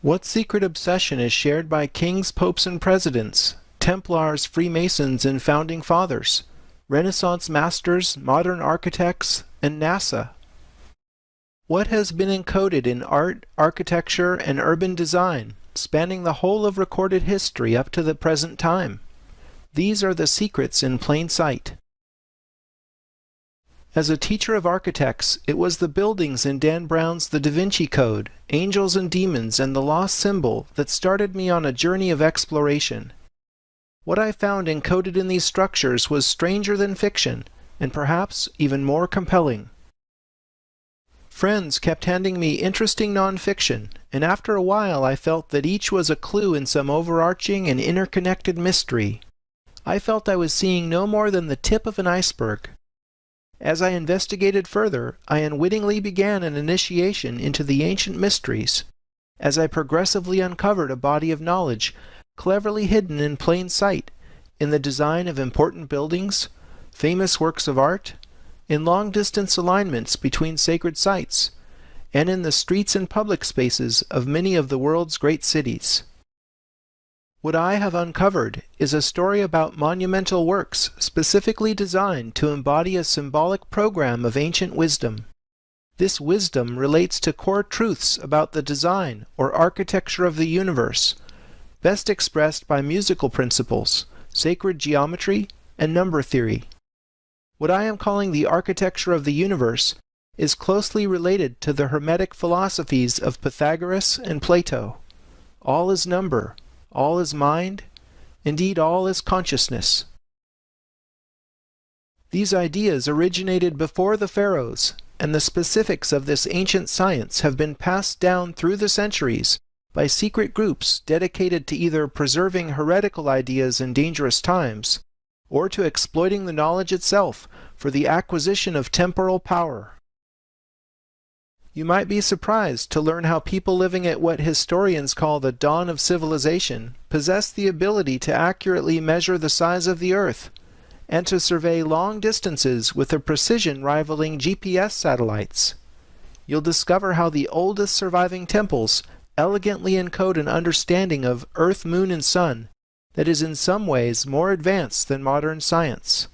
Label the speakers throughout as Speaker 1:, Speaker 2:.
Speaker 1: What secret obsession is shared by kings, popes, and presidents, Templars, Freemasons, and Founding Fathers, Renaissance masters, modern architects, and NASA? What has been encoded in art, architecture, and urban design, spanning the whole of recorded history up to the present time? These are the secrets in plain sight. As a teacher of architects, it was the buildings in Dan Brown's The Da Vinci Code, Angels and Demons, and the Lost Symbol that started me on a journey of exploration. What I found encoded in these structures was stranger than fiction, and perhaps even more compelling. Friends kept handing me interesting nonfiction, and after a while I felt that each was a clue in some overarching and interconnected mystery. I felt I was seeing no more than the tip of an iceberg. As I investigated further, I unwittingly began an initiation into the ancient mysteries, as I progressively uncovered a body of knowledge cleverly hidden in plain sight in the design of important buildings, famous works of art, in long-distance alignments between sacred sites, and in the streets and public spaces of many of the world's great cities. What I have uncovered is a story about monumental works specifically designed to embody a symbolic program of ancient wisdom. This wisdom relates to core truths about the design or architecture of the universe, best expressed by musical principles, sacred geometry, and number theory. What I am calling the architecture of the universe is closely related to the Hermetic philosophies of Pythagoras and Plato. All is number. All is mind, indeed all is consciousness. These ideas originated before the pharaohs, and the specifics of this ancient science have been passed down through the centuries by secret groups dedicated to either preserving heretical ideas in dangerous times, or to exploiting the knowledge itself for the acquisition of temporal power. You might be surprised to learn how people living at what historians call the dawn of civilization possess the ability to accurately measure the size of the Earth, and to survey long distances with a precision rivaling GPS satellites. You'll discover how the oldest surviving temples elegantly encode an understanding of Earth, Moon, and Sun that is in some ways more advanced than modern science.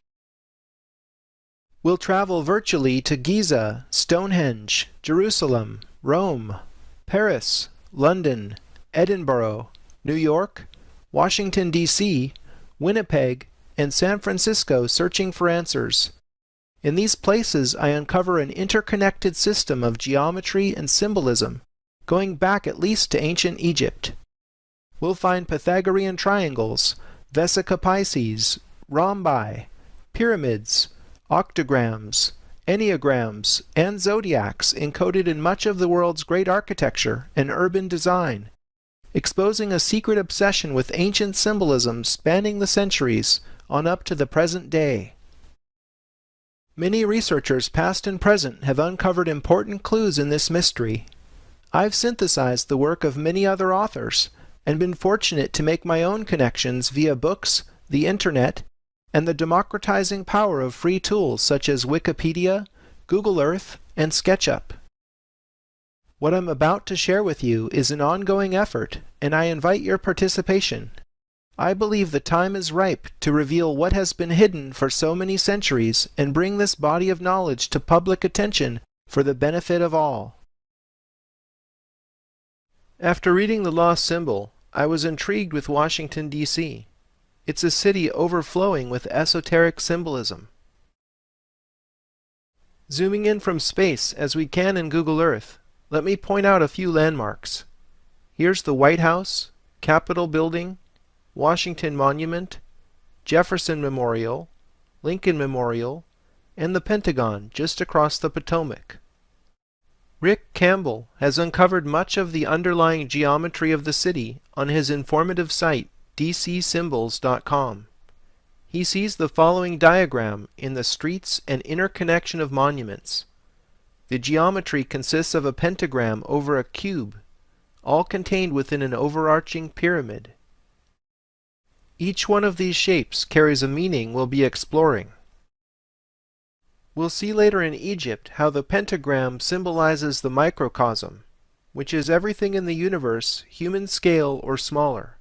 Speaker 1: We'll travel virtually to Giza, Stonehenge, Jerusalem, Rome, Paris, London, Edinburgh, New York, Washington, D.C., Winnipeg, and San Francisco searching for answers. In these places I uncover an interconnected system of geometry and symbolism, going back at least to ancient Egypt. We'll find Pythagorean triangles, Vesica Pisces, rhombi, pyramids, octograms, enneagrams, and zodiacs encoded in much of the world's great architecture and urban design, exposing a secret obsession with ancient symbolism spanning the centuries on up to the present day. Many researchers past and present have uncovered important clues in this mystery. I've synthesized the work of many other authors and been fortunate to make my own connections via books, the internet, and the democratizing power of free tools such as Wikipedia, Google Earth, and SketchUp. What I'm about to share with you is an ongoing effort, and I invite your participation. I believe the time is ripe to reveal what has been hidden for so many centuries and bring this body of knowledge to public attention for the benefit of all. After reading The Lost Symbol, I was intrigued with Washington, D.C. It's a city overflowing with esoteric symbolism. Zooming in from space as we can in Google Earth, let me point out a few landmarks. Here's the White House, Capitol Building, Washington Monument, Jefferson Memorial, Lincoln Memorial, and the Pentagon just across the Potomac. Rick Campbell has uncovered much of the underlying geometry of the city on his informative site dcsymbols.com. He sees the following diagram in the streets and interconnection of monuments. The geometry consists of a pentagram over a cube, all contained within an overarching pyramid. Each one of these shapes carries a meaning we'll be exploring. We'll see later in Egypt how the pentagram symbolizes the microcosm, which is everything in the universe, human scale or smaller.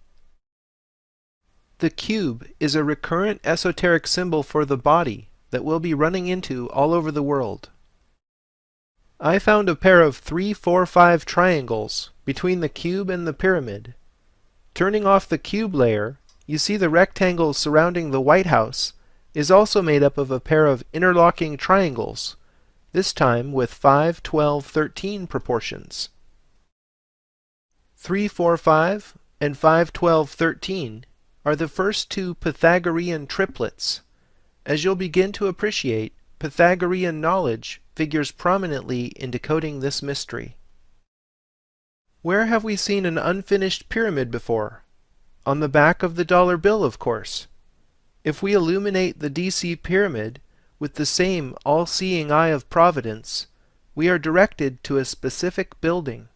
Speaker 1: The cube is a recurrent esoteric symbol for the body that we'll be running into all over the world. I found a pair of 3, 4, 5 triangles between the cube and the pyramid. Turning off the cube layer, you see the rectangle surrounding the White House is also made up of a pair of interlocking triangles, this time with 5, 12, 13 proportions. 3, 4, 5 and 5, 12, 13 are the first two Pythagorean triplets. As you'll begin to appreciate, Pythagorean knowledge figures prominently in decoding this mystery. Where have we seen an unfinished pyramid before? On the back of the dollar bill, of course. If we illuminate the DC pyramid with the same all-seeing eye of providence, we are directed to a specific building.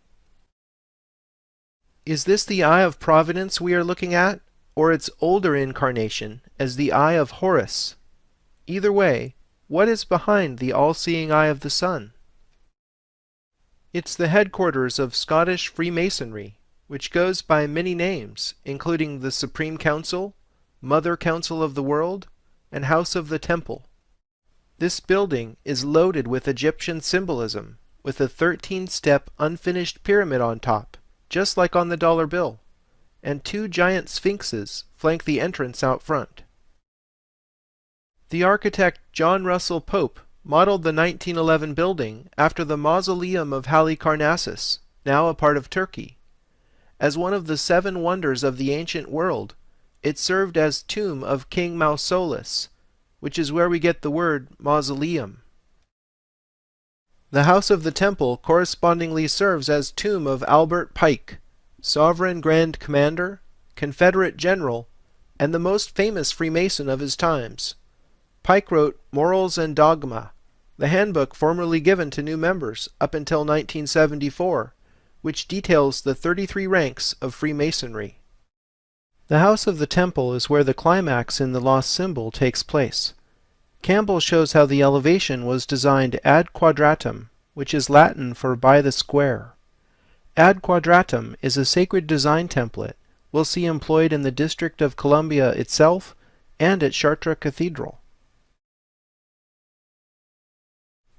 Speaker 1: Is this the eye of providence we are looking at, or its older incarnation as the eye of Horus? Either way, what is behind the all-seeing eye of the sun? It's the headquarters of Scottish Freemasonry, which goes by many names, including the Supreme Council, Mother Council of the World, and House of the Temple. This building is loaded with Egyptian symbolism, with a 13-step unfinished pyramid on top, just like on the dollar bill, and 2 giant sphinxes flank the entrance out front. The architect John Russell Pope modeled the 1911 building after the mausoleum of Halicarnassus, now a part of Turkey. As one of the 7 wonders of the ancient world, it served as tomb of King Mausolus, which is where we get the word mausoleum. The House of the Temple correspondingly serves as tomb of Albert Pike, Sovereign Grand Commander, Confederate General, and the most famous Freemason of his times. Pike wrote Morals and Dogma, the handbook formerly given to new members up until 1974, which details the 33 ranks of Freemasonry. The House of the Temple is where the climax in the lost symbol takes place. Campbell shows how the elevation was designed ad quadratum, which is Latin for by the square. Ad quadratum is a sacred design template we'll see employed in the District of Columbia itself and at Chartres Cathedral.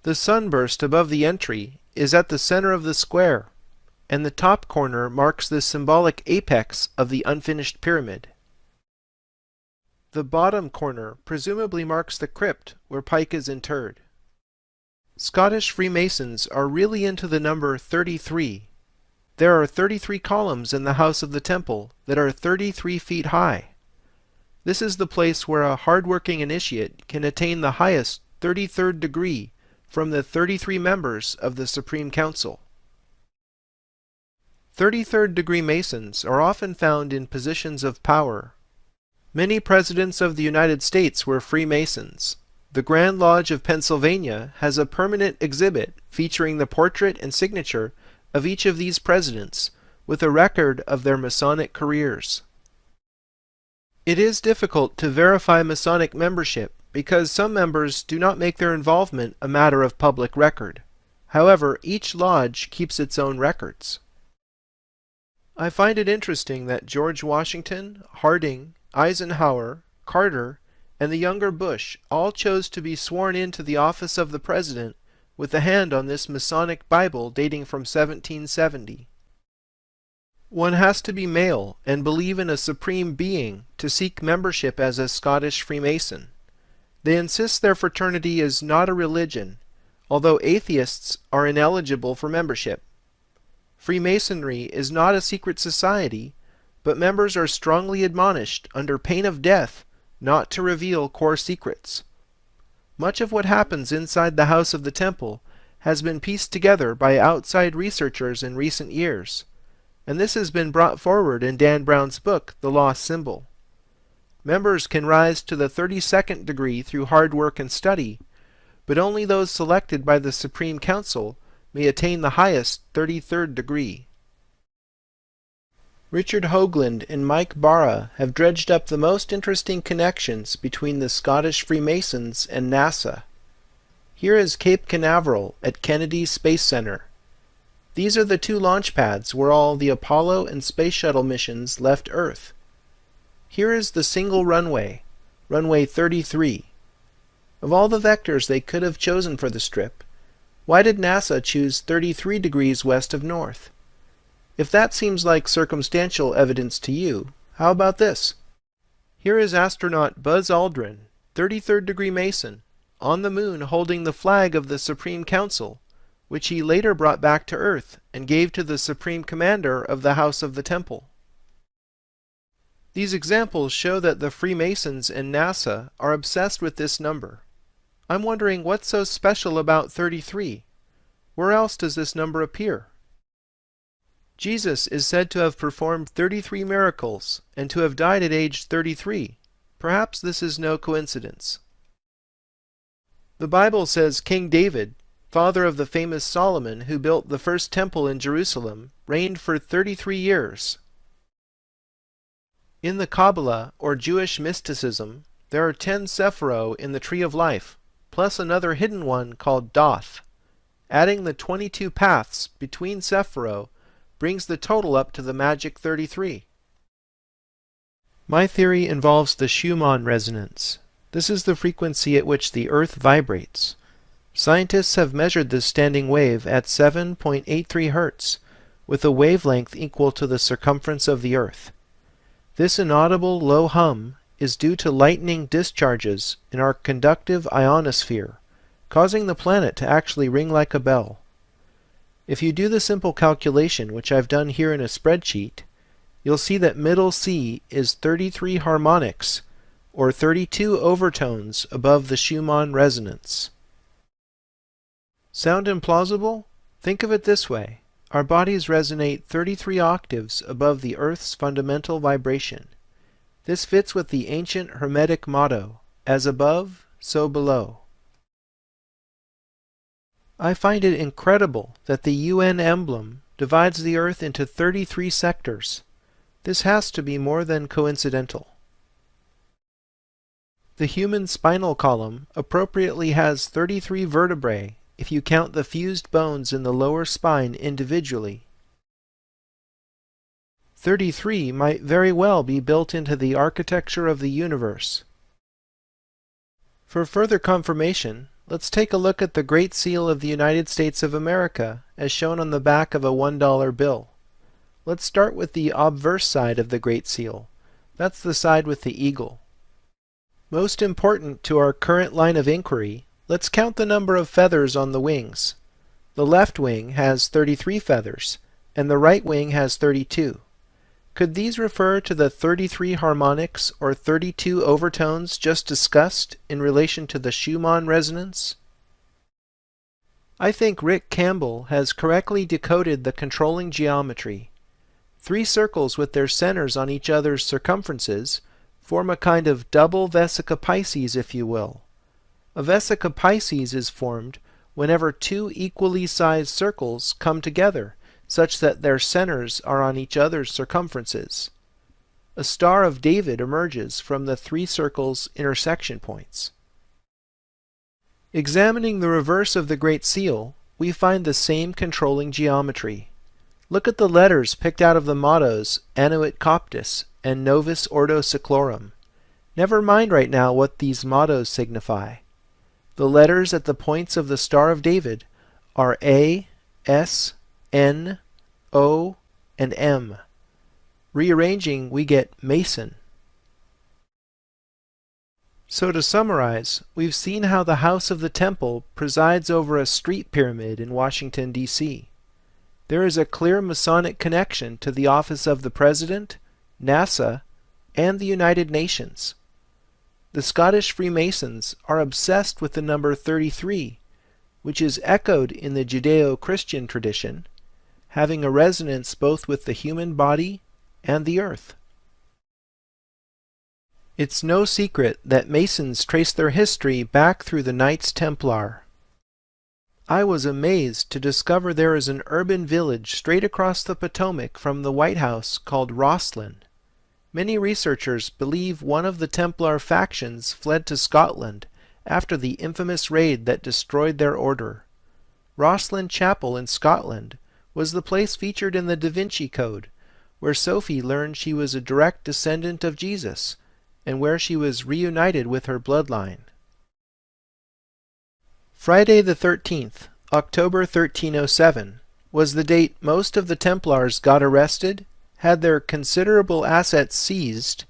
Speaker 1: The sunburst above the entry is at the center of the square, and the top corner marks the symbolic apex of the unfinished pyramid. The bottom corner presumably marks the crypt where Pike is interred. Scottish Freemasons are really into the number 33. There are 33 columns in the House of the Temple that are 33 feet high. This is the place where a hard-working initiate can attain the highest 33rd degree from the 33 members of the Supreme Council. 33rd degree Masons are often found in positions of power. Many presidents of the United States were Freemasons. The Grand Lodge of Pennsylvania has a permanent exhibit featuring the portrait and signature of each of these presidents, with a record of their Masonic careers. It is difficult to verify Masonic membership because some members do not make their involvement a matter of public record. However, each lodge keeps its own records. I find it interesting that George Washington, Harding, Eisenhower, Carter, and the younger Bush all chose to be sworn into the office of the president with a hand on this Masonic Bible dating from 1770. One has to be male and believe in a supreme being to seek membership as a Scottish Freemason. They insist their fraternity is not a religion, although atheists are ineligible for membership. Freemasonry is not a secret society, but members are strongly admonished under pain of death not to reveal core secrets. Much of what happens inside the House of the Temple has been pieced together by outside researchers in recent years, and this has been brought forward in Dan Brown's book, The Lost Symbol. Members can rise to the 32nd degree through hard work and study, but only those selected by the Supreme Council may attain the highest 33rd degree. Richard Hoagland and Mike Barra have dredged up the most interesting connections between the Scottish Freemasons and NASA. Here is Cape Canaveral at Kennedy Space Center. These are the two launch pads where all the Apollo and Space Shuttle missions left Earth. Here is the single runway, runway 33. Of all the vectors they could have chosen for the strip, why did NASA choose 33 degrees west of north? If that seems like circumstantial evidence to you, how about this? Here is astronaut Buzz Aldrin, 33rd degree Mason, on the moon holding the flag of the Supreme Council, which he later brought back to Earth and gave to the Supreme Commander of the House of the Temple. These examples show that the Freemasons and NASA are obsessed with this number. I'm wondering what's so special about 33? Where else does this number appear? Jesus is said to have performed 33 miracles and to have died at age 33. Perhaps this is no coincidence. The Bible says King David, father of the famous Solomon who built the first temple in Jerusalem, reigned for 33 years. In the Kabbalah, or Jewish mysticism, there are 10 Sephiro in the Tree of Life, plus another hidden one called Doth. Adding the 22 paths between Sephiro brings the total up to the magic 33. My theory involves the Schumann resonance. This is the frequency at which the Earth vibrates. Scientists have measured this standing wave at 7.83 Hz, with a wavelength equal to the circumference of the Earth. This inaudible low hum is due to lightning discharges in our conductive ionosphere, causing the planet to actually ring like a bell. If you do the simple calculation, which I've done here in a spreadsheet, you'll see that middle C is 33 harmonics, or 32 overtones above the Schumann resonance. Sound implausible? Think of it this way. Our bodies resonate 33 octaves above the Earth's fundamental vibration. This fits with the ancient Hermetic motto, as above, so below. I find it incredible that the UN emblem divides the Earth into 33 sectors. This has to be more than coincidental. The human spinal column appropriately has 33 vertebrae if you count the fused bones in the lower spine individually. 33 might very well be built into the architecture of the universe. For further confirmation, let's take a look at the Great Seal of the United States of America as shown on the back of a $1 bill. Let's start with the obverse side of the Great Seal. That's the side with the eagle. Most important to our current line of inquiry, let's count the number of feathers on the wings. The left wing has 33 feathers, and the right wing has 32. Could these refer to the 33 harmonics or 32 overtones just discussed in relation to the Schumann resonance? I think Rick Campbell has correctly decoded the controlling geometry. 3 circles with their centers on each other's circumferences form a kind of double vesica Pisces, if you will. A vesica Pisces is formed whenever 2 equally sized circles come together, such that their centers are on each other's circumferences. A Star of David emerges from the 3 circles' intersection points. Examining the reverse of the Great Seal, we find the same controlling geometry. Look at the letters picked out of the mottos Annuit Coptis and Novus Ordo Seclorum. Never mind right now what these mottos signify. The letters at the points of the Star of David are A, S, N, O, and M. Rearranging, we get Mason. So to summarize, we've seen how the House of the Temple presides over a street pyramid in Washington, D.C. There is a clear Masonic connection to the office of the President, NASA, and the United Nations. The Scottish Freemasons are obsessed with the number 33, which is echoed in the Judeo-Christian tradition, having a resonance both with the human body and the earth. It's no secret that Masons trace their history back through the Knights Templar. I was amazed to discover there is an urban village straight across the Potomac from the White House called Rosslyn. Many researchers believe one of the Templar factions fled to Scotland after the infamous raid that destroyed their order. Rosslyn Chapel in Scotland was the place featured in the Da Vinci Code, where Sophie learned she was a direct descendant of Jesus, and where she was reunited with her bloodline. Friday the 13th, October 1307, was the date most of the Templars got arrested, had their considerable assets seized,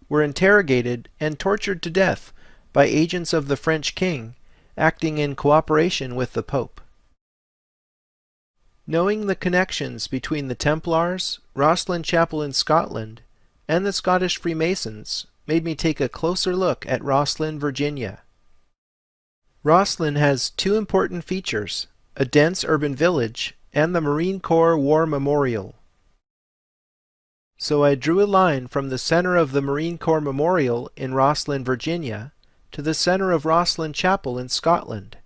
Speaker 1: were interrogated and tortured to death by agents of the French king, acting in cooperation with the Pope. Knowing the connections between the Templars, Rosslyn Chapel in Scotland, and the Scottish Freemasons made me take a closer look at Rosslyn, Virginia. Rosslyn has two important features, a dense urban village and the Marine Corps War Memorial. So I drew a line from the center of the Marine Corps Memorial in Rosslyn, Virginia, to the center of Rosslyn Chapel in Scotland.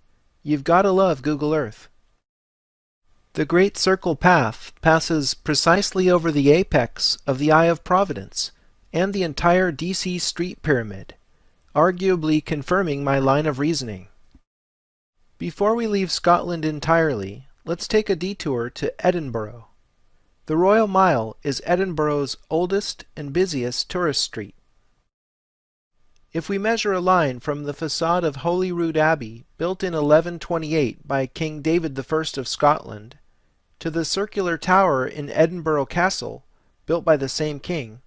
Speaker 1: You've got to love Google Earth. The Great Circle Path passes precisely over the apex of the Eye of Providence and the entire DC Street Pyramid, arguably confirming my line of reasoning. Before we leave Scotland entirely, let's take a detour to Edinburgh. The Royal Mile is Edinburgh's oldest and busiest tourist street. If we measure a line from the facade of Holyrood Abbey, built in 1128 by King David I of Scotland, to the circular tower in Edinburgh Castle, built by the same king,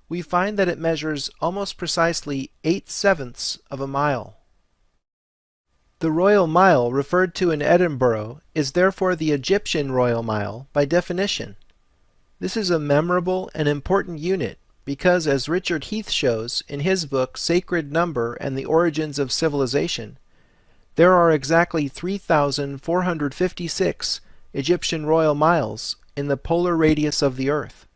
Speaker 1: we find that it measures almost precisely 8/7 of a mile. The Royal Mile referred to in Edinburgh is therefore the Egyptian Royal Mile by definition. This is a memorable and important unit because, as Richard Heath shows in his book Sacred Number and the Origins of Civilization, there are exactly 3,456 Egyptian royal miles in the polar radius of the Earth.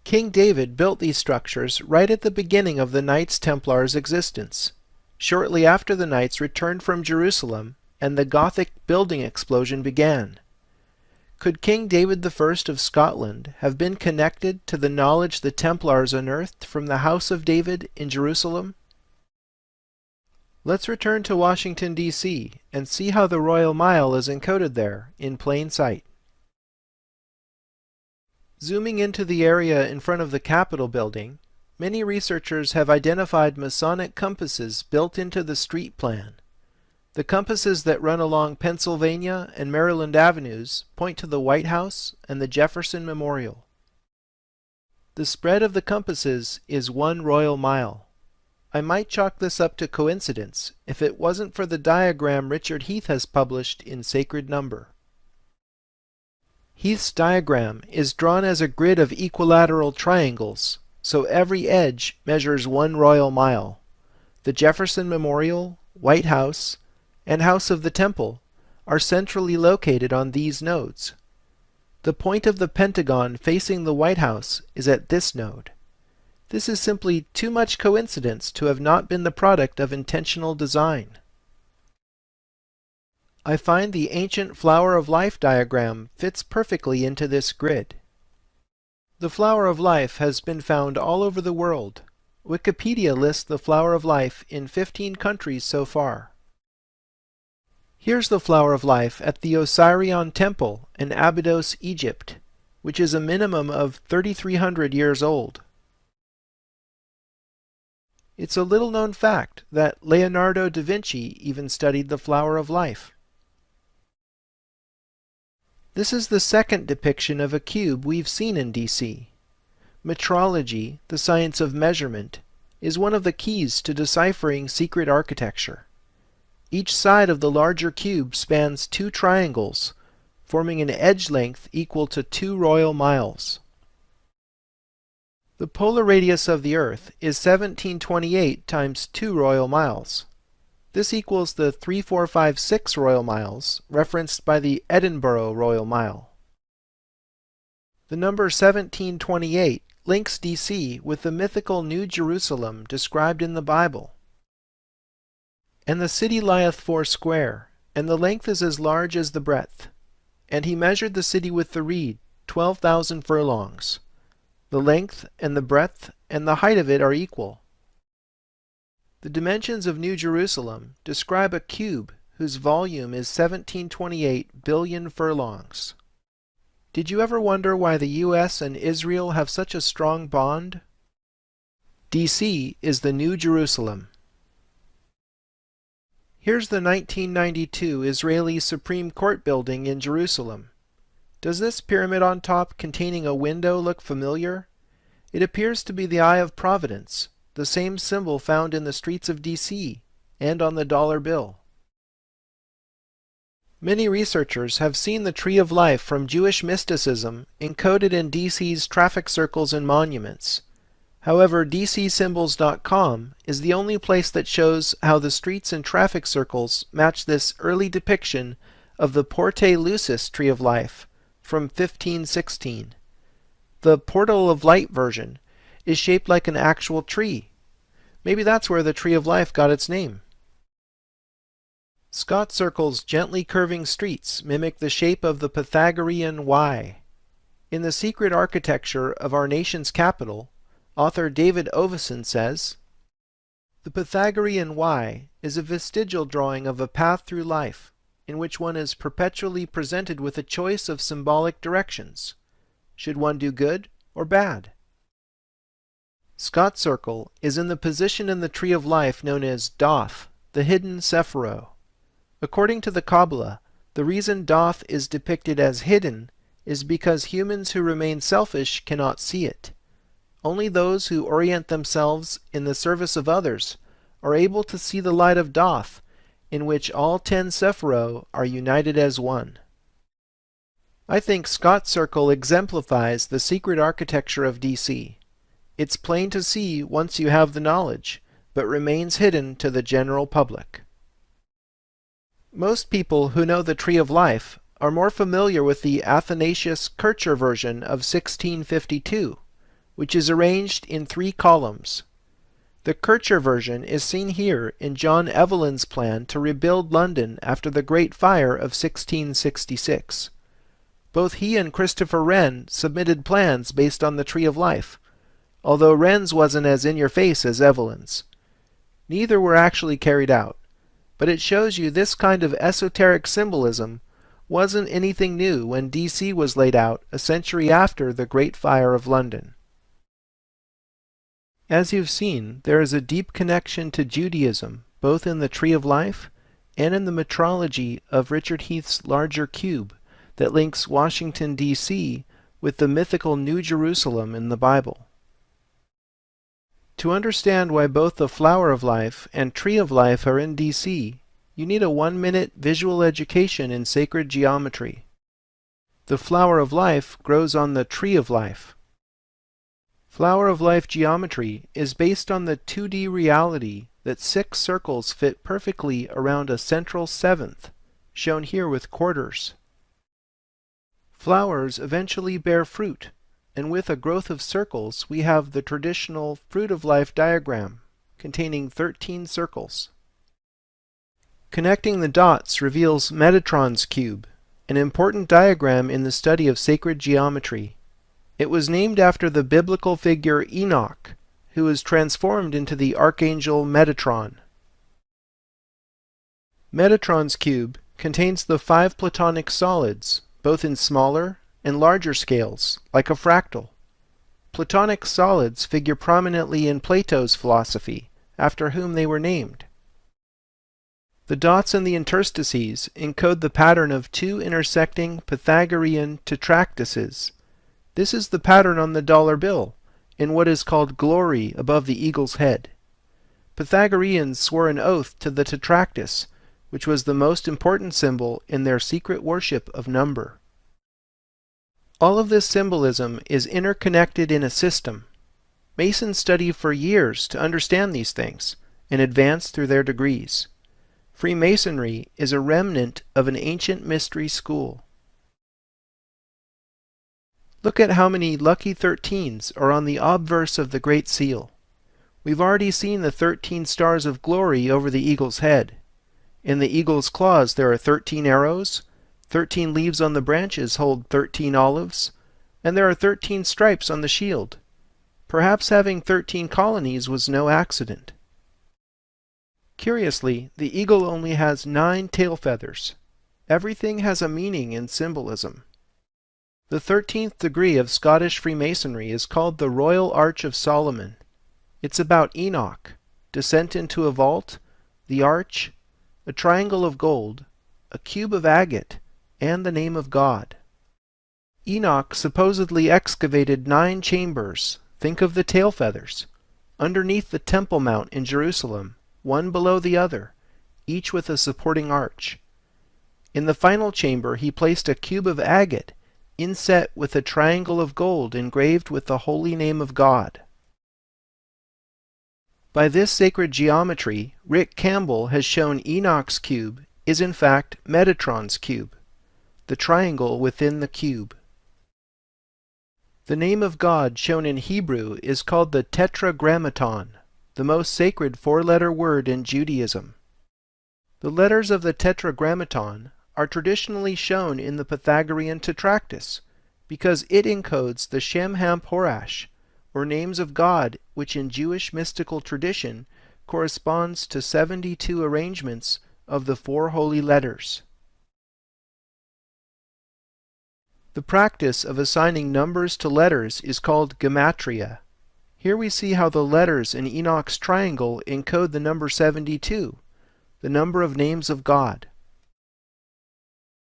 Speaker 1: King David built these structures right at the beginning of the Knights Templars' existence, shortly after the Knights returned from Jerusalem and the Gothic building explosion began. Could King David I of Scotland have been connected to the knowledge the Templars unearthed from the House of David in Jerusalem? Let's return to Washington, D.C. and see how the Royal Mile is encoded there in plain sight. Zooming into the area in front of the Capitol building, many researchers have identified Masonic compasses built into the street plan. The compasses that run along Pennsylvania and Maryland avenues point to the White House and the Jefferson Memorial. The spread of the compasses is 1 royal mile. I might chalk this up to coincidence if it wasn't for the diagram Richard Heath has published in Sacred Number. Heath's diagram is drawn as a grid of equilateral triangles, so every edge measures 1 royal mile. The Jefferson Memorial, White House, and House of the Temple are centrally located on these nodes. The point of the Pentagon facing the White House is at this node. This is simply too much coincidence to have not been the product of intentional design. I find the ancient Flower of Life diagram fits perfectly into this grid. The Flower of Life has been found all over the world. Wikipedia lists the Flower of Life in 15 countries so far. Here's the Flower of Life at the Osirion Temple in Abydos, Egypt, which is a minimum of 3,300 years old. It's a little-known fact that Leonardo da Vinci even studied the Flower of Life. This is the second depiction of a cube we've seen in DC. Metrology, the science of measurement, is one of the keys to deciphering secret architecture. Each side of the larger cube spans 2 triangles, forming an edge length equal to 2 royal miles. The polar radius of the Earth is 1728 times 2 royal miles. This equals the 3456 royal miles referenced by the Edinburgh Royal Mile. The number 1728 links DC with the mythical New Jerusalem described in the Bible. And the city lieth 4 square, and the length is as large as the breadth. And he measured the city with the reed, 12,000 furlongs. The length and the breadth and the height of it are equal. The dimensions of New Jerusalem describe a cube whose volume is 1728 billion furlongs. Did you ever wonder why the U.S. and Israel have such a strong bond? D.C. is the New Jerusalem. Here's the 1992 Israeli Supreme Court building in Jerusalem. Does this pyramid on top containing a window look familiar? It appears to be the Eye of Providence, the same symbol found in the streets of D.C. and on the dollar bill. Many researchers have seen the Tree of Life from Jewish mysticism encoded in D.C.'s traffic circles and monuments. However, DCSymbols.com is the only place that shows how the streets and traffic circles match this early depiction of the Porte Lucis Tree of Life from 1516. The Portal of Light version is shaped like an actual tree. Maybe that's where the Tree of Life got its name. Scott Circle's gently curving streets mimic the shape of the Pythagorean Y. In The Secret Architecture of Our Nation's Capital, author David Oveson says, "The Pythagorean Y is a vestigial drawing of a path through life, in which one is perpetually presented with a choice of symbolic directions. Should one do good or bad?" Scott Circle is in the position in the Tree of Life known as Doth, the hidden Sephiro. According to the Kabbalah, the reason Doth is depicted as hidden is because humans who remain selfish cannot see it. Only those who orient themselves in the service of others are able to see the light of Doth, in which all 10 Sephiro are united as one. I think Scott Circle exemplifies the secret architecture of D.C. It's plain to see once you have the knowledge, but remains hidden to the general public. Most people who know the Tree of Life are more familiar with the Athanasius Kircher version of 1652, which is arranged in 3 columns. The Kircher version is seen here in John Evelyn's plan to rebuild London after the Great Fire of 1666. Both he and Christopher Wren submitted plans based on the Tree of Life, although Wren's wasn't as in-your-face as Evelyn's. Neither were actually carried out, but it shows you this kind of esoteric symbolism wasn't anything new when D.C. was laid out a century after the Great Fire of London. As you've seen, there is a deep connection to Judaism, both in the Tree of Life and in the metrology of Richard Heath's larger cube that links Washington, D.C. with the mythical New Jerusalem in the Bible. To understand why both the Flower of Life and Tree of Life are in D.C., you need a 1-minute visual education in sacred geometry. The Flower of Life grows on the Tree of Life. Flower of Life geometry is based on the 2D reality that 6 circles fit perfectly around a central 7th, shown here with quarters. Flowers eventually bear fruit, and with a growth of circles we have the traditional Fruit of Life diagram, containing 13 circles. Connecting the dots reveals Metatron's cube, an important diagram in the study of sacred geometry. It was named after the biblical figure Enoch, who was transformed into the archangel Metatron. Metatron's cube contains the 5 Platonic solids, both in smaller and larger scales, like a fractal. Platonic solids figure prominently in Plato's philosophy, after whom they were named. The dots in the interstices encode the pattern of 2 intersecting Pythagorean tetractyses. This is the pattern on the dollar bill, in what is called glory above the eagle's head. Pythagoreans swore an oath to the tetractys, which was the most important symbol in their secret worship of number. All of this symbolism is interconnected in a system. Masons study for years to understand these things and advance through their degrees. Freemasonry is a remnant of an ancient mystery school. Look at how many lucky 13s are on the obverse of the Great Seal. We've already seen the 13 stars of glory over the eagle's head. In the eagle's claws there are 13 arrows, 13 leaves on the branches hold 13 olives, and there are 13 stripes on the shield. Perhaps having 13 colonies was no accident. Curiously, the eagle only has 9 tail feathers. Everything has a meaning in symbolism. The 13th degree of Scottish Freemasonry is called the Royal Arch of Solomon. It's about Enoch, descent into a vault, the arch, a triangle of gold, a cube of agate, and the name of God. Enoch supposedly excavated 9 chambers, think of the tail feathers, underneath the Temple Mount in Jerusalem, one below the other, each with a supporting arch. In the final chamber he placed a cube of agate, inset with a triangle of gold engraved with the holy name of God. By this sacred geometry, Rick Campbell has shown Enoch's cube is in fact Metatron's cube, the triangle within the cube. The name of God shown in Hebrew is called the Tetragrammaton, the most sacred 4-letter word in Judaism. The letters of the Tetragrammaton are traditionally shown in the Pythagorean Tetractys because it encodes the Shem Ham Porash, or names of God, which in Jewish mystical tradition corresponds to 72 arrangements of the 4 holy letters. The practice of assigning numbers to letters is called gematria. Here we see how the letters in Enoch's triangle encode the number 72, the number of names of God.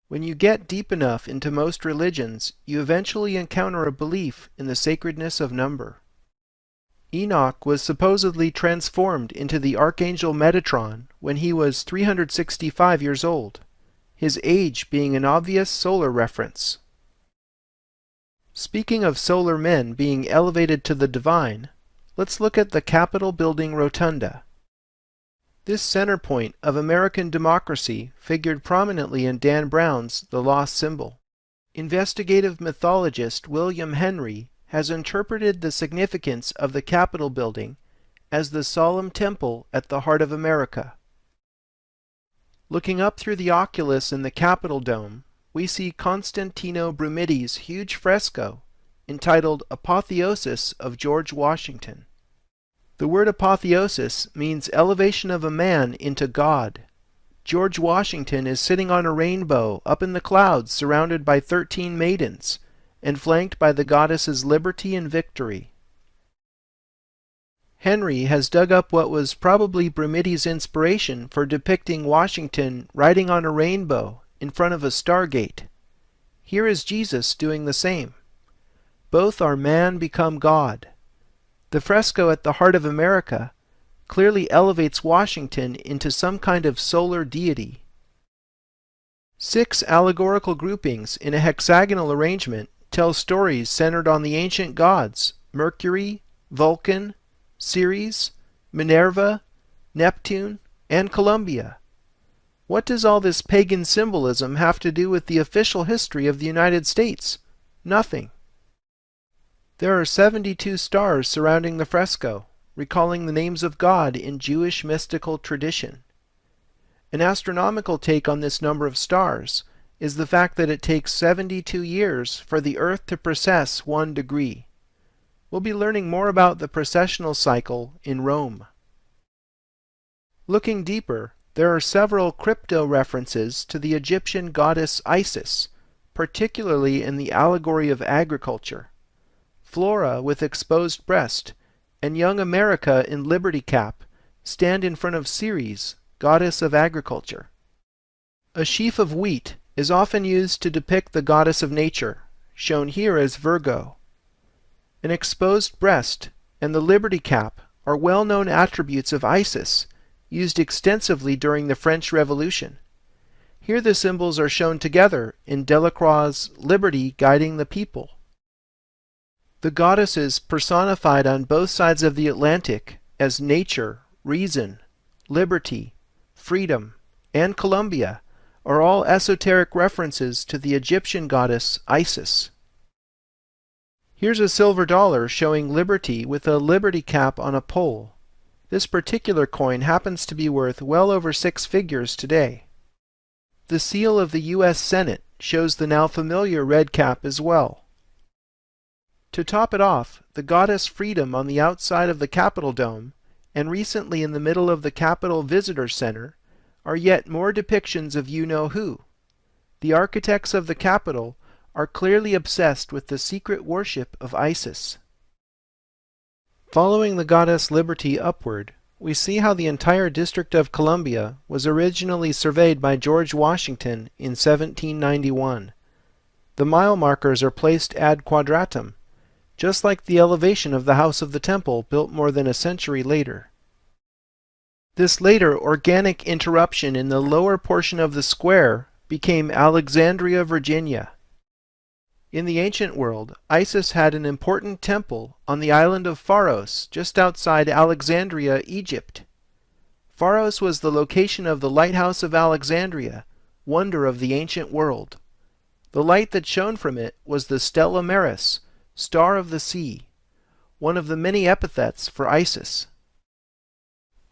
Speaker 1: When you get deep enough into most religions, you eventually encounter a belief in the sacredness of number. Enoch was supposedly transformed into the archangel Metatron when he was 365 years old, his age being an obvious solar reference. Speaking of solar men being elevated to the divine, let's look at the Capitol building rotunda. This center point of American democracy figured prominently in Dan Brown's The Lost Symbol. Investigative mythologist William Henry has interpreted the significance of the Capitol building as the solemn temple at the heart of America. Looking up through the oculus in the Capitol dome, we see Constantino Brumidi's huge fresco entitled Apotheosis of George Washington. The word apotheosis means elevation of a man into God. George Washington is sitting on a rainbow up in the clouds surrounded by 13 maidens and flanked by the goddesses Liberty and Victory. Henry has dug up what was probably Brumidi's inspiration for depicting Washington riding on a rainbow in front of a stargate. Here is Jesus doing the same. Both are man become God. The fresco at the heart of America clearly elevates Washington into some kind of solar deity. 6 allegorical groupings in a hexagonal arrangement tell stories centered on the ancient gods Mercury, Vulcan, Ceres, Minerva, Neptune, and Columbia. What does all this pagan symbolism have to do with the official history of the United States? Nothing. There are 72 stars surrounding the fresco, recalling the names of God in Jewish mystical tradition. An astronomical take on this number of stars is the fact that it takes 72 years for the Earth to precess 1 degree. We'll be learning more about the precessional cycle in Rome. Looking deeper, there are several crypto-references to the Egyptian goddess Isis, particularly in the allegory of agriculture. Flora with exposed breast, and young America in liberty cap stand in front of Ceres, goddess of agriculture. A sheaf of wheat is often used to depict the goddess of nature, shown here as Virgo. An exposed breast and the liberty cap are well-known attributes of Isis, used extensively during the French Revolution. Here the symbols are shown together in Delacroix's Liberty Guiding the People. The goddesses personified on both sides of the Atlantic as nature, reason, liberty, freedom, and Columbia are all esoteric references to the Egyptian goddess Isis. Here's a silver dollar showing liberty with a liberty cap on a pole. This particular coin happens to be worth well over 6 figures today. The seal of the U.S. Senate shows the now familiar red cap as well. To top it off, the goddess Freedom on the outside of the Capitol dome and recently in the middle of the Capitol Visitor Center, are yet more depictions of you-know-who. The architects of the Capitol are clearly obsessed with the secret worship of Isis. Following the goddess Liberty upward, we see how the entire District of Columbia was originally surveyed by George Washington in 1791. The mile markers are placed ad quadratum, just like the elevation of the House of the Temple built more than a century later. This later organic interruption in the lower portion of the square became Alexandria, Virginia. In the ancient world, Isis had an important temple on the island of Pharos, just outside Alexandria, Egypt. Pharos was the location of the lighthouse of Alexandria, wonder of the ancient world. The light that shone from it was the Stella Maris, star of the sea, one of the many epithets for Isis.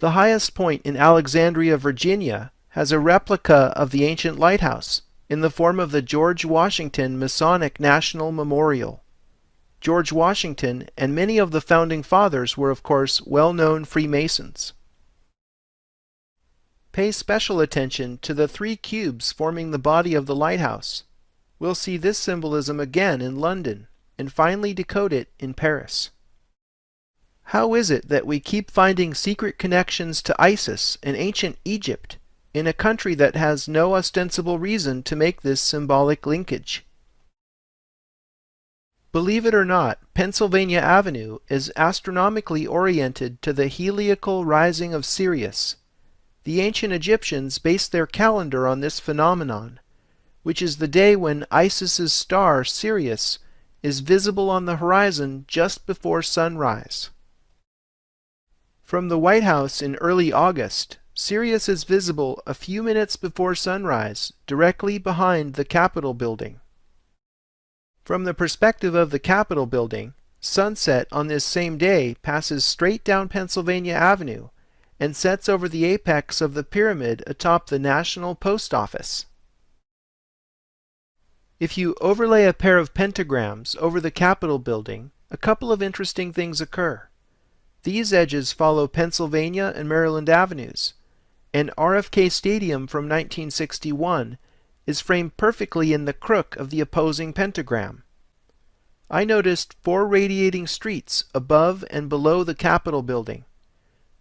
Speaker 1: The highest point in Alexandria, Virginia, has a replica of the ancient lighthouse, in the form of the George Washington Masonic National Memorial. George Washington and many of the founding fathers were, of course, well-known Freemasons. Pay special attention to the 3 cubes forming the body of the lighthouse. We'll see this symbolism again in London, and finally decode it in Paris. How is it that we keep finding secret connections to Isis and ancient Egypt in a country that has no ostensible reason to make this symbolic linkage? Believe it or not, Pennsylvania Avenue is astronomically oriented to the heliacal rising of Sirius. The ancient Egyptians based their calendar on this phenomenon, which is the day when Isis's star, Sirius, is visible on the horizon just before sunrise. From the White House in early August, Sirius is visible a few minutes before sunrise, directly behind the Capitol building. From the perspective of the Capitol building, sunset on this same day passes straight down Pennsylvania Avenue and sets over the apex of the pyramid atop the National Post Office. If you overlay a pair of pentagrams over the Capitol building, a couple of interesting things occur. These edges follow Pennsylvania and Maryland Avenues, and RFK Stadium from 1961 is framed perfectly in the crook of the opposing pentagram. I noticed 4 radiating streets above and below the Capitol building.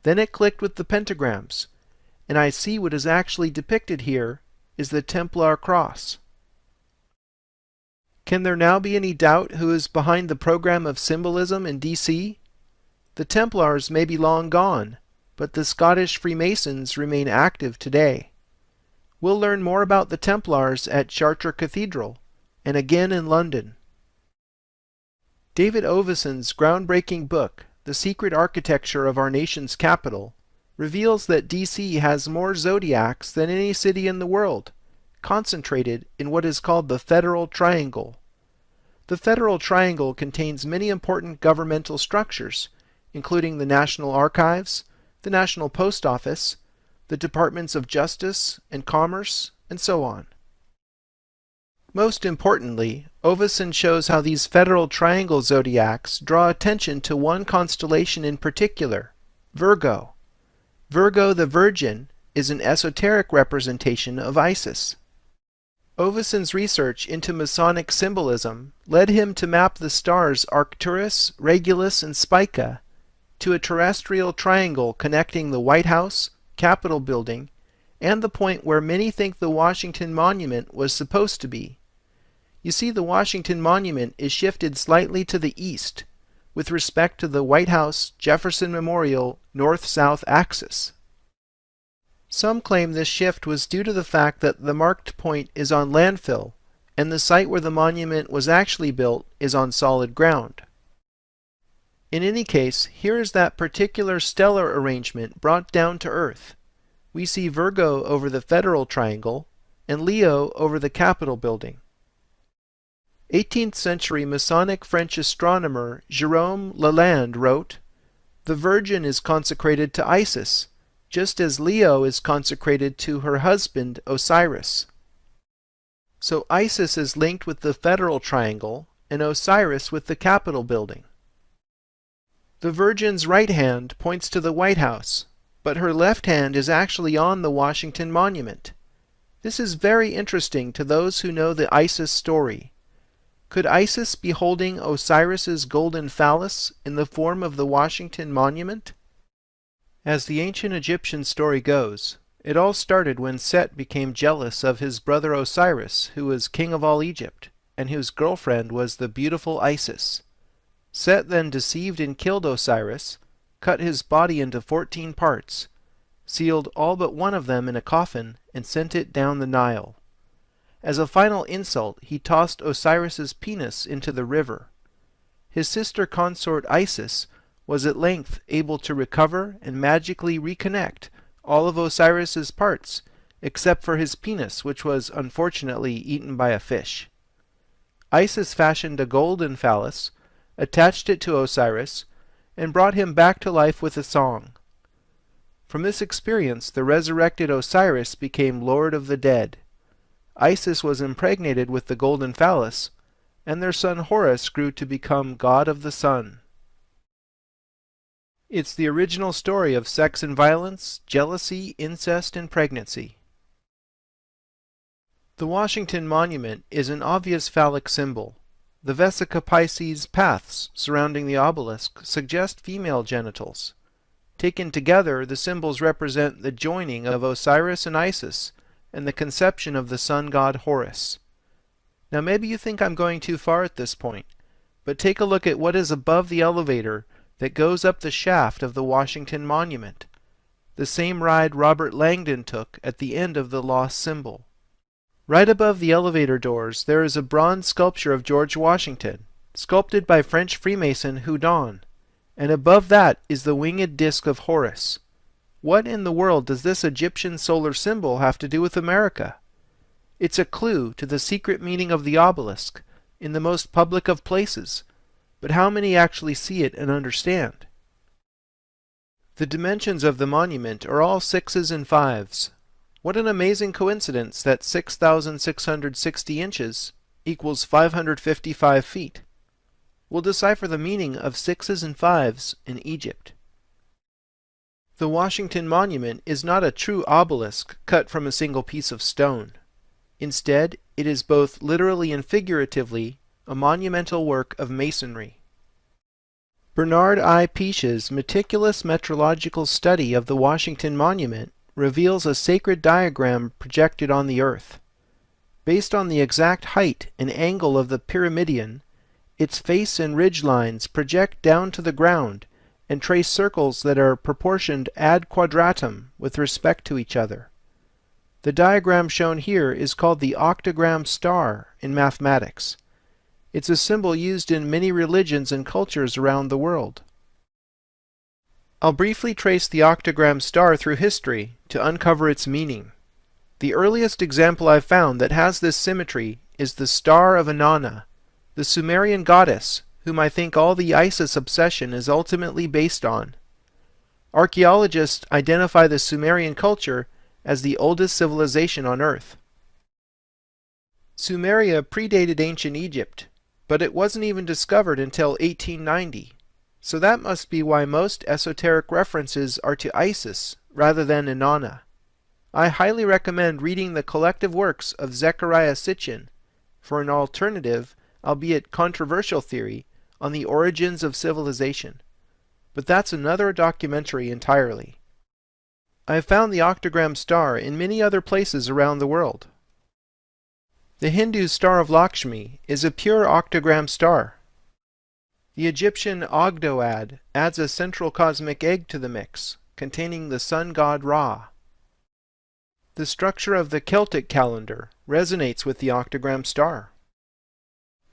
Speaker 1: Then it clicked with the pentagrams, and I see what is actually depicted here is the Templar cross. Can there now be any doubt who is behind the program of symbolism in D.C.? The Templars may be long gone, but the Scottish Freemasons remain active today. We'll learn more about the Templars at Chartres Cathedral, and again in London. David Oveson's groundbreaking book, The Secret Architecture of Our Nation's Capital, reveals that D.C. has more zodiacs than any city in the world, concentrated in what is called the Federal Triangle. The Federal Triangle contains many important governmental structures, including the National Archives, the National Post Office, the Departments of Justice and Commerce, and so on. Most importantly, Oveson shows how these Federal Triangle zodiacs draw attention to one constellation in particular, Virgo. Virgo the Virgin is an esoteric representation of Isis. Oveson's research into Masonic symbolism led him to map the stars Arcturus, Regulus, and Spica to a terrestrial triangle connecting the White House, Capitol building, and the point where many think the Washington Monument was supposed to be. You see, the Washington Monument is shifted slightly to the east with respect to the White House Jefferson Memorial north-south axis. Some claim this shift was due to the fact that the marked point is on landfill, and the site where the monument was actually built is on solid ground. In any case, here is that particular stellar arrangement brought down to Earth. We see Virgo over the Federal Triangle and Leo over the Capitol building. 18th century Masonic French astronomer Jérôme Lalande wrote, "The Virgin is consecrated to Isis, just as Leo is consecrated to her husband Osiris." So Isis is linked with the Federal Triangle and Osiris with the Capitol building. The Virgin's right hand points to the White House, but her left hand is actually on the Washington Monument. This is very interesting to those who know the Isis story. Could Isis be holding Osiris's golden phallus in the form of the Washington Monument? As the ancient Egyptian story goes, it all started when Set became jealous of his brother Osiris, who was king of all Egypt, and whose girlfriend was the beautiful Isis. Set then deceived and killed Osiris, cut his body into 14 parts, sealed all but one of them in a coffin, and sent it down the Nile. As a final insult, he tossed Osiris's penis into the river. His sister consort Isis was at length able to recover and magically reconnect all of Osiris's parts, except for his penis, which was unfortunately eaten by a fish. Isis fashioned a golden phallus, attached it to Osiris, and brought him back to life with a song. From this experience, the resurrected Osiris became Lord of the Dead. Isis was impregnated with the golden phallus, and their son Horus grew to become god of the sun. It's the original story of sex and violence, jealousy, incest, and pregnancy. The Washington Monument is an obvious phallic symbol. The Vesica Pisces paths surrounding the obelisk suggest female genitals. Taken together, the symbols represent the joining of Osiris and Isis, and the conception of the sun god Horus. Now maybe you think I'm going too far at this point, but take a look at what is above the elevator that goes up the shaft of the Washington Monument, the same ride Robert Langdon took at the end of the lost symbol. Right above the elevator doors there is a bronze sculpture of George Washington, sculpted by French Freemason Houdon, and above that is the winged disc of Horus. What in the world does this Egyptian solar symbol have to do with America? It's a clue to the secret meaning of the obelisk, in the most public of places, but how many actually see it and understand? The dimensions of the monument are all 6s and 5s. What an amazing coincidence that 6,660 inches equals 555 feet. We'll decipher the meaning of 6s and 5s in Egypt. The Washington Monument is not a true obelisk cut from a single piece of stone. Instead, it is both literally and figuratively a monumental work of masonry. Bernard I. Peache's meticulous metrological study of the Washington Monument reveals a sacred diagram projected on the earth. Based on the exact height and angle of the pyramidion, its face and ridge lines project down to the ground and trace circles that are proportioned ad quadratum with respect to each other. The diagram shown here is called the octagram star in mathematics. It's a symbol used in many religions and cultures around the world. I'll briefly trace the octagram star through history to uncover its meaning. The earliest example I've found that has this symmetry is the Star of Inanna, the Sumerian goddess whom I think all the Isis obsession is ultimately based on. Archaeologists identify the Sumerian culture as the oldest civilization on Earth. Sumeria predated ancient Egypt, but it wasn't even discovered until 1890. So that must be why most esoteric references are to Isis rather than Inanna. I highly recommend reading the collective works of Zecharia Sitchin for an alternative, albeit controversial theory on the origins of civilization. But that's another documentary entirely. I have found the octagram star in many other places around the world. The Hindu Star of Lakshmi is a pure octagram star. The Egyptian Ogdoad adds a central cosmic egg to the mix, containing the sun god Ra. The structure of the Celtic calendar resonates with the octagram star.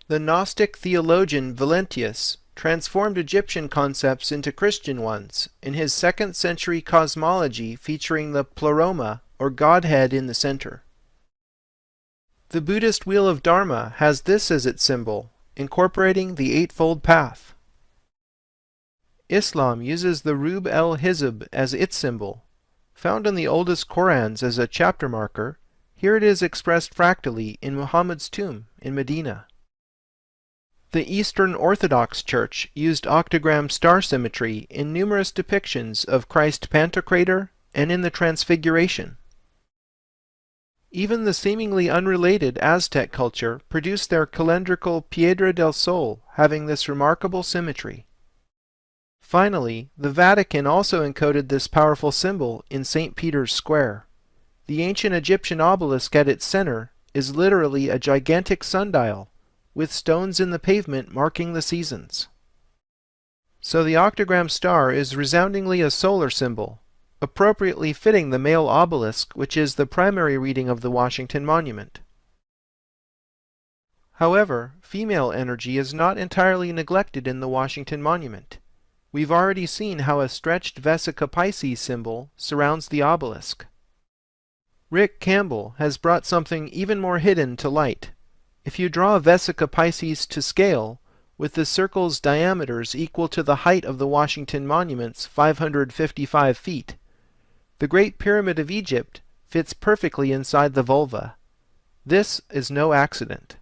Speaker 1: The Gnostic theologian Valentius transformed Egyptian concepts into Christian ones in his 2nd century cosmology featuring the pleroma, or Godhead, in the center. The Buddhist Wheel of Dharma has this as its symbol, incorporating the Eightfold Path. Islam uses the Rub el-Hizb as its symbol. Found in the oldest Korans as a chapter marker, here it is expressed fractally in Muhammad's tomb in Medina. The Eastern Orthodox Church used octagram star symmetry in numerous depictions of Christ Pantocrator and in the Transfiguration. Even the seemingly unrelated Aztec culture produced their calendrical Piedra del Sol having this remarkable symmetry. Finally, the Vatican also encoded this powerful symbol in St. Peter's Square. The ancient Egyptian obelisk at its center is literally a gigantic sundial, with stones in the pavement marking the seasons. So the octagram star is resoundingly a solar symbol, appropriately fitting the male obelisk, which is the primary reading of the Washington Monument. However, female energy is not entirely neglected in the Washington Monument. We've already seen how a stretched Vesica Pisces symbol surrounds the obelisk. Rick Campbell has brought something even more hidden to light. If you draw Vesica Pisces to scale, with the circle's diameters equal to the height of the Washington Monument's 555 feet, the Great Pyramid of Egypt fits perfectly inside the vulva. This is no accident.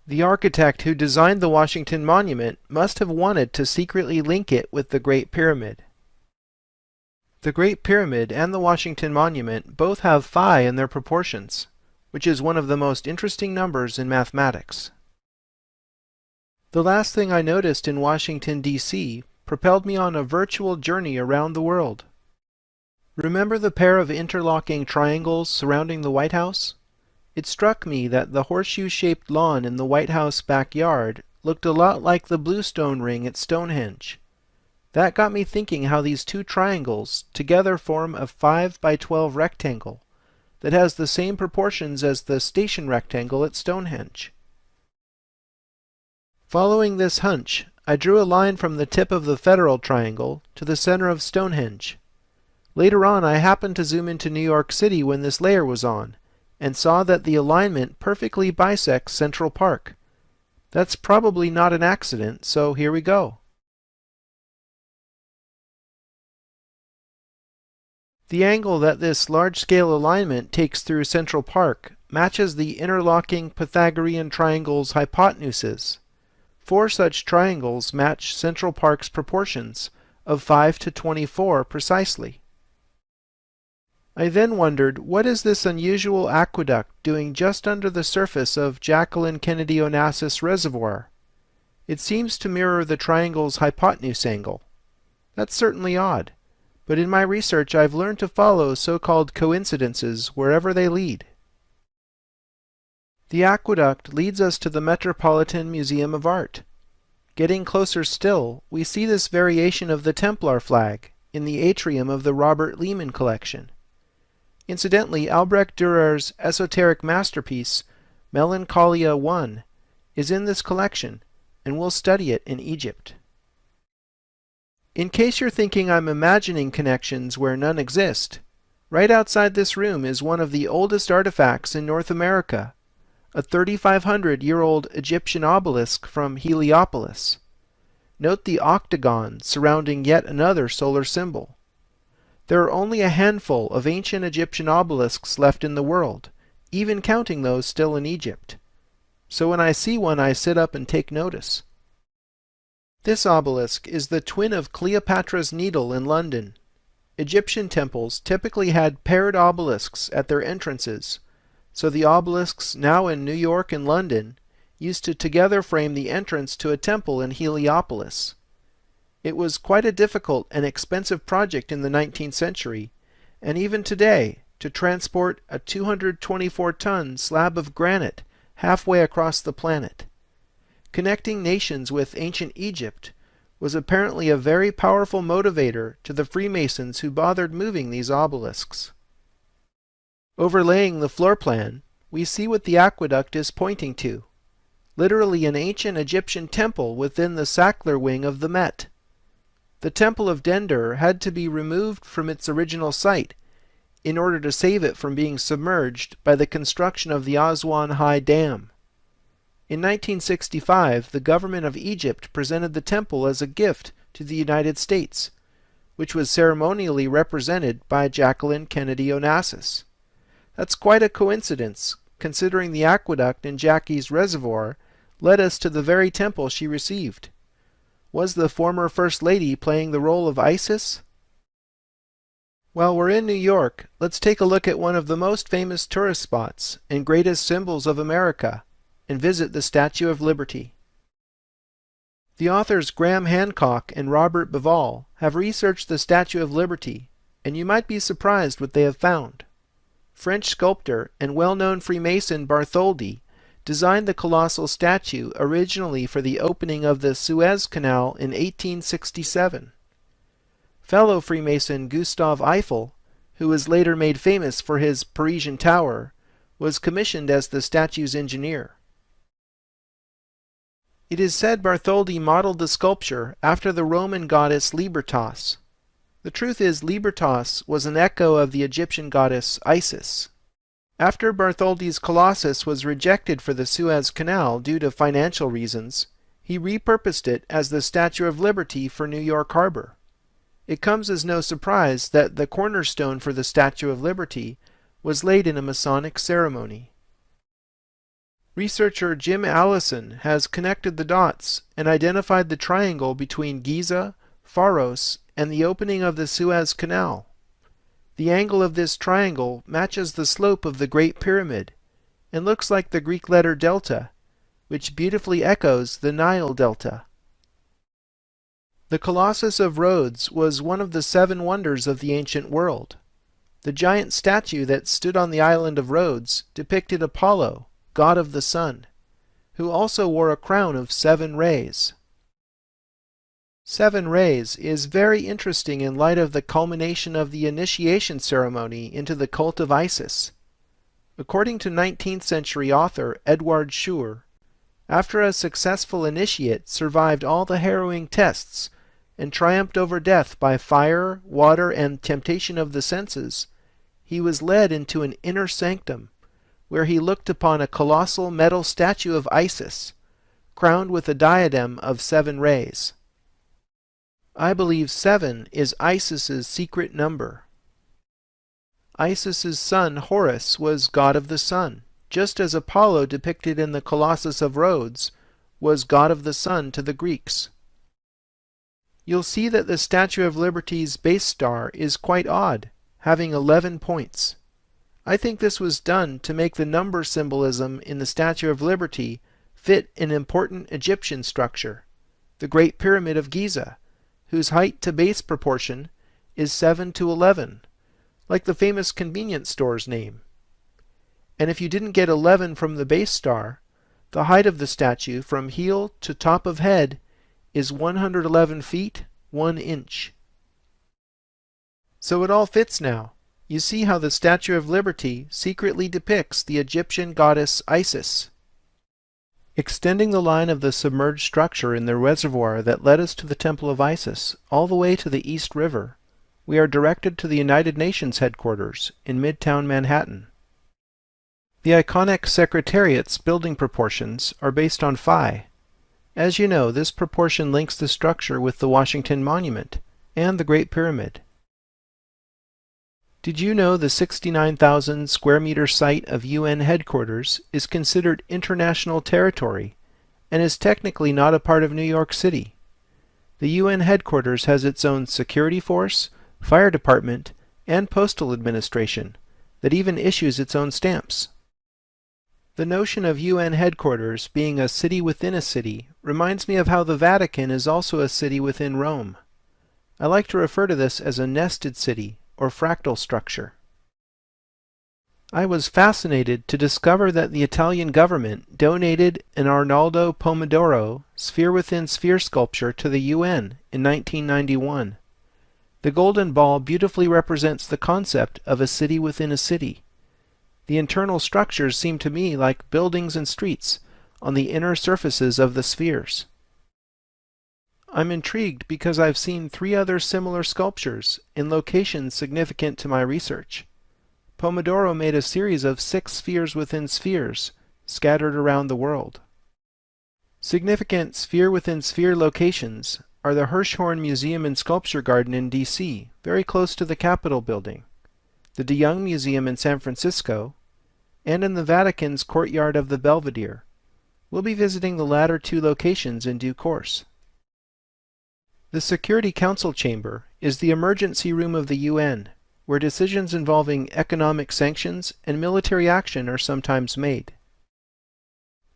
Speaker 1: The architect who designed the Washington Monument must have wanted to secretly link it with the Great Pyramid. The Great Pyramid and the Washington Monument both have phi in their proportions, which is one of the most interesting numbers in mathematics. The last thing I noticed in Washington, D.C. propelled me on a virtual journey around the world. Remember the pair of interlocking triangles surrounding the White House? It struck me that the horseshoe-shaped lawn in the White House backyard looked a lot like the bluestone ring at Stonehenge. That got me thinking how these two triangles together form a 5 by 12 rectangle that has the same proportions as the station rectangle at Stonehenge. Following this hunch, I drew a line from the tip of the federal triangle to the center of Stonehenge. Later on, I happened to zoom into New York City when this layer was on, and saw that the alignment perfectly bisects Central Park. That's probably not an accident, so here we go. The angle that this large-scale alignment takes through Central Park matches the interlocking Pythagorean triangle's hypotenuses. 4 such triangles match Central Park's proportions of 5 to 24 precisely. I then wondered, what is this unusual aqueduct doing just under the surface of Jacqueline Kennedy Onassis Reservoir? It seems to mirror the triangle's hypotenuse angle. That's certainly odd, but in my research I've learned to follow so-called coincidences wherever they lead. The aqueduct leads us to the Metropolitan Museum of Art. Getting closer still, we see this variation of the Templar flag in the atrium of the Robert Lehman collection. Incidentally, Albrecht Dürer's esoteric masterpiece, Melancholia I, is in this collection, and we'll study it in Egypt. In case you're thinking I'm imagining connections where none exist, right outside this room is one of the oldest artifacts in North America, a 3,500-year-old Egyptian obelisk from Heliopolis. Note the octagon surrounding yet another solar symbol. There are only a handful of ancient Egyptian obelisks left in the world, even counting those still in Egypt. So when I see one, I sit up and take notice. This obelisk is the twin of Cleopatra's Needle in London. Egyptian temples typically had paired obelisks at their entrances, so the obelisks now in New York and London used to together frame the entrance to a temple in Heliopolis. It was quite a difficult and expensive project in the 19th century, and even today, to transport a 224-ton slab of granite halfway across the planet. Connecting nations with ancient Egypt was apparently a very powerful motivator to the Freemasons who bothered moving these obelisks. Overlaying the floor plan, we see what the aqueduct is pointing to. Literally an ancient Egyptian temple within the Sackler wing of the Met. The Temple of Dendur had to be removed from its original site in order to save it from being submerged by the construction of the Aswan High Dam. In 1965, the government of Egypt presented the temple as a gift to the United States, which was ceremonially represented by Jacqueline Kennedy Onassis. That's quite a coincidence, considering the aqueduct in Jackie's Reservoir led us to the very temple she received. Was the former First Lady playing the role of Isis? While we're in New York, let's take a look at one of the most famous tourist spots and greatest symbols of America, and visit the Statue of Liberty. The authors Graham Hancock and Robert Bivall have researched the Statue of Liberty, and you might be surprised what they have found. French sculptor and well-known Freemason Bartholdi designed the colossal statue originally for the opening of the Suez Canal in 1867. Fellow Freemason Gustave Eiffel, who was later made famous for his Parisian Tower, was commissioned as the statue's engineer. It is said Bartholdi modeled the sculpture after the Roman goddess Libertas. The truth is, Libertas was an echo of the Egyptian goddess Isis. After Bartholdi's Colossus was rejected for the Suez Canal due to financial reasons, he repurposed it as the Statue of Liberty for New York Harbor. It comes as no surprise that the cornerstone for the Statue of Liberty was laid in a Masonic ceremony. Researcher Jim Allison has connected the dots and identified the triangle between Giza, Pharos, and the opening of the Suez Canal. The angle of this triangle matches the slope of the Great Pyramid and looks like the Greek letter delta, which beautifully echoes the Nile Delta. The Colossus of Rhodes was one of the 7 wonders of the ancient world. The giant statue that stood on the island of Rhodes depicted Apollo, god of the sun, who also wore a crown of 7 rays. 7 rays is very interesting in light of the culmination of the initiation ceremony into the cult of Isis. According to 19th century author Edward Schur, after a successful initiate survived all the harrowing tests and triumphed over death by fire, water, and temptation of the senses, he was led into an inner sanctum, where he looked upon a colossal metal statue of Isis, crowned with a diadem of 7 rays. I believe 7 is Isis's secret number. Isis's son Horus was god of the sun, just as Apollo depicted in the Colossus of Rhodes was god of the sun to the Greeks. You'll see that the Statue of Liberty's base star is quite odd, having 11 points. I think this was done to make the number symbolism in the Statue of Liberty fit an important Egyptian structure, the Great Pyramid of Giza, whose height to base proportion is 7:11, like the famous convenience store's name. And if you didn't get 11 from the base star, the height of the statue from heel to top of head is 111 feet, 1 inch. So it all fits now. You see how the Statue of Liberty secretly depicts the Egyptian goddess Isis. Extending the line of the submerged structure in the reservoir that led us to the Temple of Isis all the way to the East River, we are directed to the United Nations headquarters in Midtown Manhattan. The iconic Secretariat's building proportions are based on phi. As you know, this proportion links the structure with the Washington Monument and the Great Pyramid. Did you know the 69,000 square meter site of UN headquarters is considered international territory and is technically not a part of New York City? The UN headquarters has its own security force, fire department, and postal administration that even issues its own stamps. The notion of UN headquarters being a city within a city reminds me of how the Vatican is also a city within Rome. I like to refer to this as a nested city or fractal structure. I was fascinated to discover that the Italian government donated an Arnaldo Pomodoro sphere-within-sphere sculpture to the UN in 1991. The golden ball beautifully represents the concept of a city within a city. The internal structures seem to me like buildings and streets on the inner surfaces of the spheres. I'm intrigued because I've seen 3 other similar sculptures in locations significant to my research. Pomodoro made a series of 6 spheres within spheres scattered around the world. Significant sphere-within-sphere locations are the Hirshhorn Museum and Sculpture Garden in D.C., very close to the Capitol building, the De Young Museum in San Francisco, and in the Vatican's courtyard of the Belvedere, We'll be visiting the latter two locations in due course. The Security Council Chamber is the emergency room of the UN, where decisions involving economic sanctions and military action are sometimes made.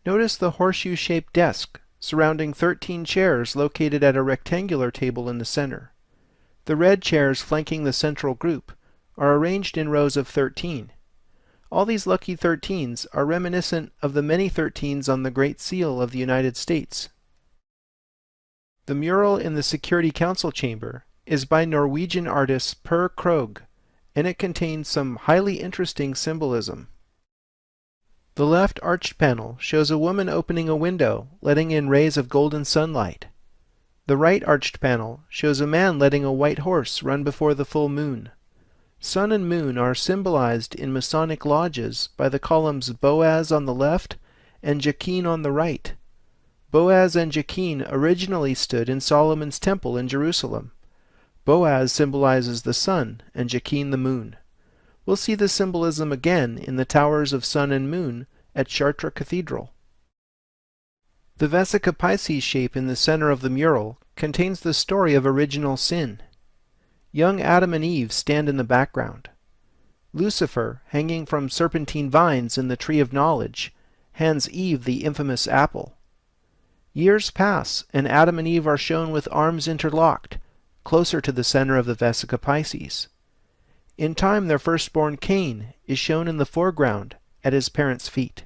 Speaker 1: Notice the horseshoe-shaped desk surrounding 13 chairs located at a rectangular table in the center. The red chairs flanking the central group are arranged in rows of 13. All these lucky 13s are reminiscent of the many 13s on the Great Seal of the United States. The mural in the Security Council chamber is by Norwegian artist Per Krogh, and it contains some highly interesting symbolism. The left arched panel shows a woman opening a window, letting in rays of golden sunlight. The right arched panel shows a man letting a white horse run before the full moon. Sun and moon are symbolized in Masonic lodges by the columns Boaz on the left and Jachin on the right. Boaz and Jachin originally stood in Solomon's temple in Jerusalem. Boaz symbolizes the sun and Jachin the moon. We'll see this symbolism again in the towers of sun and moon at Chartres Cathedral. The Vesica Piscis shape in the center of the mural contains the story of original sin. Young Adam and Eve stand in the background. Lucifer, hanging from serpentine vines in the tree of knowledge, hands Eve the infamous apple. Years pass, and Adam and Eve are shown with arms interlocked, closer to the center of the Vesica Piscis. In time, their firstborn Cain is shown in the foreground at his parents' feet.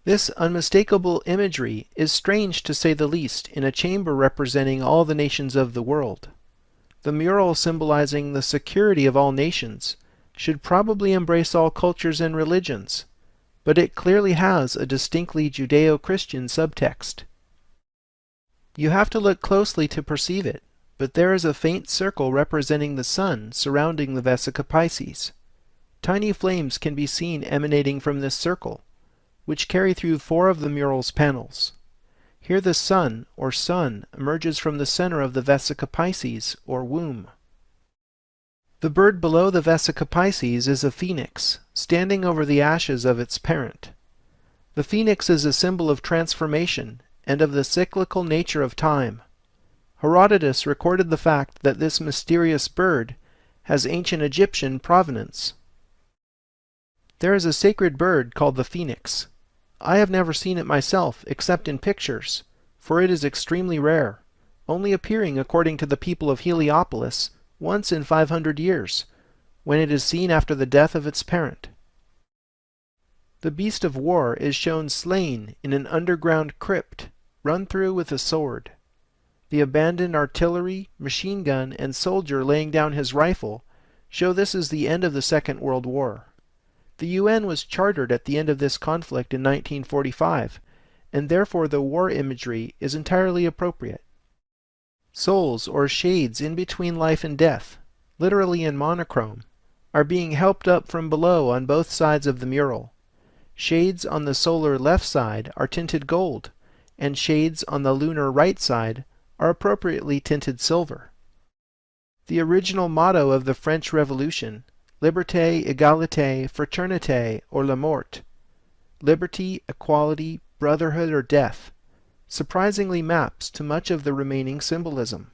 Speaker 1: This unmistakable imagery is strange to say the least in a chamber representing all the nations of the world. The mural symbolizing the security of all nations should probably embrace all cultures and religions, but it clearly has a distinctly Judeo-Christian subtext. You have to look closely to perceive it, but there is a faint circle representing the sun surrounding the Vesica Piscis. Tiny flames can be seen emanating from this circle, which carry through 4 of the mural's panels. Here the sun, or sun, emerges from the center of the Vesica Piscis, or womb. The bird below the Vesica Piscis is a phoenix, standing over the ashes of its parent. The phoenix is a symbol of transformation and of the cyclical nature of time. Herodotus recorded the fact that this mysterious bird has ancient Egyptian provenance. There is a sacred bird called the phoenix. I have never seen it myself except in pictures, for it is extremely rare, only appearing, according to the people of Heliopolis, once in 500 years, when it is seen after the death of its parent. The beast of war is shown slain in an underground crypt, run through with a sword. The abandoned artillery, machine gun, and soldier laying down his rifle show this is the end of the Second World War. The UN was chartered at the end of this conflict in 1945, and therefore the war imagery is entirely appropriate. Souls, or shades in between life and death, literally in monochrome, are being helped up from below on both sides of the mural. Shades on the solar left side are tinted gold, and shades on the lunar right side are appropriately tinted silver. The original motto of the French Revolution, Liberté, Égalité, Fraternité, or La Mort, liberty, equality, brotherhood, or death, surprisingly maps to much of the remaining symbolism.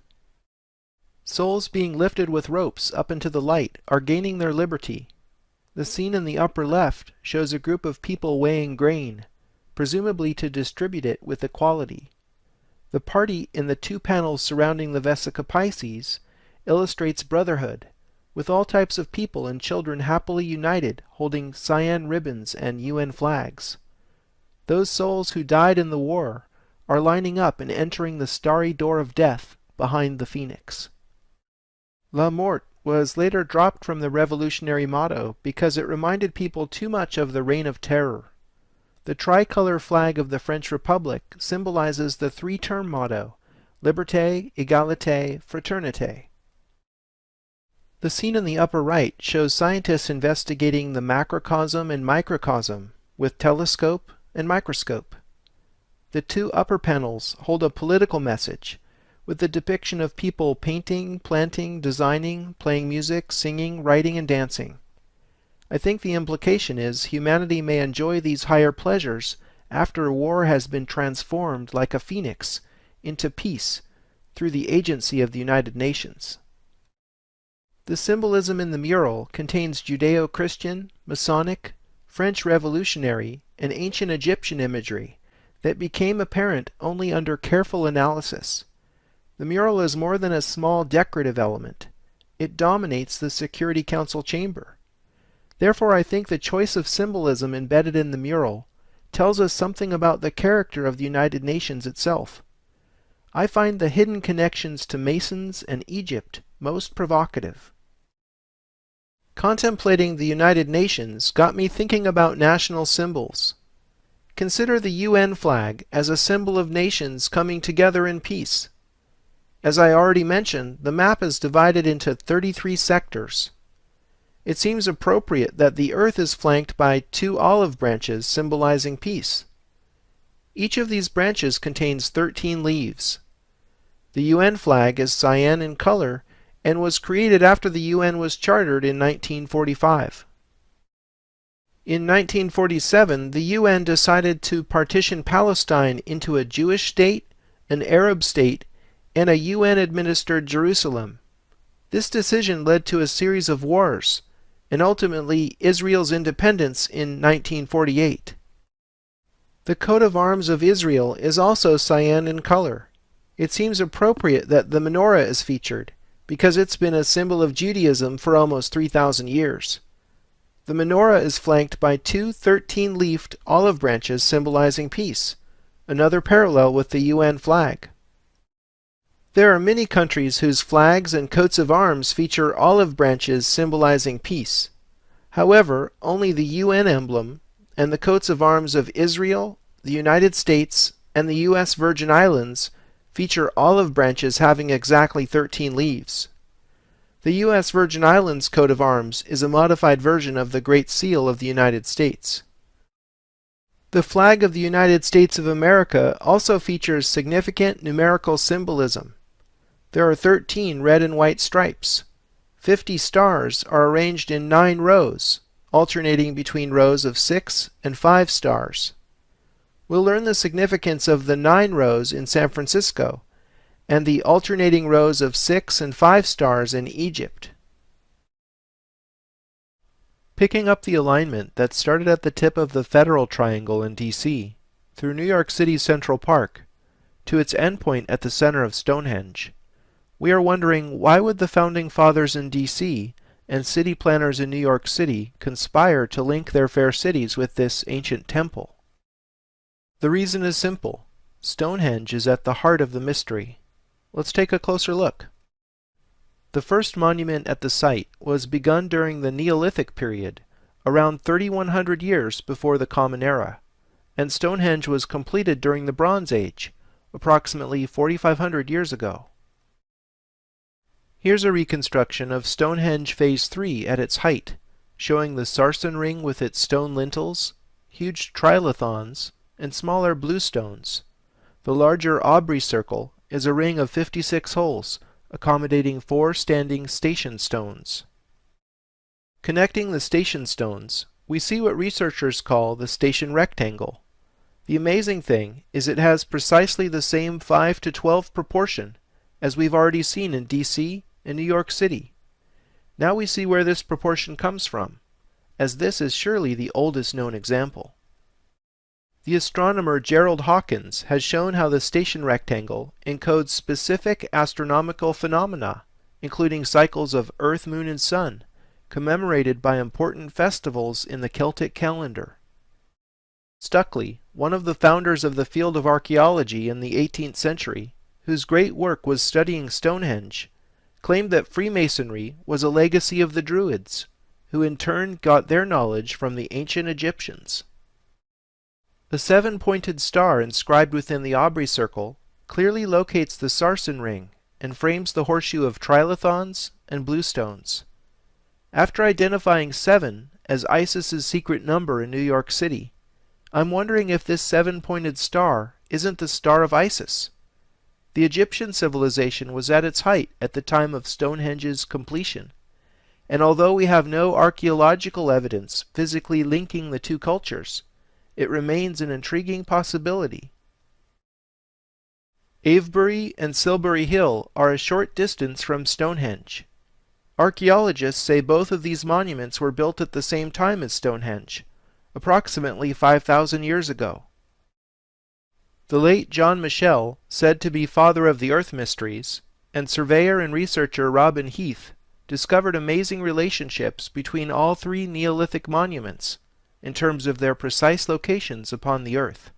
Speaker 1: Souls being lifted with ropes up into the light are gaining their liberty. The scene in the upper left shows a group of people weighing grain, presumably to distribute it with equality. The party in the 2 panels surrounding the Vesica Piscis illustrates brotherhood, with all types of people and children happily united, holding cyan ribbons and UN flags. Those souls who died in the war are lining up and entering the starry door of death behind the phoenix. La Mort was later dropped from the revolutionary motto because it reminded people too much of the Reign of Terror. The tricolor flag of the French Republic symbolizes the 3-term motto, Liberté, Égalité, Fraternité. The scene in the upper right shows scientists investigating the macrocosm and microcosm with telescope and microscope. The 2 upper panels hold a political message, with the depiction of people painting, planting, designing, playing music, singing, writing, and dancing. I think the implication is humanity may enjoy these higher pleasures after war has been transformed like a phoenix into peace through the agency of the United Nations. The symbolism in the mural contains Judeo-Christian, Masonic, French Revolutionary, and ancient Egyptian imagery that became apparent only under careful analysis. The mural is more than a small decorative element. It dominates the Security Council chamber. Therefore, I think the choice of symbolism embedded in the mural tells us something about the character of the United Nations itself. I find the hidden connections to Masons and Egypt most provocative. Contemplating the United Nations got me thinking about national symbols. Consider the UN flag as a symbol of nations coming together in peace. As I already mentioned, the map is divided into 33 sectors. It seems appropriate that the Earth is flanked by 2 olive branches symbolizing peace. Each of these branches contains 13 leaves. The UN flag is cyan in color and was created after the UN was chartered in 1945. In 1947, the UN decided to partition Palestine into a Jewish state, an Arab state, and a UN-administered Jerusalem. This decision led to a series of wars, and ultimately Israel's independence in 1948. The coat of arms of Israel is also cyan in color. It seems appropriate that the menorah is featured, because it's been a symbol of Judaism for almost 3,000 years. The menorah is flanked by 2 13-leafed olive branches symbolizing peace, another parallel with the UN flag. There are many countries whose flags and coats of arms feature olive branches symbolizing peace. However, only the UN emblem and the coats of arms of Israel, the United States, and the U.S. Virgin Islands feature olive branches having exactly 13 leaves. The U.S. Virgin Islands coat of arms is a modified version of the Great Seal of the United States. The flag of the United States of America also features significant numerical symbolism. There are 13 red and white stripes. 50 stars are arranged in 9 rows, alternating between rows of 6 and 5 stars. We'll learn the significance of the 9 rows in San Francisco and the alternating rows of 6 and 5 stars in Egypt. Picking up the alignment that started at the tip of the Federal Triangle in D.C. through New York City's Central Park to its endpoint at the center of Stonehenge, we are wondering, why would the Founding Fathers in D.C. and city planners in New York City conspire to link their fair cities with this ancient temple? The reason is simple. Stonehenge is at the heart of the mystery. Let's take a closer look. The first monument at the site was begun during the Neolithic period, around 3,100 years before the Common Era, and Stonehenge was completed during the Bronze Age, approximately 4,500 years ago. Here's a reconstruction of Stonehenge Phase 3 at its height, showing the sarsen ring with its stone lintels, huge trilithons, and smaller bluestones. The larger Aubrey circle is a ring of 56 holes, accommodating 4 standing station stones. Connecting the station stones, we see what researchers call the station rectangle. The amazing thing is it has precisely the same 5:12 proportion as we've already seen in D.C. and New York City. Now we see where this proportion comes from, as this is surely the oldest known example. The astronomer Gerald Hawkins has shown how the station rectangle encodes specific astronomical phenomena, including cycles of Earth, Moon, and Sun, commemorated by important festivals in the Celtic calendar. Stuckley, one of the founders of the field of archaeology in the 18th century, whose great work was studying Stonehenge, claimed that Freemasonry was a legacy of the Druids, who in turn got their knowledge from the ancient Egyptians. The 7-pointed star inscribed within the Aubrey circle clearly locates the sarsen ring and frames the horseshoe of trilithons and bluestones. After identifying 7 as ISIS's secret number in New York City, I'm wondering if this 7-pointed star isn't the Star of Isis. The Egyptian civilization was at its height at the time of Stonehenge's completion, and although we have no archaeological evidence physically linking the two cultures, it remains an intriguing possibility. Avebury and Silbury Hill are a short distance from Stonehenge. Archaeologists say both of these monuments were built at the same time as Stonehenge, approximately 5,000 years ago. The late John Michell, said to be father of the earth mysteries, and surveyor and researcher Robin Heath, discovered amazing relationships between all three Neolithic monuments in terms of their precise locations upon the earth.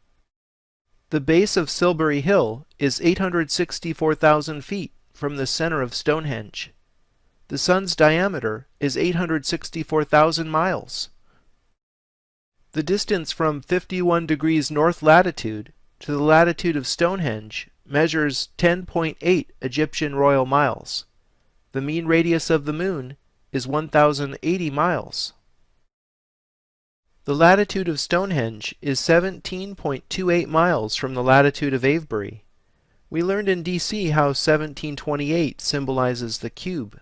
Speaker 1: The base of Silbury Hill is 864,000 feet from the center of Stonehenge. The sun's diameter is 864,000 miles. The distance from 51 degrees north latitude to the latitude of Stonehenge measures 10.8 Egyptian royal miles. The mean radius of the moon is 1,080 miles. The latitude of Stonehenge is 17.28 miles from the latitude of Avebury. We learned in DC how 1728 symbolizes the cube.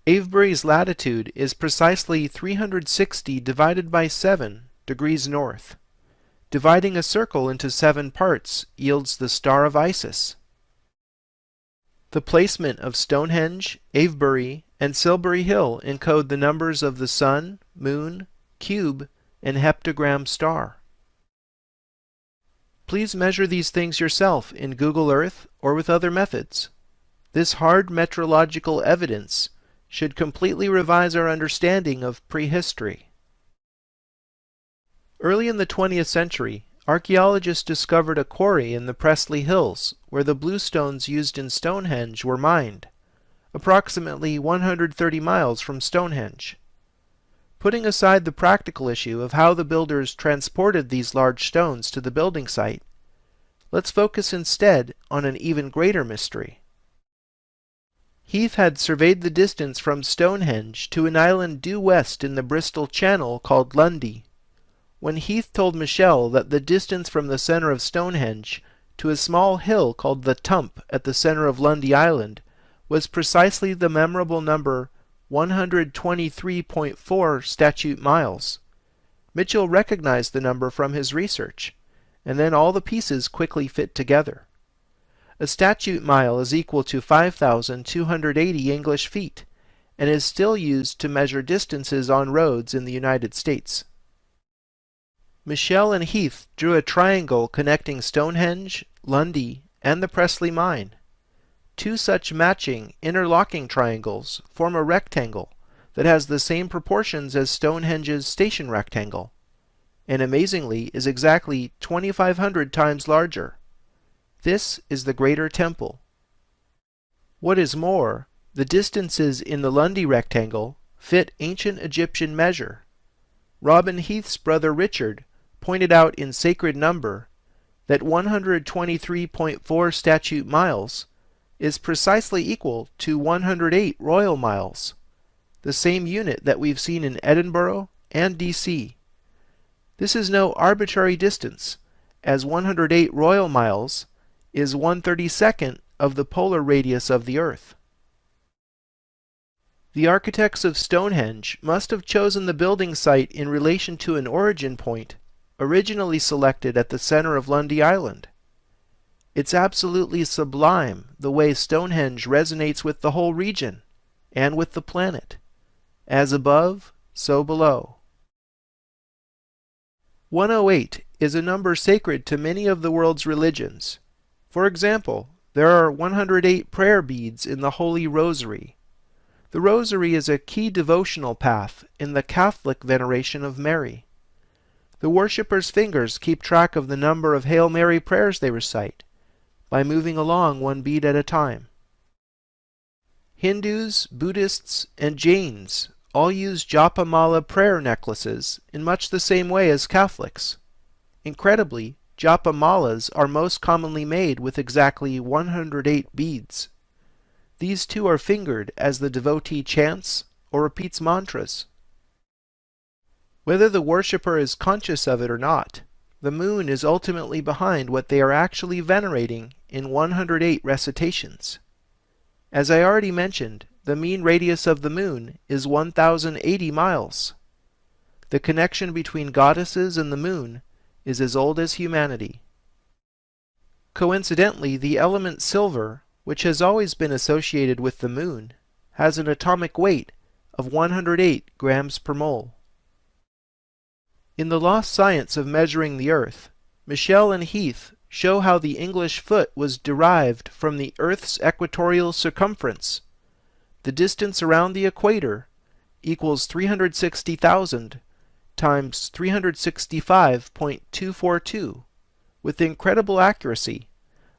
Speaker 1: Avebury's latitude is precisely 360 divided by 7 degrees north. Dividing a circle into 7 parts yields the Star of Isis. The placement of Stonehenge, Avebury, and Silbury Hill encode the numbers of the sun, moon, cube, and heptagram star. Please measure these things yourself in Google Earth or with other methods. This hard metrological evidence should completely revise our understanding of prehistory. Early in the 20th century, archaeologists discovered a quarry in the Pressley Hills where the bluestones used in Stonehenge were mined, approximately 130 miles from Stonehenge. Putting aside the practical issue of how the builders transported these large stones to the building site, let's focus instead on an even greater mystery. Heath had surveyed the distance from Stonehenge to an island due west in the Bristol Channel called Lundy. When Heath told Michell that the distance from the center of Stonehenge to a small hill called the Tump at the center of Lundy Island was precisely the memorable number 123.4 statute miles, Mitchell recognized the number from his research, and then all the pieces quickly fit together. A statute mile is equal to 5,280 English feet, and is still used to measure distances on roads in the United States. Michell and Heath drew a triangle connecting Stonehenge, Lundy, and the Pressley mine. Two such matching, interlocking triangles form a rectangle that has the same proportions as Stonehenge's station rectangle, and amazingly is exactly 2,500 times larger. This is the Greater Temple. What is more, the distances in the Lundy rectangle fit ancient Egyptian measure. Robin Heath's brother Richard pointed out in Sacred Number that 123.4 statute miles is precisely equal to 108 royal miles, the same unit that we've seen in Edinburgh and DC. This is no arbitrary distance, as 108 royal miles is 1/32 of the polar radius of the Earth. The architects of Stonehenge must have chosen the building site in relation to an origin point originally selected at the center of Lundy Island. It's absolutely sublime the way Stonehenge resonates with the whole region and with the planet. As above, so below. 108 is a number sacred to many of the world's religions. For example, there are 108 prayer beads in the Holy Rosary. The Rosary is a key devotional path in the Catholic veneration of Mary. The worshippers' fingers keep track of the number of Hail Mary prayers they recite by moving along one bead at a time. Hindus, Buddhists, and Jains all use japa mala prayer necklaces in much the same way as Catholics. Incredibly, japa malas are most commonly made with exactly 108 beads. These too are fingered as the devotee chants or repeats mantras. Whether the worshipper is conscious of it or not, the moon is ultimately behind what they are actually venerating in 108 recitations. As I already mentioned, the mean radius of the moon is 1,080 miles. The connection between goddesses and the moon is as old as humanity. Coincidentally, the element silver, which has always been associated with the moon, has an atomic weight of 108 grams per mole. In The Lost Science of Measuring the Earth, Michel and Heath show how the English foot was derived from the Earth's equatorial circumference. The distance around the equator equals 360,000 times 365.242, with incredible accuracy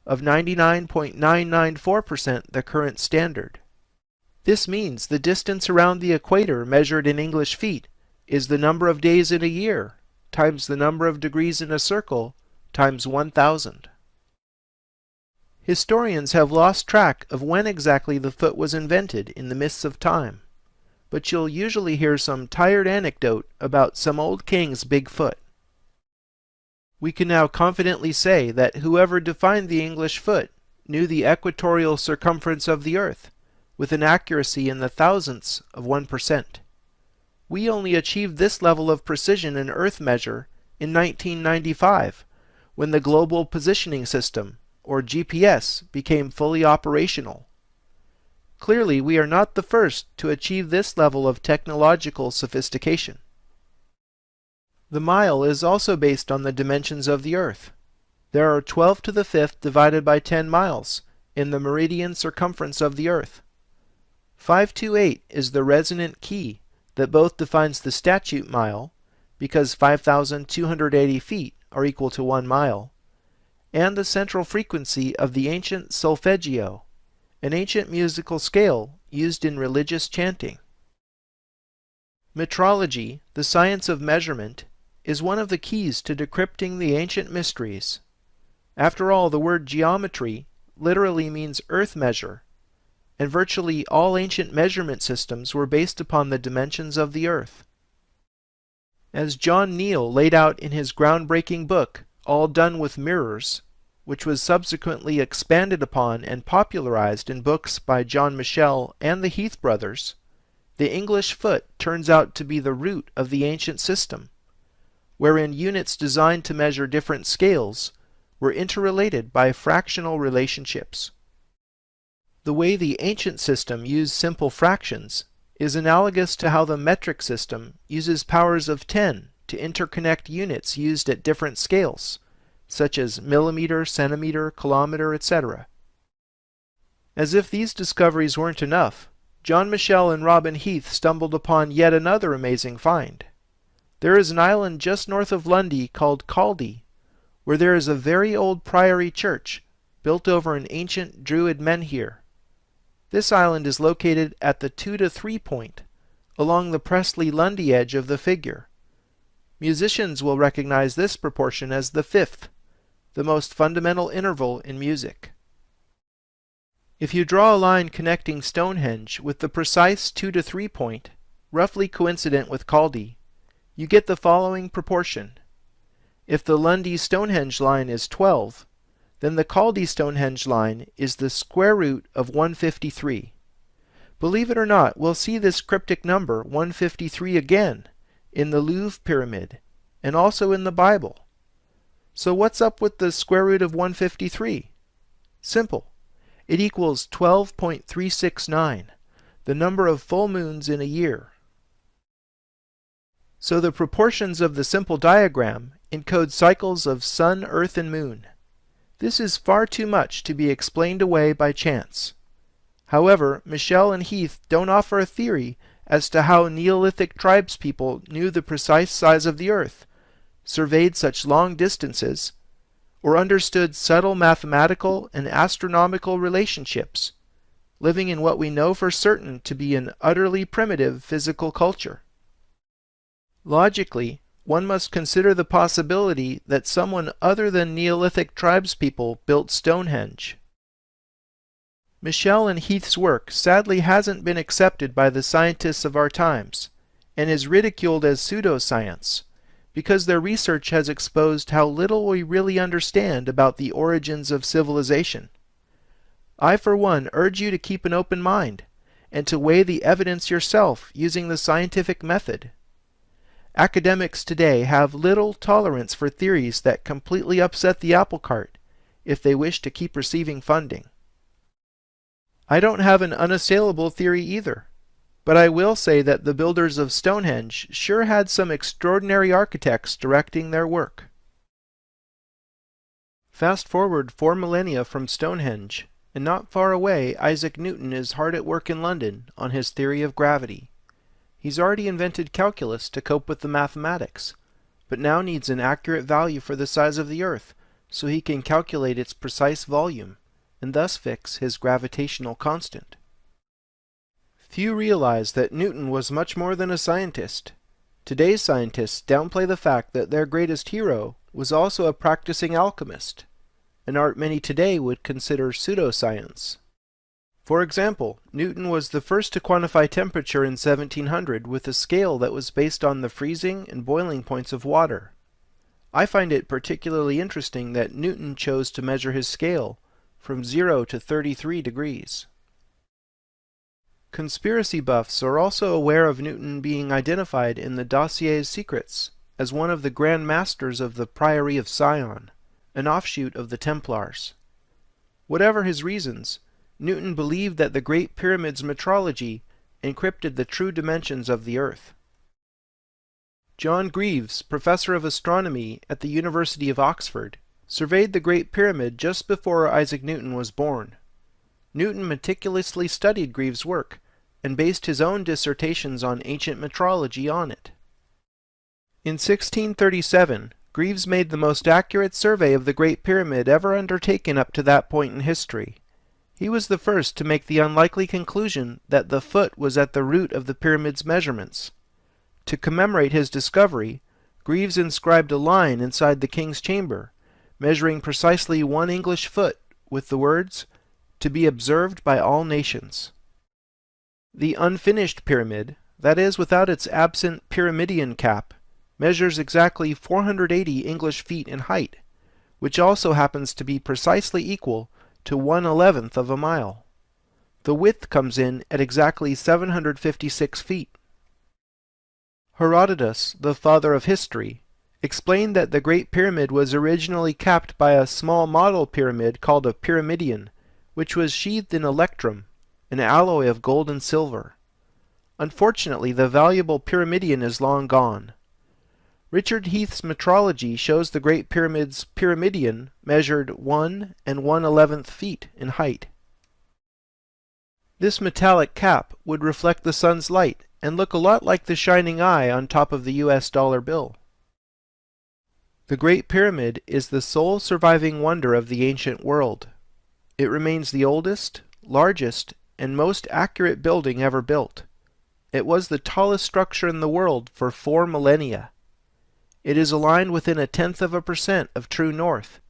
Speaker 1: of 99.994% the current standard. This means the distance around the equator measured in English feet is the number of days in a year times the number of degrees in a circle times 1,000. Historians have lost track of when exactly the foot was invented in the mists of time, but you'll usually hear some tired anecdote about some old king's big foot. We can now confidently say that whoever defined the English foot knew the equatorial circumference of the earth with an accuracy in the thousandths of 1%. We only achieved this level of precision in earth measure in 1995, when the Global Positioning System, or GPS, became fully operational. Clearly, we are not the first to achieve this level of technological sophistication. The mile is also based on the dimensions of the Earth. There are 12 to the 5th divided by 10 miles in the meridian circumference of the Earth. 528 is the resonant key that both defines the statute mile, because 5,280 feet are equal to 1 mile, and the central frequency of the ancient solfeggio, an ancient musical scale used in religious chanting. Metrology, the science of measurement, is one of the keys to decrypting the ancient mysteries. After all, the word geometry literally means earth measure, and virtually all ancient measurement systems were based upon the dimensions of the earth. As John Neal laid out in his groundbreaking book, All Done with Mirrors, which was subsequently expanded upon and popularized in books by John Michel and the Heath brothers, the English foot turns out to be the root of the ancient system, wherein units designed to measure different scales were interrelated by fractional relationships. The way the ancient system used simple fractions is analogous to how the metric system uses powers of 10 to interconnect units used at different scales, such as millimeter, centimeter, kilometer, etc. As if these discoveries weren't enough, John Michel and Robin Heath stumbled upon yet another amazing find. There is an island just north of Lundy called Caldy, where there is a very old priory church built over an ancient Druid menhir. This island is located at the 2 to 3 point, along the Presley-Lundy edge of the figure. Musicians will recognize this proportion as the 5th, the most fundamental interval in music. If you draw a line connecting Stonehenge with the precise 2 to 3 point, roughly coincident with Caldy, you get the following proportion. If the Lundy-Stonehenge line is 12, then the Caldy-Stonehenge line is the square root of 153. Believe it or not, we'll see this cryptic number 153 again in the Louvre Pyramid and also in the Bible. So what's up with the square root of 153? Simple. It equals 12.369, the number of full moons in a year. So the proportions of the simple diagram encode cycles of sun, earth, and moon. This is far too much to be explained away by chance. However, Michel and Heath don't offer a theory as to how Neolithic tribespeople knew the precise size of the earth, surveyed such long distances, or understood subtle mathematical and astronomical relationships, living in what we know for certain to be an utterly primitive physical culture. Logically, one must consider the possibility that someone other than Neolithic tribespeople built Stonehenge. Michel and Heath's work sadly hasn't been accepted by the scientists of our times, and is ridiculed as pseudoscience, because their research has exposed how little we really understand about the origins of civilization. I, for one, urge you to keep an open mind, and to weigh the evidence yourself using the scientific method. Academics today have little tolerance for theories that completely upset the apple cart if they wish to keep receiving funding. I don't have an unassailable theory either, but I will say that the builders of Stonehenge sure had some extraordinary architects directing their work. Fast forward 4 millennia from Stonehenge, and not far away Isaac Newton is hard at work in London on his theory of gravity. He's already invented calculus to cope with the mathematics, but now needs an accurate value for the size of the Earth so he can calculate its precise volume, and thus fix his gravitational constant. Few realize that Newton was much more than a scientist. Today's scientists downplay the fact that their greatest hero was also a practicing alchemist, an art many today would consider pseudoscience. For example, Newton was the first to quantify temperature in 1700 with a scale that was based on the freezing and boiling points of water. I find it particularly interesting that Newton chose to measure his scale from 0 to 33 degrees. Conspiracy buffs are also aware of Newton being identified in the Dossier's Secrets as one of the Grand Masters of the Priory of Sion, an offshoot of the Templars. Whatever his reasons, Newton believed that the Great Pyramid's metrology encrypted the true dimensions of the Earth. John Greaves, professor of astronomy at the University of Oxford, surveyed the Great Pyramid just before Isaac Newton was born. Newton meticulously studied Greaves' work and based his own dissertations on ancient metrology on it. In 1637, Greaves made the most accurate survey of the Great Pyramid ever undertaken up to that point in history. He was the first to make the unlikely conclusion that the foot was at the root of the pyramid's measurements. To commemorate his discovery, Greaves inscribed a line inside the king's chamber, measuring precisely 1 English foot, with the words, "To be observed by all nations." The unfinished pyramid, that is without its absent pyramidion cap, measures exactly 480 English feet in height, which also happens to be precisely equal to 1/11th of a mile. The width comes in at exactly 756 feet. Herodotus, the father of history, explained that the Great Pyramid was originally capped by a small model pyramid called a pyramidion, which was sheathed in electrum, an alloy of gold and silver. Unfortunately, the valuable pyramidion is long gone. Richard Heath's metrology shows the Great Pyramid's pyramidion measured 1 1/11th feet in height. This metallic cap would reflect the sun's light and look a lot like the shining eye on top of the US dollar bill. The Great Pyramid is the sole surviving wonder of the ancient world. It remains the oldest, largest, and most accurate building ever built. It was the tallest structure in the world for 4 millennia. It is aligned within 0.1% of true north,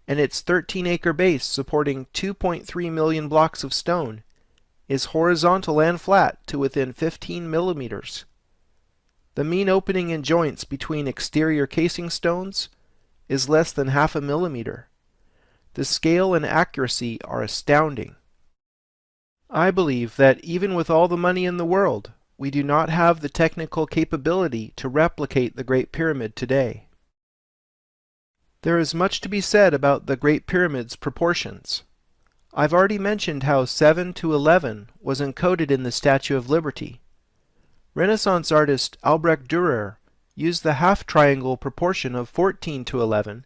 Speaker 1: and its 13-acre base supporting 2.3 million blocks of stone is horizontal and flat to within 15 millimeters. The mean opening in joints between exterior casing stones is less than 0.5 millimeter. The scale and accuracy are astounding. I believe that even with all the money in the world, we do not have the technical capability to replicate the Great Pyramid today. There is much to be said about the Great Pyramid's proportions. I've already mentioned how 7:11 was encoded in the Statue of Liberty. Renaissance artist Albrecht Dürer used the half-triangle proportion of 14:11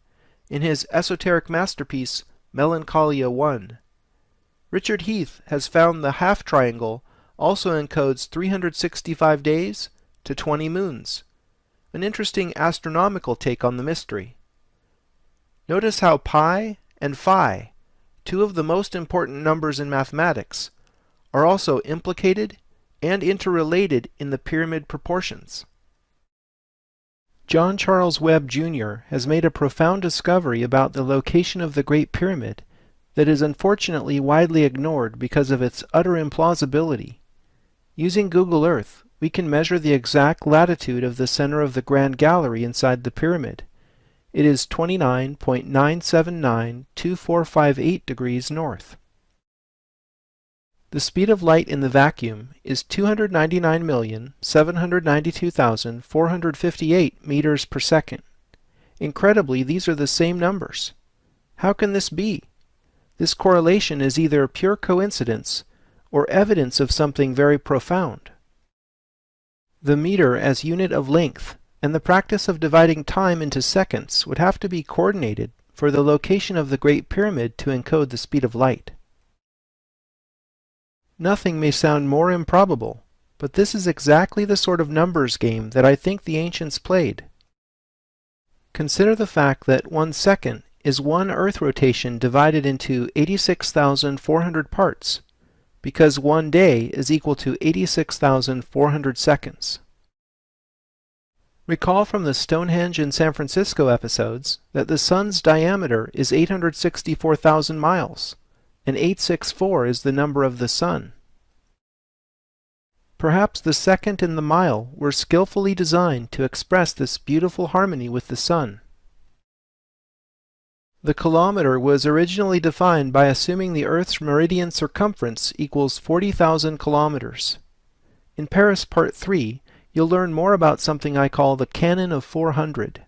Speaker 1: in his esoteric masterpiece Melancholia I. Richard Heath has found the half-triangle also encodes 365 days to 20 moons, an interesting astronomical take on the mystery. Notice how pi and phi, two of the most important numbers in mathematics, are also implicated and interrelated in the pyramid proportions. John Charles Webb Jr. has made a profound discovery about the location of the Great Pyramid that is unfortunately widely ignored because of its utter implausibility. Using Google Earth, we can measure the exact latitude of the center of the Grand Gallery inside the pyramid. It is 29.9792458 degrees north. The speed of light in the vacuum is 299,792,458 meters per second. Incredibly, these are the same numbers. How can this be? This correlation is either pure coincidence or evidence of something very profound. The meter as unit of length and the practice of dividing time into seconds would have to be coordinated for the location of the Great Pyramid to encode the speed of light. Nothing may sound more improbable, but this is exactly the sort of numbers game that I think the ancients played. Consider the fact that 1 second is one Earth rotation divided into 86,400 parts, because 1 day is equal to 86,400 seconds. Recall from the Stonehenge and San Francisco episodes that the Sun's diameter is 864,000 miles, and 864 is the number of the Sun. Perhaps the second and the mile were skillfully designed to express this beautiful harmony with the Sun. The kilometer was originally defined by assuming the Earth's meridian circumference equals 40,000 kilometers. In Paris Part 3, you'll learn more about something I call the Canon of 400.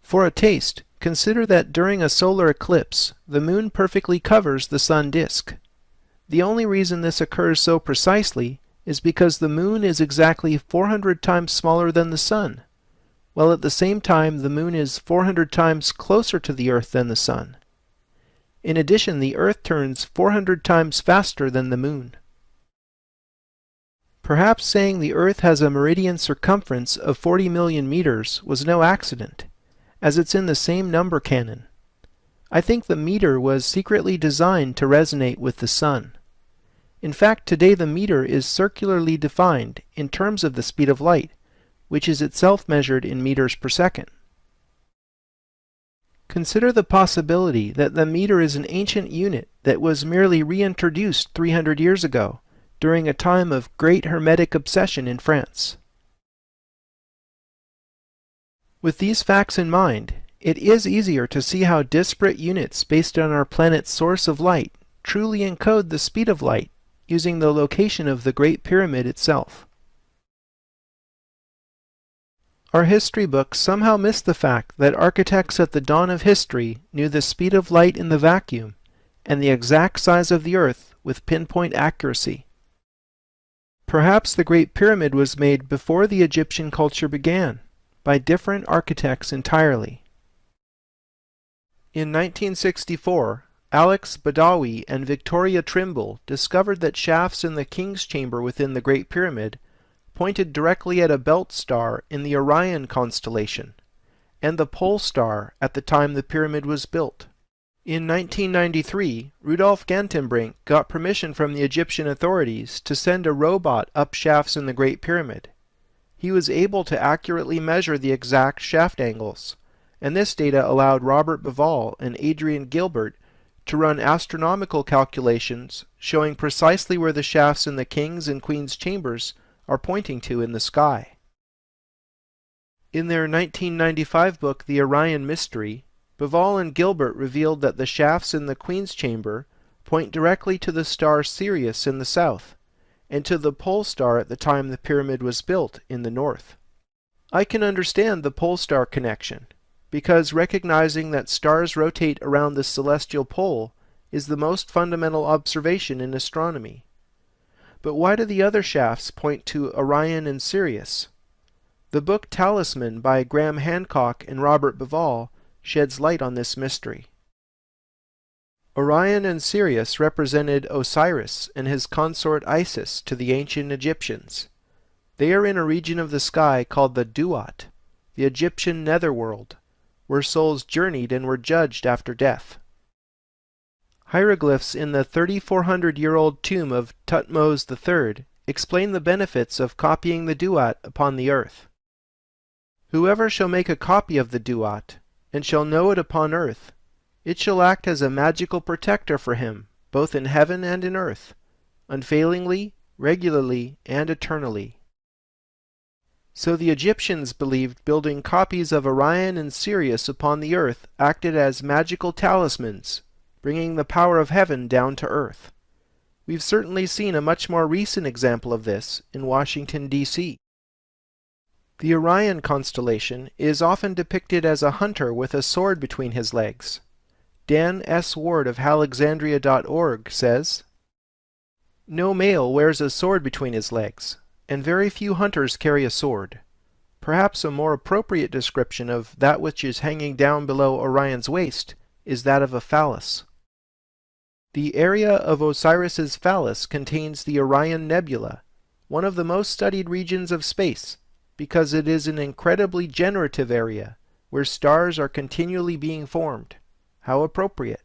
Speaker 1: For a taste, consider that during a solar eclipse, the Moon perfectly covers the Sun disk. The only reason this occurs so precisely is because the Moon is exactly 400 times smaller than the Sun, while at the same time the Moon is 400 times closer to the Earth than the Sun. In addition, the Earth turns 400 times faster than the Moon. Perhaps saying the Earth has a meridian circumference of 40 million meters was no accident, as it's in the same number canon. I think the meter was secretly designed to resonate with the Sun. In fact, today the meter is circularly defined in terms of the speed of light, which is itself measured in meters per second. Consider the possibility that the meter is an ancient unit that was merely reintroduced 300 years ago, during a time of great Hermetic obsession in France. With these facts in mind, it is easier to see how disparate units based on our planet's source of light truly encode the speed of light using the location of the Great Pyramid itself. Our history books somehow miss the fact that architects at the dawn of history knew the speed of light in the vacuum and the exact size of the Earth with pinpoint accuracy. Perhaps the Great Pyramid was made before the Egyptian culture began, by different architects entirely. In 1964, Alex Badawi and Victoria Trimble discovered that shafts in the King's Chamber within the Great Pyramid pointed directly at a belt star in the Orion constellation, and the pole star at the time the pyramid was built. In 1993, Rudolf Gantenbrink got permission from the Egyptian authorities to send a robot up shafts in the Great Pyramid. He was able to accurately measure the exact shaft angles, and this data allowed Robert Bauval and Adrian Gilbert to run astronomical calculations showing precisely where the shafts in the King's and Queen's chambers are pointing to in the sky. In their 1995 book, The Orion Mystery, Bauval and Gilbert revealed that the shafts in the Queen's chamber point directly to the star Sirius in the south, and to the pole star at the time the pyramid was built in the north. I can understand the pole star connection, because recognizing that stars rotate around the celestial pole is the most fundamental observation in astronomy. But why do the other shafts point to Orion and Sirius? The book Talisman by Graham Hancock and Robert Bauval sheds light on this mystery. Orion and Sirius represented Osiris and his consort Isis to the ancient Egyptians. They are in a region of the sky called the Duat, the Egyptian netherworld, where souls journeyed and were judged after death. Hieroglyphs in the 3,400-year-old tomb of Thutmose III explain the benefits of copying the Duat upon the earth. Whoever shall make a copy of the Duat, and shall know it upon earth, it shall act as a magical protector for him, both in heaven and in earth, unfailingly, regularly, and eternally. So the Egyptians believed building copies of Orion and Sirius upon the earth acted as magical talismans, bringing the power of heaven down to earth. We've certainly seen a much more recent example of this in Washington, D.C. The Orion constellation is often depicted as a hunter with a sword between his legs. Dan S. Ward of Alexandria.org says, "No male wears a sword between his legs, and very few hunters carry a sword. Perhaps a more appropriate description of that which is hanging down below Orion's waist is that of a phallus. The area of Osiris's phallus contains the Orion Nebula, one of the most studied regions of space, because it is an incredibly generative area where stars are continually being formed. How appropriate.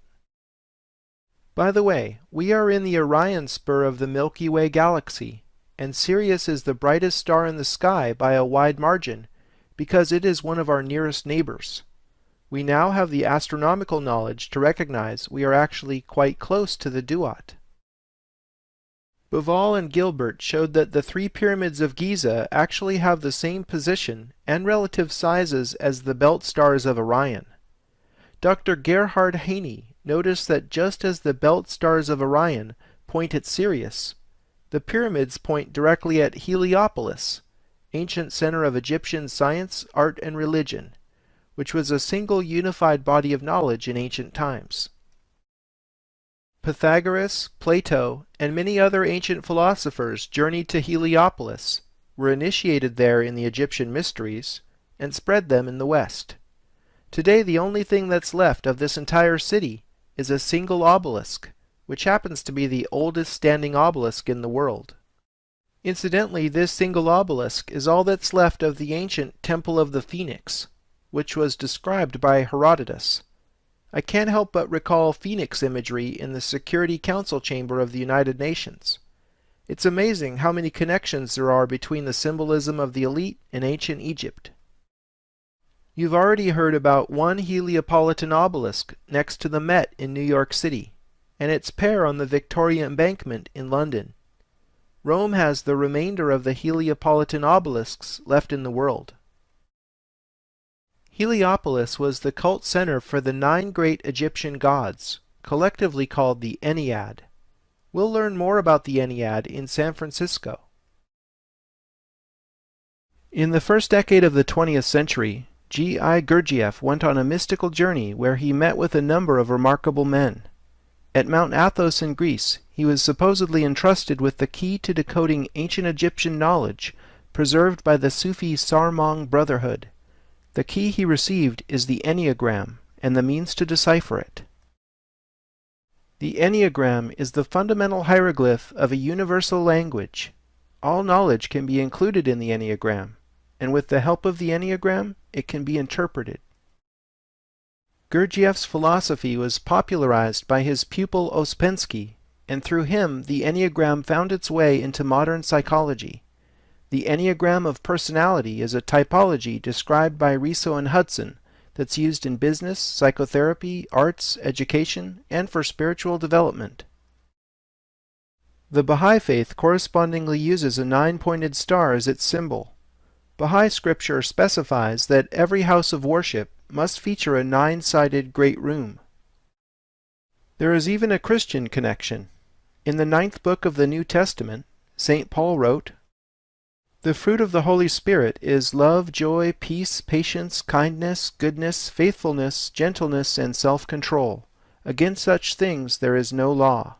Speaker 1: By the way, we are in the Orion spur of the Milky Way galaxy, and Sirius is the brightest star in the sky by a wide margin, because it is one of our nearest neighbors. We now have the astronomical knowledge to recognize we are actually quite close to the duat." Bouval and Gilbert showed that the three pyramids of Giza actually have the same position and relative sizes as the belt stars of Orion. Dr. Gerhard Haney noticed that just as the belt stars of Orion point at Sirius, the pyramids point directly at Heliopolis, ancient center of Egyptian science, art, and religion, which was a single unified body of knowledge in ancient times. Pythagoras, Plato, and many other ancient philosophers journeyed to Heliopolis, were initiated there in the Egyptian mysteries, and spread them in the West. Today the only thing that's left of this entire city is a single obelisk, which happens to be the oldest standing obelisk in the world. Incidentally, this single obelisk is all that's left of the ancient Temple of the Phoenix, which was described by Herodotus. I can't help but recall phoenix imagery in the Security Council chamber of the United Nations. It's amazing how many connections there are between the symbolism of the elite and ancient Egypt. You've already heard about one Heliopolitan obelisk next to the Met in New York City, and its pair on the Victoria Embankment in London. Rome has the remainder of the Heliopolitan obelisks left in the world. Heliopolis was the cult center for the 9 great Egyptian gods, collectively called the Ennead. We'll learn more about the Ennead in San Francisco. In the first decade of the 20th century, G.I. Gurdjieff went on a mystical journey where he met with a number of remarkable men. At Mount Athos in Greece, he was supposedly entrusted with the key to decoding ancient Egyptian knowledge preserved by the Sufi Sarmong Brotherhood. The key he received is the Enneagram, and the means to decipher it. The Enneagram is the fundamental hieroglyph of a universal language. All knowledge can be included in the Enneagram, and with the help of the Enneagram, it can be interpreted. Gurdjieff's philosophy was popularized by his pupil Ouspensky, and through him the Enneagram found its way into modern psychology. The Enneagram of personality is a typology described by Riso and Hudson that's used in business, psychotherapy, arts, education, and for spiritual development. The Baha'i Faith correspondingly uses a 9-pointed star as its symbol. Baha'i scripture specifies that every house of worship must feature a 9-sided great room. There is even a Christian connection. In the 9th book of the New Testament, St. Paul wrote, "The fruit of the Holy Spirit is love, joy, peace, patience, kindness, goodness, faithfulness, gentleness, and self-control. Against such things there is no law."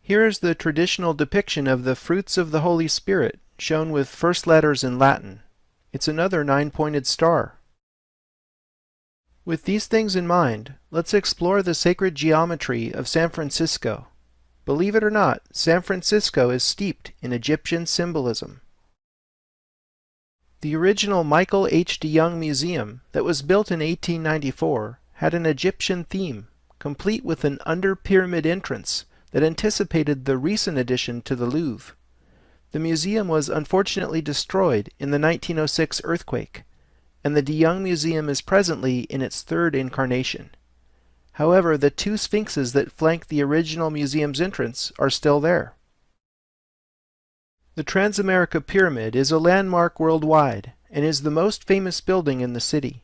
Speaker 1: Here is the traditional depiction of the fruits of the Holy Spirit, shown with first letters in Latin. It's another 9-pointed star. With these things in mind, let's explore the sacred geometry of San Francisco. Believe it or not, San Francisco is steeped in Egyptian symbolism. The original Michael H. DeYoung Museum that was built in 1894 had an Egyptian theme, complete with an under-pyramid entrance that anticipated the recent addition to the Louvre. The museum was unfortunately destroyed in the 1906 earthquake, and the DeYoung Museum is presently in its 3rd incarnation. However, the 2 sphinxes that flank the original museum's entrance are still there. The Transamerica Pyramid is a landmark worldwide and is the most famous building in the city.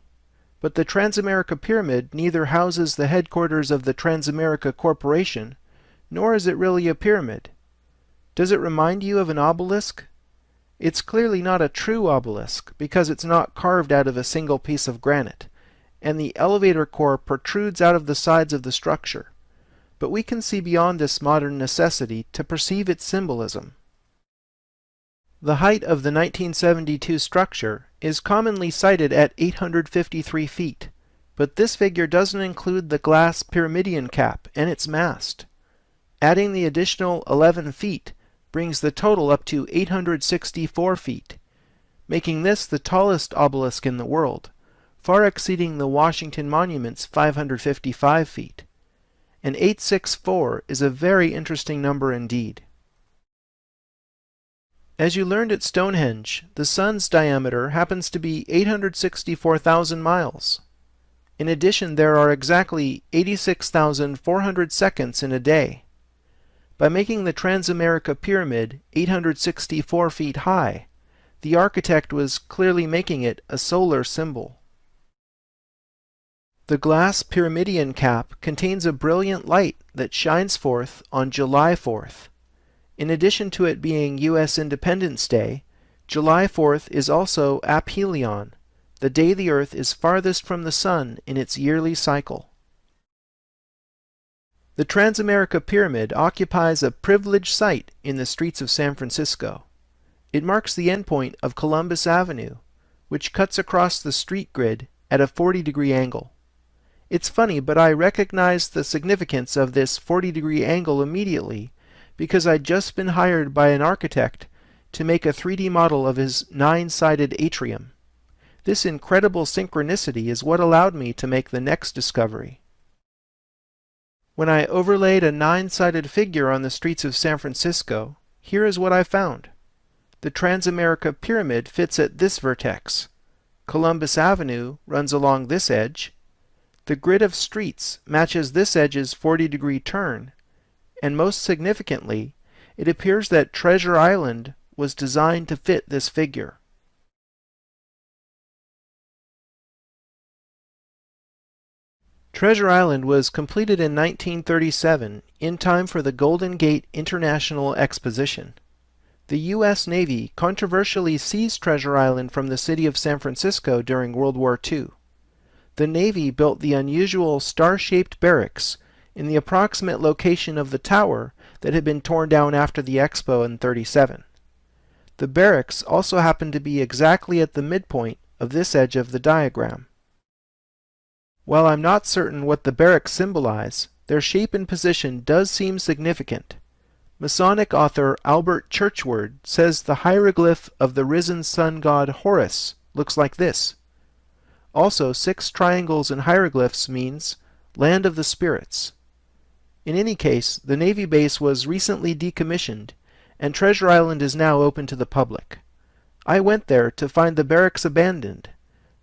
Speaker 1: But the Transamerica Pyramid neither houses the headquarters of the Transamerica Corporation nor is it really a pyramid. Does it remind you of an obelisk? It's clearly not a true obelisk because it's not carved out of a single piece of granite, and the elevator core protrudes out of the sides of the structure. But we can see beyond this modern necessity to perceive its symbolism. The height of the 1972 structure is commonly cited at 853 feet, but this figure doesn't include the glass pyramidion cap and its mast. Adding the additional 11 feet brings the total up to 864 feet, making this the tallest obelisk in the world, far exceeding the Washington Monument's 555 feet. And 864 is a very interesting number indeed. As you learned at Stonehenge, the Sun's diameter happens to be 864,000 miles. In addition, there are exactly 86,400 seconds in a day. By making the Transamerica Pyramid 864 feet high, the architect was clearly making it a solar symbol. The glass pyramidion cap contains a brilliant light that shines forth on July 4th. In addition to it being U.S. Independence Day, July 4th is also aphelion, the day the Earth is farthest from the Sun in its yearly cycle. The Transamerica Pyramid occupies a privileged site in the streets of San Francisco. It marks the endpoint of Columbus Avenue, which cuts across the street grid at a 40-degree angle. It's funny, but I recognized the significance of this 40-degree angle immediately because I'd just been hired by an architect to make a 3D model of his 9-sided atrium. This incredible synchronicity is what allowed me to make the next discovery. When I overlaid a 9-sided figure on the streets of San Francisco, here is what I found. The Transamerica Pyramid fits at this vertex. Columbus Avenue runs along this edge. The grid of streets matches this edge's 40-degree turn, and most significantly, it appears that Treasure Island was designed to fit this figure. Treasure Island was completed in 1937 in time for the Golden Gate International Exposition. The U.S. Navy controversially seized Treasure Island from the city of San Francisco during World War II. The Navy built the unusual star-shaped barracks in the approximate location of the tower that had been torn down after the Expo in 1937. The barracks also happened to be exactly at the midpoint of this edge of the diagram. While I'm not certain what the barracks symbolize, their shape and position does seem significant. Masonic author Albert Churchward says the hieroglyph of the risen sun god Horus looks like this. Also, 6 triangles in hieroglyphs means land of the spirits. In any case, the Navy base was recently decommissioned, and Treasure Island is now open to the public. I went there to find the barracks abandoned,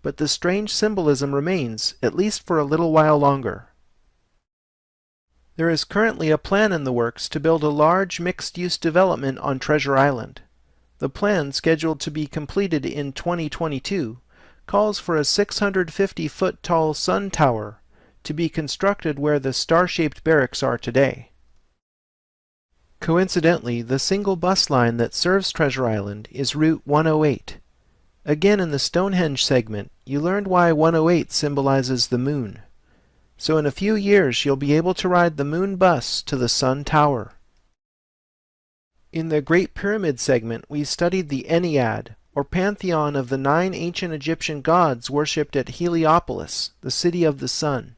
Speaker 1: but the strange symbolism remains, at least for a little while longer. There is currently a plan in the works to build a large mixed-use development on Treasure Island. The plan, scheduled to be completed in 2022, calls for a 650-foot-tall sun tower to be constructed where the star-shaped barracks are today. Coincidentally, the single bus line that serves Treasure Island is Route 108. Again, in the Stonehenge segment, you learned why 108 symbolizes the moon. So in a few years, you'll be able to ride the moon bus to the sun tower. In the Great Pyramid segment, we studied the Ennead, or pantheon of the 9 ancient Egyptian gods worshipped at Heliopolis, the city of the sun.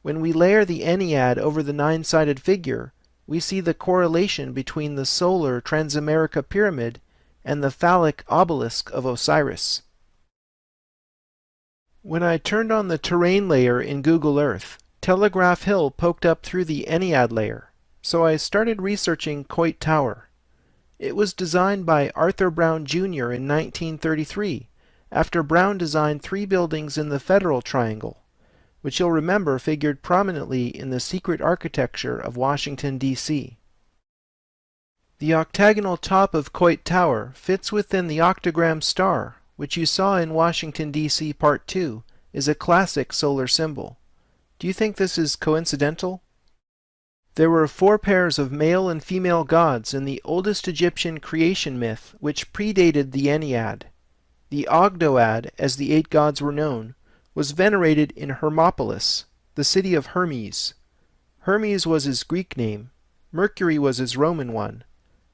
Speaker 1: When we layer the Ennead over the 9-sided figure, we see the correlation between the solar Transamerica Pyramid and the phallic obelisk of Osiris. When I turned on the terrain layer in Google Earth, Telegraph Hill poked up through the Ennead layer, so I started researching Coit Tower. It was designed by Arthur Brown Jr. in 1933, after Brown designed 3 buildings in the Federal Triangle, which you'll remember figured prominently in the secret architecture of Washington, D.C. The octagonal top of Coit Tower fits within the octagram star, which you saw in Washington, D.C. Part 2, is a classic solar symbol. Do you think this is coincidental? There were 4 pairs of male and female gods in the oldest Egyptian creation myth, which predated the Ennead. The Ogdoad, as the 8 gods were known, was venerated in Hermopolis, the city of Hermes. Hermes was his Greek name, Mercury was his Roman one,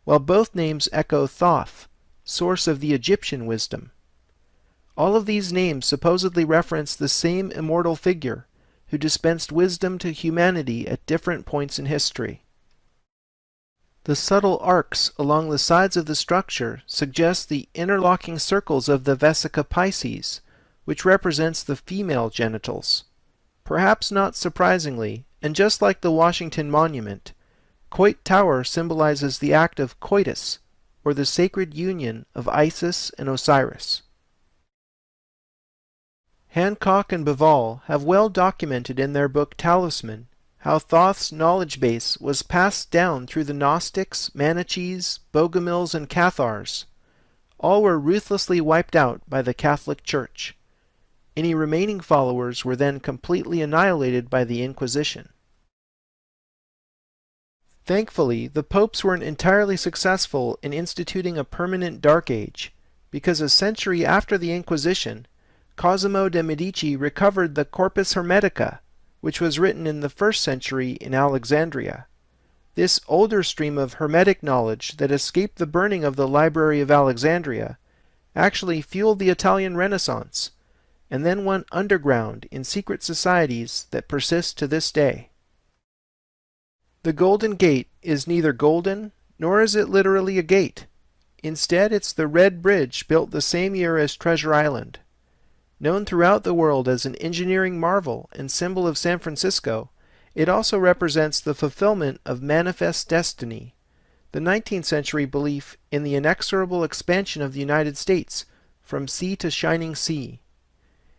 Speaker 1: while both names echo Thoth, source of the Egyptian wisdom. All of these names supposedly reference the same immortal figure who dispensed wisdom to humanity at different points in history. The subtle arcs along the sides of the structure suggest the interlocking circles of the Vesica Pisces, which represents the female genitals. Perhaps not surprisingly, and just like the Washington Monument, Coit Tower symbolizes the act of coitus, or the sacred union of Isis and Osiris. Hancock and Bivall have well documented in their book Talisman how Thoth's knowledge base was passed down through the Gnostics, Manichees, Bogomils, and Cathars. All were ruthlessly wiped out by the Catholic Church. Any remaining followers were then completely annihilated by the Inquisition. Thankfully, the popes weren't entirely successful in instituting a permanent Dark Age, because a century after the Inquisition, Cosimo de' Medici recovered the Corpus Hermetica, which was written in the 1st century in Alexandria. This older stream of Hermetic knowledge that escaped the burning of the Library of Alexandria actually fueled the Italian Renaissance, and then went underground in secret societies that persist to this day. The Golden Gate is neither golden, nor is it literally a gate. Instead, it's the red bridge built the same year as Treasure Island. Known throughout the world as an engineering marvel and symbol of San Francisco, it also represents the fulfillment of manifest destiny, the 19th century belief in the inexorable expansion of the United States from sea to shining sea.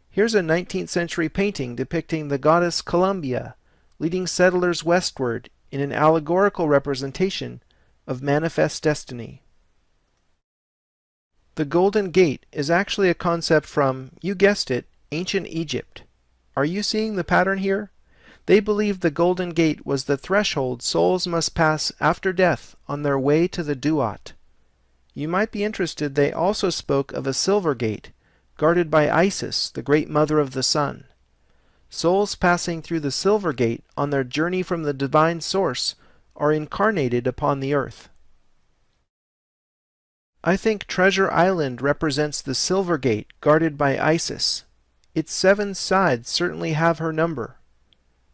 Speaker 1: Here's a 19th century painting depicting the goddess Columbia leading settlers westward in an allegorical representation of manifest destiny. The Golden Gate is actually a concept from, you guessed it, ancient Egypt. Are you seeing the pattern here? They believed the Golden Gate was the threshold souls must pass after death on their way to the Duat. You might be interested they also spoke of a silver gate, guarded by Isis, the great mother of the sun. Souls passing through the silver gate on their journey from the divine source are incarnated upon the earth. I think Treasure Island represents the silver gate guarded by Isis. Its 7 sides certainly have her number.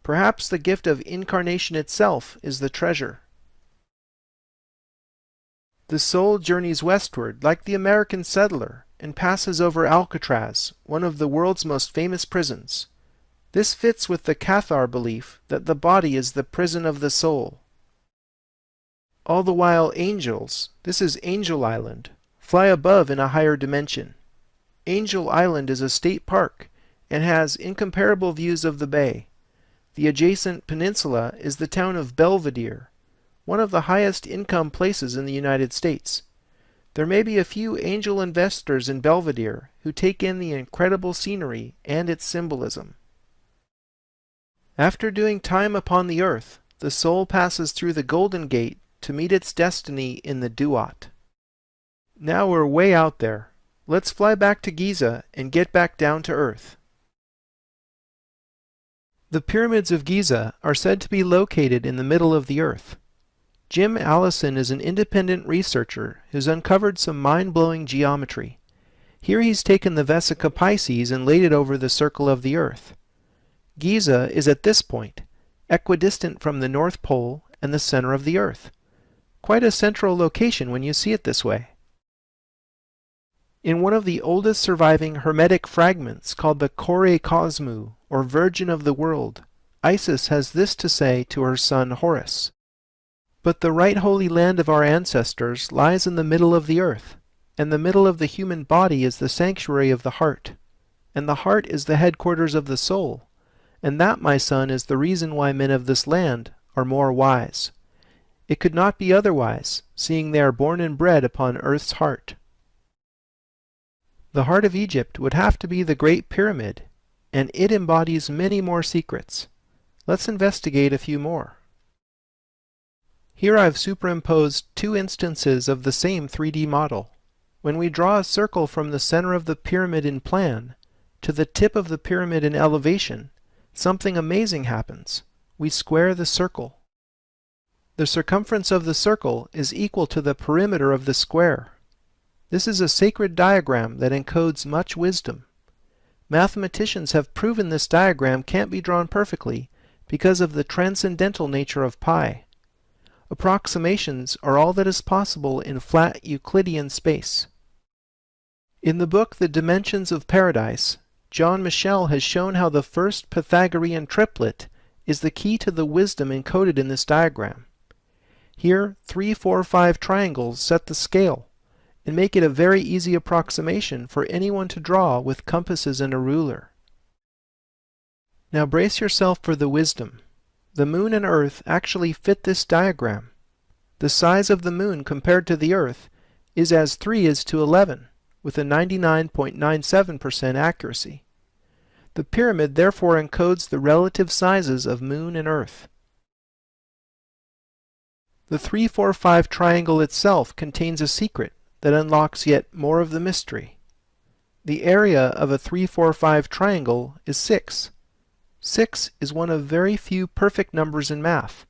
Speaker 1: Perhaps the gift of incarnation itself is the treasure. The soul journeys westward like the American settler and passes over Alcatraz, one of the world's most famous prisons. This fits with the Cathar belief that the body is the prison of the soul. All the while angels, this is Angel Island, fly above in a higher dimension. Angel Island is a state park and has incomparable views of the bay. The adjacent peninsula is the town of Belvedere, one of the highest income places in the United States. There may be a few angel investors in Belvedere who take in the incredible scenery and its symbolism. After doing time upon the earth, the soul passes through the Golden Gate to meet its destiny in the Duat. Now we're way out there. Let's fly back to Giza and get back down to earth. The pyramids of Giza are said to be located in the middle of the earth. Jim Allison is an independent researcher who's uncovered some mind-blowing geometry. Here he's taken the Vesica Pisces and laid it over the circle of the earth. Giza is at this point equidistant from the North Pole and the center of the earth. Quite a central location when you see it this way. In one of the oldest surviving Hermetic fragments called the Kore Cosmu, or Virgin of the World, Isis has this to say to her son Horus. But the right holy land of our ancestors lies in the middle of the earth, and the middle of the human body is the sanctuary of the heart, and the heart is the headquarters of the soul, and that, my son, is the reason why men of this land are more wise. It could not be otherwise, seeing they are born and bred upon earth's heart. The heart of Egypt would have to be the Great Pyramid, and it embodies many more secrets. Let's investigate a few more. Here I've superimposed two instances of the same 3D model. When we draw a circle from the center of the pyramid in plan to the tip of the pyramid in elevation, something amazing happens. We square the circle. The circumference of the circle is equal to the perimeter of the square. This is a sacred diagram that encodes much wisdom. Mathematicians have proven this diagram can't be drawn perfectly because of the transcendental nature of pi. Approximations are all that is possible in flat Euclidean space. In the book The Dimensions of Paradise, John Michel has shown how the first Pythagorean triplet is the key to the wisdom encoded in this diagram. Here, 3, 4, 5 triangles set the scale and make it a very easy approximation for anyone to draw with compasses and a ruler. Now brace yourself for the wisdom. The moon and earth actually fit this diagram. The size of the moon compared to the earth is as 3 is to 11, with a 99.97% accuracy. The pyramid therefore encodes the relative sizes of moon and earth. The 3, 4, 5 triangle itself contains a secret that unlocks yet more of the mystery. The area of a 3, 4, 5 triangle is 6. 6 is one of very few perfect numbers in math,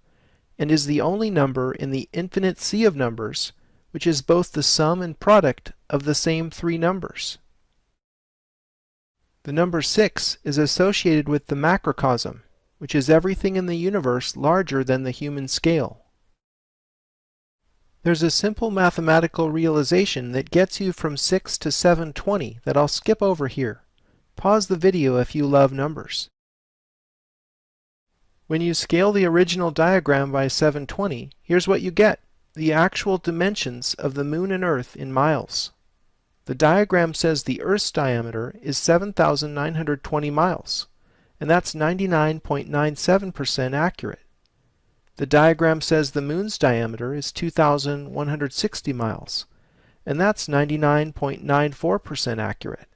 Speaker 1: and is the only number in the infinite sea of numbers which is both the sum and product of the same three numbers. The number 6 is associated with the macrocosm, which is everything in the universe larger than the human scale. There's a simple mathematical realization that gets you from 6 to 720 that I'll skip over here. Pause the video if you love numbers. When you scale the original diagram by 720, here's what you get: the actual dimensions of the moon and earth in miles. The diagram says the Earth's diameter is 7,920 miles, and that's 99.97% accurate. The diagram says the moon's diameter is 2,160 miles, and that's 99.94% accurate.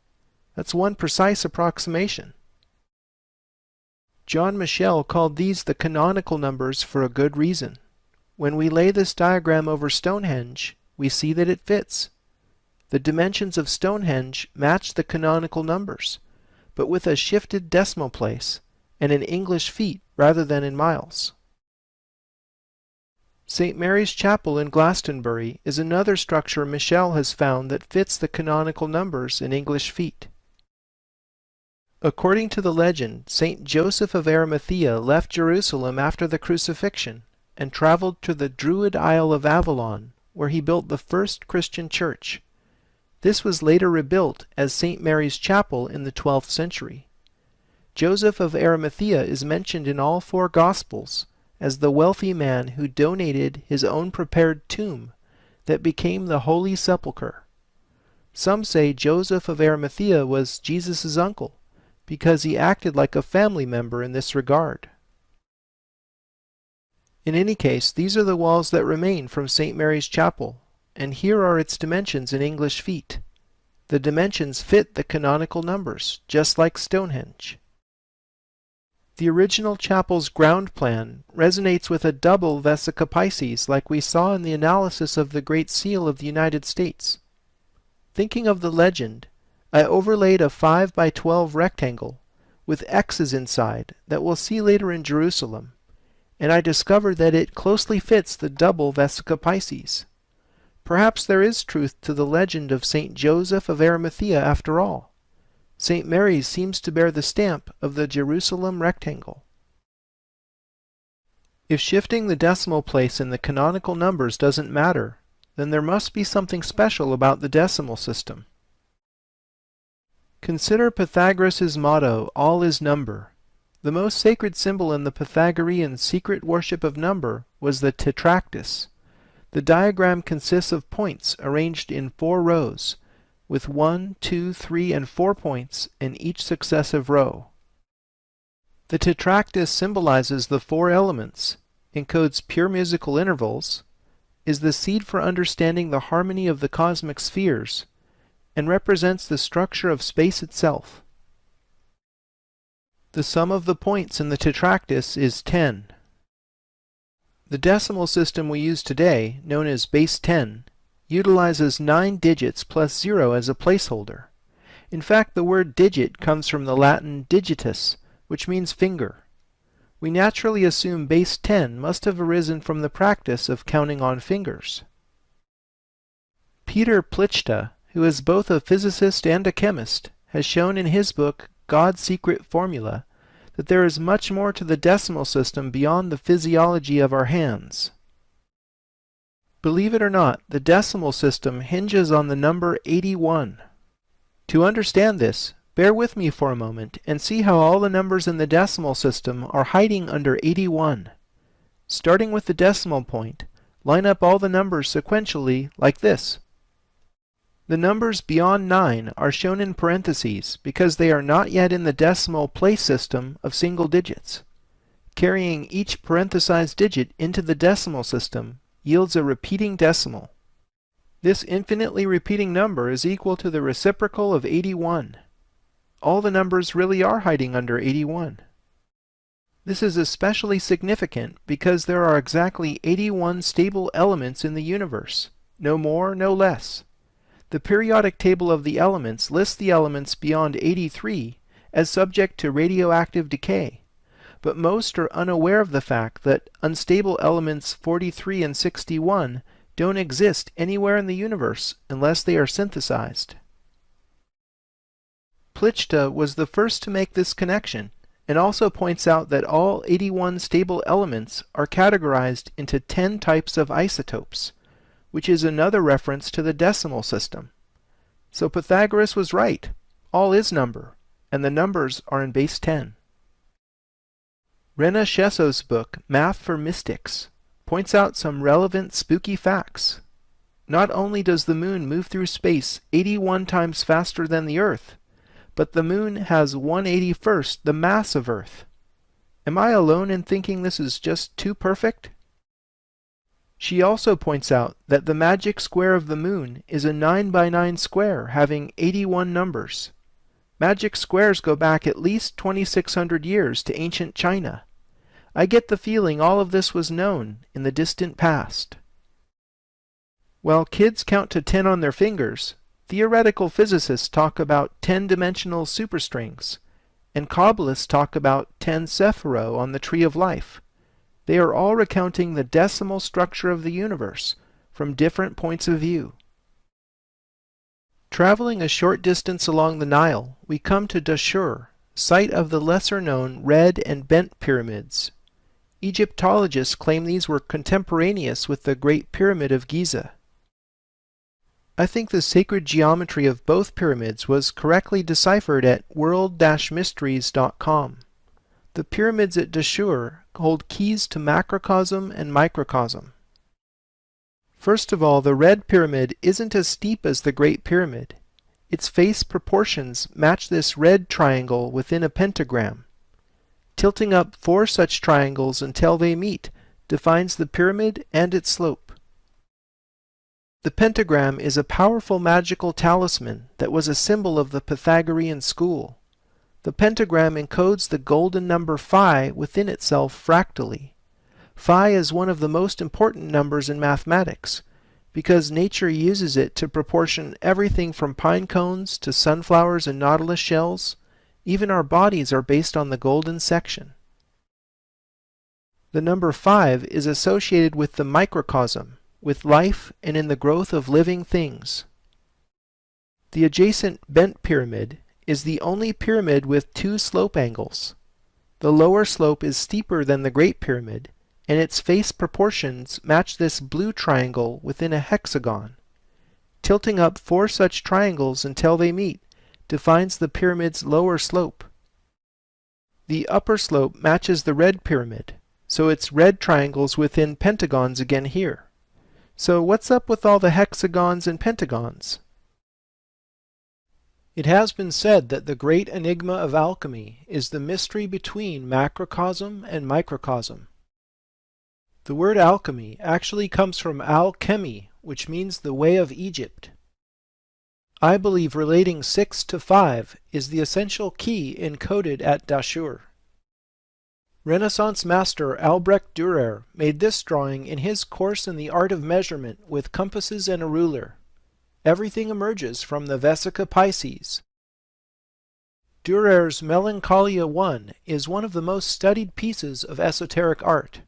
Speaker 1: That's one precise approximation. John Michel called these the canonical numbers for a good reason. When we lay this diagram over Stonehenge, we see that it fits. The dimensions of Stonehenge match the canonical numbers, but with a shifted decimal place and in English feet rather than in miles. St. Mary's Chapel in Glastonbury is another structure Michel has found that fits the canonical numbers in English feet. According to the legend, St. Joseph of Arimathea left Jerusalem after the crucifixion and traveled to the Druid Isle of Avalon, where he built the first Christian church. This was later rebuilt as St. Mary's Chapel in the 12th century. Joseph of Arimathea is mentioned in all four Gospels as the wealthy man who donated his own prepared tomb that became the Holy Sepulchre. Some say Joseph of Arimathea was Jesus' uncle, because he acted like a family member in this regard. In any case, these are the walls that remain from St. Mary's Chapel, and here are its dimensions in English feet. The dimensions fit the canonical numbers, just like Stonehenge. The original chapel's ground plan resonates with a double Vesica Pisces like we saw in the analysis of the Great Seal of the United States. Thinking of the legend, I overlaid a 5 by 12 rectangle with X's inside that we'll see later in Jerusalem, and I discovered that it closely fits the double Vesica Pisces. Perhaps there is truth to the legend of St. Joseph of Arimathea after all. St. Mary's seems to bear the stamp of the Jerusalem rectangle. If shifting the decimal place in the canonical numbers doesn't matter, then there must be something special about the decimal system. Consider Pythagoras' motto, "All is number." The most sacred symbol in the Pythagorean secret worship of number was the tetractys. The diagram consists of points arranged in 4 rows, with 1, 2, 3, and 4 points in each successive row. The tetractys symbolizes the 4 elements, encodes pure musical intervals, is the seed for understanding the harmony of the cosmic spheres, and represents the structure of space itself. The sum of the points in the tetractys is 10. The decimal system we use today, known as base 10, utilizes 9 digits plus 0 as a placeholder. In fact, the word digit comes from the Latin digitus, which means finger. We naturally assume base 10 must have arisen from the practice of counting on fingers. Peter Plichta, who is both a physicist and a chemist, has shown in his book God's Secret Formula that there is much more to the decimal system beyond the physiology of our hands. Believe it or not, the decimal system hinges on the number 81. To understand this, bear with me for a moment and see how all the numbers in the decimal system are hiding under 81. Starting with the decimal point, line up all the numbers sequentially like this. The numbers beyond 9 are shown in parentheses because they are not yet in the decimal place system of single digits. Carrying each parenthesized digit into the decimal system yields a repeating decimal. This infinitely repeating number is equal to the reciprocal of 81. All the numbers really are hiding under 81. This is especially significant because there are exactly 81 stable elements in the universe, no more, no less. The periodic table of the elements lists the elements beyond 83 as subject to radioactive decay, but most are unaware of the fact that unstable elements 43 and 61 don't exist anywhere in the universe unless they are synthesized. Plichta was the first to make this connection, and also points out that all 81 stable elements are categorized into 10 types of isotopes, which is another reference to the decimal system. So Pythagoras was right. All is number, and the numbers are in base 10. Rena Shesso's book, Math for Mystics, points out some relevant spooky facts. Not only does the moon move through space 81 times faster than the Earth, but the moon has 1/81st the mass of Earth. Am I alone in thinking this is just too perfect? She also points out that the magic square of the moon is a 9 by 9 square having 81 numbers. Magic squares go back at least 2,600 years to ancient China. I get the feeling all of this was known in the distant past. While kids count to 10 on their fingers, theoretical physicists talk about 10-dimensional superstrings, and Kabbalists talk about 10 sephiro on the Tree of Life. They are all recounting the decimal structure of the universe from different points of view. Traveling a short distance along the Nile, we come to Dashur, site of the lesser-known red and bent pyramids. Egyptologists claim these were contemporaneous with the Great Pyramid of Giza. I think the sacred geometry of both pyramids was correctly deciphered at world-mysteries.com. The pyramids at Dashur hold keys to macrocosm and microcosm. First of all, the red pyramid isn't as steep as the Great Pyramid. Its face proportions match this red triangle within a pentagram. Tilting up 4 such triangles until they meet defines the pyramid and its slope. The pentagram is a powerful magical talisman that was a symbol of the Pythagorean school. The pentagram encodes the golden number phi within itself fractally. Phi is one of the most important numbers in mathematics, because nature uses it to proportion everything from pine cones to sunflowers and nautilus shells. Even our bodies are based on the golden section. The number 5 is associated with the microcosm, with life and in the growth of living things. The adjacent bent pyramid is the only pyramid with 2 slope angles. The lower slope is steeper than the Great Pyramid, and its face proportions match this blue triangle within a hexagon. Tilting up 4 such triangles until they meet defines the pyramid's lower slope. The upper slope matches the red pyramid, so it's red triangles within pentagons again here. So what's up with all the hexagons and pentagons? It has been said that the great enigma of alchemy is the mystery between macrocosm and microcosm. The word alchemy actually comes from al-chemi, which means the way of Egypt. I believe relating 6 to 5 is the essential key encoded at Dashur. Renaissance master Albrecht Dürer made this drawing in his course in the art of measurement with compasses and a ruler. Everything emerges from the Vesica Pisces. Dürer's Melancholia I is one of the most studied pieces of esoteric art.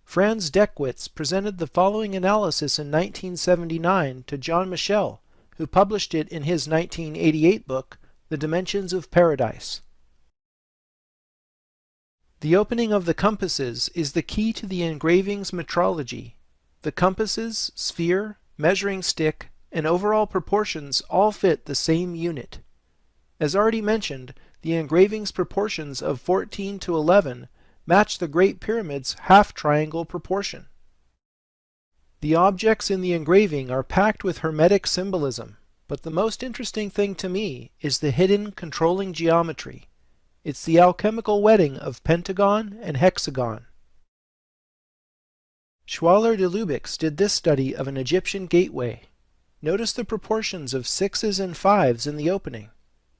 Speaker 1: Franz Deckwitz presented the following analysis in 1979 to John Michel, who published it in his 1988 book, The Dimensions of Paradise. The opening of the compasses is the key to the engraving's metrology. The compasses, sphere, measuring stick, and overall proportions all fit the same unit. As already mentioned, the engraving's proportions of 14:11 match the Great Pyramid's half-triangle proportion. The objects in the engraving are packed with Hermetic symbolism, but the most interesting thing to me is the hidden controlling geometry. It's the alchemical wedding of pentagon and hexagon. Schwaller de Lubicz did this study of an Egyptian gateway. Notice the proportions of 6s and 5s in the opening,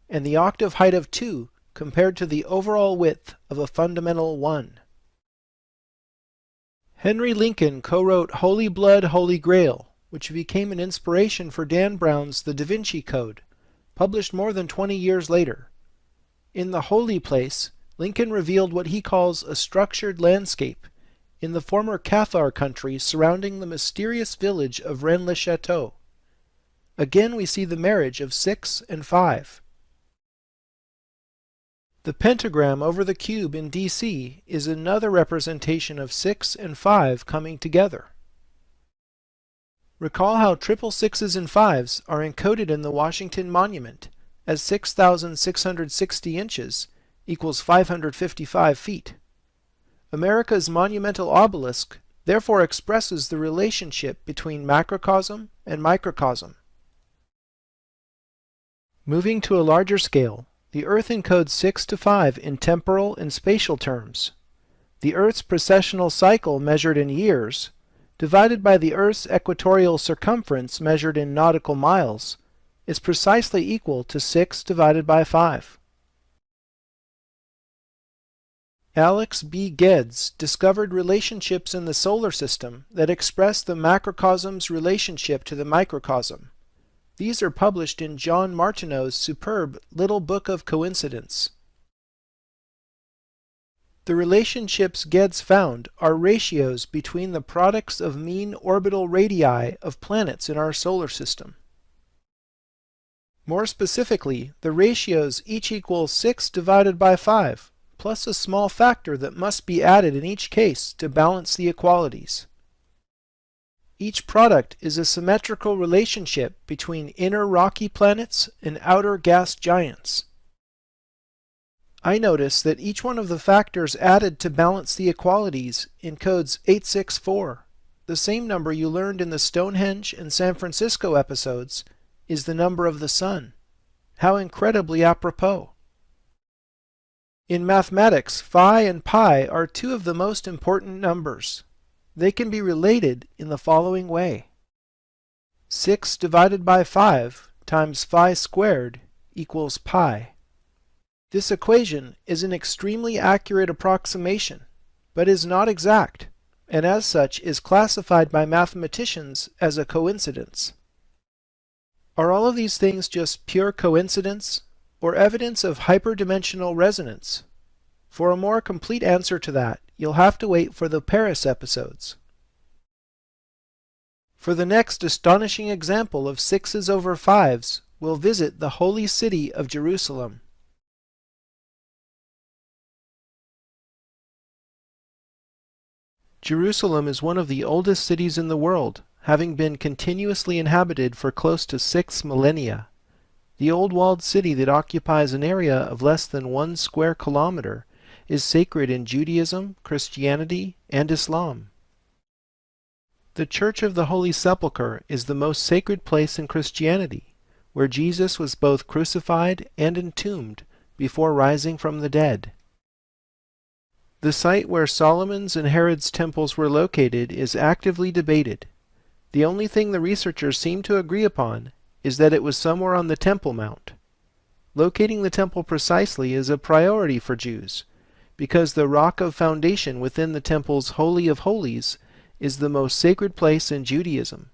Speaker 1: and the octave height of 2 compared to the overall width of a fundamental 1. Henry Lincoln co-wrote Holy Blood, Holy Grail, which became an inspiration for Dan Brown's The Da Vinci Code, published more than 20 years later. In The Holy Place, Lincoln revealed what he calls a structured landscape in the former Cathar country surrounding the mysterious village of Rennes-le-Château. Again we see the marriage of 6 and 5. The pentagram over the cube in DC is another representation of 6 and 5 coming together. Recall how triple 6s and 5s are encoded in the Washington Monument as 6,660 inches equals 555 feet. America's monumental obelisk therefore expresses the relationship between macrocosm and microcosm. Moving to a larger scale, the Earth encodes 6 to 5 in temporal and spatial terms. The Earth's precessional cycle measured in years, divided by the Earth's equatorial circumference measured in nautical miles, is precisely equal to 6 divided by 5. Alex B. Geddes discovered relationships in the solar system that express the macrocosm's relationship to the microcosm. These are published in John Martineau's superb Little Book of Coincidence. The relationships Geddes found are ratios between the products of mean orbital radii of planets in our solar system. More specifically, the ratios each equal 6 divided by 5, plus a small factor that must be added in each case to balance the equalities. Each product is a symmetrical relationship between inner rocky planets and outer gas giants. I notice that each one of the factors added to balance the equalities encodes 864. The same number you learned in the Stonehenge and San Francisco episodes is the number of the sun. How incredibly apropos. In mathematics, phi and pi are two of the most important numbers. They can be related in the following way. 6 divided by 5 times phi squared equals pi. This equation is an extremely accurate approximation, but is not exact, and as such is classified by mathematicians as a coincidence. Are all of these things just pure coincidence, or evidence of hyperdimensional resonance? For a more complete answer to that, you'll have to wait for the Paris episodes. For the next astonishing example of 6s over 5s, we'll visit the holy city of Jerusalem. Jerusalem is one of the oldest cities in the world, having been continuously inhabited for close to 6 millennia. The old walled city that occupies an area of less than 1 square kilometer is sacred in Judaism, Christianity, and Islam. The Church of the Holy Sepulchre is the most sacred place in Christianity, where Jesus was both crucified and entombed before rising from the dead. The site where Solomon's and Herod's temples were located is actively debated. The only thing the researchers seem to agree upon is that it was somewhere on the Temple Mount. Locating the temple precisely is a priority for Jews, because the rock of foundation within the temple's Holy of Holies is the most sacred place in Judaism.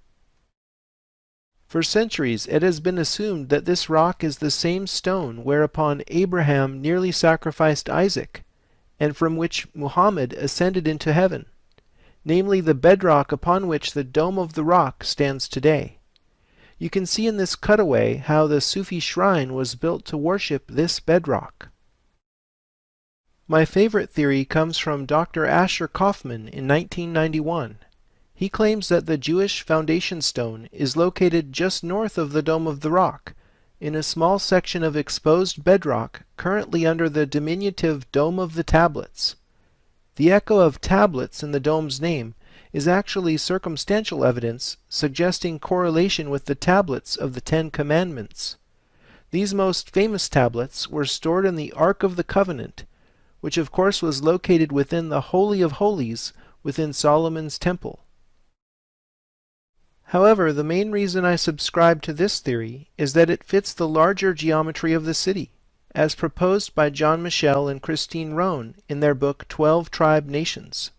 Speaker 1: For centuries it has been assumed that this rock is the same stone whereupon Abraham nearly sacrificed Isaac, and from which Muhammad ascended into heaven, namely the bedrock upon which the Dome of the Rock stands today. You can see in this cutaway how the Sufi shrine was built to worship this bedrock. My favorite theory comes from Dr. Asher Kaufman in 1991. He claims that the Jewish foundation stone is located just north of the Dome of the Rock, in a small section of exposed bedrock currently under the diminutive Dome of the Tablets. The echo of tablets in the dome's name is actually circumstantial evidence suggesting correlation with the tablets of the Ten Commandments. These most famous tablets were stored in the Ark of the Covenant, which of course was located within the Holy of Holies within Solomon's temple. However, the main reason I subscribe to this theory is that it fits the larger geometry of the city, as proposed by John Michel and Christine Rohn in their book 12 Tribe Nations.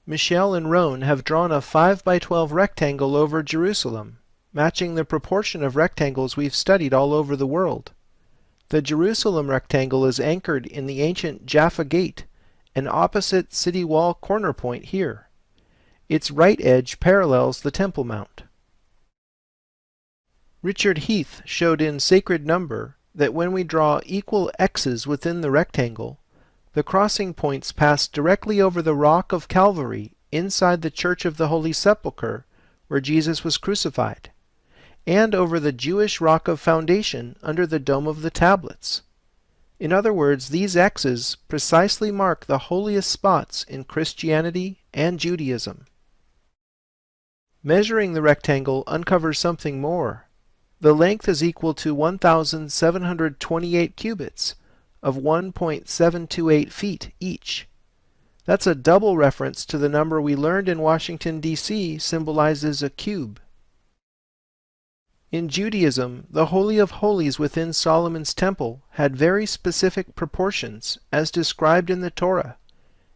Speaker 1: Michel and Rohn have drawn a 5 by 12 rectangle over Jerusalem, matching the proportion of rectangles we've studied all over the world. The Jerusalem rectangle is anchored in the ancient Jaffa Gate, an opposite city wall corner point here. Its right edge parallels the Temple Mount. Richard Heath showed in Sacred Number that when we draw equal X's within the rectangle, the crossing points pass directly over the rock of Calvary inside the Church of the Holy Sepulchre, where Jesus was crucified, and over the Jewish rock of foundation under the Dome of the Tablets. In other words, these X's precisely mark the holiest spots in Christianity and Judaism. Measuring the rectangle uncovers something more. The length is equal to 1,728 cubits of 1.728 feet each. That's a double reference to the number we learned in Washington, D.C. symbolizes a cube. In Judaism, the Holy of Holies within Solomon's temple had very specific proportions, as described in the Torah.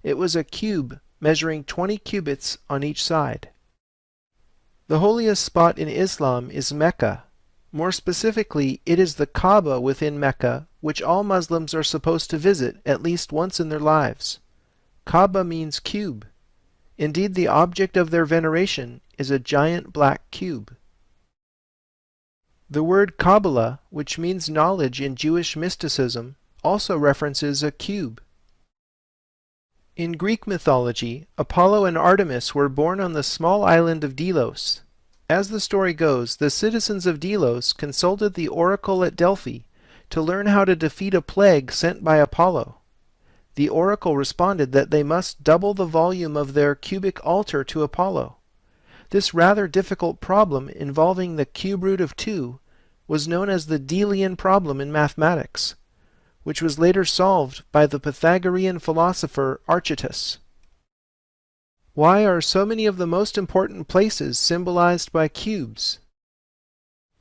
Speaker 1: It was a cube measuring 20 cubits on each side. The holiest spot in Islam is Mecca. More specifically, it is the Kaaba within Mecca, which all Muslims are supposed to visit at least once in their lives. Kaaba means cube. Indeed, the object of their veneration is a giant black cube. The word Kabbalah, which means knowledge in Jewish mysticism, also references a cube. In Greek mythology, Apollo and Artemis were born on the small island of Delos. As the story goes, the citizens of Delos consulted the oracle at Delphi to learn how to defeat a plague sent by Apollo. The oracle responded that they must double the volume of their cubic altar to Apollo. This rather difficult problem involving the cube root of 2 was known as the Delian problem in mathematics, which was later solved by the Pythagorean philosopher Archytas. Why are so many of the most important places symbolized by cubes?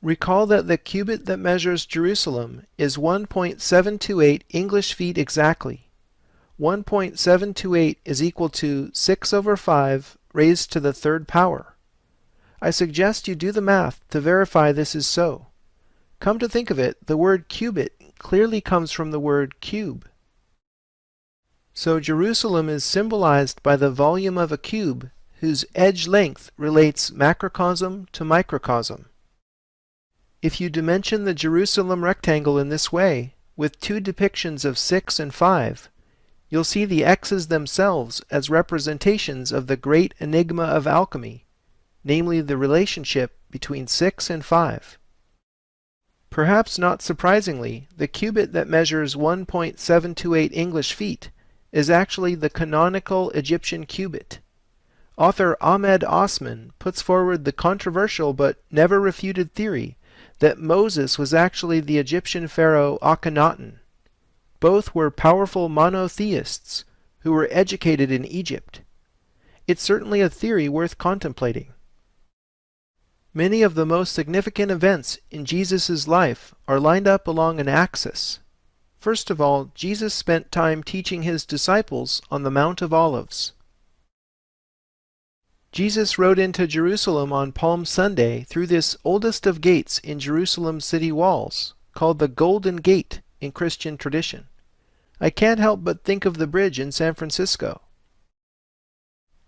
Speaker 1: Recall that the cubit that measures Jerusalem is 1.728 English feet exactly. 1.728 is equal to 6 over 5 raised to the third power. I suggest you do the math to verify this is so. Come to think of it, the word cubit clearly comes from the word cube. So Jerusalem is symbolized by the volume of a cube whose edge length relates macrocosm to microcosm. If you dimension the Jerusalem rectangle in this way, with two depictions of 6 and 5, you'll see the X's themselves as representations of the great enigma of alchemy, namely the relationship between 6 and 5. Perhaps not surprisingly, the cubit that measures 1.728 English feet is actually the canonical Egyptian cubit. Author Ahmed Osman puts forward the controversial but never refuted theory that Moses was actually the Egyptian pharaoh Akhenaten. Both were powerful monotheists who were educated in Egypt. It's certainly a theory worth contemplating. Many of the most significant events in Jesus' life are lined up along an axis. First of all, Jesus spent time teaching his disciples on the Mount of Olives. Jesus rode into Jerusalem on Palm Sunday through this oldest of gates in Jerusalem's city walls, called the Golden Gate in Christian tradition. I can't help but think of the bridge in San Francisco.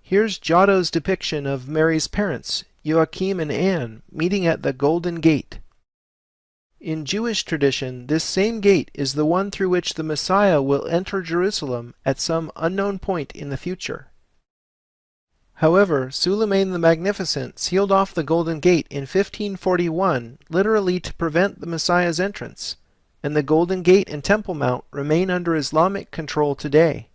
Speaker 1: Here's Giotto's depiction of Mary's parents, Joachim and Anne, meeting at the Golden Gate. In Jewish tradition, this same gate is the one through which the Messiah will enter Jerusalem at some unknown point in the future. However, Suleiman the Magnificent sealed off the Golden Gate in 1541, literally to prevent the Messiah's entrance, and the Golden Gate and Temple Mount remain under Islamic control today.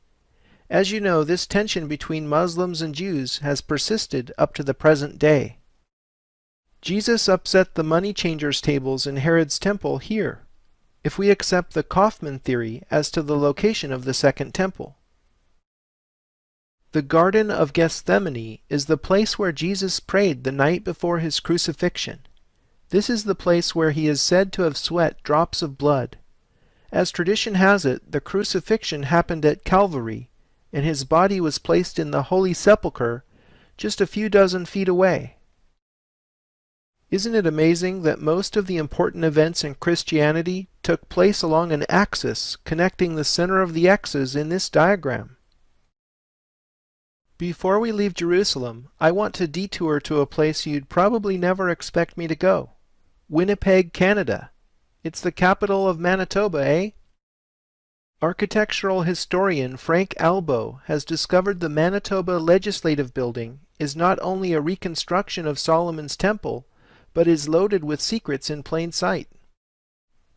Speaker 1: As you know, this tension between Muslims and Jews has persisted up to the present day. Jesus upset the money changers' tables in Herod's temple here, if we accept the Kaufman theory as to the location of the Second Temple. The Garden of Gethsemane is the place where Jesus prayed the night before his crucifixion. This is the place where he is said to have sweat drops of blood. As tradition has it, the crucifixion happened at Calvary, and his body was placed in the Holy Sepulchre just a few dozen feet away. Isn't it amazing that most of the important events in Christianity took place along an axis connecting the center of the X's in this diagram? Before we leave Jerusalem, I want to detour to a place you'd probably never expect me to go. Winnipeg, Canada. It's the capital of Manitoba, eh? Architectural historian Frank Albo has discovered the Manitoba Legislative Building is not only a reconstruction of Solomon's Temple, but is loaded with secrets in plain sight.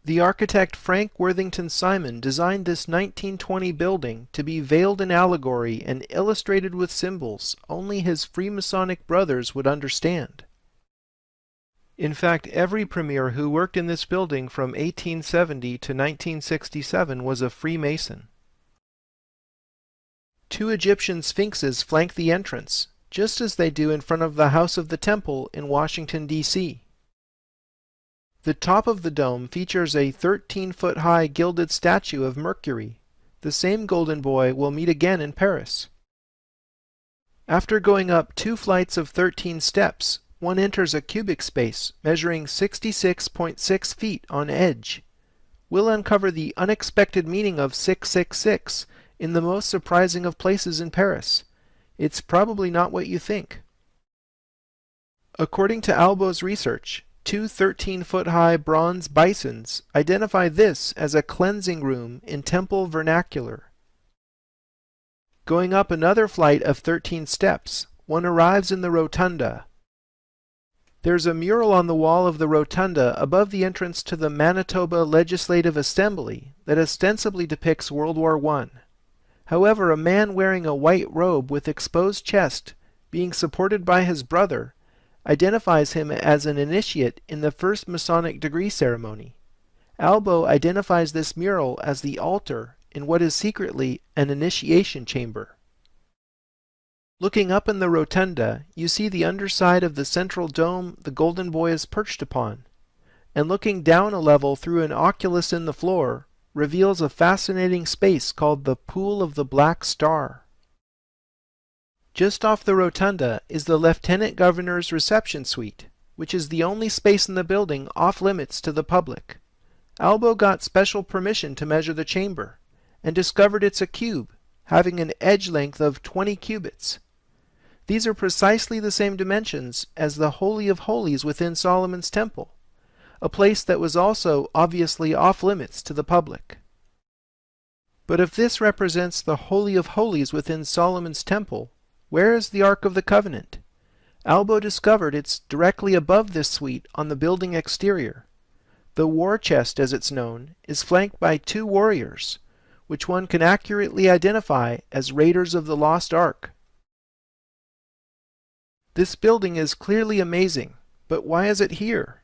Speaker 1: The architect Frank Worthington Simon designed this 1920 building to be veiled in allegory and illustrated with symbols only his Freemasonic brothers would understand. In fact, every premier who worked in this building from 1870 to 1967 was a Freemason. 2 Egyptian sphinxes flank the entrance, just as they do in front of the House of the Temple in Washington, D.C. The top of the dome features a 13-foot-high gilded statue of Mercury. The same golden boy we'll meet again in Paris. After going up 2 flights of 13 steps, one enters a cubic space measuring 66.6 feet on edge. We'll uncover the unexpected meaning of 666 in the most surprising of places in Paris. It's probably not what you think. According to Albo's research, 2 13-foot-high bronze bisons identify this as a cleansing room in temple vernacular. Going up another flight of 13 steps, one arrives in the rotunda. There's a mural on the wall of the rotunda above the entrance to the Manitoba Legislative Assembly that ostensibly depicts World War I. However, a man wearing a white robe with exposed chest, being supported by his brother, identifies him as an initiate in the first Masonic degree ceremony. Albo identifies this mural as the altar in what is secretly an initiation chamber. Looking up in the rotunda, you see the underside of the central dome the golden boy is perched upon, and looking down a level through an oculus in the floor reveals a fascinating space called the Pool of the Black Star. Just off the rotunda is the Lieutenant Governor's reception suite, which is the only space in the building off limits to the public. Albo got special permission to measure the chamber, and discovered it's a cube, having an edge length of 20 cubits. These are precisely the same dimensions as the Holy of Holies within Solomon's Temple, a place that was also obviously off limits to the public. But if this represents the Holy of Holies within Solomon's Temple, where is the Ark of the Covenant? Albo discovered it's directly above this suite on the building exterior. The war chest, as it's known, is flanked by 2 warriors, which one can accurately identify as raiders of the lost Ark. This building is clearly amazing, but why is it here?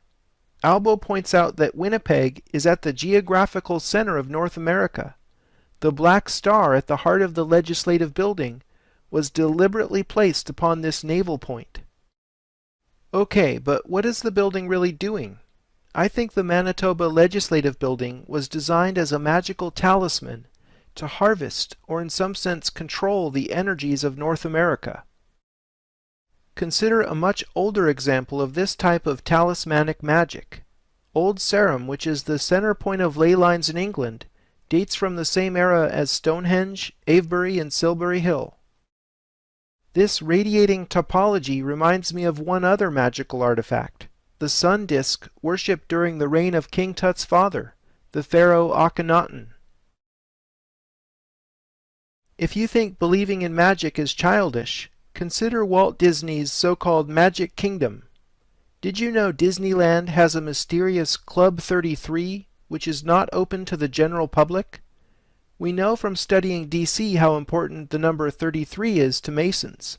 Speaker 1: Albo points out that Winnipeg is at the geographical center of North America. The black star at the heart of the legislative building was deliberately placed upon this naval point. Okay, but what is the building really doing? I think the Manitoba Legislative Building was designed as a magical talisman to harvest, or in some sense control, the energies of North America. Consider a much older example of this type of talismanic magic. Old Sarum, which is the center point of ley lines in England, dates from the same era as Stonehenge, Avebury, and Silbury Hill. This radiating topology reminds me of one other magical artifact, the sun disk worshipped during the reign of King Tut's father, the pharaoh Akhenaten. If you think believing in magic is childish, consider Walt Disney's so-called Magic Kingdom. Did you know Disneyland has a mysterious Club 33, which is not open to the general public? We know from studying DC how important the number 33 is to Masons.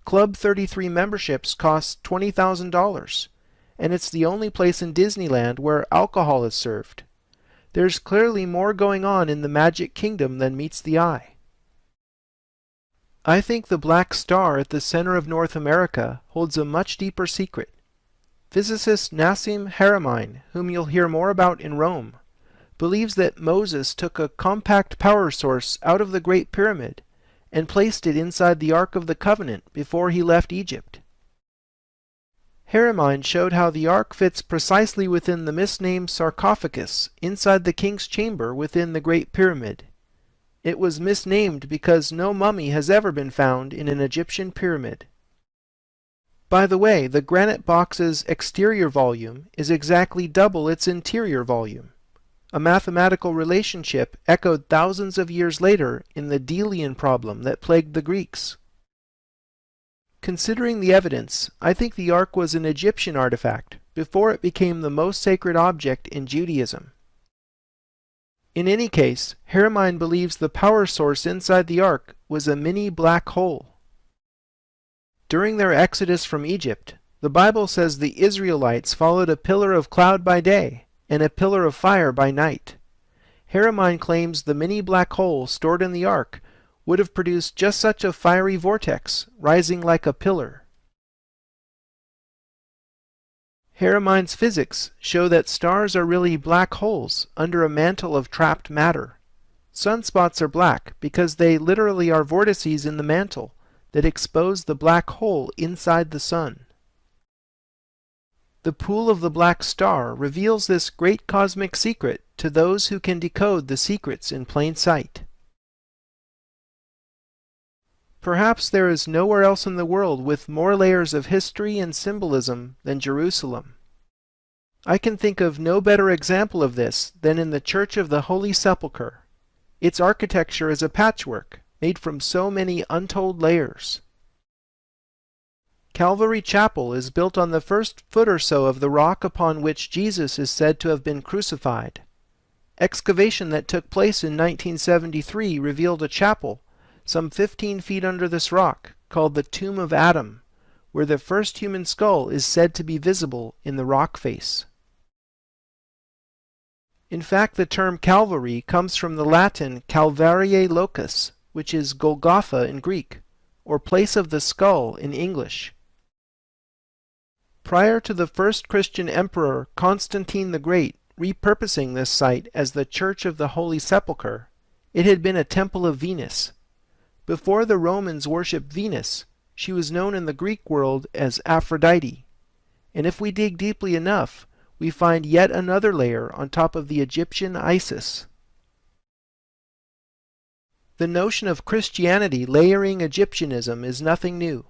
Speaker 1: Club 33 memberships cost $20,000, and it's the only place in Disneyland where alcohol is served. There's clearly more going on in the Magic Kingdom than meets the eye. I think the black star at the center of North America holds a much deeper secret. Physicist Nassim Haramein, whom you'll hear more about in Rome, believes that Moses took a compact power source out of the Great Pyramid and placed it inside the Ark of the Covenant before he left Egypt. Haramein showed how the Ark fits precisely within the misnamed sarcophagus inside the king's chamber within the Great Pyramid. It was misnamed because no mummy has ever been found in an Egyptian pyramid. By the way, the granite box's exterior volume is exactly double its interior volume, a mathematical relationship echoed thousands of years later in the Delian problem that plagued the Greeks. Considering the evidence, I think the Ark was an Egyptian artifact before it became the most sacred object in Judaism. In any case, Haramein believes the power source inside the Ark was a mini black hole. During their exodus from Egypt, the Bible says the Israelites followed a pillar of cloud by day and a pillar of fire by night. Haramein claims the mini black hole stored in the Ark would have produced just such a fiery vortex, rising like a pillar. Haramein's physics show that stars are really black holes under a mantle of trapped matter. Sunspots are black because they literally are vortices in the mantle that expose the black hole inside the sun. The pool of the black star reveals this great cosmic secret to those who can decode the secrets in plain sight. Perhaps there is nowhere else in the world with more layers of history and symbolism than Jerusalem. I can think of no better example of this than in the Church of the Holy Sepulchre. Its architecture is a patchwork made from so many untold layers. Calvary Chapel is built on the first foot or so of the rock upon which Jesus is said to have been crucified. Excavation that took place in 1973 revealed a chapel some 15 feet under this rock, called the Tomb of Adam, where the first human skull is said to be visible in the rock face. In fact, the term Calvary comes from the Latin Calvariae locus, which is Golgotha in Greek, or place of the skull in English. Prior to the first Christian emperor Constantine the Great repurposing this site as the Church of the Holy Sepulchre, it had been a temple of Venus. Before the Romans worshipped Venus, she was known in the Greek world as Aphrodite. And if we dig deeply enough, we find yet another layer on top of the Egyptian Isis. The notion of Christianity layering Egyptianism is nothing new.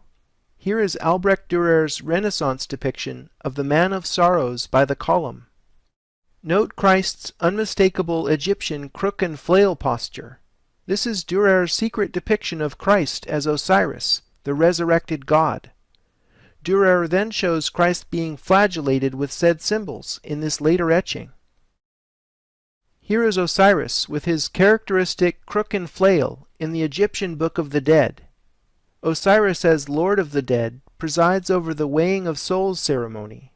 Speaker 1: Here is Albrecht Dürer's Renaissance depiction of the Man of Sorrows by the column. Note Christ's unmistakable Egyptian crook and flail posture. This is Dürer's secret depiction of Christ as Osiris, the resurrected God. Dürer then shows Christ being flagellated with said symbols in this later etching. Here is Osiris with his characteristic crook and flail in the Egyptian Book of the Dead. Osiris as Lord of the Dead presides over the weighing of souls ceremony.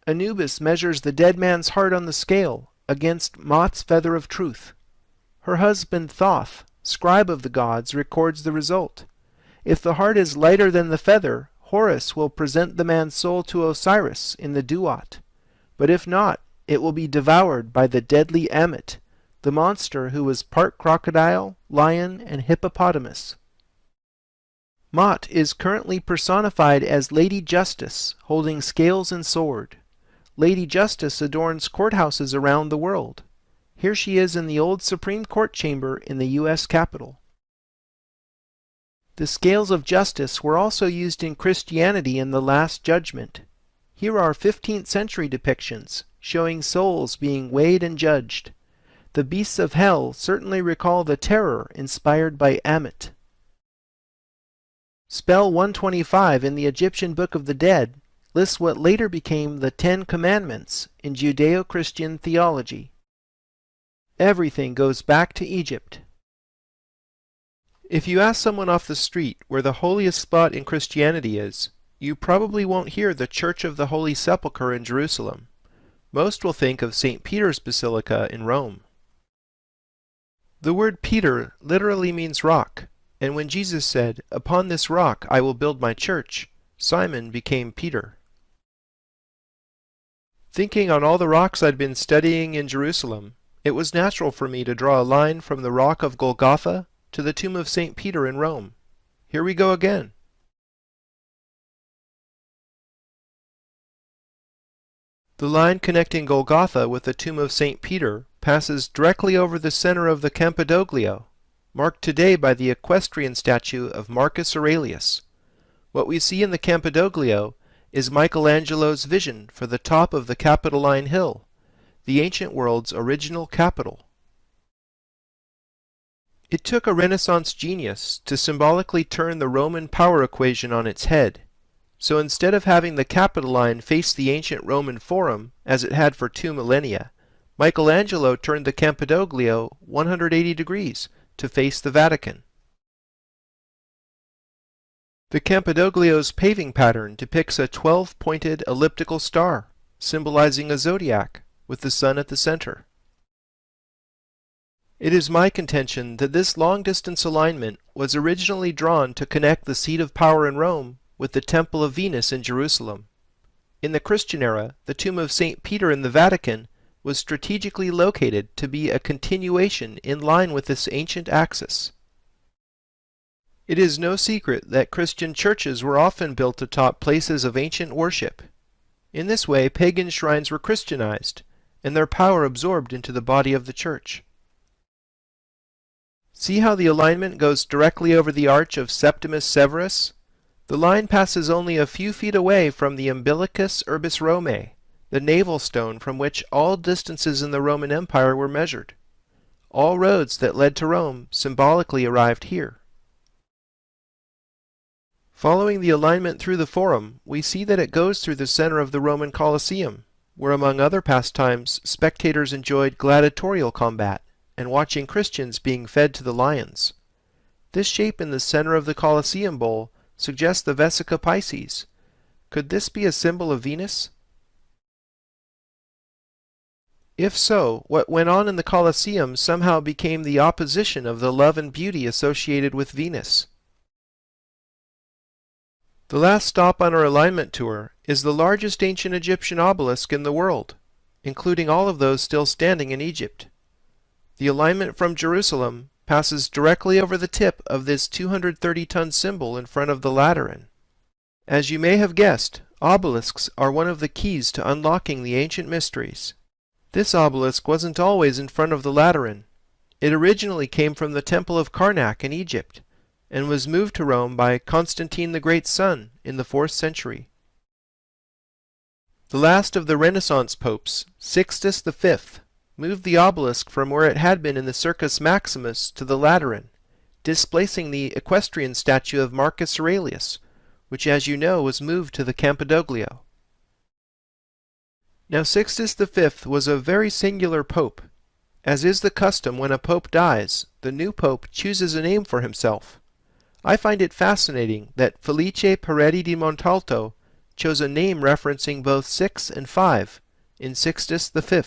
Speaker 1: Anubis measures the dead man's heart on the scale against Mot's feather of truth. Her husband Thoth, scribe of the gods, records the result. If the heart is lighter than the feather, Horus will present the man's soul to Osiris in the duat. but if not, it will be devoured by the deadly Ammit, the monster who was part crocodile, lion, and hippopotamus. Mot is currently personified as Lady Justice, holding scales and sword. Lady Justice adorns courthouses around the world. Here she is in the old Supreme Court chamber in the U.S. Capitol. The scales of justice were also used in Christianity in the Last Judgment. Here are 15th century depictions, showing souls being weighed and judged. The beasts of hell certainly recall the terror inspired by Ammit. Spell 125 in the Egyptian Book of the Dead lists what later became the Ten Commandments in Judeo-Christian theology. Everything goes back to Egypt. If you ask someone off the street where the holiest spot in Christianity is, you probably won't hear the Church of the Holy Sepulchre in Jerusalem. Most will think of St. Peter's Basilica in Rome. The word Peter literally means rock, and when Jesus said, "Upon this rock I will build my church," Simon became Peter. Thinking on all the rocks I'd been studying in Jerusalem, it was natural for me to draw a line from the rock of Golgotha to the tomb of St. Peter in Rome. Here we go again. The line connecting Golgotha with the tomb of St. Peter passes directly over the center of the Campidoglio, marked today by the equestrian statue of Marcus Aurelius. What we see in the Campidoglio is Michelangelo's vision for the top of the Capitoline Hill, the ancient world's original capital. It took a Renaissance genius to symbolically turn the Roman power equation on its head. So instead of having the Capitoline face the ancient Roman Forum, as it had for 2 millennia, Michelangelo turned the Campidoglio 180 degrees to face the Vatican. The Campidoglio's paving pattern depicts a 12-pointed elliptical star, symbolizing a zodiac, with the sun at the center. It is my contention that this long-distance alignment was originally drawn to connect the seat of power in Rome with the Temple of Venus in Jerusalem. In the Christian era, the tomb of St. Peter in the Vatican was strategically located to be a continuation in line with this ancient axis. It is no secret that Christian churches were often built atop places of ancient worship. In this way, pagan shrines were Christianized, and their power absorbed into the body of the church. See how the alignment goes directly over the arch of Septimus Severus? The line passes only a few feet away from the Umbilicus Urbis Romae, the navel stone from which all distances in the Roman Empire were measured. All roads that led to Rome symbolically arrived here. Following the alignment through the Forum, we see that it goes through the center of the Roman Colosseum, where among other pastimes, spectators enjoyed gladiatorial combat and watching Christians being fed to the lions. This shape in the center of the Colosseum bowl suggests the Vesica Pisces. Could this be a symbol of Venus? If so, what went on in the Colosseum somehow became the opposition of the love and beauty associated with Venus. The last stop on our alignment tour is the largest ancient Egyptian obelisk in the world, including all of those still standing in Egypt. The alignment from Jerusalem passes directly over the tip of this 230-ton symbol in front of the Lateran. As you may have guessed, obelisks are one of the keys to unlocking the ancient mysteries. This obelisk wasn't always in front of the Lateran. It originally came from the Temple of Karnak in Egypt, and was moved to Rome by Constantine the Great's son in the 4th century. The last of the Renaissance popes, Sixtus V, moved the obelisk from where it had been in the Circus Maximus to the Lateran, displacing the equestrian statue of Marcus Aurelius, which, as you know, was moved to the Campidoglio. Now Sixtus V was a very singular pope. As is the custom when a pope dies, the new pope chooses a name for himself. I find it fascinating that Felice Peretti di Montalto chose a name referencing both 6 and 5 in Sixtus V.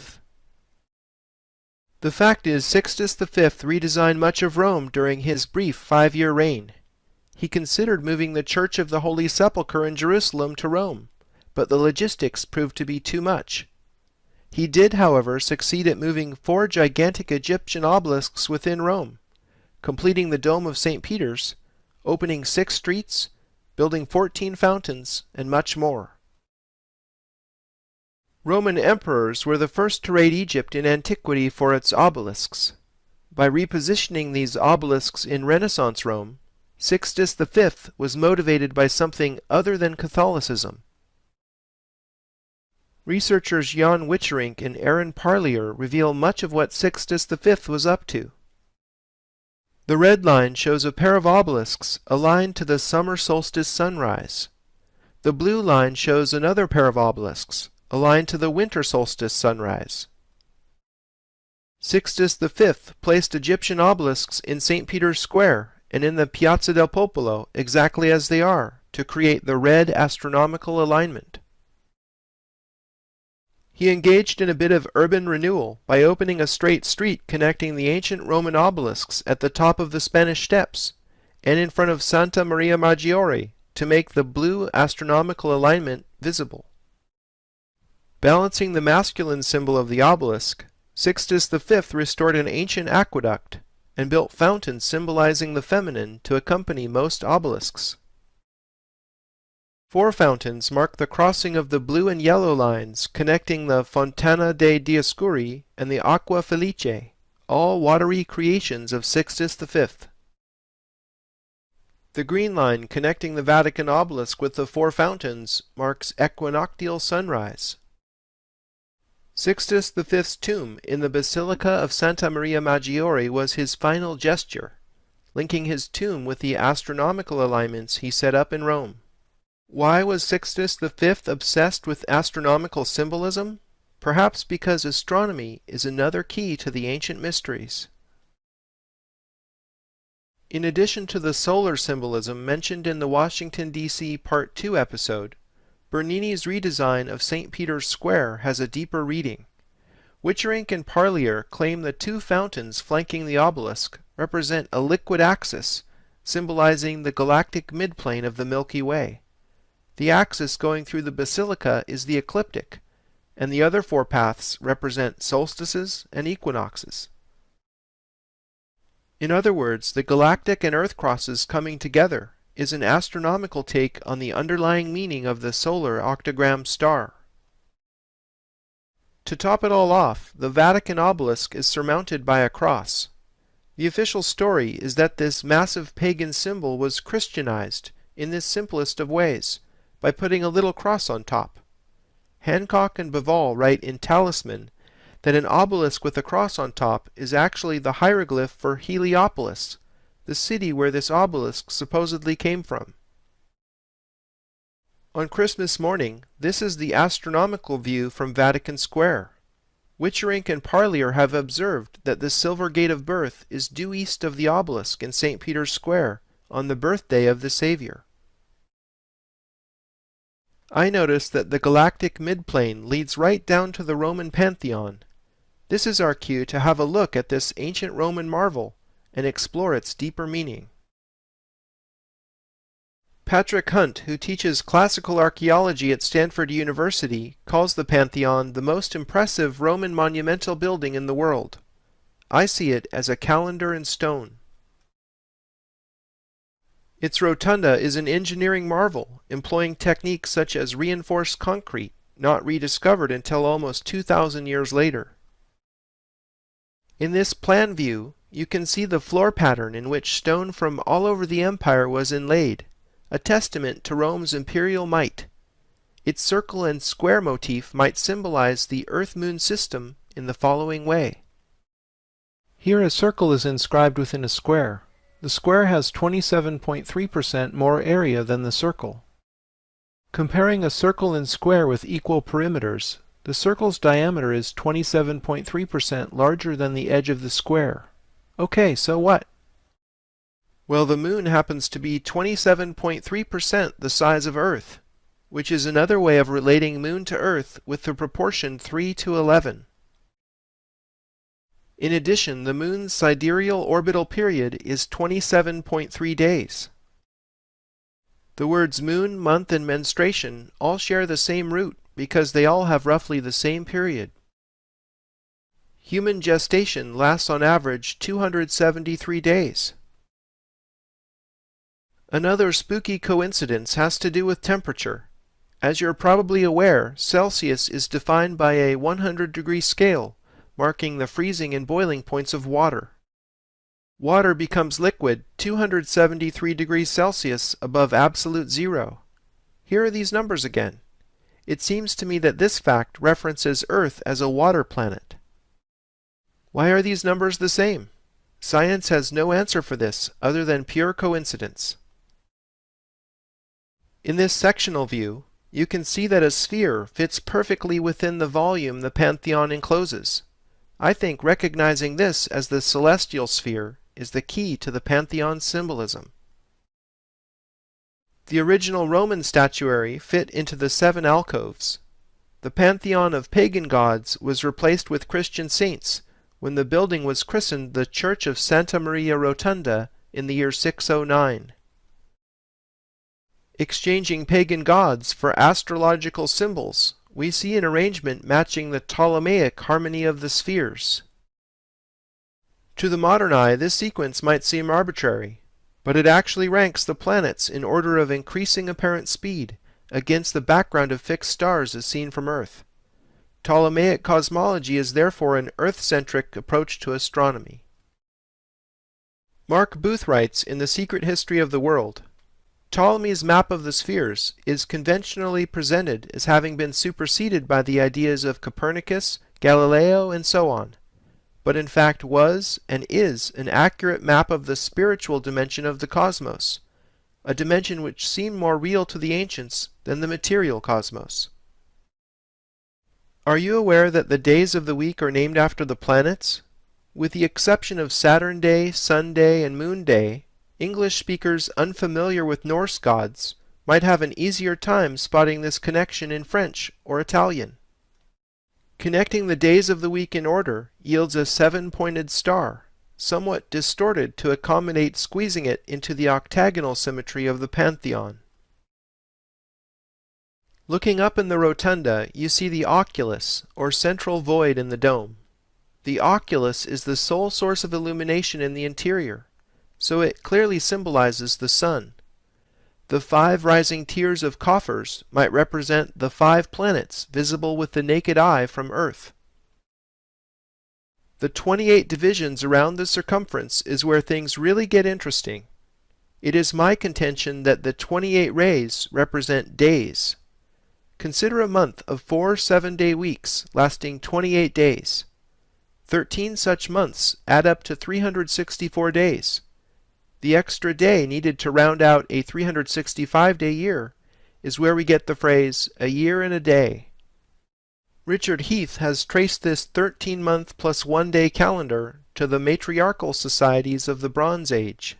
Speaker 1: The fact is, Sixtus V redesigned much of Rome during his brief 5-year reign. He considered moving the Church of the Holy Sepulchre in Jerusalem to Rome, but the logistics proved to be too much. He did, however, succeed at moving 4 gigantic Egyptian obelisks within Rome, completing the Dome of St. Peter's, opening 6 streets, building 14 fountains, and much more. Roman emperors were the first to rate Egypt in antiquity for its obelisks. By repositioning these obelisks in Renaissance Rome, Sixtus V was motivated by something other than Catholicism. Researchers Jan Witcherink and Aaron Parlier reveal much of what Sixtus V was up to. The red line shows a pair of obelisks aligned to the summer solstice sunrise. The blue line shows another pair of obelisks aligned to the winter solstice sunrise. Sixtus V placed Egyptian obelisks in St. Peter's Square and in the Piazza del Popolo exactly as they are, to create the red astronomical alignment. He engaged in a bit of urban renewal by opening a straight street connecting the ancient Roman obelisks at the top of the Spanish Steps and in front of Santa Maria Maggiore to make the blue astronomical alignment visible. Balancing the masculine symbol of the obelisk, Sixtus V restored an ancient aqueduct and built fountains symbolizing the feminine to accompany most obelisks. 4 fountains mark the crossing of the blue and yellow lines connecting the Fontana dei Dioscuri and the Aqua Felice, all watery creations of Sixtus V. The green line connecting the Vatican obelisk with the 4 fountains marks equinoctial sunrise. Sixtus V's tomb in the Basilica of Santa Maria Maggiore was his final gesture, linking his tomb with the astronomical alignments he set up in Rome. Why was Sixtus V obsessed with astronomical symbolism? Perhaps because astronomy is another key to the ancient mysteries. In addition to the solar symbolism mentioned in the Washington, D.C. Part 2 episode, Bernini's redesign of St. Peter's Square has a deeper reading. Witcherink and Parlier claim the 2 fountains flanking the obelisk represent a liquid axis, symbolizing the galactic midplane of the Milky Way. The axis going through the basilica is the ecliptic, and the other 4 paths represent solstices and equinoxes. In other words, the galactic and earth crosses coming together is an astronomical take on the underlying meaning of the solar octagram star. To top it all off, the Vatican obelisk is surmounted by a cross. The official story is that this massive pagan symbol was Christianized in this simplest of ways, by putting a little cross on top. Hancock and Bevall write in Talisman that an obelisk with a cross on top is actually the hieroglyph for Heliopolis, the city where this obelisk supposedly came from. On Christmas morning, this is the astronomical view from Vatican Square. Witcherink and Parlier have observed that the silver gate of birth is due east of the obelisk in St. Peter's Square on the birthday of the Savior. I noticed that the galactic midplane leads right down to the Roman Pantheon. This is our cue to have a look at this ancient Roman marvel and explore its deeper meaning. Patrick Hunt, who teaches classical archaeology at Stanford University, calls the Pantheon the most impressive Roman monumental building in the world. I see it as a calendar in stone. Its rotunda is an engineering marvel, employing techniques such as reinforced concrete, not rediscovered until almost 2,000 years later. In this plan view, you can see the floor pattern in which stone from all over the empire was inlaid, a testament to Rome's imperial might. Its circle and square motif might symbolize the Earth-Moon system in the following way. Here a circle is inscribed within a square. The square has 27.3% more area than the circle. Comparing a circle and square with equal perimeters, the circle's diameter is 27.3% larger than the edge of the square. Okay, so what? Well, the moon happens to be 27.3% the size of Earth, which is another way of relating moon to Earth with the proportion 3:11. In addition, the moon's sidereal orbital period is 27.3 days. The words moon, month, and menstruation all share the same root because they all have roughly the same period. Human gestation lasts on average 273 days. Another spooky coincidence has to do with temperature. As you're probably aware, Celsius is defined by a 100-degree scale, marking the freezing and boiling points of water. Water becomes liquid 273 degrees Celsius above absolute zero. Here are these numbers again. It seems to me that this fact references Earth as a water planet. Why are these numbers the same? Science has no answer for this other than pure coincidence. In this sectional view, you can see that a sphere fits perfectly within the volume the pantheon encloses. I think recognizing this as the celestial sphere is the key to the pantheon's symbolism. The original Roman statuary fit into the 7 alcoves. The pantheon of pagan gods was replaced with Christian saints when the building was christened the Church of Santa Maria Rotunda in the year 609. Exchanging pagan gods for astrological symbols, we see an arrangement matching the Ptolemaic harmony of the spheres. To the modern eye, this sequence might seem arbitrary, but it actually ranks the planets in order of increasing apparent speed against the background of fixed stars as seen from Earth. Ptolemaic cosmology is therefore an Earth-centric approach to astronomy. Mark Booth writes in The Secret History of the World, Ptolemy's map of the spheres is conventionally presented as having been superseded by the ideas of Copernicus, Galileo, and so on, but in fact was and is an accurate map of the spiritual dimension of the cosmos, a dimension which seemed more real to the ancients than the material cosmos. Are you aware that the days of the week are named after the planets? With the exception of Saturn Day, Sun Day, and Moon Day, English speakers unfamiliar with Norse gods might have an easier time spotting this connection in French or Italian. Connecting the days of the week in order yields a 7-pointed star, somewhat distorted to accommodate squeezing it into the octagonal symmetry of the pantheon. Looking up in the rotunda, you see the oculus, or central void in the dome. The oculus is the sole source of illumination in the interior, so it clearly symbolizes the sun. The 5 rising tiers of coffers might represent the 5 planets visible with the naked eye from Earth. The 28 divisions around the circumference is where things really get interesting. It is my contention that the 28 rays represent days. Consider a month of 4 7-day weeks lasting 28 days. 13 such months add up to 364 days. The extra day needed to round out a 365-day year is where we get the phrase, a year and a day. Richard Heath has traced this 13-month plus 1-day calendar to the matriarchal societies of the Bronze Age.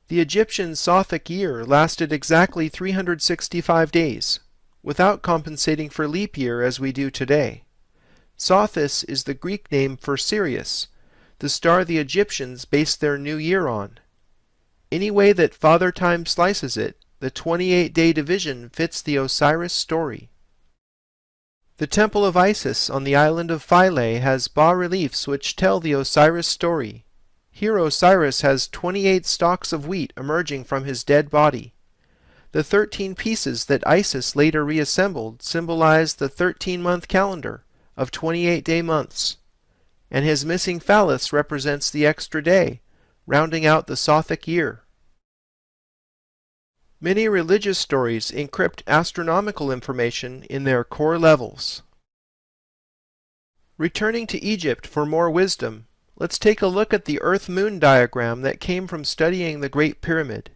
Speaker 1: The Egyptian Sothic year lasted exactly 365 days, without compensating for leap year as we do today. Sothis is the Greek name for Sirius, the star the Egyptians based their new year on. Any way that Father Time slices it, the 28-day division fits the Osiris story. The Temple of Isis on the island of Philae has bas-reliefs which tell the Osiris story. Here Osiris has 28 stalks of wheat emerging from his dead body. The 13 pieces that Isis later reassembled symbolize the 13-month calendar of 28-day months, and his missing phallus represents the extra day, rounding out the Sothic year. Many religious stories encrypt astronomical information in their core levels. Returning to Egypt for more wisdom, let's take a look at the Earth-Moon diagram that came from studying the Great Pyramid.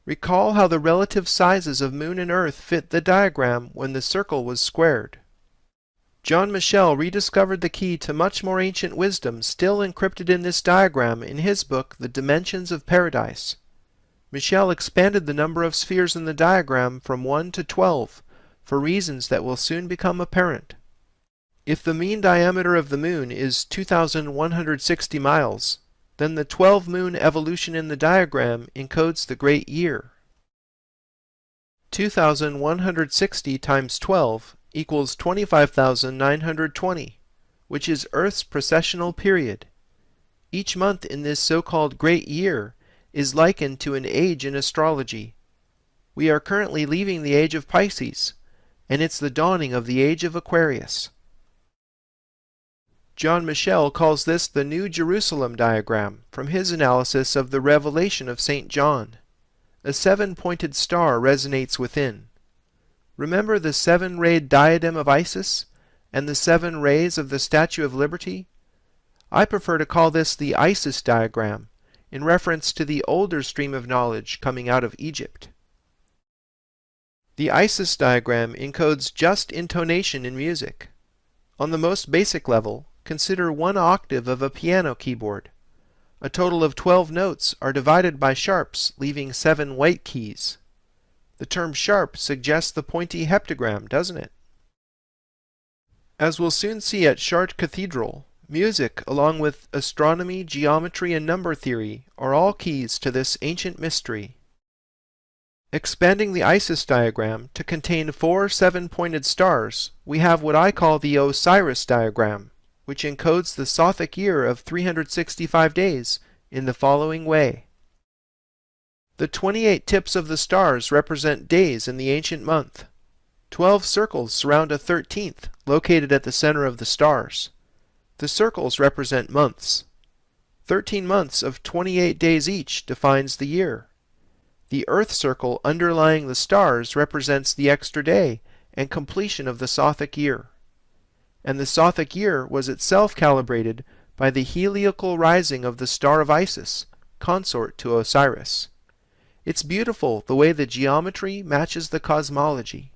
Speaker 1: Recall how the relative sizes of Moon and Earth fit the diagram when the circle was squared. John Michel rediscovered the key to much more ancient wisdom still encrypted in this diagram in his book The Dimensions of Paradise. Michel expanded the number of spheres in the diagram from 1 to 12 for reasons that will soon become apparent. If the mean diameter of the Moon is 2,160 miles, then the 12-moon evolution in the diagram encodes the great year. 2,160 times 12 equals 25,920, which is Earth's precessional period. Each month in this so-called Great Year is likened to an age in astrology. We are currently leaving the age of Pisces, and it's the dawning of the age of Aquarius. John Michel calls this the New Jerusalem diagram from his analysis of the Revelation of St. John. A seven-pointed star resonates within. Remember the seven-rayed diadem of Isis and the seven rays of the Statue of Liberty? I prefer to call this the Isis diagram, in reference to the older stream of knowledge coming out of Egypt. The Isis diagram encodes just intonation in music. On the most basic level, consider one octave of a piano keyboard. A total of 12 notes are divided by sharps, leaving 7 white keys. The term sharp suggests the pointy heptagram, doesn't it? As we'll soon see at Chartres Cathedral, music, along with astronomy, geometry, and number theory, are all keys to this ancient mystery. Expanding the Isis diagram to contain 4 seven-pointed stars, we have what I call the Osiris diagram, which encodes the Sothic year of 365 days in the following way. The 28 tips of the stars represent days in the ancient month. 12 circles surround a 13th, located at the center of the stars. The circles represent months. 13 months of 28 days each defines the year. The Earth circle underlying the stars represents the extra day and completion of the Sothic year. And the Sothic year was itself calibrated by the heliacal rising of the star of Isis, consort to Osiris. It's beautiful the way the geometry matches the cosmology.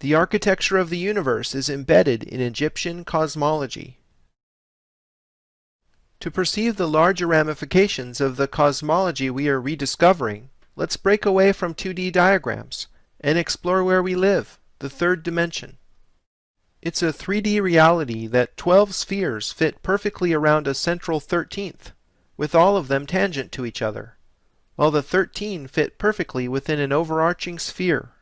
Speaker 1: The architecture of the universe is embedded in Egyptian cosmology. To perceive the larger ramifications of the cosmology we are rediscovering, let's break away from 2D diagrams and explore where we live, the third dimension. It's a 3D reality that 12 spheres fit perfectly around a central 13th, with all of them tangent to each other, while the 13 fit perfectly within an overarching sphere.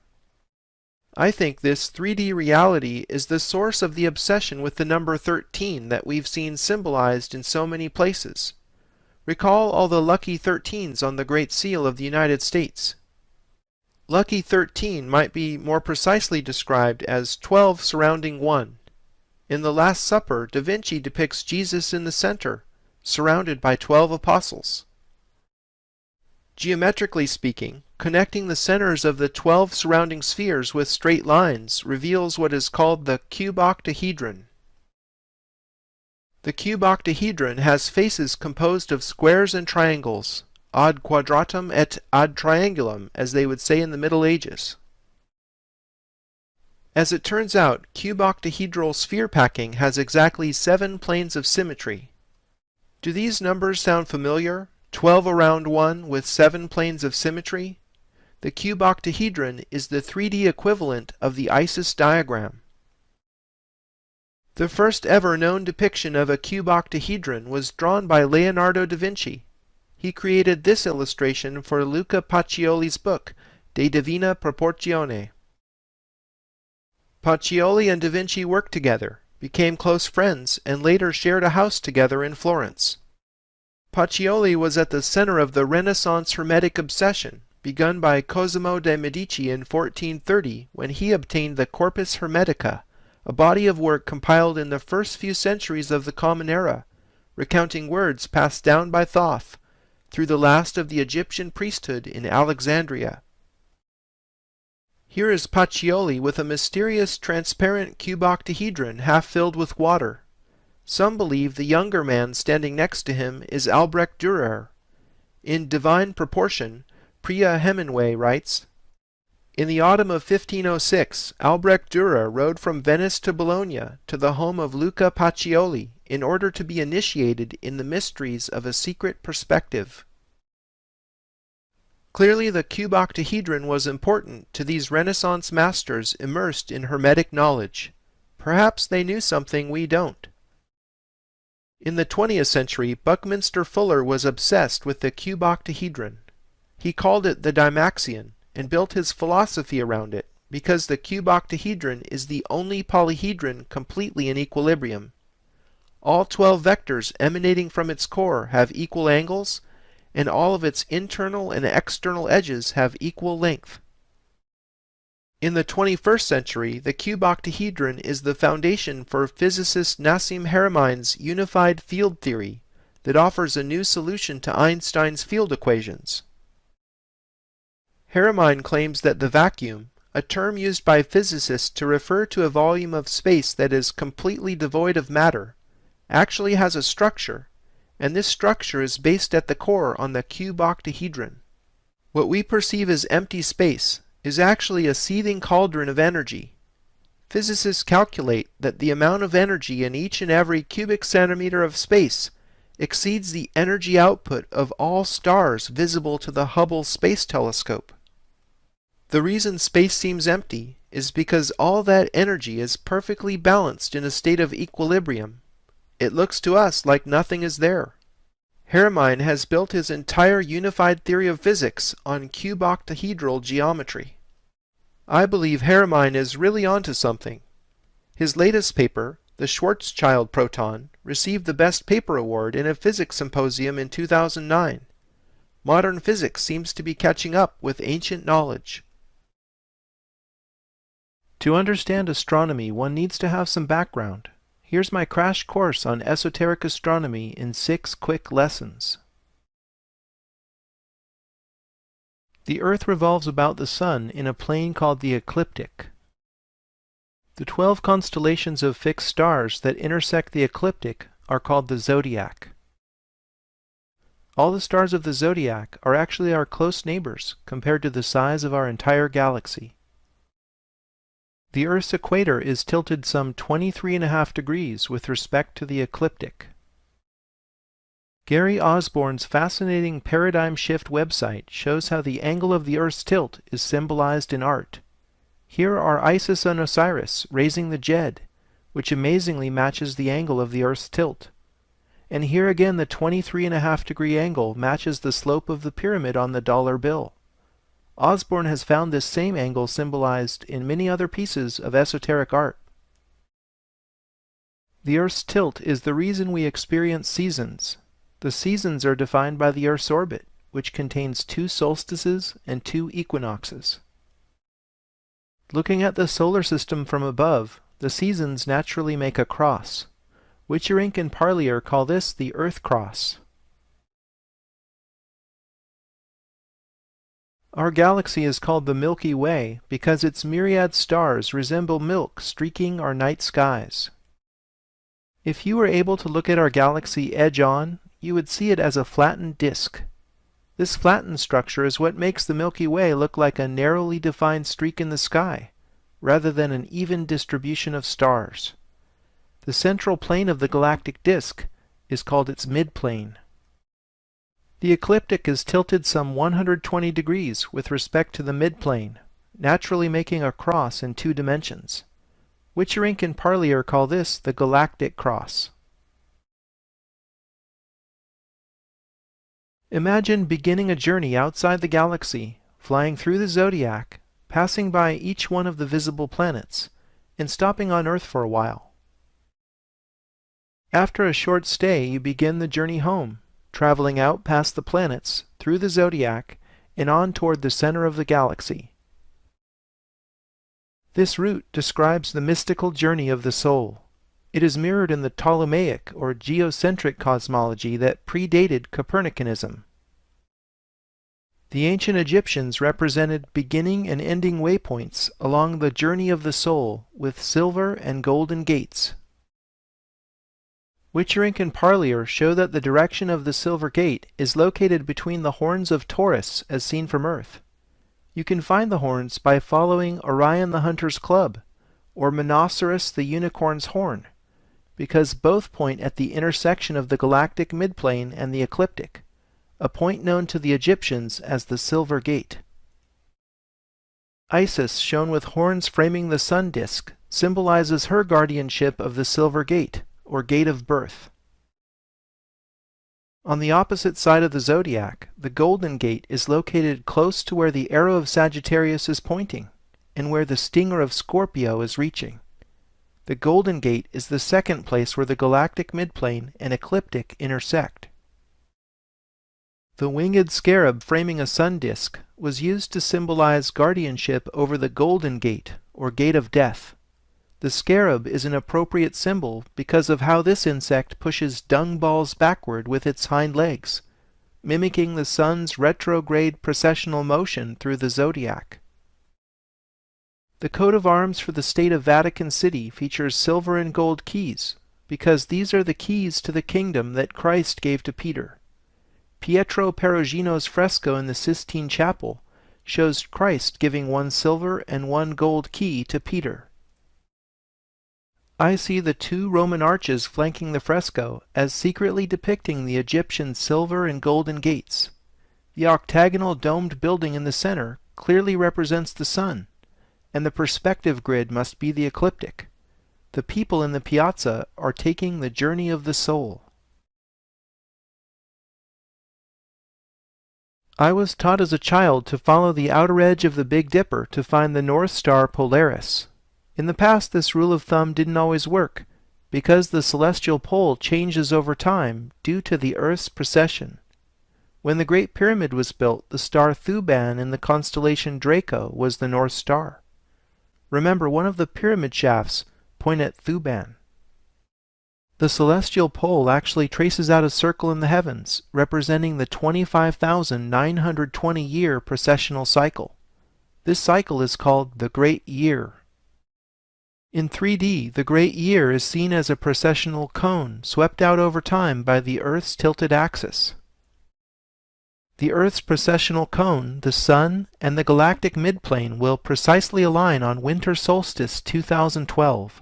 Speaker 1: I think this 3D reality is the source of the obsession with the number 13 that we've seen symbolized in so many places. Recall all the lucky 13s on the Great Seal of the United States. Lucky 13 might be more precisely described as 12 surrounding 1. In the Last Supper, Da Vinci depicts Jesus in the center, surrounded by 12 apostles. Geometrically speaking, connecting the centers of the 12 surrounding spheres with straight lines reveals what is called the cuboctahedron. The cuboctahedron has faces composed of squares and triangles, ad quadratum et ad triangulum, as they would say in the Middle Ages. As it turns out, cuboctahedral sphere packing has exactly 7 planes of symmetry. Do these numbers sound familiar? 12 around 1 with 7 planes of symmetry? The cuboctahedron is the 3D equivalent of the Isis diagram. The first ever known depiction of a cuboctahedron was drawn by Leonardo da Vinci. He created this illustration for Luca Pacioli's book, De Divina Proportione. Pacioli and da Vinci worked together, became close friends, and later shared a house together in Florence. Pacioli was at the center of the Renaissance Hermetic obsession, begun by Cosimo de' Medici in 1430 when he obtained the Corpus Hermetica, a body of work compiled in the first few centuries of the Common Era, recounting words passed down by Thoth through the last of the Egyptian priesthood in Alexandria. Here is Pacioli with a mysterious transparent cuboctahedron half filled with water. Some believe the younger man standing next to him is Albrecht Dürer. In Divine Proportion, Priya Hemingway writes, "In the autumn of 1506, Albrecht Dürer rode from Venice to Bologna to the home of Luca Pacioli in order to be initiated in the mysteries of a secret perspective." Clearly the cuboctahedron was important to these Renaissance masters immersed in Hermetic knowledge. Perhaps they knew something we don't. In the 20th century, Buckminster Fuller was obsessed with the cuboctahedron. He called it the Dymaxion and built his philosophy around it, because the cuboctahedron is the only polyhedron completely in equilibrium. All 12 vectors emanating from its core have equal angles, and all of its internal and external edges have equal length. In the 21st century, the cuboctahedron is the foundation for physicist Nassim Haramein's unified field theory that offers a new solution to Einstein's field equations. Haramein claims that the vacuum, a term used by physicists to refer to a volume of space that is completely devoid of matter, actually has a structure, and this structure is based at the core on the cuboctahedron. What we perceive as empty space is actually a seething cauldron of energy. Physicists calculate that the amount of energy in each and every cubic centimeter of space exceeds the energy output of all stars visible to the Hubble Space Telescope. The reason space seems empty is because all that energy is perfectly balanced in a state of equilibrium. It looks to us like nothing is there. Haramein has built his entire unified theory of physics on cuboctahedral geometry. I believe Haramein is really onto something. His latest paper, the Schwarzschild proton, received the Best Paper Award in a physics symposium in 2009. Modern physics seems to be catching up with ancient knowledge. To understand astronomy, one needs to have some background. Here's my crash course on esoteric astronomy in 6 quick lessons. The Earth revolves about the Sun in a plane called the ecliptic. The 12 constellations of fixed stars that intersect the ecliptic are called the zodiac. All the stars of the zodiac are actually our close neighbors compared to the size of our entire galaxy. The Earth's equator is tilted some 23.5 degrees with respect to the ecliptic. Gary Osborne's fascinating Paradigm Shift website shows how the angle of the Earth's tilt is symbolized in art. Here are Isis and Osiris raising the Jed, which amazingly matches the angle of the Earth's tilt. And here again the 23.5 degree angle matches the slope of the pyramid on the dollar bill. Osborne has found this same angle symbolized in many other pieces of esoteric art. The Earth's tilt is the reason we experience seasons. The seasons are defined by the Earth's orbit, which contains 2 solstices and 2 equinoxes. Looking at the solar system from above, the seasons naturally make a cross. Witcherink and Parlier call this the Earth Cross. Our galaxy is called the Milky Way because its myriad stars resemble milk streaking our night skies. If you were able to look at our galaxy edge-on, you would see it as a flattened disk. This flattened structure is what makes the Milky Way look like a narrowly defined streak in the sky, rather than an even distribution of stars. The central plane of the galactic disk is called its midplane. The ecliptic is tilted some 120 degrees with respect to the midplane, naturally making a cross in 2 dimensions. Witcherink and Parlier call this the galactic cross. Imagine beginning a journey outside the galaxy, flying through the zodiac, passing by each one of the visible planets, and stopping on Earth for a while. After a short stay, you begin the journey home, traveling out past the planets, through the zodiac, and on toward the center of the galaxy. This route describes the mystical journey of the soul. It is mirrored in the Ptolemaic or geocentric cosmology that predated Copernicanism. The ancient Egyptians represented beginning and ending waypoints along the journey of the soul with silver and golden gates. Witcherink and Parlier show that the direction of the Silver Gate is located between the horns of Taurus as seen from Earth. You can find the horns by following Orion the Hunter's Club, or Monoceros the Unicorn's Horn, because both point at the intersection of the galactic midplane and the ecliptic, a point known to the Egyptians as the Silver Gate. Isis, shown with horns framing the sun disk, symbolizes her guardianship of the Silver Gate, or Gate of Birth. On the opposite side of the zodiac, the Golden Gate is located close to where the arrow of Sagittarius is pointing. and where the stinger of Scorpio is reaching. The Golden Gate is the second place where the galactic midplane and ecliptic intersect. The winged scarab framing a sun disk was used to symbolize guardianship over the Golden Gate, or Gate of Death. The scarab is an appropriate symbol because of how this insect pushes dung balls backward with its hind legs, mimicking the sun's retrograde precessional motion through the zodiac. The coat of arms for the state of Vatican City features silver and gold keys, because these are the keys to the kingdom that Christ gave to Peter. Pietro Perugino's fresco in the Sistine Chapel shows Christ giving one silver and one gold key to Peter. I see the two Roman arches flanking the fresco as secretly depicting the Egyptian silver and golden gates. The octagonal domed building in the center clearly represents the sun, and the perspective grid must be the ecliptic. The people in the piazza are taking the journey of the soul. I was taught as a child to follow the outer edge of the Big Dipper to find the North Star Polaris. In the past, this rule of thumb didn't always work, because the celestial pole changes over time due to the Earth's precession. When the Great Pyramid was built, the star Thuban in the constellation Draco was the North Star. Remember, one of the pyramid shafts point at Thuban. The celestial pole actually traces out a circle in the heavens, representing the 25,920-year precessional cycle. This cycle is called the Great Year. In 3D, the Great Year is seen as a precessional cone swept out over time by the Earth's tilted axis. The Earth's precessional cone, the Sun, and the galactic midplane will precisely align on winter solstice 2012.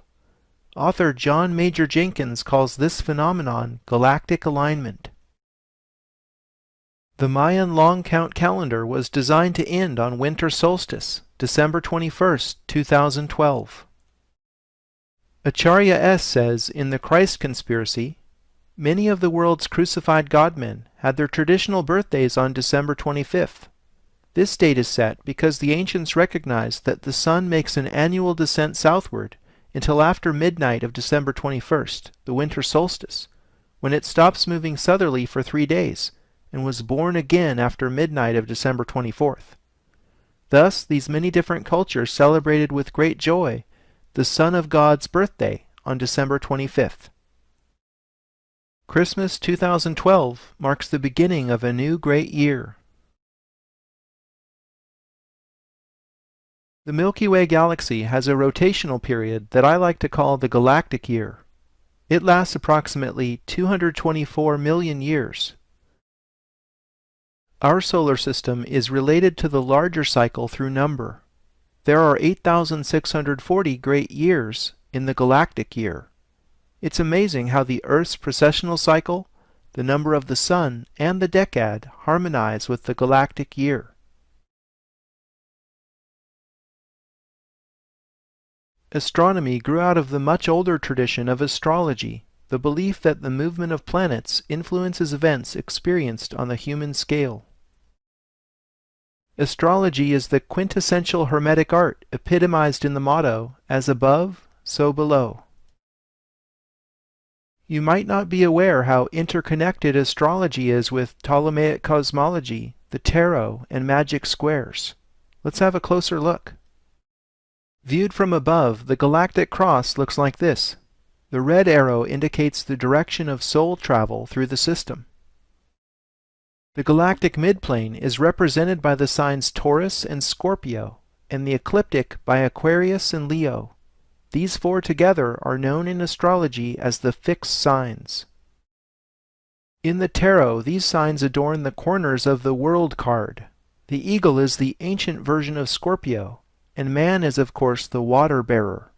Speaker 1: Author John Major Jenkins calls this phenomenon galactic alignment. The Mayan long count calendar was designed to end on winter solstice, December 21, 2012. Acharya S. says in The Christ Conspiracy, many of the world's crucified godmen had their traditional birthdays on December 25th. This date is set because the ancients recognized that the sun makes an annual descent southward until after midnight of December 21st, the winter solstice, when it stops moving southerly for 3 days, and was born again after midnight of December 24th. Thus, these many different cultures celebrated with great joy the Son of God's birthday on December 25th. Christmas 2012 marks the beginning of a new great year. The Milky Way galaxy has a rotational period that I like to call the galactic year. It lasts approximately 224 million years. Our solar system is related to the larger cycle through number. There are 8,640 great years in the galactic year. It's amazing how the Earth's precessional cycle, the number of the sun, and the decad harmonize with the galactic year. Astronomy grew out of the much older tradition of astrology, the belief that the movement of planets influences events experienced on the human scale. Astrology is the quintessential Hermetic art epitomized in the motto, as above, so below. You might not be aware how interconnected astrology is with Ptolemaic cosmology, the tarot, and magic squares. Let's have a closer look. Viewed from above, the galactic cross looks like this. The red arrow indicates the direction of soul travel through the system. The galactic midplane is represented by the signs Taurus and Scorpio, and the ecliptic by Aquarius and Leo. These four together are known in astrology as the fixed signs. In the tarot, these signs adorn the corners of the World card. The eagle is the ancient version of Scorpio, and man is of course the water bearer.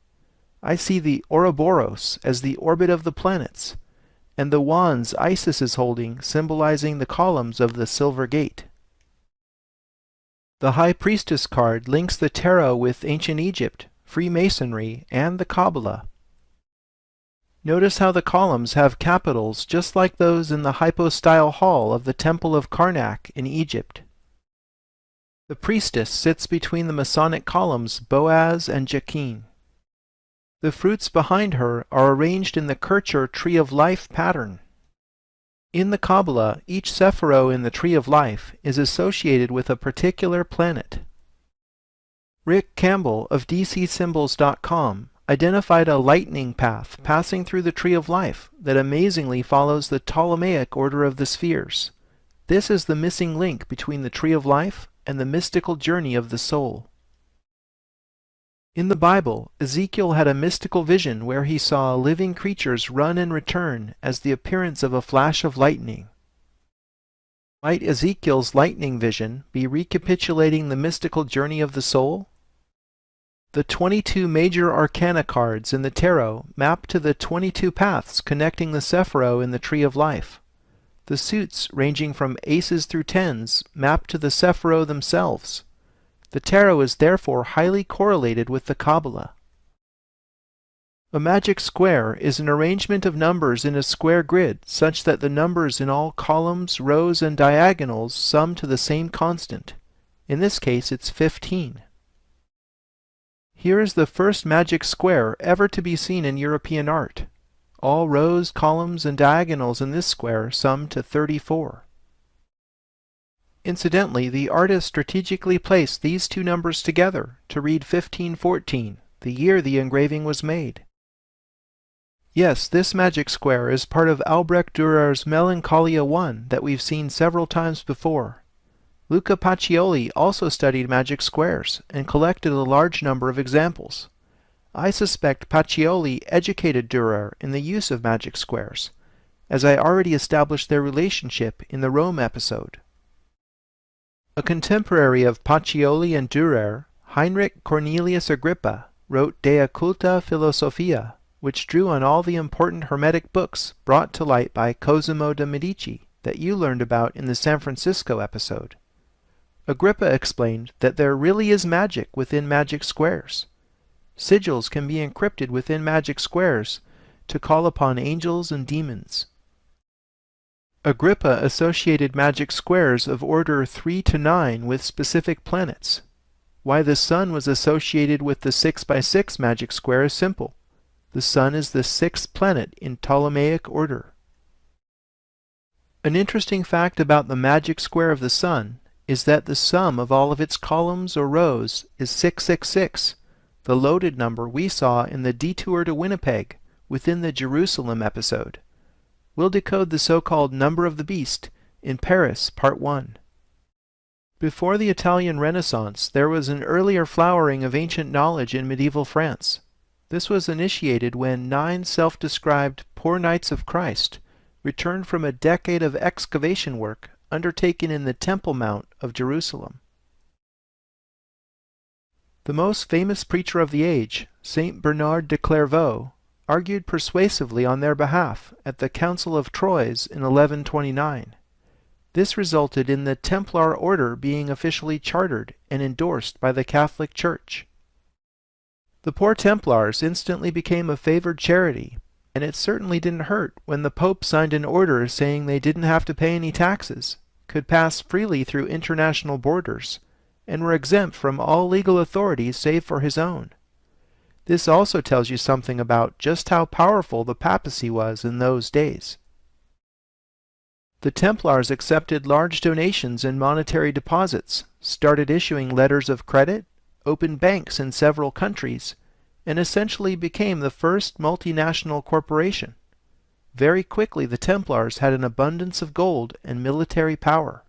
Speaker 1: I see the Ouroboros as the orbit of the planets, and the wands Isis is holding symbolizing the columns of the Silver Gate. The High Priestess card links the tarot with ancient Egypt, Freemasonry, and the Kabbalah. Notice how the columns have capitals just like those in the hypostyle hall of the Temple of Karnak in Egypt. The priestess sits between the Masonic columns Boaz and Jachin. The fruits behind her are arranged in the Kircher Tree of Life pattern. In the Kabbalah, each Sephiro in the Tree of Life is associated with a particular planet. Rick Campbell of DCSymbols.com identified a lightning path passing through the Tree of Life that amazingly follows the Ptolemaic order of the spheres. This is the missing link between the Tree of Life and the mystical journey of the soul. In the Bible, Ezekiel had a mystical vision where he saw living creatures run and return as the appearance of a flash of lightning. Might Ezekiel's lightning vision be recapitulating the mystical journey of the soul? The 22 major arcana cards in the tarot map to the 22 paths connecting the Sephiro in the Tree of Life. The suits, ranging from aces through tens, map to the Sephiro themselves. The tarot is therefore highly correlated with the Kabbalah. A magic square is an arrangement of numbers in a square grid such that the numbers in all columns, rows, and diagonals sum to the same constant. In this case, it's 15. Here is the first magic square ever to be seen in European art. All rows, columns, and diagonals in this square sum to 34. Incidentally, the artist strategically placed these two numbers together to read 1514, the year the engraving was made. Yes, this magic square is part of Albrecht Dürer's Melancholia I that we've seen several times before. Luca Pacioli also studied magic squares and collected a large number of examples. I suspect Pacioli educated Dürer in the use of magic squares, as I already established their relationship in the Rome episode. A contemporary of Pacioli and Dürer, Heinrich Cornelius Agrippa, wrote De Occulta Philosophia, which drew on all the important Hermetic books brought to light by Cosimo de' Medici that you learned about in the San Francisco episode. Agrippa explained that there really is magic within magic squares. Sigils can be encrypted within magic squares to call upon angels and demons. Agrippa associated magic squares of order 3 to 9 with specific planets. Why the Sun was associated with the 6x6 magic square is simple. The Sun is the 6th planet in Ptolemaic order. An interesting fact about the magic square of the Sun is that the sum of all of its columns or rows is 666, the loaded number we saw in the Detour to Winnipeg within the Jerusalem episode. We'll decode the so-called number of the beast in Paris, Part 1. Before the Italian Renaissance, there was an earlier flowering of ancient knowledge in medieval France. This was initiated when 9 self-described poor knights of Christ returned from a decade of excavation work undertaken in the Temple Mount of Jerusalem. The most famous preacher of the age, Saint Bernard de Clairvaux, argued persuasively on their behalf at the Council of Troyes in 1129. This resulted in the Templar order being officially chartered and endorsed by the Catholic Church. The poor Templars instantly became a favored charity, and it certainly didn't hurt when the Pope signed an order saying they didn't have to pay any taxes, could pass freely through international borders, and were exempt from all legal authorities save for his own. This also tells you something about just how powerful the papacy was in those days. The Templars accepted large donations and monetary deposits, started issuing letters of credit, opened banks in several countries, and essentially became the first multinational corporation. Very quickly the Templars had an abundance of gold and military power.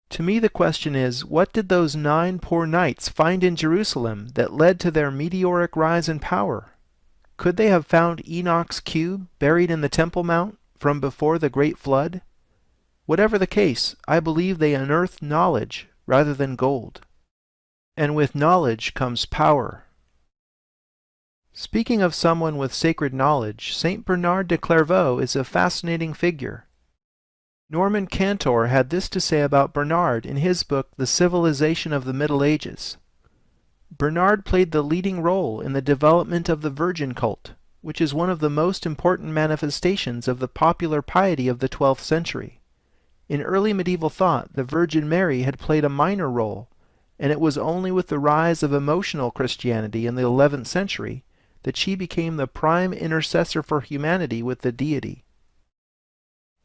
Speaker 1: To me the question is, what did those 9 poor knights find in Jerusalem that led to their meteoric rise in power? Could they have found Enoch's cube buried in the Temple Mount from before the Great Flood? Whatever the case, I believe they unearthed knowledge rather than gold. And with knowledge comes power. Speaking of someone with sacred knowledge, Saint Bernard de Clairvaux is a fascinating figure. Norman Cantor had this to say about Bernard in his book The Civilization of the Middle Ages. Bernard played the leading role in the development of the Virgin cult, which is one of the most important manifestations of the popular piety of the 12th century. In early medieval thought, the Virgin Mary had played a minor role, and it was only with the rise of emotional Christianity in the 11th century that she became the prime intercessor for humanity with the deity.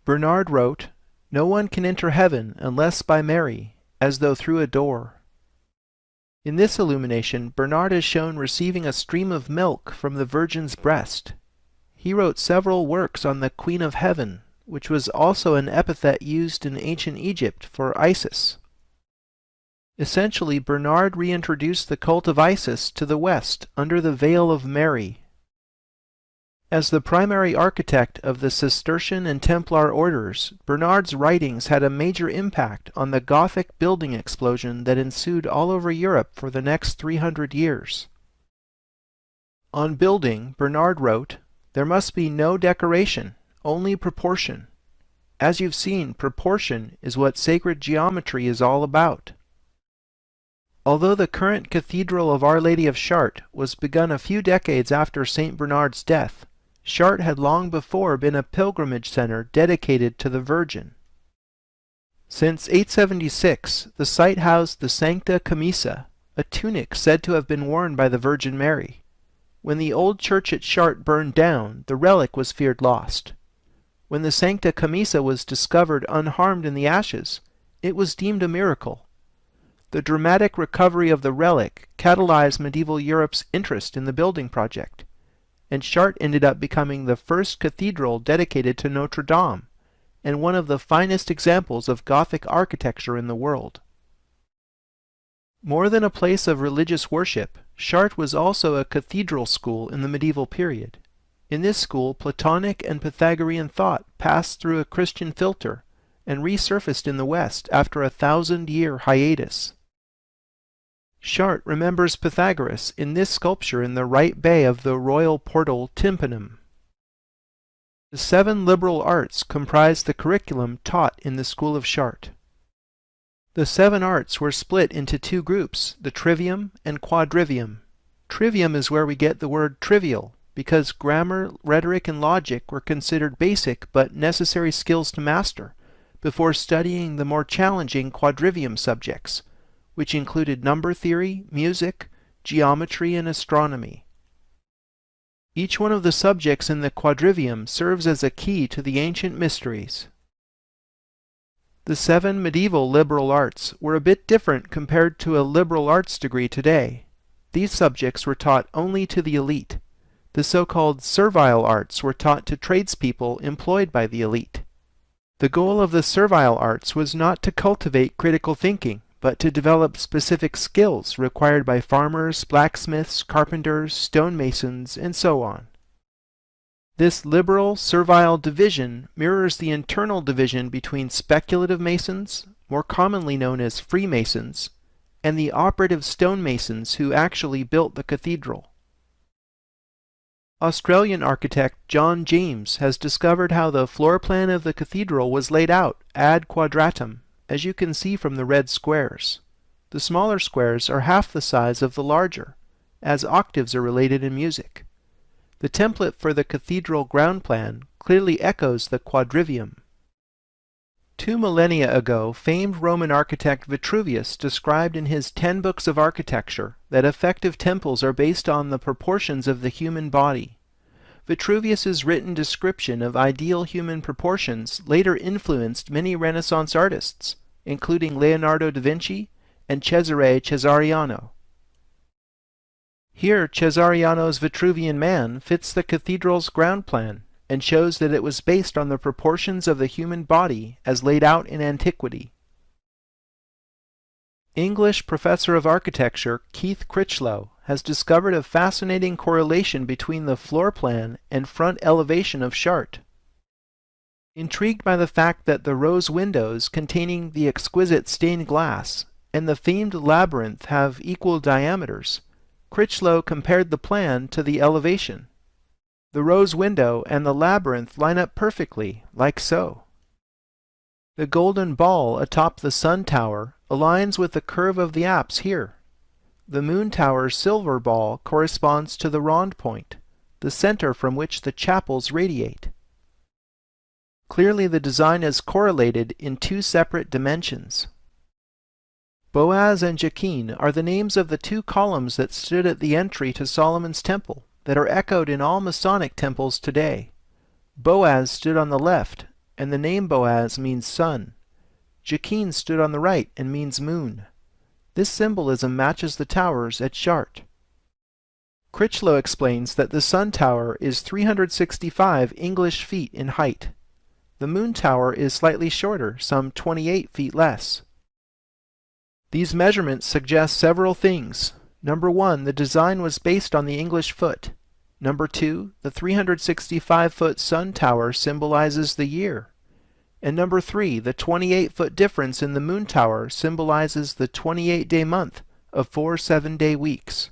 Speaker 1: Bernard wrote, "No one can enter heaven unless by Mary, as though through a door." In this illumination, Bernard is shown receiving a stream of milk from the Virgin's breast. He wrote several works on the Queen of Heaven, which was also an epithet used in ancient Egypt for Isis. Essentially, Bernard reintroduced the cult of Isis to the West under the veil of Mary. As the primary architect of the Cistercian and Templar orders, Bernard's writings had a major impact on the Gothic building explosion that ensued all over Europe for the next 300 years. On building, Bernard wrote, "There must be no decoration, only proportion. As you've seen, proportion is what sacred geometry is all about." Although the current Cathedral of Our Lady of Chartres was begun a few decades after St. Bernard's death, Chartres had long before been a pilgrimage center dedicated to the Virgin. Since 876, the site housed the Sancta Camisa, a tunic said to have been worn by the Virgin Mary. When the old church at Chartres burned down, the relic was feared lost. When the Sancta Camisa was discovered unharmed in the ashes, it was deemed a miracle. The dramatic recovery of the relic catalyzed medieval Europe's interest in the building project, and Chartres ended up becoming the first cathedral dedicated to Notre Dame, and one of the finest examples of Gothic architecture in the world. More than a place of religious worship, Chartres was also a cathedral school in the medieval period. In this school, Platonic and Pythagorean thought passed through a Christian filter and resurfaced in the West after a 1,000-year hiatus. Chartres remembers Pythagoras in this sculpture in the right bay of the royal portal tympanum. The 7 liberal arts comprise the curriculum taught in the school of Chartres. The 7 arts were split into 2 groups, the trivium and quadrivium. Trivium is where we get the word trivial, because grammar, rhetoric, and logic were considered basic but necessary skills to master, before studying the more challenging quadrivium subjects, which included number theory, music, geometry, and astronomy. Each one of the subjects in the quadrivium serves as a key to the ancient mysteries. The 7 medieval liberal arts were a bit different compared to a liberal arts degree today. These subjects were taught only to the elite. The so-called servile arts were taught to tradespeople employed by the elite. The goal of the servile arts was not to cultivate critical thinking, but to develop specific skills required by farmers, blacksmiths, carpenters, stonemasons, and so on. This liberal, servile division mirrors the internal division between speculative masons, more commonly known as Freemasons, and the operative stonemasons who actually built the cathedral. Australian architect John James has discovered how the floor plan of the cathedral was laid out ad quadratum, as you can see from the red squares. The smaller squares are half the size of the larger, as octaves are related in music. The template for the cathedral ground plan clearly echoes the quadrivium. 2 millennia ago, famed Roman architect Vitruvius described in his 10 books of architecture that effective temples are based on the proportions of the human body. Vitruvius's written description of ideal human proportions later influenced many Renaissance artists, including Leonardo da Vinci and Cesare Cesariano. Here, Cesariano's Vitruvian Man fits the cathedral's ground plan and shows that it was based on the proportions of the human body as laid out in antiquity. English professor of architecture Keith Critchlow has discovered a fascinating correlation between the floor plan and front elevation of Chartres. Intrigued by the fact that the rose windows containing the exquisite stained glass and the themed labyrinth have equal diameters, Critchlow compared the plan to the elevation. The rose window and the labyrinth line up perfectly, like so. The golden ball atop the sun tower aligns with the curve of the apse here. The moon tower's silver ball corresponds to the rond point, the center from which the chapels radiate. Clearly the design is correlated in two separate dimensions. Boaz and Jachin are the names of the two columns that stood at the entry to Solomon's temple that are echoed in all Masonic temples today. Boaz stood on the left, and the name Boaz means sun. Jachin stood on the right and means moon. This symbolism matches the towers at Shart. Critchlow explains that the sun tower is 365 English feet in height. The moon tower is slightly shorter, some 28 feet less. These measurements suggest several things. Number 1, the design was based on the English foot. Number 2, the 365-foot sun tower symbolizes the year. And number 3, the 28-foot difference in the moon tower symbolizes the 28-day month of 4 7-day weeks.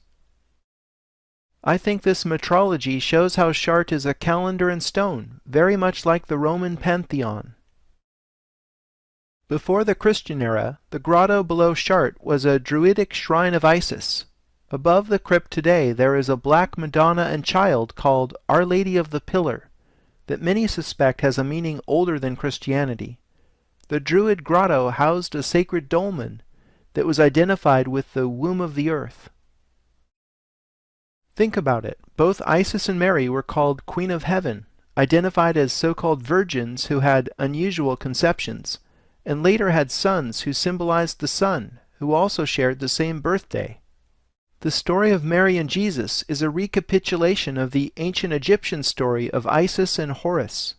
Speaker 1: I think this metrology shows how Shart is a calendar in stone, very much like the Roman pantheon. Before the Christian era, the grotto below Shart was a druidic shrine of Isis. Above the crypt today there is a black Madonna and child called Our Lady of the Pillar, that many suspect has a meaning older than Christianity. The Druid grotto housed a sacred dolmen that was identified with the womb of the earth. Think about it. Both Isis and Mary were called Queen of Heaven, identified as so-called virgins who had unusual conceptions, and later had sons who symbolized the sun, who also shared the same birthday. The story of Mary and Jesus is a recapitulation of the ancient Egyptian story of Isis and Horus.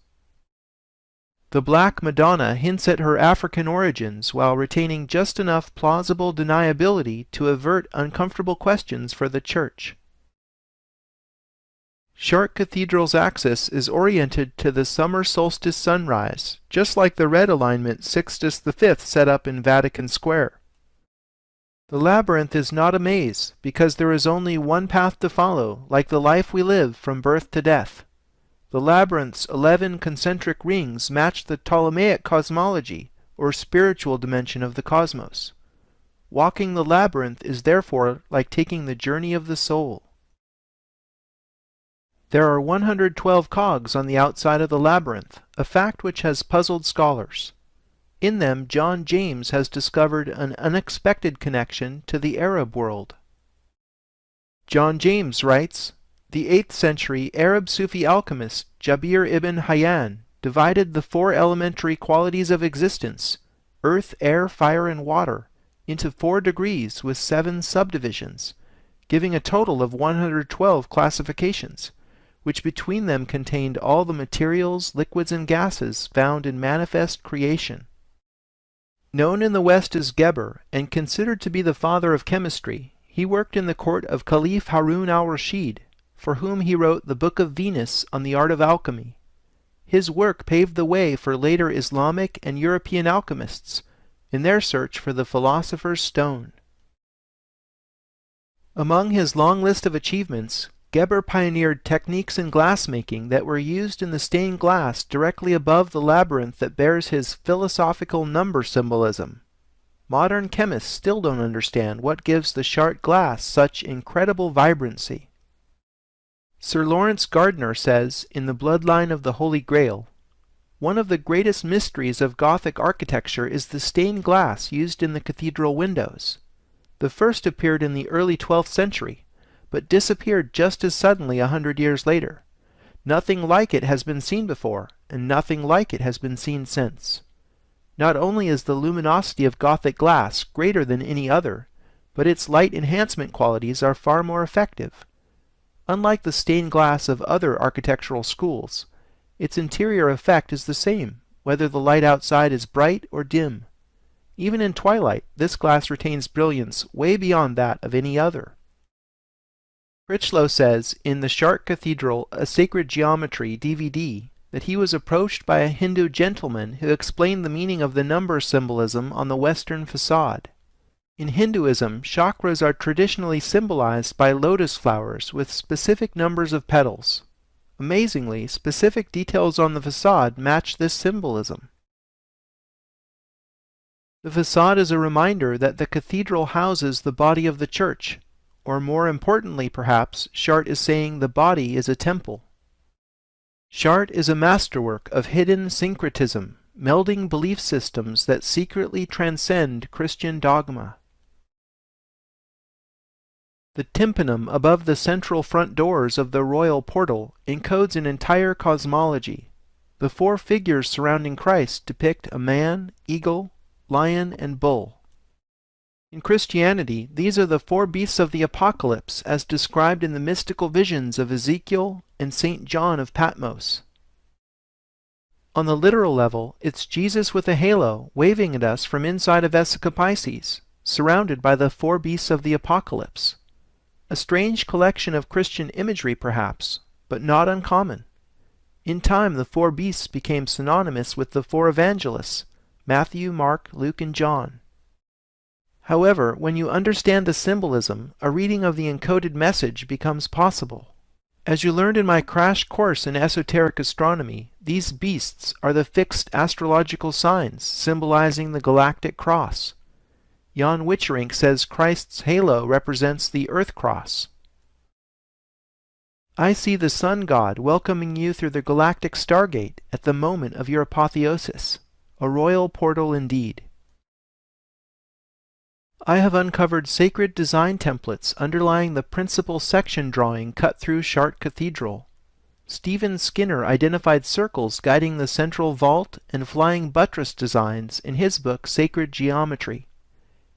Speaker 1: The Black Madonna hints at her African origins while retaining just enough plausible deniability to avert uncomfortable questions for the Church. Shart Cathedral's axis is oriented to the summer solstice sunrise, just like the red alignment Sixtus V set up in Vatican Square. The labyrinth is not a maze, because there is only one path to follow, like the life we live from birth to death. The labyrinth's 11 concentric rings match the Ptolemaic cosmology, or spiritual dimension of the cosmos. Walking the labyrinth is therefore like taking the journey of the soul. There are 112 cogs on the outside of the labyrinth, a fact which has puzzled scholars. In them, John James has discovered an unexpected connection to the Arab world. John James writes, "The 8th century Arab Sufi alchemist Jabir ibn Hayyan divided the 4 elementary qualities of existence, earth, air, fire, and water, into 4 degrees with 7 subdivisions, giving a total of 112 classifications, which between them contained all the materials, liquids, and gases found in manifest creation." Known in the West as Geber, and considered to be the father of chemistry, he worked in the court of Caliph Harun al-Rashid, for whom he wrote the Book of Venus on the art of alchemy. His work paved the way for later Islamic and European alchemists in their search for the philosopher's stone. Among his long list of achievements, Geber pioneered techniques in glassmaking that were used in the stained glass directly above the labyrinth that bears his philosophical number symbolism. Modern chemists still don't understand what gives the Shart glass such incredible vibrancy. Sir Lawrence Gardner says, in The Bloodline of the Holy Grail, "One of the greatest mysteries of Gothic architecture is the stained glass used in the cathedral windows. The first appeared in the early 12th century, but disappeared just as suddenly 100 years later. Nothing like it has been seen before, and nothing like it has been seen since. Not only is the luminosity of Gothic glass greater than any other, but its light enhancement qualities are far more effective. Unlike the stained glass of other architectural schools, its interior effect is the same, whether the light outside is bright or dim. Even in twilight, this glass retains brilliance way beyond that of any other." Critchlow says in the Shart Cathedral, A Sacred Geometry DVD, that he was approached by a Hindu gentleman who explained the meaning of the number symbolism on the western facade. In Hinduism, chakras are traditionally symbolized by lotus flowers with specific numbers of petals. Amazingly, specific details on the facade match this symbolism. The facade is a reminder that the cathedral houses the body of the church, or more importantly perhaps, Shart is saying the body is a temple. Shart is a masterwork of hidden syncretism, melding belief systems that secretly transcend Christian dogma. The tympanum above the central front doors of the royal portal encodes an entire cosmology. The four figures surrounding Christ depict a man, eagle, lion, and bull. In Christianity, these are the four beasts of the Apocalypse as described in the mystical visions of Ezekiel and St. John of Patmos. On the literal level, it's Jesus with a halo waving at us from inside of Vesica Pisces, surrounded by the four beasts of the Apocalypse. A strange collection of Christian imagery, perhaps, but not uncommon. In time, the four beasts became synonymous with the four evangelists, Matthew, Mark, Luke, and John. However, when you understand the symbolism, a reading of the encoded message becomes possible. As you learned in my crash course in esoteric astronomy, these beasts are the fixed astrological signs symbolizing the galactic cross. Jan Witcherink says Christ's halo represents the Earth Cross. I see the Sun God welcoming you through the galactic stargate at the moment of your apotheosis, a royal portal indeed. I have uncovered sacred design templates underlying the principal section drawing cut through Chartres Cathedral. Stephen Skinner identified circles guiding the central vault and flying buttress designs in his book Sacred Geometry.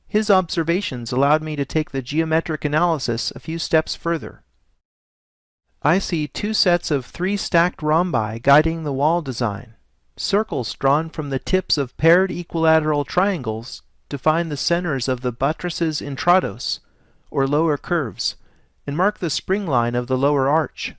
Speaker 1: His observations allowed me to take the geometric analysis a few steps further. I see two sets of 3 stacked rhombi guiding the wall design. Circles drawn from the tips of paired equilateral triangles define the centers of the buttresses intrados, or lower curves, and mark the spring line of the lower arch.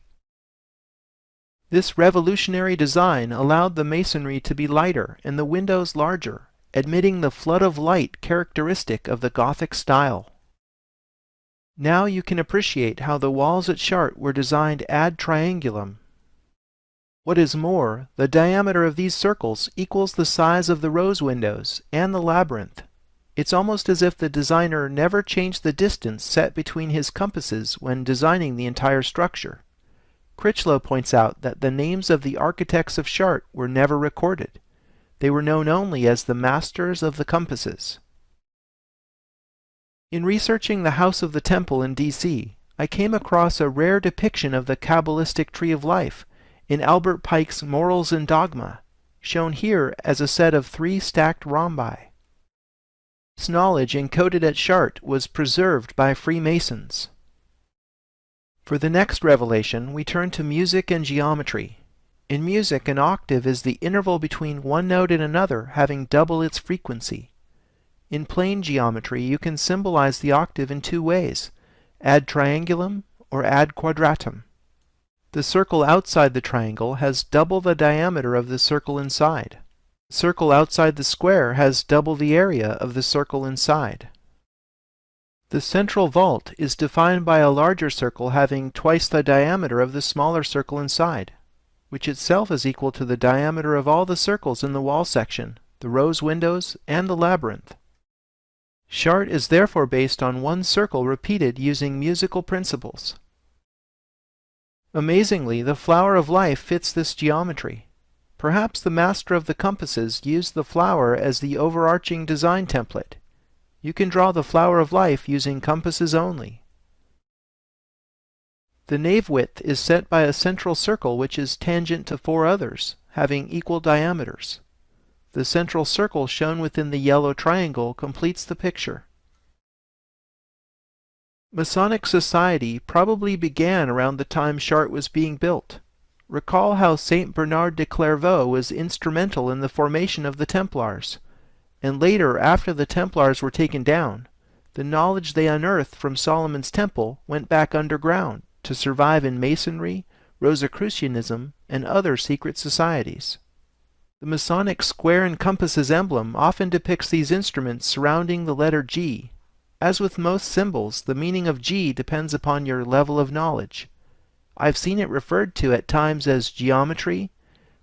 Speaker 1: This revolutionary design allowed the masonry to be lighter and the windows larger, admitting the flood of light characteristic of the Gothic style. Now you can appreciate how the walls at Chartres were designed ad triangulum. What is more, the diameter of these circles equals the size of the rose windows and the labyrinth. It's almost as if the designer never changed the distance set between his compasses when designing the entire structure. Critchlow points out that the names of the architects of Chartres were never recorded. They were known only as the masters of the compasses. In researching the House of the Temple in D.C., I came across a rare depiction of the Kabbalistic Tree of Life in Albert Pike's Morals and Dogma, shown here as a set of 3 stacked rhombi. This knowledge encoded at Chartres was preserved by Freemasons. For the next revelation, we turn to music and geometry. In music, an octave is the interval between one note and another having double its frequency. In plane geometry, you can symbolize the octave in 2 ways, ad triangulum or ad quadratum. The circle outside the triangle has double the diameter of the circle inside. The circle outside the square has double the area of the circle inside. The central vault is defined by a larger circle having twice the diameter of the smaller circle inside, which itself is equal to the diameter of all the circles in the wall section, the rose windows, and the labyrinth. Chartres is therefore based on one circle repeated using musical principles. Amazingly, the flower of life fits this geometry. Perhaps the master of the compasses used the flower as the overarching design template. You can draw the flower of life using compasses only. The nave width is set by a central circle which is tangent to 4 others, having equal diameters. The central circle shown within the yellow triangle completes the picture. Masonic society probably began around the time Chartres was being built. Recall how Saint Bernard de Clairvaux was instrumental in the formation of the Templars, and later, after the Templars were taken down, the knowledge they unearthed from Solomon's Temple went back underground to survive in Masonry, Rosicrucianism, and other secret societies. The Masonic square and compasses emblem often depicts these instruments surrounding the letter G. As with most symbols, the meaning of G depends upon your level of knowledge. I've seen it referred to at times as geometry,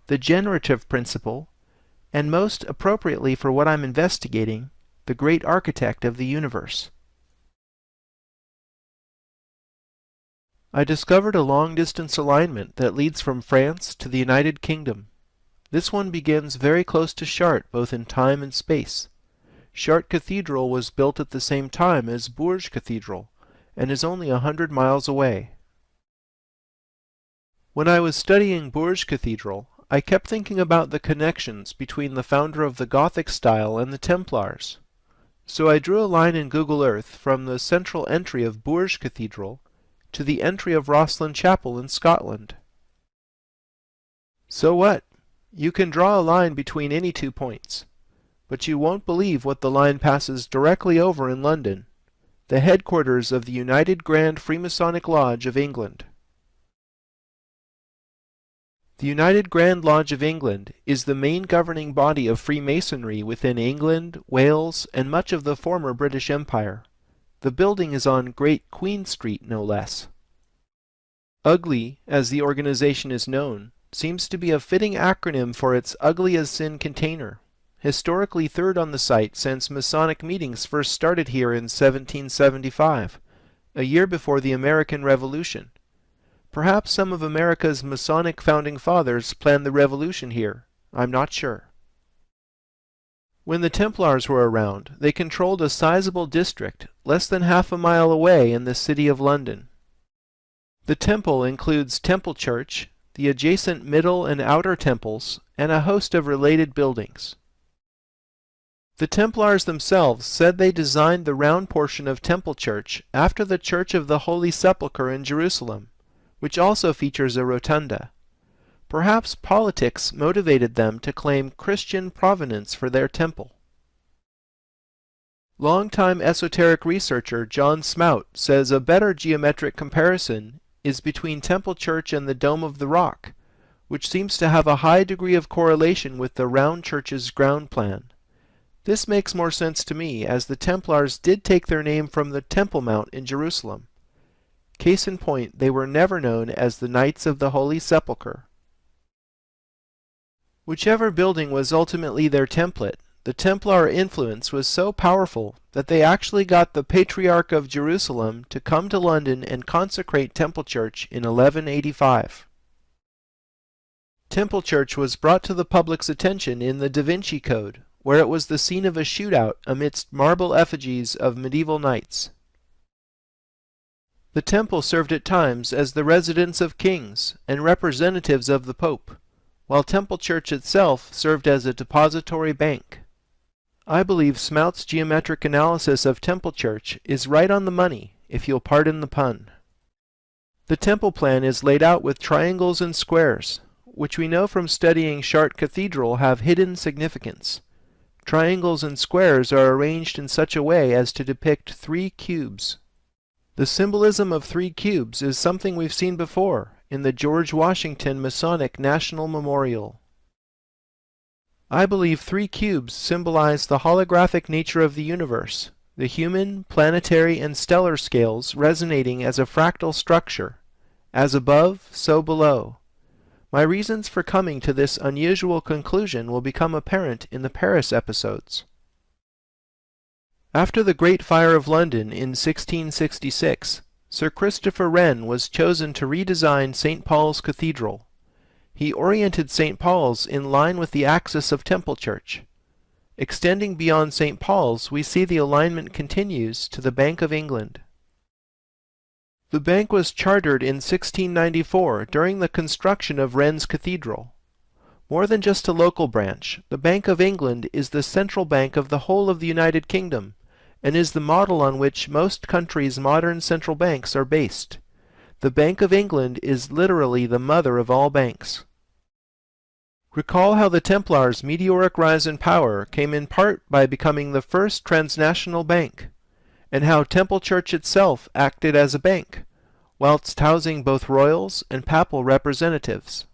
Speaker 1: the generative principle, and most appropriately for what I'm investigating, the great architect of the universe. I discovered a long-distance alignment that leads from France to the United Kingdom. This one begins very close to Chartres, both in time and space. Chartres Cathedral was built at the same time as Bourges Cathedral, and is only 100 miles away. When I was studying Bourges Cathedral, I kept thinking about the connections between the founder of the Gothic style and the Templars. So I drew a line in Google Earth from the central entry of Bourges Cathedral to the entry of Rosslyn Chapel in Scotland. So what? You can draw a line between any 2 points, but you won't believe what the line passes directly over in London, the headquarters of the United Grand Freemasonic Lodge of England. The United Grand Lodge of England is the main governing body of Freemasonry within England, Wales, and much of the former British Empire. The building is on Great Queen Street, no less. UGLY, as the organization is known, seems to be a fitting acronym for its Ugly as Sin container, historically third on the site since Masonic meetings first started here in 1775, a year before the American Revolution. Perhaps some of America's Masonic founding fathers planned the revolution here. I'm not sure. When the Templars were around, they controlled a sizable district less than half a mile away in the city of London. The temple includes Temple Church, the adjacent middle and outer temples, and a host of related buildings. The Templars themselves said they designed the round portion of Temple Church after the Church of the Holy Sepulchre in Jerusalem, which also features a rotunda. Perhaps politics motivated them to claim Christian provenance for their temple. Longtime esoteric researcher John Smout says a better geometric comparison is between Temple Church and the Dome of the Rock, which seems to have a high degree of correlation with the round church's ground plan. This makes more sense to me, as the Templars did take their name from the Temple Mount in Jerusalem. Case in point, they were never known as the Knights of the Holy Sepulchre. Whichever building was ultimately their template, the Templar influence was so powerful that they actually got the Patriarch of Jerusalem to come to London and consecrate Temple Church in 1185. Temple Church was brought to the public's attention in the Da Vinci Code, where it was the scene of a shootout amidst marble effigies of medieval knights. The temple served at times as the residence of kings and representatives of the Pope, while Temple Church itself served as a depository bank. I believe Smout's geometric analysis of Temple Church is right on the money, if you'll pardon the pun. The temple plan is laid out with triangles and squares, which we know from studying Chartres Cathedral have hidden significance. Triangles and squares are arranged in such a way as to depict 3 cubes. The symbolism of 3 cubes is something we've seen before in the George Washington Masonic National Memorial. I believe 3 cubes symbolize the holographic nature of the universe, the human, planetary, and stellar scales resonating as a fractal structure, as above, so below. My reasons for coming to this unusual conclusion will become apparent in the Paris episodes. After the Great Fire of London in 1666, Sir Christopher Wren was chosen to redesign St. Paul's Cathedral. He oriented St. Paul's in line with the axis of Temple Church. Extending beyond St. Paul's, we see the alignment continues to the Bank of England. The bank was chartered in 1694 during the construction of Wren's Cathedral. More than just a local branch, the Bank of England is the central bank of the whole of the United Kingdom, and is the model on which most countries' modern central banks are based. The Bank of England is literally the mother of all banks. Recall how the Templars' meteoric rise in power came in part by becoming the first transnational bank, and how Temple Church itself acted as a bank, whilst housing both royals and papal representatives.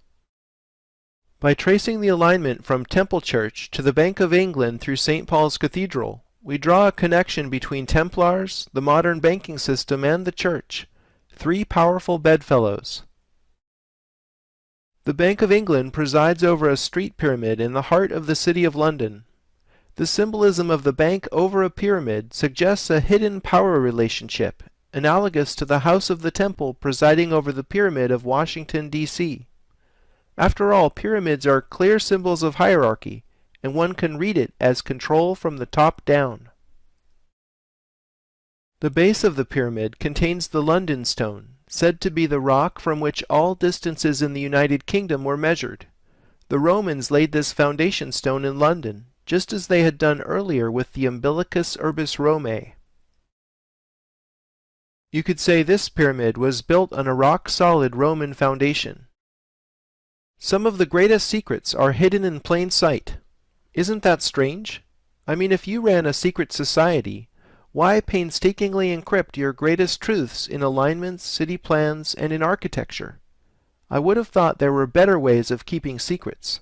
Speaker 1: By tracing the alignment from Temple Church to the Bank of England through St. Paul's Cathedral, we draw a connection between Templars, the modern banking system, and the Church, 3 powerful bedfellows. The Bank of England presides over a street pyramid in the heart of the City of London. The symbolism of the bank over a pyramid suggests a hidden power relationship analogous to the House of the Temple presiding over the Pyramid of Washington, D.C. After all, pyramids are clear symbols of hierarchy, and one can read it as control from the top down. The base of the pyramid contains the London Stone, said to be the rock from which all distances in the United Kingdom were measured. The Romans laid this foundation stone in London, just as they had done earlier with the Umbilicus Urbis Romae. You could say this pyramid was built on a rock-solid Roman foundation. Some of the greatest secrets are hidden in plain sight. Isn't that strange? I mean, if you ran a secret society, why painstakingly encrypt your greatest truths in alignments, city plans, and in architecture? I would have thought there were better ways of keeping secrets.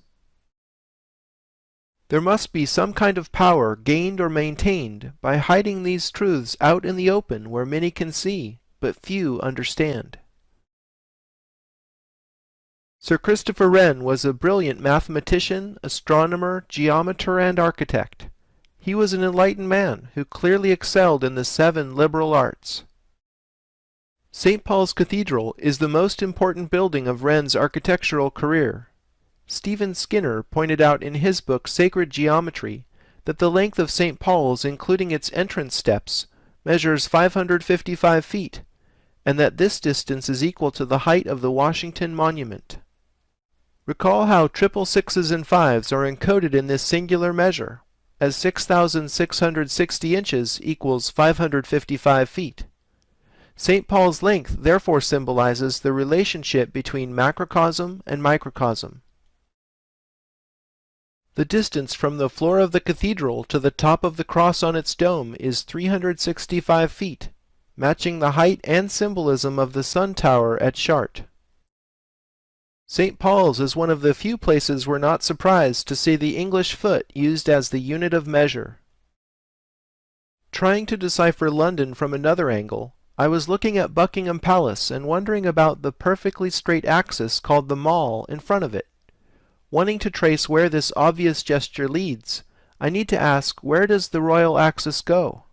Speaker 1: There must be some kind of power gained or maintained by hiding these truths out in the open where many can see, but few understand. Sir Christopher Wren was a brilliant mathematician, astronomer, geometer, and architect. He was an enlightened man who clearly excelled in the 7 liberal arts. St. Paul's Cathedral is the most important building of Wren's architectural career. Stephen Skinner pointed out in his book Sacred Geometry that the length of St. Paul's, including its entrance steps, measures 555 feet, and that this distance is equal to the height of the Washington Monument. Recall how triple sixes and fives are encoded in this singular measure, as 6,660 inches equals 555 feet. St. Paul's length therefore symbolizes the relationship between macrocosm and microcosm. The distance from the floor of the cathedral to the top of the cross on its dome is 365 feet, matching the height and symbolism of the sun tower at Chartres. St. Paul's is one of the few places we're not surprised to see the English foot used as the unit of measure. Trying to decipher London from another angle, I was looking at Buckingham Palace and wondering about the perfectly straight axis called the Mall in front of it. Wanting to trace where this obvious gesture leads, I need to ask, where does the royal axis go?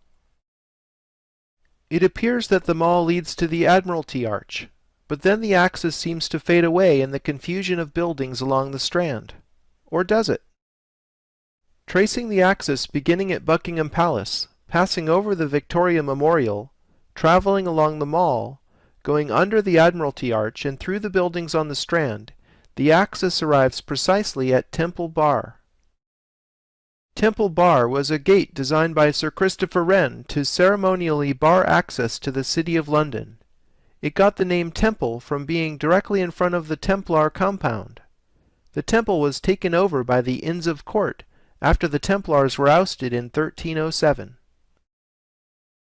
Speaker 1: It appears that the Mall leads to the Admiralty Arch, but then the axis seems to fade away in the confusion of buildings along the Strand. Or does it? Tracing the axis beginning at Buckingham Palace, passing over the Victoria Memorial, traveling along the Mall, going under the Admiralty Arch and through the buildings on the Strand, the axis arrives precisely at Temple Bar. Temple Bar was a gate designed by Sir Christopher Wren to ceremonially bar access to the City of London. It got the name Temple from being directly in front of the Templar compound. The temple was taken over by the Inns of Court after the Templars were ousted in 1307.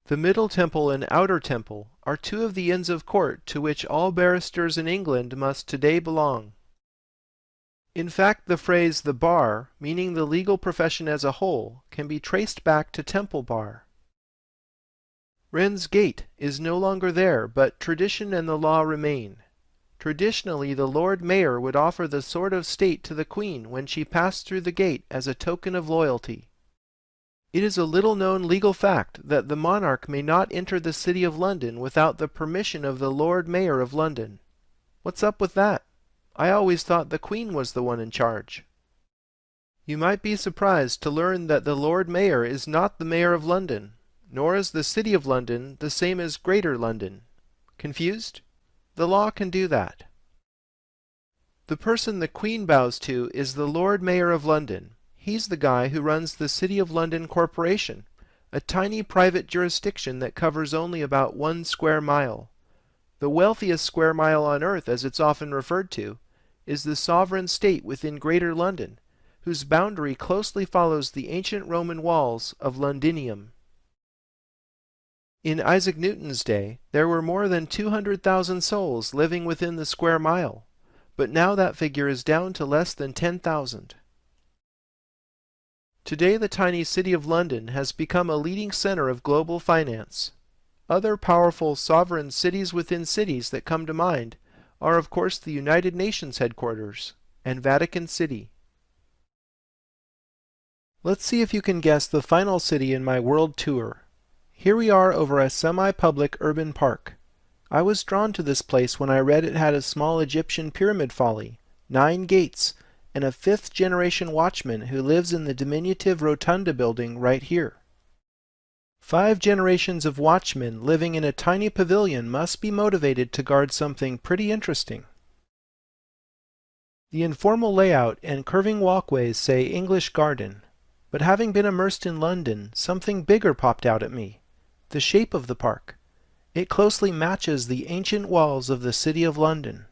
Speaker 1: The Middle Temple and Outer Temple are 2 of the Inns of Court to which all barristers in England must today belong. In fact, the phrase the bar, meaning the legal profession as a whole, can be traced back to Temple Bar. Wren's gate is no longer there, but tradition and the law remain. Traditionally, the Lord Mayor would offer the sword of state to the Queen when she passed through the gate as a token of loyalty. It is a little-known legal fact that the monarch may not enter the City of London without the permission of the Lord Mayor of London. What's up with that? I always thought the Queen was the one in charge. You might be surprised to learn that the Lord Mayor is not the Mayor of London, nor is the City of London the same as Greater London. Confused? The law can do that. The person the Queen bows to is the Lord Mayor of London. He's the guy who runs the City of London Corporation, a tiny private jurisdiction that covers only about 1 square mile. The wealthiest square mile on earth, as it's often referred to, is the sovereign state within Greater London, whose boundary closely follows the ancient Roman walls of Londinium. In Isaac Newton's day, there were more than 200,000 souls living within the square mile, but now that figure is down to less than 10,000. Today the tiny city of London has become a leading center of global finance. Other powerful sovereign cities within cities that come to mind are of course the United Nations headquarters and Vatican City. Let's see if you can guess the final city in my world tour. Here we are over a semi-public urban park. I was drawn to this place when I read it had a small Egyptian pyramid folly, 9 gates, and a 5th-generation watchman who lives in the diminutive rotunda building right here. 5 generations of watchmen living in a tiny pavilion must be motivated to guard something pretty interesting. The informal layout and curving walkways say English Garden, but having been immersed in London, something bigger popped out at me: the shape of the park. It closely matches the ancient walls of the City of London.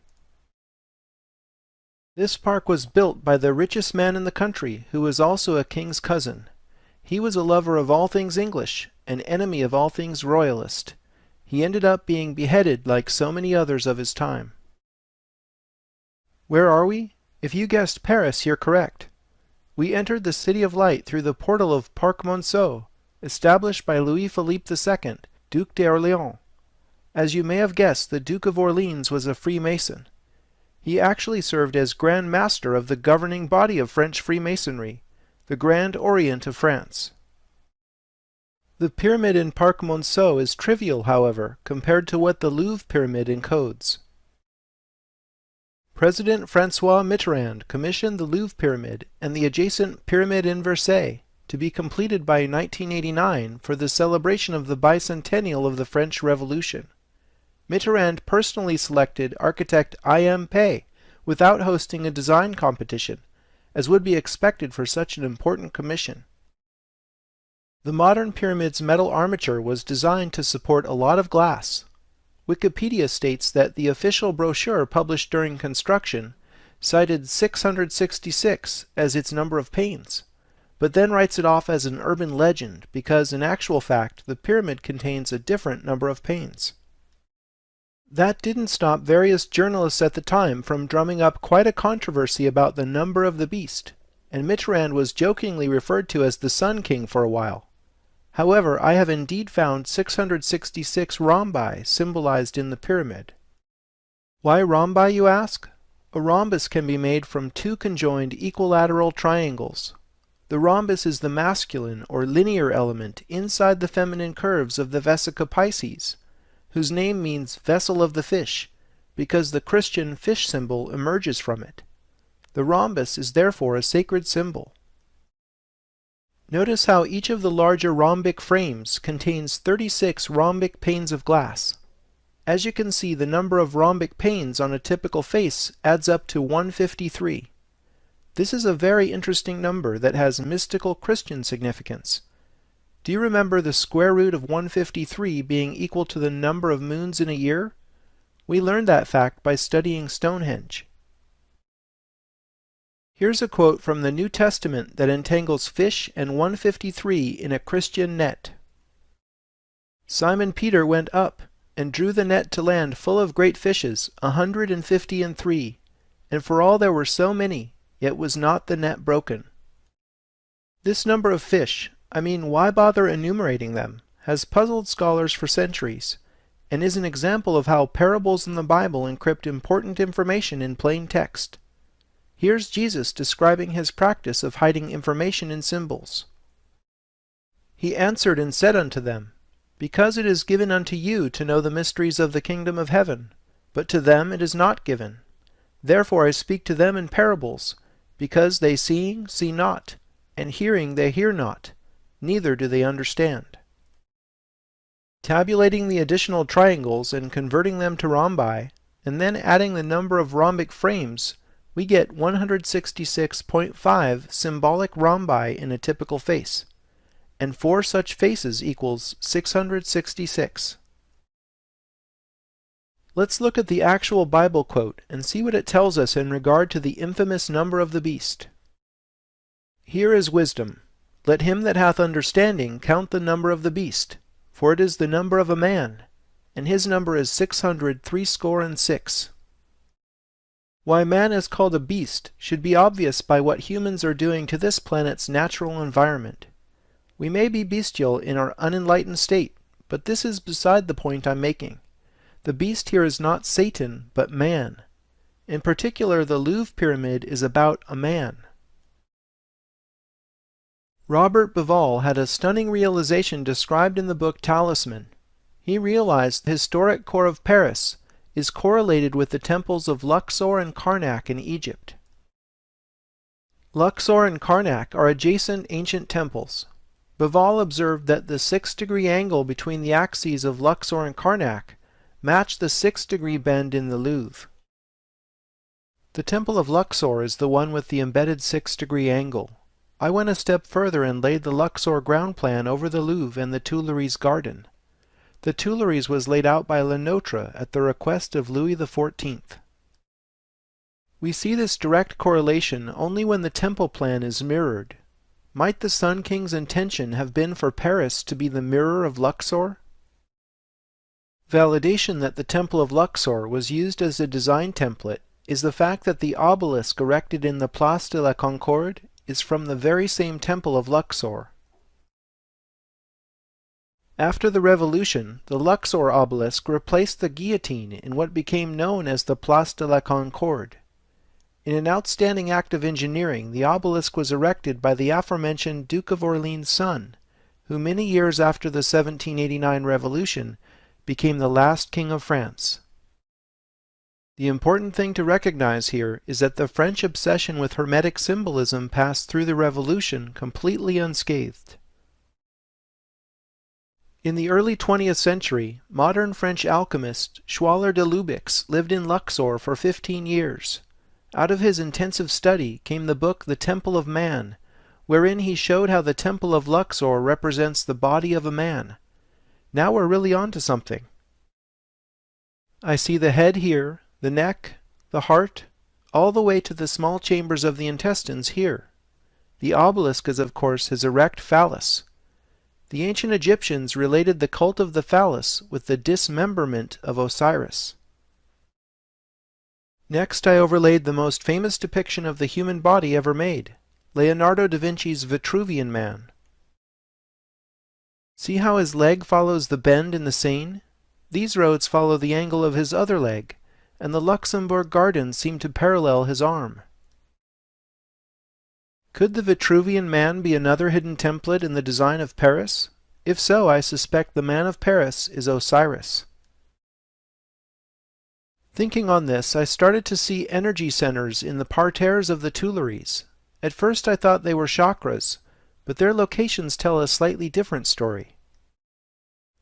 Speaker 1: This park was built by the richest man in the country, who was also a king's cousin. He was a lover of all things English, an enemy of all things royalist. He ended up being beheaded like so many others of his time. Where are we? If you guessed Paris, you're correct. We entered the City of Light through the portal of Parc Monceau, established by Louis-Philippe II, Duc d'Orléans. As you may have guessed, the Duke of Orleans was a Freemason. He actually served as Grand Master of the governing body of French Freemasonry, the Grand Orient of France. The pyramid in Parc Monceau is trivial, however, compared to what the Louvre pyramid encodes. President François Mitterrand commissioned the Louvre pyramid and the adjacent pyramid in Versailles to be completed by 1989 for the celebration of the bicentennial of the French Revolution. Mitterrand personally selected architect I.M. Pei without hosting a design competition, as would be expected for such an important commission. The modern pyramid's metal armature was designed to support a lot of glass. Wikipedia states that the official brochure published during construction cited 666 as its number of panes, but then writes it off as an urban legend because in actual fact the pyramid contains a different number of panes. That didn't stop various journalists at the time from drumming up quite a controversy about the number of the beast, and Mitterrand was jokingly referred to as the Sun King for a while. However, I have indeed found 666 rhombi symbolized in the pyramid. Why rhombi, you ask? A rhombus can be made from 2 conjoined equilateral triangles. The rhombus is the masculine or linear element inside the feminine curves of the Vesica Pisces, whose name means vessel of the fish, because the Christian fish symbol emerges from it. The rhombus is therefore a sacred symbol. Notice how each of the larger rhombic frames contains 36 rhombic panes of glass. As you can see, the number of rhombic panes on a typical face adds up to 153. This is a very interesting number that has mystical Christian significance. Do you remember the square root of 153 being equal to the number of moons in a year? We learned that fact by studying Stonehenge. Here's a quote from the New Testament that entangles fish and 153 in a Christian net. Simon Peter went up, and drew the net to land full of great fishes, 153, and for all there were so many, yet was not the net broken. This number of fish, why bother enumerating them, has puzzled scholars for centuries, and is an example of how parables in the Bible encrypt important information in plain text. Here's Jesus describing his practice of hiding information in symbols. He answered and said unto them, Because it is given unto you to know the mysteries of the kingdom of heaven, but to them it is not given. Therefore I speak to them in parables, because they seeing see not, and hearing they hear not, neither do they understand. Tabulating the additional triangles and converting them to rhombi, and then adding the number of rhombic frames, we get 166.5 symbolic rhombi in a typical face, and 4 such faces equals 666. Let's look at the actual Bible quote and see what it tells us in regard to the infamous number of the beast. Here is wisdom. Let him that hath understanding count the number of the beast, for it is the number of a man, and his number is 666. Why man is called a beast should be obvious by what humans are doing to this planet's natural environment. We may be bestial in our unenlightened state, but this is beside the point I'm making. The beast here is not Satan, but man. In particular, the Louvre pyramid is about a man. Robert Bauval had a stunning realization described in the book Talisman. He realized the historic core of Paris is correlated with the temples of Luxor and Karnak in Egypt. Luxor and Karnak are adjacent ancient temples. Bauval observed that the 6-degree angle between the axes of Luxor and Karnak matched the 6-degree bend in the Louvre. The Temple of Luxor is the one with the embedded 6-degree angle. I went a step further and laid the Luxor ground plan over the Louvre and the Tuileries garden. The Tuileries was laid out by Le Notre at the request of Louis XIV. We see this direct correlation only when the temple plan is mirrored. Might the Sun King's intention have been for Paris to be the mirror of Luxor? Validation that the Temple of Luxor was used as a design template is the fact that the obelisk erected in the Place de la Concorde is from the very same Temple of Luxor. After the Revolution, the Luxor obelisk replaced the guillotine in what became known as the Place de la Concorde. In an outstanding act of engineering, the obelisk was erected by the aforementioned Duke of Orleans' son, who many years after the 1789 Revolution became the last king of France. The important thing to recognize here is that the French obsession with Hermetic symbolism passed through the Revolution completely unscathed. In the early 20th century, modern French alchemist Schwaller de Lubix lived in Luxor for 15 years. Out of his intensive study came the book The Temple of Man, wherein he showed how the Temple of Luxor represents the body of a man. Now we're really on to something. I see the head here, the neck, the heart, all the way to the small chambers of the intestines here. The obelisk is, of course, his erect phallus. The ancient Egyptians related the cult of the phallus with the dismemberment of Osiris. Next I overlaid the most famous depiction of the human body ever made, Leonardo da Vinci's Vitruvian Man. See how his leg follows the bend in the Seine? These roads follow the angle of his other leg, and the Luxembourg Gardens seem to parallel his arm. Could the Vitruvian Man be another hidden template in the design of Paris? If so, I suspect the man of Paris is Osiris. Thinking on this, I started to see energy centers in the parterres of the Tuileries. At first I thought they were chakras, but their locations tell a slightly different story.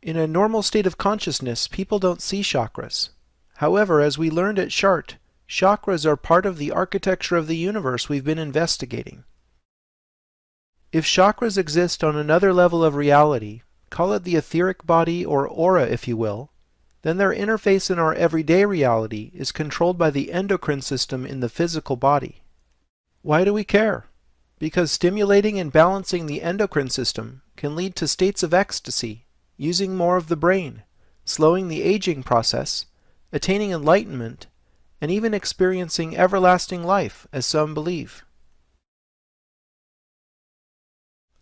Speaker 1: In a normal state of consciousness, people don't see chakras. However, as we learned at Chart, chakras are part of the architecture of the universe we've been investigating. If chakras exist on another level of reality, call it the etheric body or aura if you will, then their interface in our everyday reality is controlled by the endocrine system in the physical body. Why do we care? Because stimulating and balancing the endocrine system can lead to states of ecstasy, using more of the brain, slowing the aging process, attaining enlightenment, and even experiencing everlasting life, as some believe.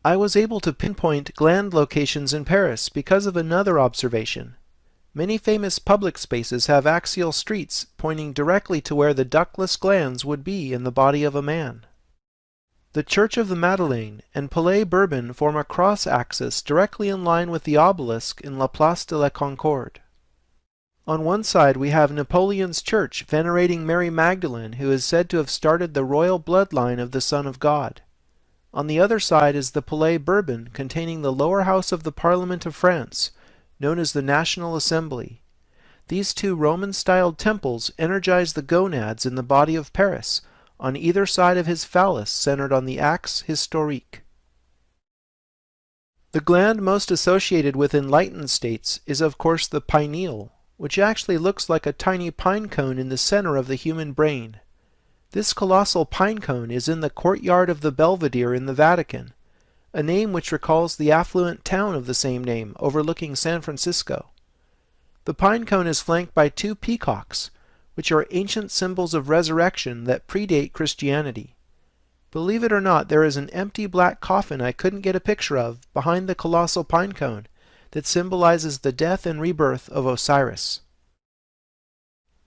Speaker 1: I was able to pinpoint gland locations in Paris because of another observation. Many famous public spaces have axial streets pointing directly to where the ductless glands would be in the body of a man. The Church of the Madeleine and Palais Bourbon form a cross-axis directly in line with the obelisk in La Place de la Concorde. On one side we have Napoleon's church venerating Mary Magdalene, who is said to have started the royal bloodline of the Son of God. On the other side is the Palais Bourbon containing the lower house of the Parliament of France, known as the National Assembly. These two Roman-styled temples energize the gonads in the body of Paris, on either side of his phallus centered on the axe historique. The gland most associated with enlightened states is of course the pineal, which actually looks like a tiny pine cone in the center of the human brain. This colossal pine cone is in the courtyard of the Belvedere in the Vatican, a name which recalls the affluent town of the same name overlooking San Francisco. The pine cone is flanked by two peacocks, which are ancient symbols of resurrection that predate Christianity. Believe it or not, there is an empty black coffin I couldn't get a picture of behind the colossal pine cone that symbolizes the death and rebirth of Osiris.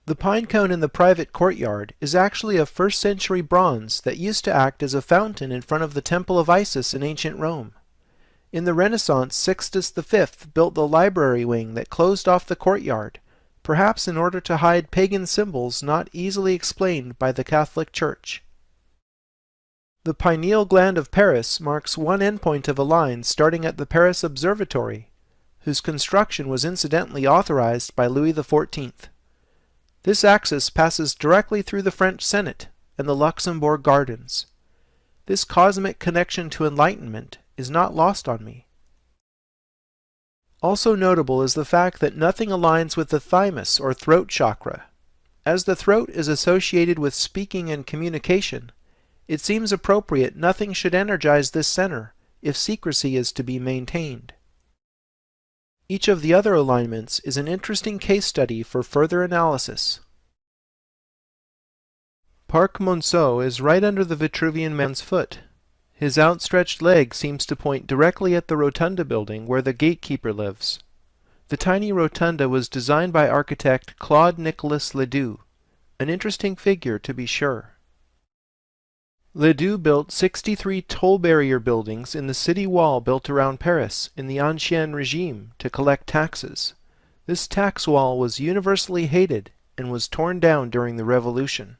Speaker 1: The pine cone in the private courtyard is actually a 1st century bronze that used to act as a fountain in front of the Temple of Isis in ancient Rome. In the Renaissance, Sixtus V built the library wing that closed off the courtyard, perhaps in order to hide pagan symbols not easily explained by the Catholic Church. The pineal gland of Paris marks one endpoint of a line starting at the Paris Observatory, whose construction was incidentally authorized by Louis XIV. This axis passes directly through the French Senate and the Luxembourg Gardens. This cosmic connection to enlightenment is not lost on me. Also notable is the fact that nothing aligns with the thymus or throat chakra. As the throat is associated with speaking and communication, it seems appropriate nothing should energize this center if secrecy is to be maintained. Each of the other alignments is an interesting case study for further analysis. Parc Monceau is right under the Vitruvian man's foot. His outstretched leg seems to point directly at the rotunda building where the gatekeeper lives. The tiny rotunda was designed by architect Claude Nicolas Ledoux, an interesting figure to be sure. Ledoux built 63 toll barrier buildings in the city wall built around Paris in the Ancien Regime to collect taxes. This tax wall was universally hated and was torn down during the Revolution.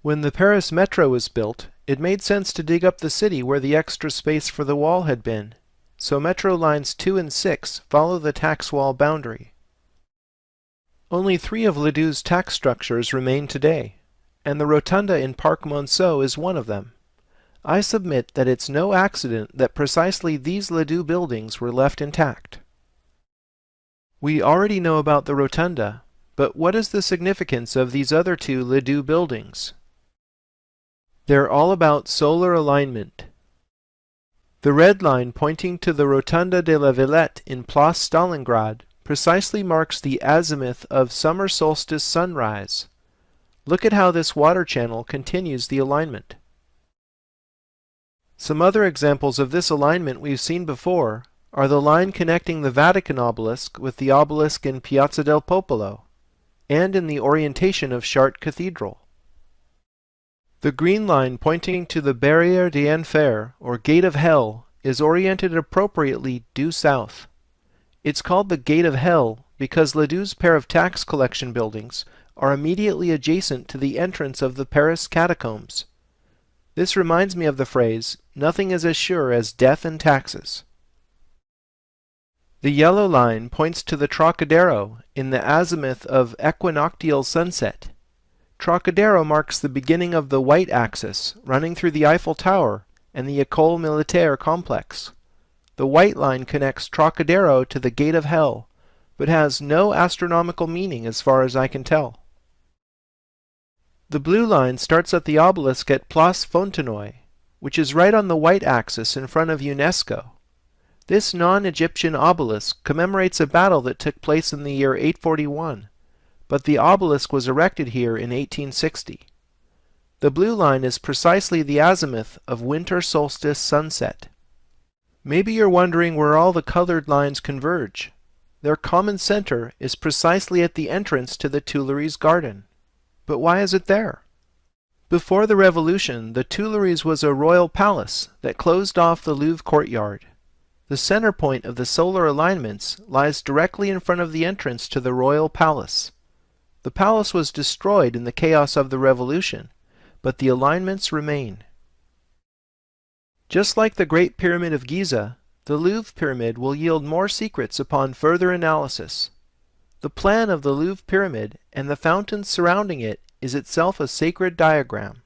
Speaker 1: When the Paris metro was built, it made sense to dig up the city where the extra space for the wall had been, so metro lines 2 and 6 follow the tax wall boundary. Only 3 of Ledoux's tax structures remain today, and the rotunda in Parc Monceau is one of them. I submit that it's no accident that precisely these Ledoux buildings were left intact. We already know about the rotunda, but what is the significance of these other 2 Ledoux buildings? They're all about solar alignment. The red line pointing to the Rotunda de la Villette in Place Stalingrad precisely marks the azimuth of summer solstice sunrise. Look at how this water channel continues the alignment. Some other examples of this alignment we've seen before are the line connecting the Vatican obelisk with the obelisk in Piazza del Popolo, and in the orientation of Chartres Cathedral. The green line pointing to the Barrière d'Enfer, or Gate of Hell, is oriented appropriately due south. It's called the Gate of Hell because Ledoux's pair of tax collection buildings are immediately adjacent to the entrance of the Paris catacombs. This reminds me of the phrase, "Nothing is as sure as death and taxes." The yellow line points to the Trocadero in the azimuth of equinoctial sunset. Trocadero marks the beginning of the white axis, running through the Eiffel Tower and the École Militaire complex. The white line connects Trocadero to the Gate of Hell, but has no astronomical meaning as far as I can tell. The blue line starts at the obelisk at Place Fontenoy, which is right on the white axis in front of UNESCO. This non-Egyptian obelisk commemorates a battle that took place in the year 841, but the obelisk was erected here in 1860. The blue line is precisely the azimuth of winter solstice sunset. Maybe you're wondering where all the colored lines converge. Their common center is precisely at the entrance to the Tuileries garden. But why is it there? Before the Revolution, the Tuileries was a royal palace that closed off the Louvre courtyard. The center point of the solar alignments lies directly in front of the entrance to the royal palace. The palace was destroyed in the chaos of the Revolution, but the alignments remain. Just like the Great Pyramid of Giza, the Louvre Pyramid will yield more secrets upon further analysis. The plan of the Louvre Pyramid and the fountains surrounding it is itself a sacred diagram.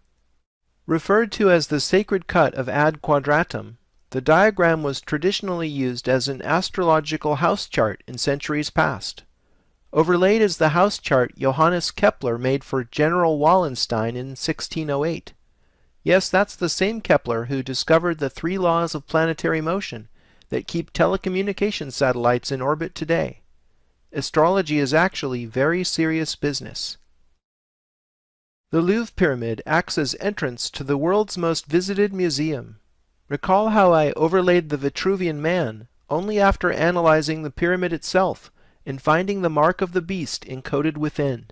Speaker 1: Referred to as the sacred cut of Ad Quadratum, the diagram was traditionally used as an astrological house chart in centuries past. Overlaid is the house chart Johannes Kepler made for General Wallenstein in 1608. Yes, that's the same Kepler who discovered the 3 laws of planetary motion that keep telecommunication satellites in orbit today. Astrology is actually very serious business. The Louvre Pyramid acts as entrance to the world's most visited museum. Recall how I overlaid the Vitruvian Man only after analyzing the pyramid itself and finding the mark of the beast encoded within.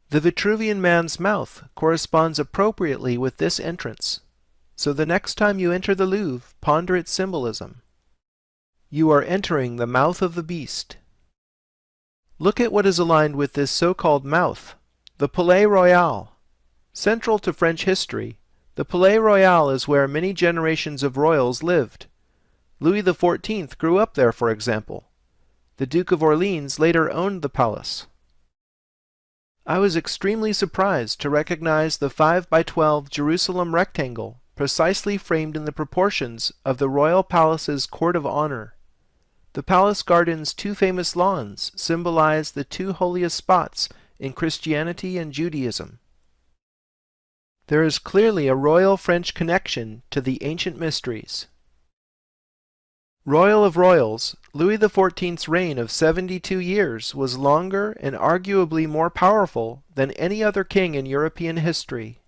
Speaker 1: The Vitruvian man's mouth corresponds appropriately with this entrance, so the next time you enter the Louvre, ponder its symbolism. You are entering the mouth of the beast. Look at what is aligned with this so-called mouth, the Palais Royal. Central to French history, the Palais Royal is where many generations of royals lived. Louis XIV grew up there, for example. The Duke of Orleans later owned the palace. I was extremely surprised to recognize the 5x12 Jerusalem rectangle precisely framed in the proportions of the royal palace's court of honor. The palace garden's two famous lawns symbolize the two holiest spots in Christianity and Judaism. There is clearly a royal French connection to the ancient mysteries. Royal of royals, Louis XIV's reign of 72 years was longer and arguably more powerful than any other king in European history.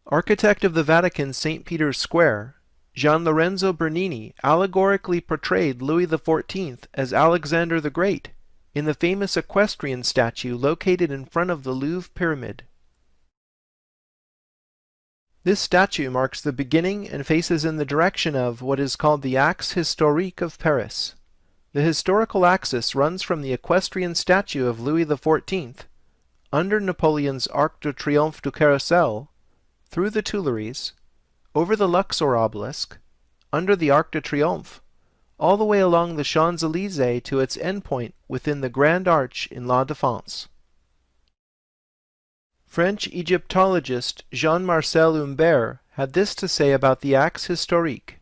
Speaker 1: Architect of the Vatican St. Peter's Square, Gian Lorenzo Bernini allegorically portrayed Louis XIV as Alexander the Great in the famous equestrian statue located in front of the Louvre Pyramid. This statue marks the beginning and faces in the direction of what is called the axe historique of Paris. The historical axis runs from the equestrian statue of Louis XIV, under Napoleon's Arc de Triomphe du Carrousel, through the Tuileries, over the Luxor obelisk, under the Arc de Triomphe, all the way along the Champs-Élysées to its endpoint within the Grand Arch in La Défense. French Egyptologist Jean-Marcel Humbert had this to say about the axe historique.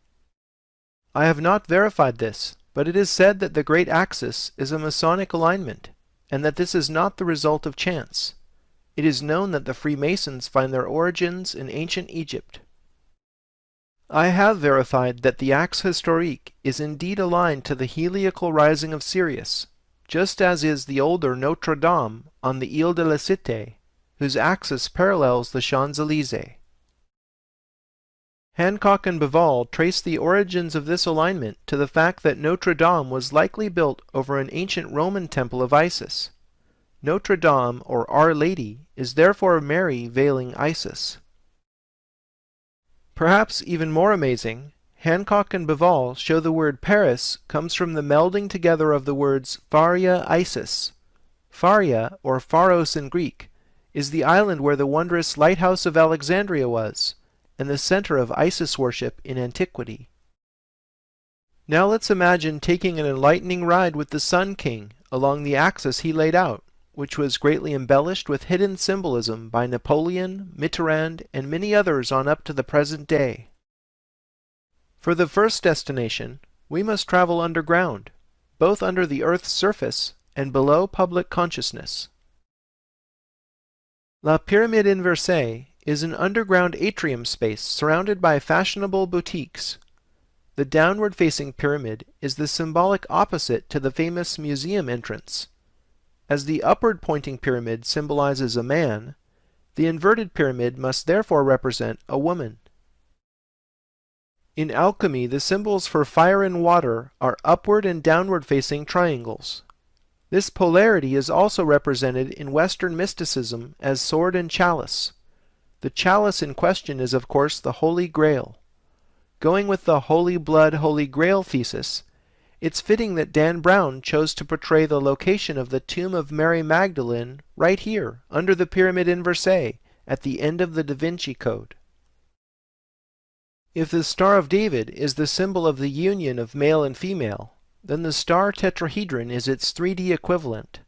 Speaker 1: I have not verified this, but it is said that the great axis is a Masonic alignment, and that this is not the result of chance. It is known that the Freemasons find their origins in ancient Egypt. I have verified that the axe historique is indeed aligned to the heliacal rising of Sirius, just as is the older Notre Dame on the Ile de la Cité, whose axis parallels the Champs-Élysées. Hancock and Beval trace the origins of this alignment to the fact that Notre Dame was likely built over an ancient Roman temple of Isis. Notre Dame, or Our Lady, is therefore Mary veiling Isis. Perhaps even more amazing, Hancock and Beval show the word Paris comes from the melding together of the words Pharia Isis. Pharia, or Pharos in Greek, is the island where the wondrous lighthouse of Alexandria was, and the center of Isis worship in antiquity. Now let's imagine taking an enlightening ride with the Sun King along the axis he laid out, which was greatly embellished with hidden symbolism by Napoleon, Mitterrand, and many others on up to the present day. For the first destination, we must travel underground, both under the Earth's surface and below public consciousness. La Pyramide Inversée is an underground atrium space surrounded by fashionable boutiques. The downward-facing pyramid is the symbolic opposite to the famous museum entrance. As the upward-pointing pyramid symbolizes a man, the inverted pyramid must therefore represent a woman. In alchemy, the symbols for fire and water are upward and downward-facing triangles. This polarity is also represented in Western mysticism as sword and chalice. The chalice in question is, of course, the Holy Grail. Going with the Holy Blood, Holy Grail thesis, it's fitting that Dan Brown chose to portray the location of the tomb of Mary Magdalene right here, under the Pyramide Inversée, at the end of the Da Vinci Code. If the Star of David is the symbol of the union of male and female, then the star tetrahedron is its 3D equivalent.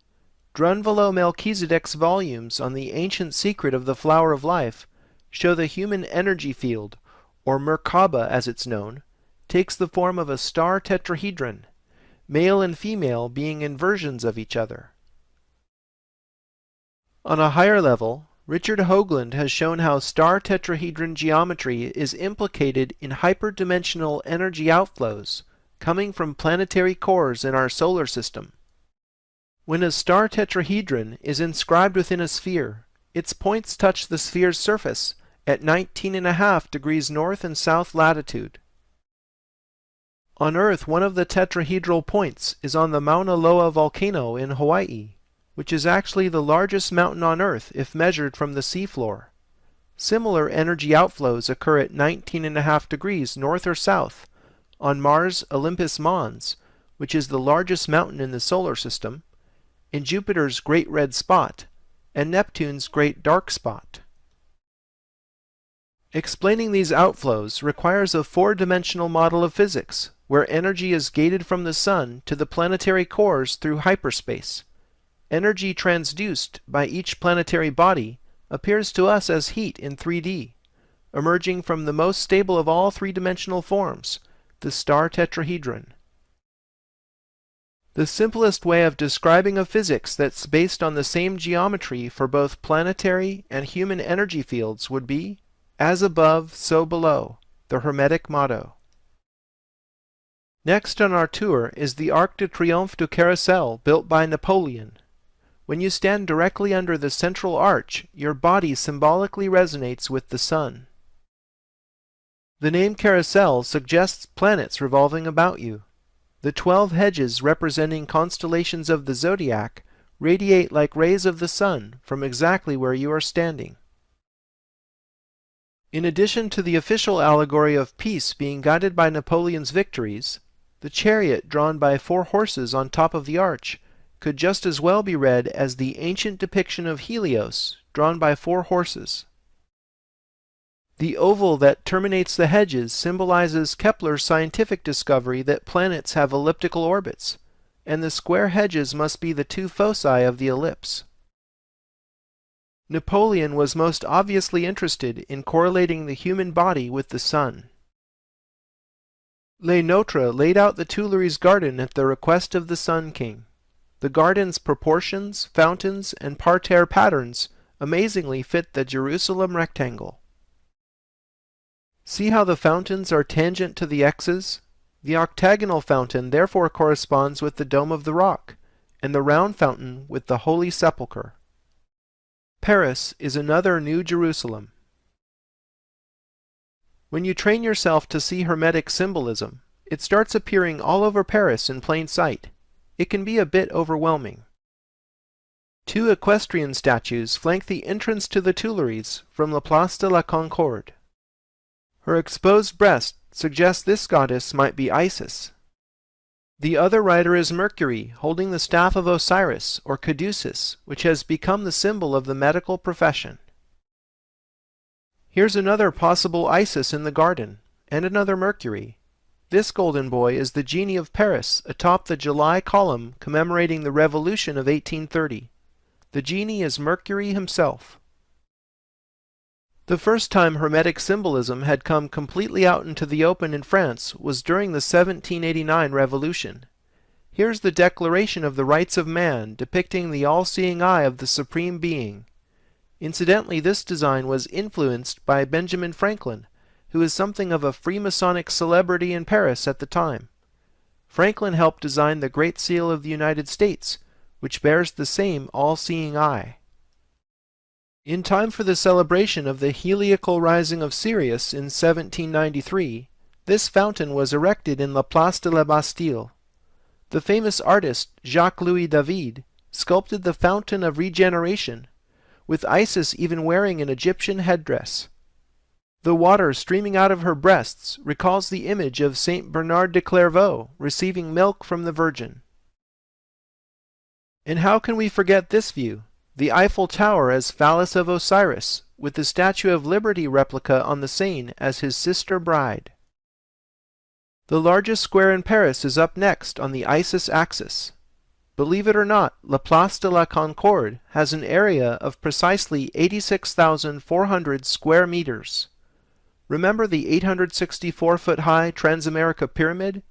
Speaker 1: Drunvalo Melchizedek's volumes on the ancient secret of the flower of life show the human energy field, or Merkaba as it's known, takes the form of a star tetrahedron, male and female being inversions of each other. On a higher level, Richard Hoagland has shown how star tetrahedron geometry is implicated in hyperdimensional energy outflows coming from planetary cores in our solar system. When a star tetrahedron is inscribed within a sphere, its points touch the sphere's surface at 19.5 degrees north and south latitude. On Earth, one of the tetrahedral points is on the Mauna Loa volcano in Hawaii, which is actually the largest mountain on Earth if measured from the seafloor. Similar energy outflows occur at 19.5 degrees north or south on Mars' Olympus Mons, which is the largest mountain in the solar system, in Jupiter's Great Red Spot, and Neptune's Great Dark Spot. Explaining these outflows requires a four-dimensional model of physics, where energy is gated from the Sun to the planetary cores through hyperspace. Energy transduced by each planetary body appears to us as heat in 3D, emerging from the most stable of all three-dimensional forms, the star tetrahedron. The simplest way of describing a physics that's based on the same geometry for both planetary and human energy fields would be, as above, so below, the Hermetic motto. Next on our tour is the Arc de Triomphe du Carrousel built by Napoleon. When you stand directly under the central arch, your body symbolically resonates with the sun. The name carousel suggests planets revolving about you. The 12 hedges representing constellations of the zodiac radiate like rays of the sun from exactly where you are standing. In addition to the official allegory of peace being guided by Napoleon's victories, the chariot drawn by 4 horses on top of the arch could just as well be read as the ancient depiction of Helios drawn by 4 horses. The oval that terminates the hedges symbolizes Kepler's scientific discovery that planets have elliptical orbits, and the square hedges must be the 2 foci of the ellipse. Napoleon was most obviously interested in correlating the human body with the sun. Le Notre laid out the Tuileries garden at the request of the Sun King. The garden's proportions, fountains, and parterre patterns amazingly fit the Jerusalem rectangle. See how the fountains are tangent to the X's? The octagonal fountain therefore corresponds with the Dome of the Rock, and the round fountain with the Holy Sepulchre. Paris is another New Jerusalem. When you train yourself to see Hermetic symbolism, it starts appearing all over Paris in plain sight. It can be a bit overwhelming. 2 equestrian statues flank the entrance to the Tuileries from la Place de la Concorde. Her exposed breast suggests this goddess might be Isis. The other rider is Mercury, holding the staff of Osiris, or Caduceus, which has become the symbol of the medical profession. Here's another possible Isis in the garden, and another Mercury. This golden boy is the genie of Paris atop the July column commemorating the Revolution of 1830. The genie is Mercury himself. The first time Hermetic symbolism had come completely out into the open in France was during the 1789 Revolution. Here's the Declaration of the Rights of Man depicting the all-seeing eye of the Supreme Being. Incidentally, this design was influenced by Benjamin Franklin, who is something of a Freemasonic celebrity in Paris at the time. Franklin helped design the Great Seal of the United States, which bears the same all-seeing eye. In time for the celebration of the heliacal rising of Sirius in 1793, this fountain was erected in La Place de la Bastille. The famous artist Jacques-Louis David sculpted the Fountain of Regeneration, with Isis even wearing an Egyptian headdress. The water streaming out of her breasts recalls the image of Saint Bernard de Clairvaux receiving milk from the Virgin. And how can we forget this view? The Eiffel Tower as Phallus of Osiris, with the Statue of Liberty replica on the Seine as his sister bride. The largest square in Paris is up next on the Isis axis. Believe it or not, La Place de la Concorde has an area of precisely 86,400 square meters. Remember the 864-foot-high Transamerica Pyramid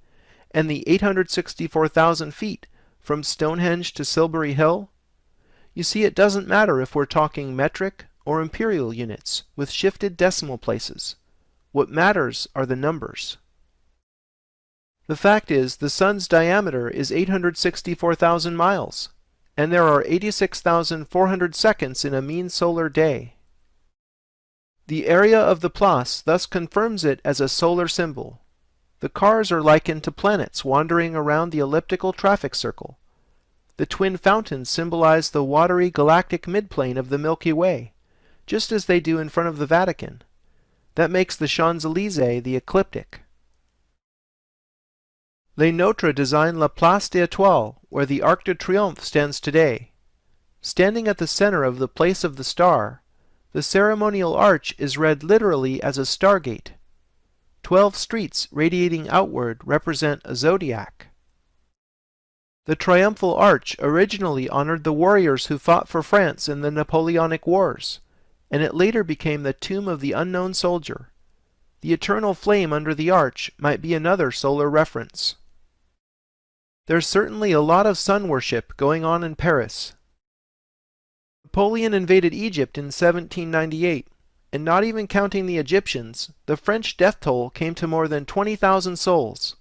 Speaker 1: and the 864,000 feet from Stonehenge to Silbury Hill? You see, it doesn't matter if we're talking metric or imperial units with shifted decimal places. What matters are the numbers. The fact is, the sun's diameter is 864,000 miles, and there are 86,400 seconds in a mean solar day. The area of the place thus confirms it as a solar symbol. The cars are likened to planets wandering around the elliptical traffic circle. The twin fountains symbolize the watery galactic midplane of the Milky Way, just as they do in front of the Vatican. That makes the Champs-Élysées the ecliptic. Les Nôtres design La Place d'Étoile, where the Arc de Triomphe stands today. Standing at the center of the Place of the Star, the ceremonial arch is read literally as a stargate. 12 streets radiating outward represent a zodiac. The triumphal arch originally honored the warriors who fought for France in the Napoleonic Wars, and it later became the tomb of the unknown soldier. The eternal flame under the arch might be another solar reference. There's certainly a lot of sun worship going on in Paris. Napoleon invaded Egypt in 1798, and not even counting the Egyptians, the French death toll came to more than 20,000 souls.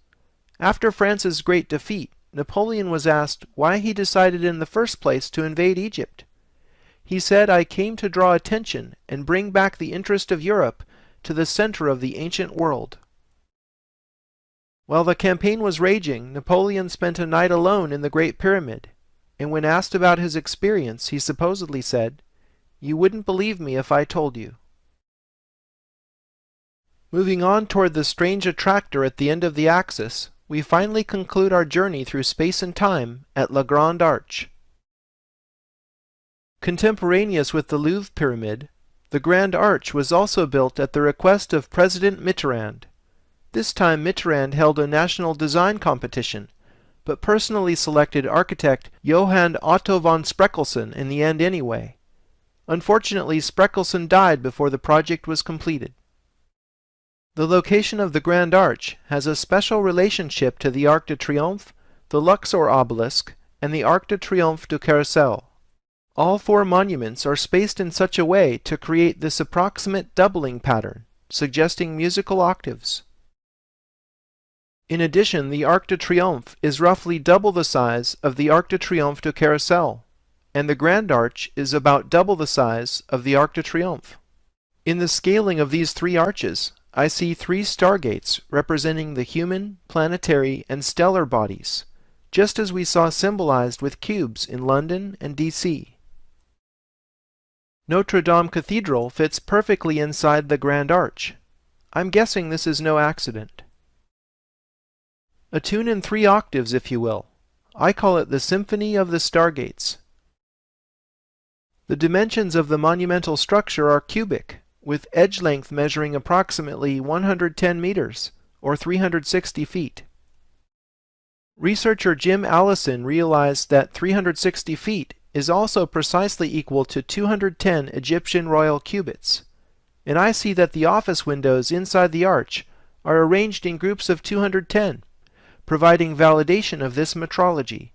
Speaker 1: After France's great defeat, Napoleon was asked why he decided in the first place to invade Egypt. He said, "I came to draw attention and bring back the interest of Europe to the center of the ancient world." While the campaign was raging, Napoleon spent a night alone in the Great Pyramid, and when asked about his experience, he supposedly said, "You wouldn't believe me if I told you." Moving on toward the strange attractor at the end of the axis, we finally conclude our journey through space and time at La Grande Arche. Contemporaneous with the Louvre Pyramid, the Grand Arch was also built at the request of President Mitterrand. This time Mitterrand held a national design competition, but personally selected architect Johann Otto von Spreckelsen in the end anyway. Unfortunately, Spreckelsen died before the project was completed. The location of the Grand Arch has a special relationship to the Arc de Triomphe, the Luxor obelisk, and the Arc de Triomphe du Carrousel. All 4 monuments are spaced in such a way to create this approximate doubling pattern, suggesting musical octaves. In addition, the Arc de Triomphe is roughly double the size of the Arc de Triomphe du Carrousel, and the Grand Arch is about double the size of the Arc de Triomphe. In the scaling of these 3 arches, I see 3 stargates representing the human, planetary, and stellar bodies, just as we saw symbolized with cubes in London and DC. Notre Dame Cathedral fits perfectly inside the Grand Arch. I'm guessing this is no accident. A tune in 3 octaves, if you will. I call it the Symphony of the Stargates. The dimensions of the monumental structure are cubic, with edge length measuring approximately 110 meters, or 360 feet. Researcher Jim Allison realized that 360 feet is also precisely equal to 210 Egyptian royal cubits, and I see that the office windows inside the arch are arranged in groups of 210, providing validation of this metrology.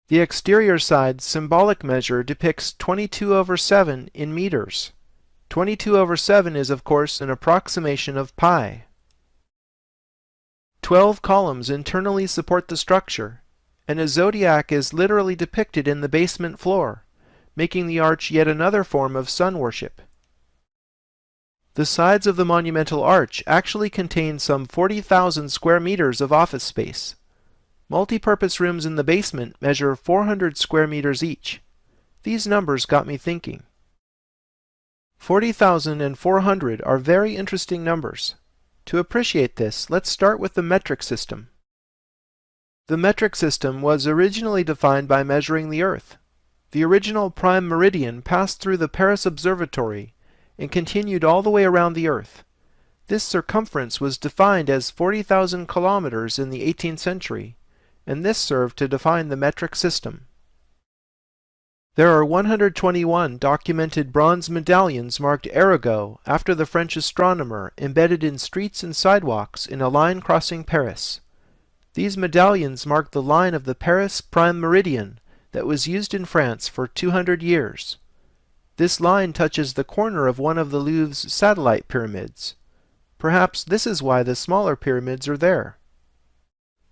Speaker 1: The exterior side's symbolic measure depicts 22/7 in meters. 22/7 is, of course, an approximation of pi. 12 columns internally support the structure, and a zodiac is literally depicted in the basement floor, making the arch yet another form of sun worship. The sides of the monumental arch actually contain some 40,000 square meters of office space. Multi-purpose rooms in the basement measure 400 square meters each. These numbers got me thinking. 40,000 and 400 are very interesting numbers. To appreciate this, let's start with the metric system. The metric system was originally defined by measuring the Earth. The original prime meridian passed through the Paris Observatory and continued all the way around the Earth. This circumference was defined as 40,000 kilometers in the 18th century, and this served to define the metric system. There are 121 documented bronze medallions marked Arago after the French astronomer embedded in streets and sidewalks in a line crossing Paris. These medallions mark the line of the Paris prime meridian that was used in France for 200 years. This line touches the corner of one of the Louvre's satellite pyramids. Perhaps this is why the smaller pyramids are there.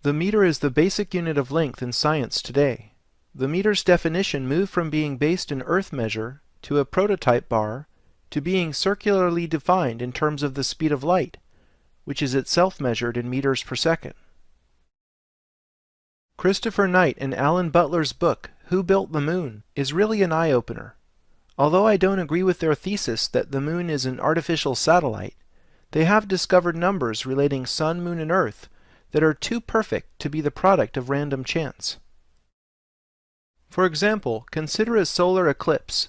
Speaker 1: The meter is the basic unit of length in science today. The meter's definition moved from being based in Earth measure to a prototype bar to being circularly defined in terms of the speed of light, which is itself measured in meters per second. Christopher Knight and Alan Butler's book, Who Built the Moon, is really an eye-opener. Although I don't agree with their thesis that the moon is an artificial satellite, they have discovered numbers relating Sun, Moon, and Earth that are too perfect to be the product of random chance. For example, consider a solar eclipse.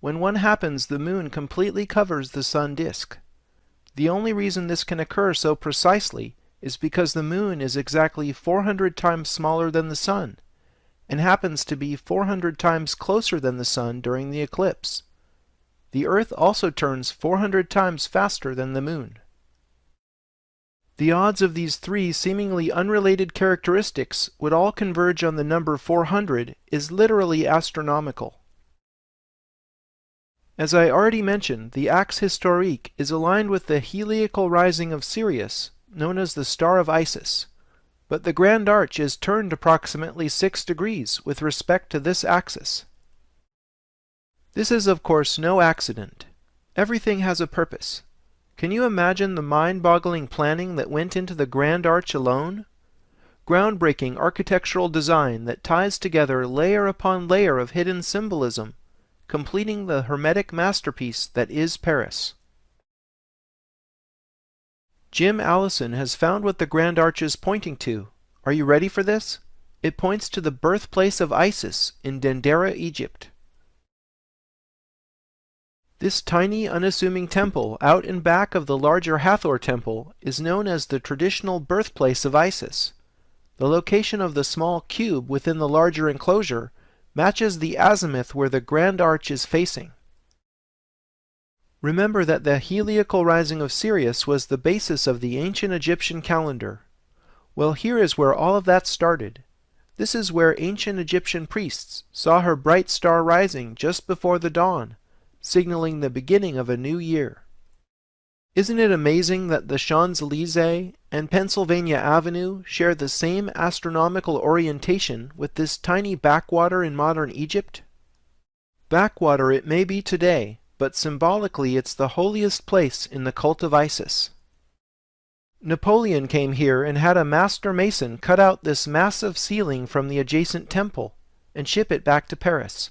Speaker 1: When one happens, the moon completely covers the sun disk. The only reason this can occur so precisely is because the moon is exactly 400 times smaller than the sun, and happens to be 400 times closer than the sun during the eclipse. The Earth also turns 400 times faster than the moon. The odds of these three seemingly unrelated characteristics would all converge on the number 400 is literally astronomical. As I already mentioned, the axe historique is aligned with the heliacal rising of Sirius, known as the Star of Isis, but the Grand Arch is turned approximately 6 degrees with respect to this axis. This is of course no accident. Everything has a purpose. Can you imagine the mind-boggling planning that went into the Grand Arch alone? Groundbreaking architectural design that ties together layer upon layer of hidden symbolism, completing the Hermetic masterpiece that is Paris. Jim Allison has found what the Grand Arch is pointing to. Are you ready for this? It points to the birthplace of Isis in Dendera, Egypt. This tiny, unassuming temple out and back of the larger Hathor temple is known as the traditional birthplace of Isis. The location of the small cube within the larger enclosure matches the azimuth where the Grand Arch is facing. Remember that the heliacal rising of Sirius was the basis of the ancient Egyptian calendar. Well, here is where all of that started. This is where ancient Egyptian priests saw her bright star rising just before the dawn, signaling the beginning of a new year. Isn't it amazing that the Champs-Élysées and Pennsylvania Avenue share the same astronomical orientation with this tiny backwater in modern Egypt? Backwater it may be today, but symbolically it's the holiest place in the cult of Isis. Napoleon came here and had a master mason cut out this massive ceiling from the adjacent temple and ship it back to Paris.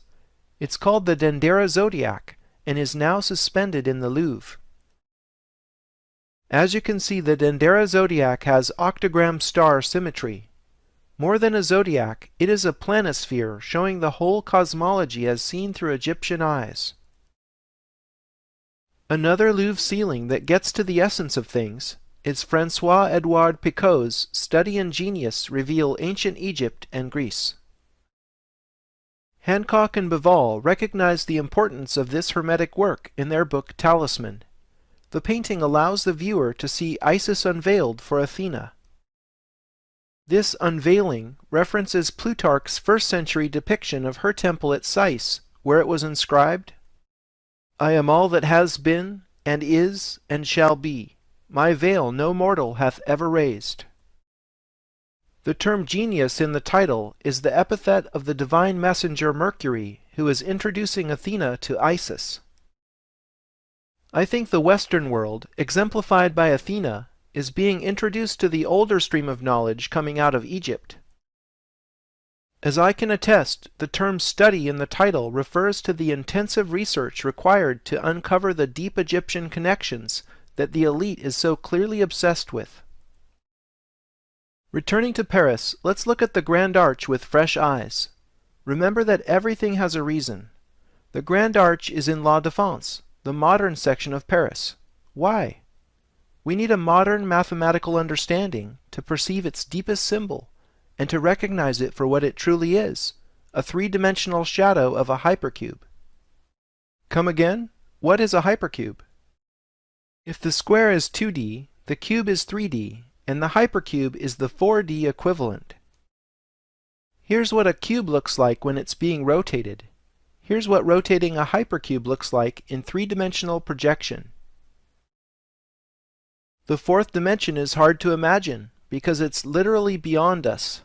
Speaker 1: It's called the Dendera Zodiac and is now suspended in the Louvre. As you can see, the Dendera Zodiac has octagram star symmetry. More than a zodiac, it is a planisphere showing the whole cosmology as seen through Egyptian eyes. Another Louvre ceiling that gets to the essence of things is François-Edouard Picot's Study and Genius reveal ancient Egypt and Greece. Hancock and Bivol recognized the importance of this Hermetic work in their book Talisman. The painting allows the viewer to see Isis unveiled for Athena. This unveiling references Plutarch's first-century depiction of her temple at Sais, where it was inscribed, "I am all that has been, and is, and shall be. My veil no mortal hath ever raised." The term genius in the title is the epithet of the divine messenger Mercury, who is introducing Athena to Isis. I think the Western world, exemplified by Athena, is being introduced to the older stream of knowledge coming out of Egypt. As I can attest, the term study in the title refers to the intensive research required to uncover the deep Egyptian connections that the elite is so clearly obsessed with. Returning to Paris, let's look at the Grand Arch with fresh eyes. Remember that everything has a reason. The Grand Arch is in La Défense, the modern section of Paris. Why? We need a modern mathematical understanding to perceive its deepest symbol and to recognize it for what it truly is, a three-dimensional shadow of a hypercube. Come again? What is a hypercube? If the square is 2D, the cube is 3D, and the hypercube is the 4D equivalent. Here's what a cube looks like when it's being rotated. Here's what rotating a hypercube looks like in three-dimensional projection. The fourth dimension is hard to imagine because it's literally beyond us.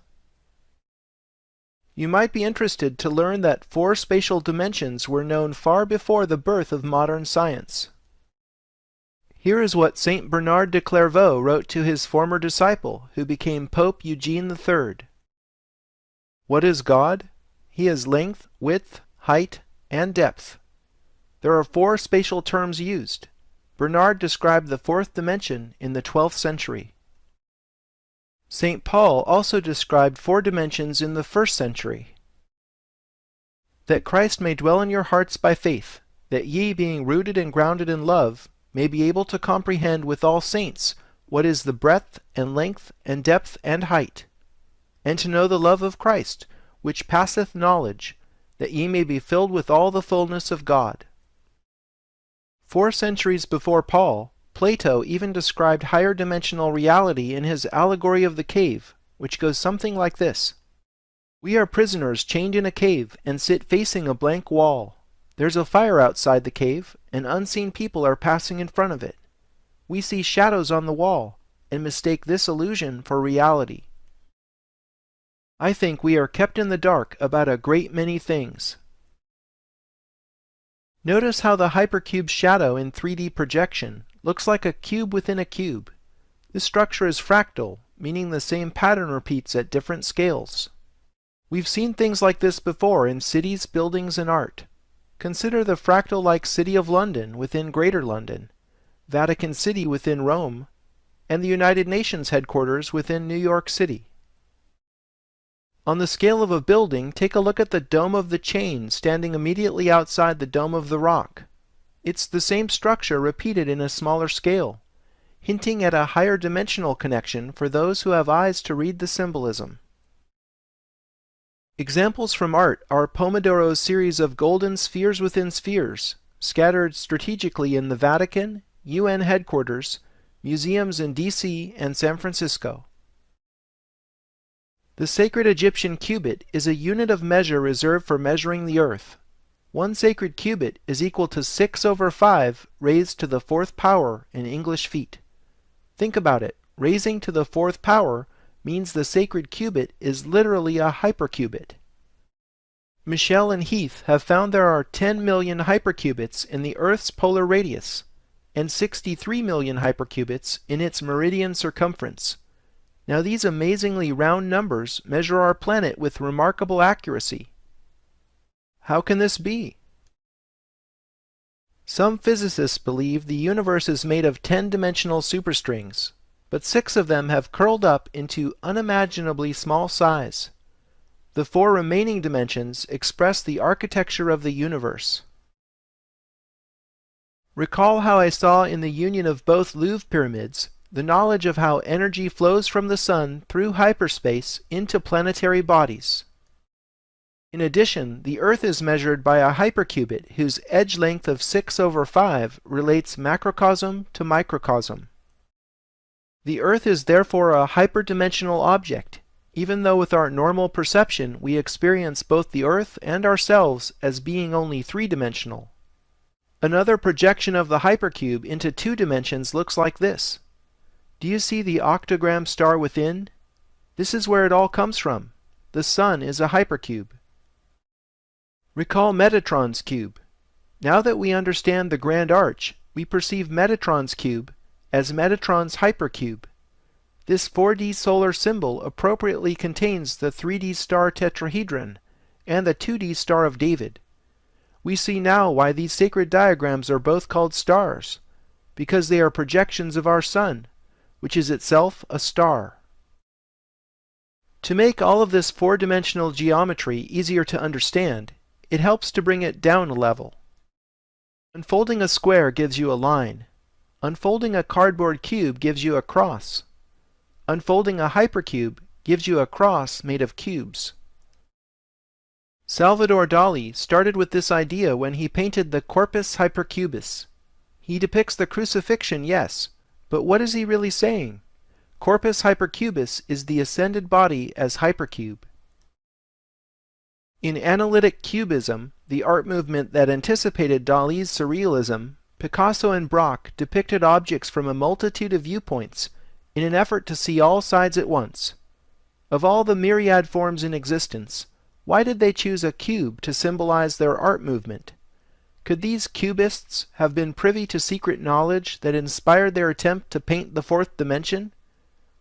Speaker 1: You might be interested to learn that 4 spatial dimensions were known far before the birth of modern science. Here is what Saint Bernard de Clairvaux wrote to his former disciple, who became Pope Eugene III. What is God? He is length, width, height, and depth. There are 4 spatial terms used. Bernard described the 4th dimension in the 12th century. St. Paul also described 4 dimensions in the 1st century. That Christ may dwell in your hearts by faith, that ye, being rooted and grounded in love, may be able to comprehend with all saints what is the breadth and length and depth and height, and to know the love of Christ, which passeth knowledge, that ye may be filled with all the fullness of God. 4 centuries before Paul, Plato even described higher dimensional reality in his allegory of the cave, which goes something like this. We are prisoners chained in a cave and sit facing a blank wall. There's a fire outside the cave, and unseen people are passing in front of it. We see shadows on the wall, and mistake this illusion for reality. I think we are kept in the dark about a great many things. Notice how the hypercube's shadow in 3D projection looks like a cube within a cube. This structure is fractal, meaning the same pattern repeats at different scales. We've seen things like this before in cities, buildings, and art. Consider the fractal-like City of London within Greater London, Vatican City within Rome, and the United Nations headquarters within New York City. On the scale of a building, take a look at the Dome of the Chain standing immediately outside the Dome of the Rock. It's the same structure repeated in a smaller scale, hinting at a higher dimensional connection for those who have eyes to read the symbolism. Examples from art are Pomodoro's series of golden spheres within spheres, scattered strategically in the Vatican, UN headquarters, museums in DC and San Francisco. The sacred Egyptian cubit is a unit of measure reserved for measuring the earth. 1 sacred cubit is equal to 6/5 raised to the 4th power in English feet. Think about it. Raising to the 4th power means the sacred cubit is literally a hypercubit. Michel and Heath have found there are 10 million hypercubits in the Earth's polar radius, and 63 million hypercubits in its meridian circumference. Now these amazingly round numbers measure our planet with remarkable accuracy. How can this be? Some physicists believe the universe is made of 10-dimensional superstrings, but 6 of them have curled up into unimaginably small size. The 4 remaining dimensions express the architecture of the universe. Recall how I saw in the union of both Louvre pyramids the knowledge of how energy flows from the sun through hyperspace into planetary bodies. In addition, the Earth is measured by a hypercubit whose edge length of 6/5 relates macrocosm to microcosm. The Earth is therefore a hyperdimensional object, even though with our normal perception we experience both the Earth and ourselves as being only 3-dimensional. Another projection of the hypercube into 2 dimensions looks like this. Do you see the octagram star within? This is where it all comes from. The sun is a hypercube. Recall Metatron's cube. Now that we understand the Grand Arch, we perceive Metatron's cube as Metatron's hypercube. This 4D solar symbol appropriately contains the 3D star tetrahedron and the 2D Star of David. We see now why these sacred diagrams are both called stars, because they are projections of our sun, which is itself a star. To make all of this 4-dimensional geometry easier to understand, it helps to bring it down a level. Unfolding a square gives you a line. Unfolding a cardboard cube gives you a cross. Unfolding a hypercube gives you a cross made of cubes. Salvador Dali started with this idea when he painted the Corpus Hypercubus. He depicts the crucifixion, yes, but what is he really saying? Corpus Hypercubus is the ascended body as hypercube. In analytic cubism, the art movement that anticipated Dali's surrealism, Picasso and Braque depicted objects from a multitude of viewpoints in an effort to see all sides at once. Of all the myriad forms in existence, why did they choose a cube to symbolize their art movement? Could these cubists have been privy to secret knowledge that inspired their attempt to paint the 4th dimension?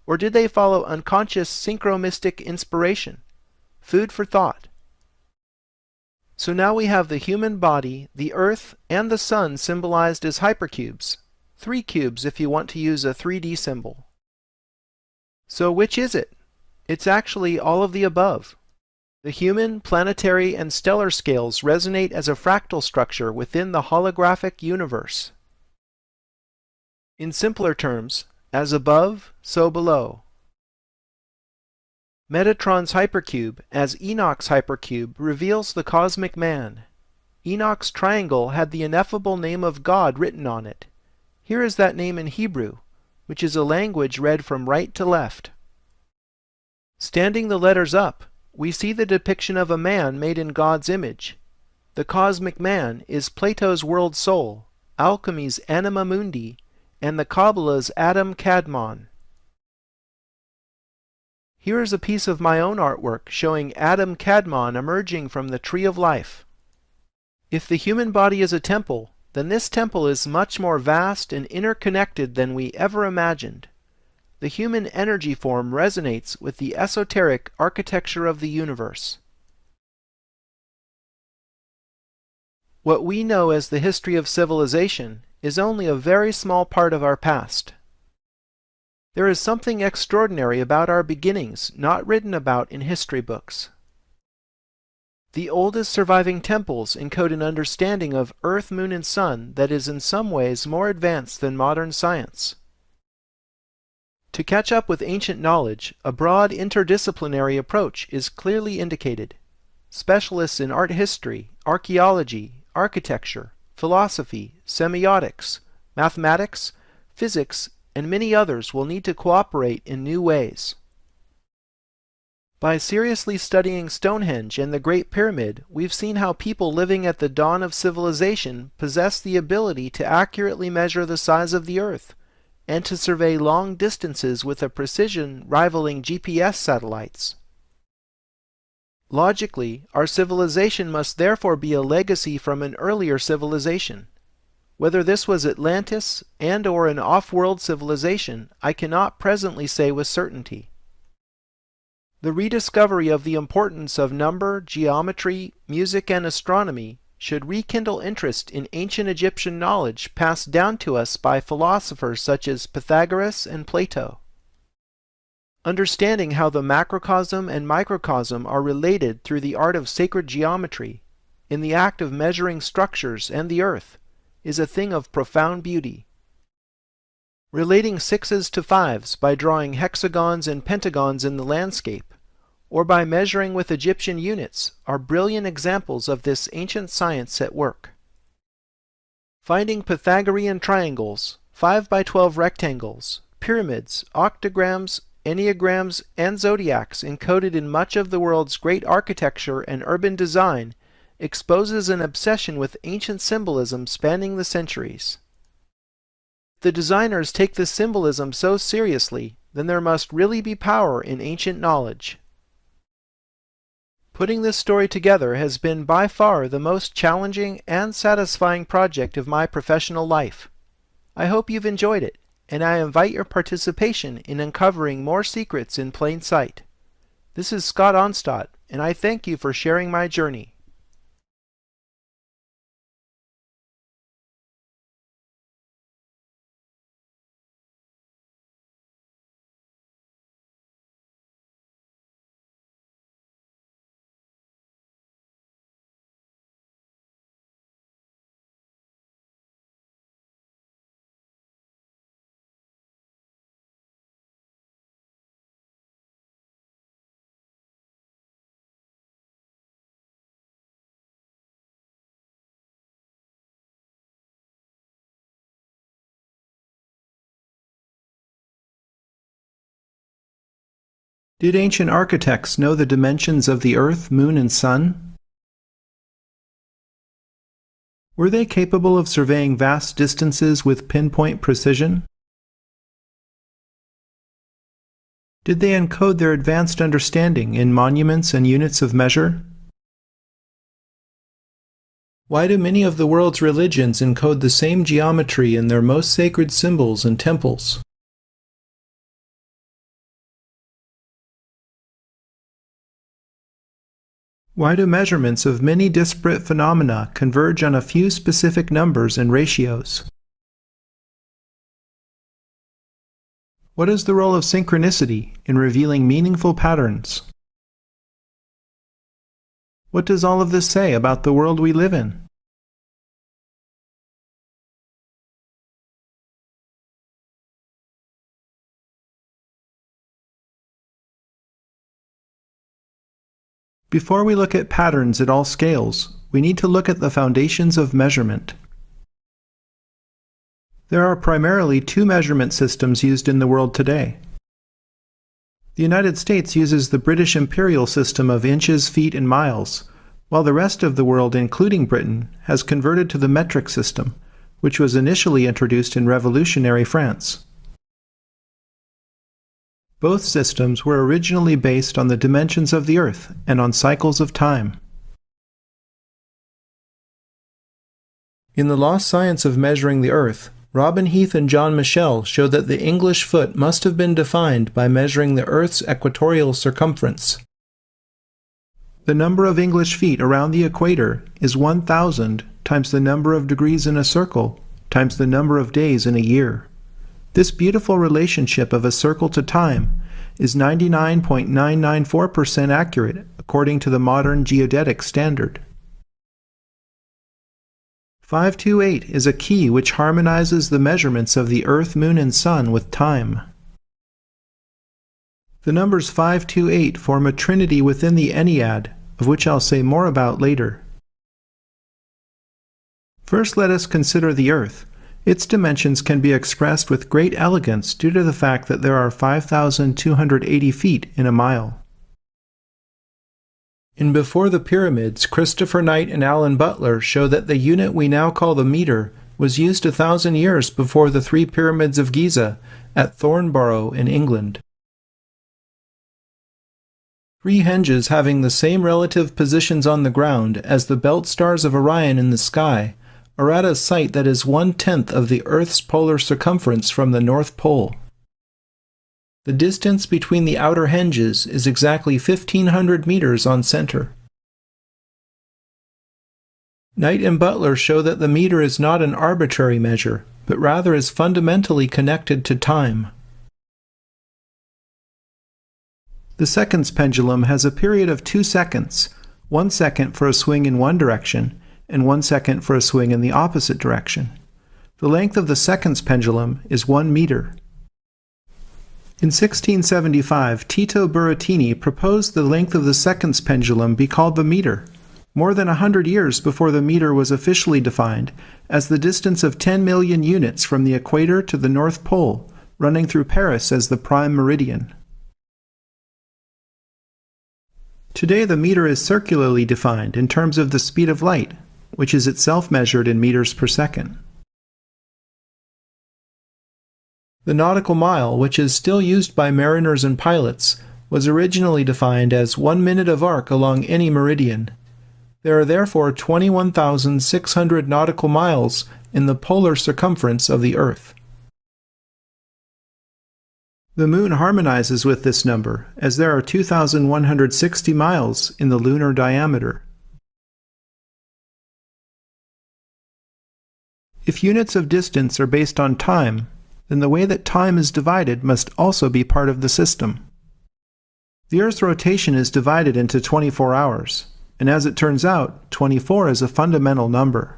Speaker 1: Or did they follow unconscious synchromystic inspiration? Food for thought. So now we have the human body, the earth, and the sun symbolized as hypercubes. 3 cubes if you want to use a 3D symbol. So which is it? It's actually all of the above. The human, planetary, and stellar scales resonate as a fractal structure within the holographic universe. In simpler terms, as above, so below. Metatron's hypercube, as Enoch's hypercube, reveals the cosmic man. Enoch's triangle had the ineffable name of God written on it. Here is that name in Hebrew, which is a language read from right to left. Standing the letters up, we see the depiction of a man made in God's image. The cosmic man is Plato's world soul, alchemy's anima mundi, and the Kabbalah's Adam Kadmon. Here is a piece of my own artwork showing Adam Kadmon emerging from the tree of life. If the human body is a temple, then this temple is much more vast and interconnected than we ever imagined. The human energy form resonates with the esoteric architecture of the universe. What we know as the history of civilization is only a very small part of our past. There is something extraordinary about our beginnings not written about in history books. The oldest surviving temples encode an understanding of Earth, Moon, and Sun that is in some ways more advanced than modern science. To catch up with ancient knowledge, a broad interdisciplinary approach is clearly indicated. Specialists in art history, archaeology, architecture, philosophy, semiotics, mathematics, physics, and many others will need to cooperate in new ways. By seriously studying Stonehenge and the Great Pyramid, we've seen how people living at the dawn of civilization possess the ability to accurately measure the size of the Earth, and to survey long distances with a precision rivaling GPS satellites. Logically, our civilization must therefore be a legacy from an earlier civilization. Whether this was Atlantis and/or an off-world civilization, I cannot presently say with certainty. The rediscovery of the importance of number, geometry, music, and astronomy should rekindle interest in ancient Egyptian knowledge passed down to us by philosophers such as Pythagoras and Plato. Understanding how the macrocosm and microcosm are related through the art of sacred geometry, in the act of measuring structures and the earth, is a thing of profound beauty. Relating 6s to 5s by drawing hexagons and pentagons in the landscape, or by measuring with Egyptian units, are brilliant examples of this ancient science at work. Finding Pythagorean triangles, 5 by 12 rectangles, pyramids, octograms, enneagrams, and zodiacs encoded in much of the world's great architecture and urban design exposes an obsession with ancient symbolism spanning the centuries. If the designers take this symbolism so seriously, then there must really be power in ancient knowledge. Putting this story together has been by far the most challenging and satisfying project of my professional life. I hope you've enjoyed it, and I invite your participation in uncovering more secrets in plain sight. This is Scott Onstott, and I thank you for sharing my journey. Did ancient architects know the dimensions of the Earth, Moon, and Sun? Were they capable of surveying vast distances with pinpoint precision? Did they encode their advanced understanding in monuments and units of measure? Why do many of the world's religions encode the same geometry in their most sacred symbols and temples? Why do measurements of many disparate phenomena converge on a few specific numbers and ratios? What is the role of synchronicity in revealing meaningful patterns? What does all of this say about the world we live in? Before we look at patterns at all scales, we need to look at the foundations of measurement. There are primarily two measurement systems used in the world today. The United States uses the British imperial system of inches, feet, and miles, while the rest of the world, including Britain, has converted to the metric system, which was initially introduced in revolutionary France. Both systems were originally based on the dimensions of the Earth and on cycles of time. In The Lost Science of Measuring the Earth, Robin Heath and John Michell show that the English foot must have been defined by measuring the Earth's equatorial circumference. The number of English feet around the equator is 1,000 times the number of degrees in a circle times the number of days in a year. This beautiful relationship of a circle to time is 99.994% accurate according to the modern geodetic standard. 528 is a key which harmonizes the measurements of the Earth, Moon, and Sun with time. The numbers 528 form a trinity within the Ennead, of which I'll say more about later. First, let us consider the Earth. Its dimensions can be expressed with great elegance due to the fact that there are 5,280 feet in a mile. In Before the Pyramids, Christopher Knight and Alan Butler show that the unit we now call the meter was used 1,000 years before the three pyramids of Giza at Thornborough in England. Three henges having the same relative positions on the ground as the belt stars of Orion in the sky are at a site that is 1/10 of the Earth's polar circumference from the North Pole. The distance between the outer henges is exactly 1,500 meters on center. Knight and Butler show that the meter is not an arbitrary measure, but rather is fundamentally connected to time. The seconds pendulum has a period of 2 seconds, 1 second for a swing in one direction, and 1 second for a swing in the opposite direction. The length of the seconds pendulum is 1 meter. In 1675, Tito Burattini proposed the length of the seconds pendulum be called the meter, more than 100 years before the meter was officially defined, as the distance of 10 million units from the equator to the North Pole, running through Paris as the prime meridian. Today the meter is circularly defined in terms of the speed of light, which is itself measured in meters per second. The nautical mile, which is still used by mariners and pilots, was originally defined as 1 minute of arc along any meridian. There are therefore 21,600 nautical miles in the polar circumference of the Earth. The Moon harmonizes with this number, as there are 2,160 miles in the lunar diameter. If units of distance are based on time, then the way that time is divided must also be part of the system. The Earth's rotation is divided into 24 hours, and as it turns out, 24 is a fundamental number.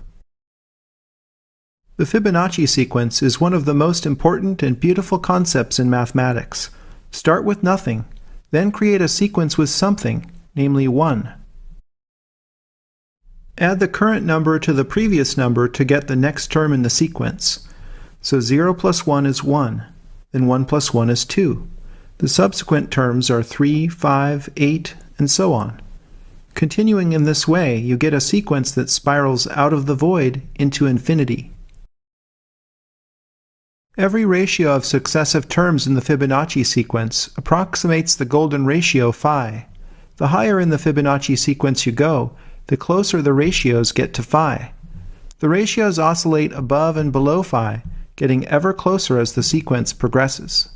Speaker 1: The Fibonacci sequence is one of the most important and beautiful concepts in mathematics. Start with nothing, then create a sequence with something, namely 1. Add the current number to the previous number to get the next term in the sequence. So 0 plus 1 is 1, then 1 plus 1 is 2. The subsequent terms are 3, 5, 8, and so on. Continuing in this way, you get a sequence that spirals out of the void into infinity. Every ratio of successive terms in the Fibonacci sequence approximates the golden ratio phi. The higher in the Fibonacci sequence you go, the closer the ratios get to phi. The ratios oscillate above and below phi, getting ever closer as the sequence progresses.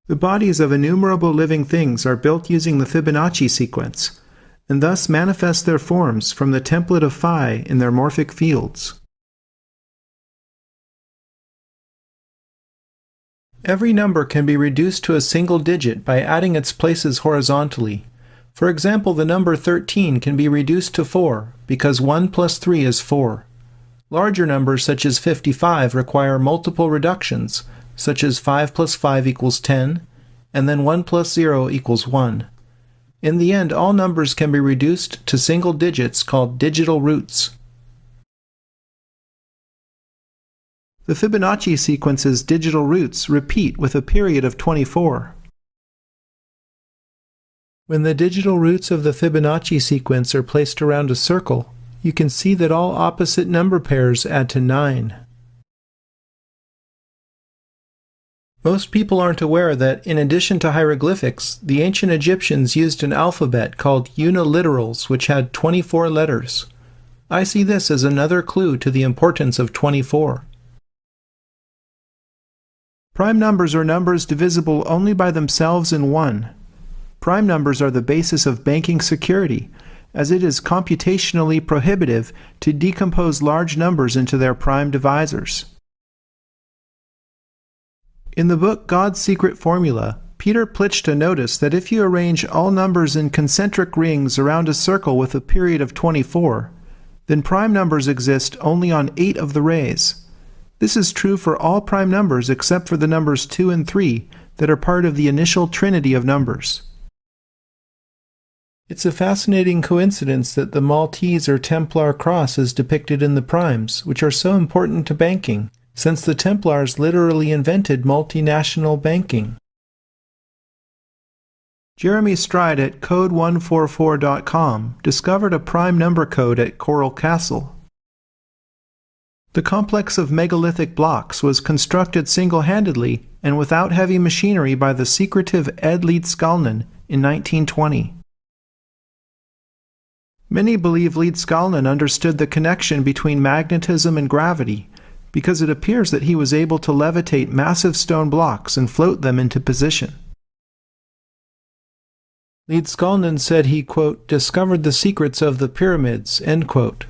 Speaker 1: The bodies of innumerable living things are built using the Fibonacci sequence, and thus manifest their forms from the template of phi in their morphic fields. Every number can be reduced to a single digit by adding its places horizontally. For example, the number 13 can be reduced to 4 because 1 plus 3 is 4. Larger numbers such as 55 require multiple reductions, such as 5 plus 5 equals 10, and then 1 plus 0 equals 1. In the end, all numbers can be reduced to single digits called digital roots. The Fibonacci sequence's digital roots repeat with a period of 24. When the digital roots of the Fibonacci sequence are placed around a circle, you can see that all opposite number pairs add to 9. Most people aren't aware that, in addition to hieroglyphics, the ancient Egyptians used an alphabet called uniliterals, which had 24 letters. I see this as another clue to the importance of 24. Prime numbers are numbers divisible only by themselves in 1. Prime numbers are the basis of banking security, as it is computationally prohibitive to decompose large numbers into their prime divisors. In the book God's Secret Formula, Peter Plichta noticed that if you arrange all numbers in concentric rings around a circle with a period of 24, then prime numbers exist only on 8 of the rays. This is true for all prime numbers except for the numbers 2 and 3 that are part of the initial trinity of numbers. It's a fascinating coincidence that the Maltese or Templar cross is depicted in the primes, which are so important to banking, since the Templars literally invented multinational banking. Jeremy Stride at code144.com discovered a prime number code at Coral Castle. The complex of megalithic blocks was constructed single-handedly and without heavy machinery by the secretive Ed Leedskalnin in 1920. Many believe Leedskalnin understood the connection between magnetism and gravity, because it appears that he was able to levitate massive stone blocks and float them into position. Leedskalnin said he, quote, discovered the secrets of the pyramids, end quote.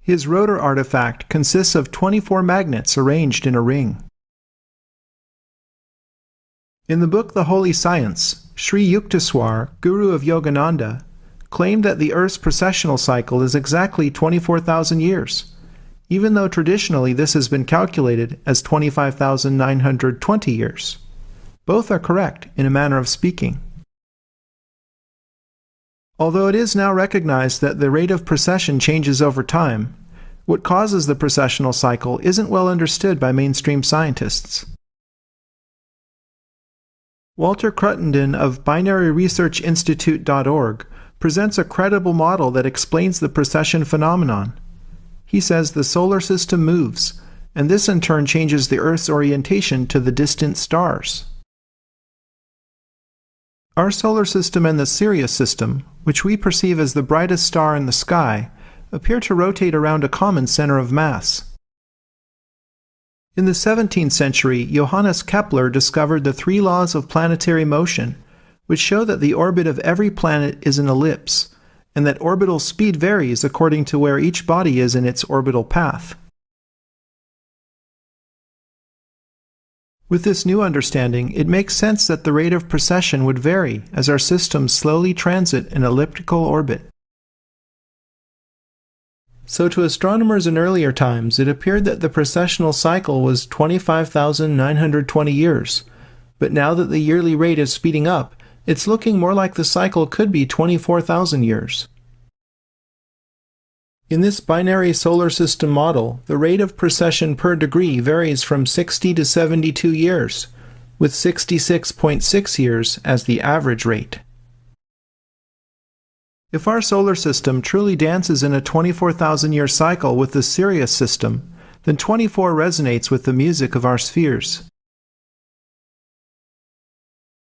Speaker 1: His rotor artifact consists of 24 magnets arranged in a ring. In the book The Holy Science, Sri Yukteswar, guru of Yogananda, claimed that the Earth's precessional cycle is exactly 24,000 years, even though traditionally this has been calculated as 25,920 years. Both are correct in a manner of speaking. Although it is now recognized that the rate of precession changes over time, what causes the precessional cycle isn't well understood by mainstream scientists. Walter Cruttenden of binaryresearchinstitute.org presents a credible model that explains the precession phenomenon. He says the solar system moves, and this in turn changes the Earth's orientation to the distant stars. Our solar system and the Sirius system, which we perceive as the brightest star in the sky, appear to rotate around a common center of mass. In the 17th century, Johannes Kepler discovered the 3 laws of planetary motion, which show that the orbit of every planet is an ellipse, and that orbital speed varies according to where each body is in its orbital path. With this new understanding, it makes sense that the rate of precession would vary as our systems slowly transit an elliptical orbit. So to astronomers in earlier times, it appeared that the precessional cycle was 25,920 years, but now that the yearly rate is speeding up, it's looking more like the cycle could be 24,000 years. In this binary solar system model, the rate of precession per degree varies from 60 to 72 years, with 66.6 years as the average rate. If our solar system truly dances in a 24,000-year cycle with the Sirius system, then 24 resonates with the music of our spheres.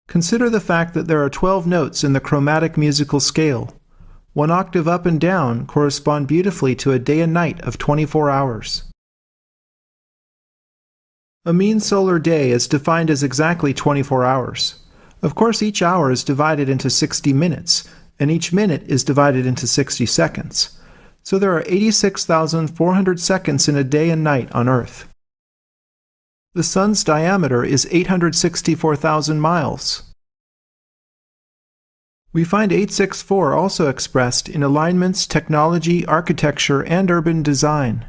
Speaker 1: Consider the fact that there are 12 notes in the chromatic musical scale. 1 octave up and down correspond beautifully to a day and night of 24 hours. A mean solar day is defined as exactly 24 hours. Of course, each hour is divided into 60 minutes, and each minute is divided into 60 seconds. So there are 86,400 seconds in a day and night on Earth. The Sun's diameter is 864,000 miles. We find 864 also expressed in alignments, technology, architecture, and urban design.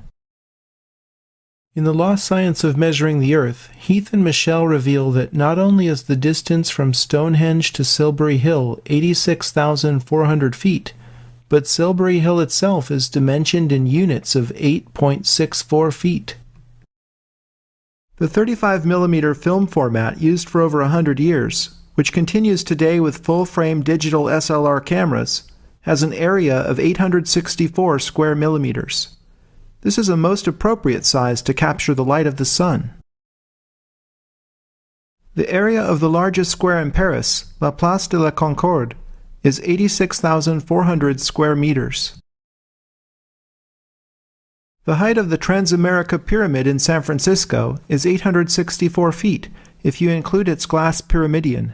Speaker 1: In The Lost Science of Measuring the Earth, Heath and Michelle reveal that not only is the distance from Stonehenge to Silbury Hill 86,400 feet, but Silbury Hill itself is dimensioned in units of 8.64 feet. The 35mm film format used for over 100 years, which continues today with full-frame digital SLR cameras, has an area of 864 square millimeters. This is a most appropriate size to capture the light of the sun. The area of the largest square in Paris, La Place de la Concorde, is 86,400 square meters. The height of the Transamerica Pyramid in San Francisco is 864 feet, if you include its glass pyramidion.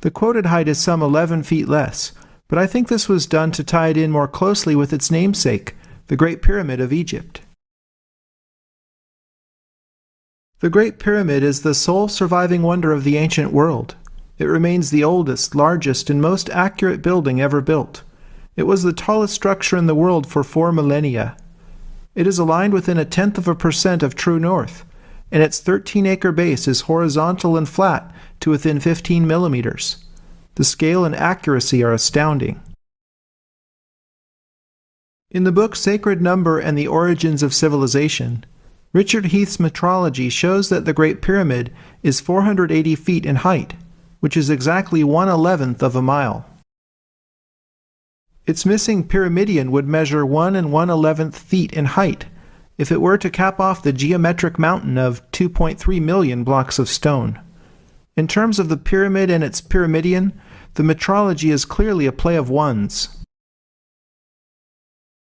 Speaker 1: The quoted height is some 11 feet less, but I think this was done to tie it in more closely with its namesake, the Great Pyramid of Egypt. The Great Pyramid is the sole surviving wonder of the ancient world. It remains the oldest, largest, and most accurate building ever built. It was the tallest structure in the world for 4 millennia. It is aligned within 0.1% of true north, and its 13-acre base is horizontal and flat to within 15 millimeters. The scale and accuracy are astounding. In the book Sacred Number and the Origins of Civilization, Richard Heath's metrology shows that the Great Pyramid is 480 feet in height, which is exactly 1/11th of a mile. Its missing pyramidion would measure 1 1/11th feet in height if it were to cap off the geometric mountain of 2.3 million blocks of stone. In terms of the pyramid and its pyramidion, the metrology is clearly a play of ones.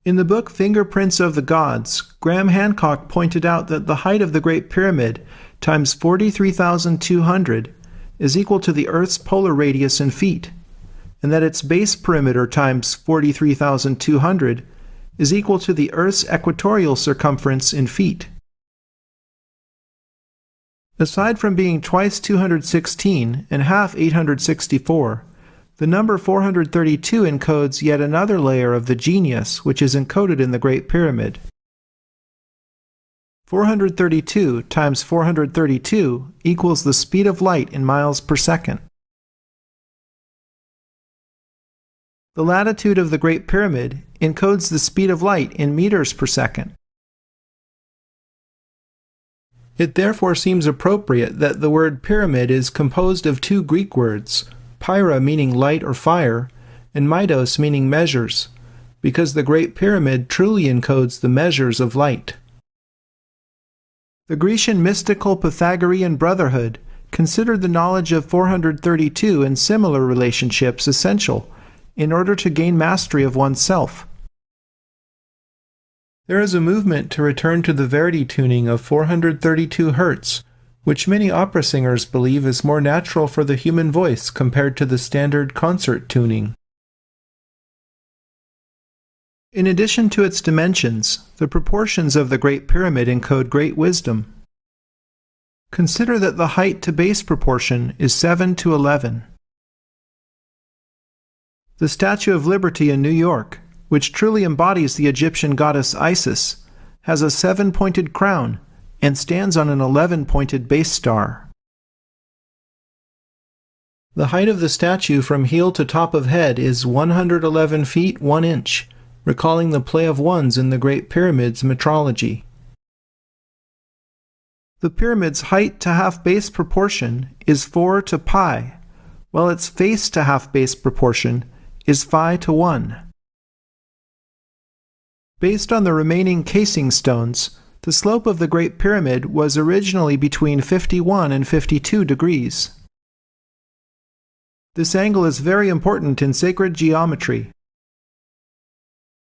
Speaker 1: In the book Fingerprints of the Gods, Graham Hancock pointed out that the height of the Great Pyramid times 43,200 is equal to the Earth's polar radius in feet, and that its base perimeter times 43,200 is equal to the Earth's equatorial circumference in feet. Aside from being twice 216 and half 864, the number 432 encodes yet another layer of the genius which is encoded in the Great Pyramid. 432 times 432 equals the speed of light in miles per second. The latitude of the Great Pyramid encodes the speed of light in meters per second. It therefore seems appropriate that the word pyramid is composed of two Greek words, pyra meaning light or fire, and meidos meaning measures, because the Great Pyramid truly encodes the measures of light. The Grecian mystical Pythagorean Brotherhood considered the knowledge of 432 and similar relationships essential in order to gain mastery of oneself. There is a movement to return to the Verdi tuning of 432 Hz, which many opera singers believe is more natural for the human voice compared to the standard concert tuning. In addition to its dimensions, the proportions of the Great Pyramid encode great wisdom. Consider that the height to base proportion is 7:11. The Statue of Liberty in New York, which truly embodies the Egyptian goddess Isis, has a 7-pointed crown and stands on an 11-pointed base star. The height of the statue from heel to top of head is 111 feet 1 inch, recalling the play of ones in the Great Pyramid's metrology. The pyramid's height to half base proportion is 4 to pi, while its face to half base proportion is phi to 1. Based on the remaining casing stones, the slope of the Great Pyramid was originally between 51 and 52 degrees. This angle is very important in sacred geometry.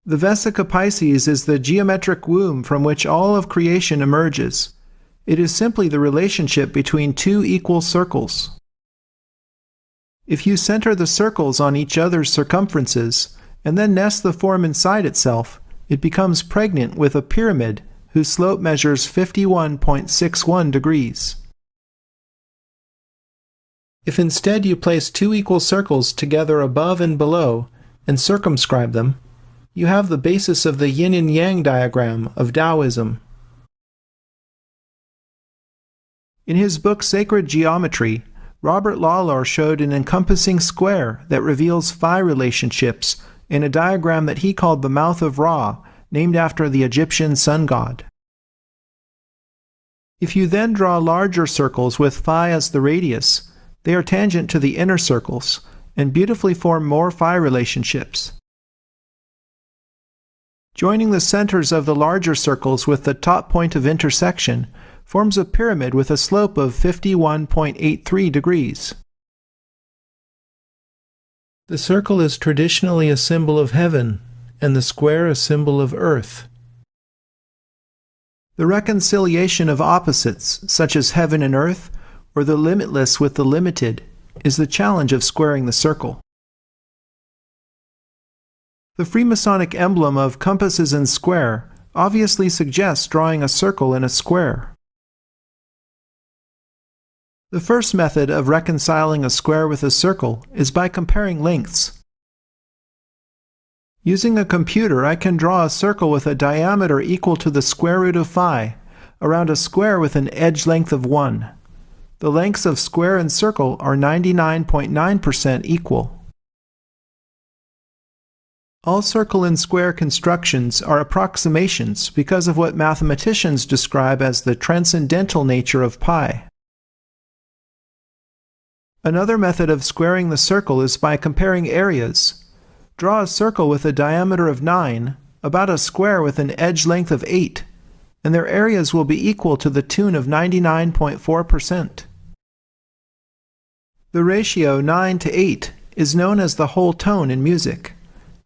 Speaker 1: The Vesica Pisces is the geometric womb from which all of creation emerges, It is simply the relationship between two equal circles. If you center the circles on each other's circumferences, and then nest the form inside itself, it becomes pregnant with a pyramid whose slope measures 51.61 degrees. If instead you place two equal circles together above and below, and circumscribe them, you have the basis of the yin and yang diagram of Taoism. In his book Sacred Geometry, Robert Lawlor showed an encompassing square that reveals phi relationships in a diagram that he called the Mouth of Ra, named after the Egyptian sun god. If you then draw larger circles with phi as the radius, they are tangent to the inner circles and beautifully form more phi relationships. Joining the centers of the larger circles with the top point of intersection forms a pyramid with a slope of 51.83 degrees. The circle is traditionally a symbol of heaven, and the square a symbol of earth. The reconciliation of opposites, such as heaven and earth, or the limitless with the limited, is the challenge of squaring the circle. The Freemasonic emblem of compasses and square obviously suggests drawing a circle in a square. The first method of reconciling a square with a circle is by comparing lengths. Using a computer, I can draw a circle with a diameter equal to the square root of phi around a square with an edge length of 1. The lengths of square and circle are 99.9% equal. All circle and square constructions are approximations because of what mathematicians describe as the transcendental nature of pi. Another method of squaring the circle is by comparing areas. Draw a circle with a diameter of 9, about a square with an edge length of 8, and their areas will be equal to the tune of 99.4%. The ratio 9 to 8 is known as the whole tone in music.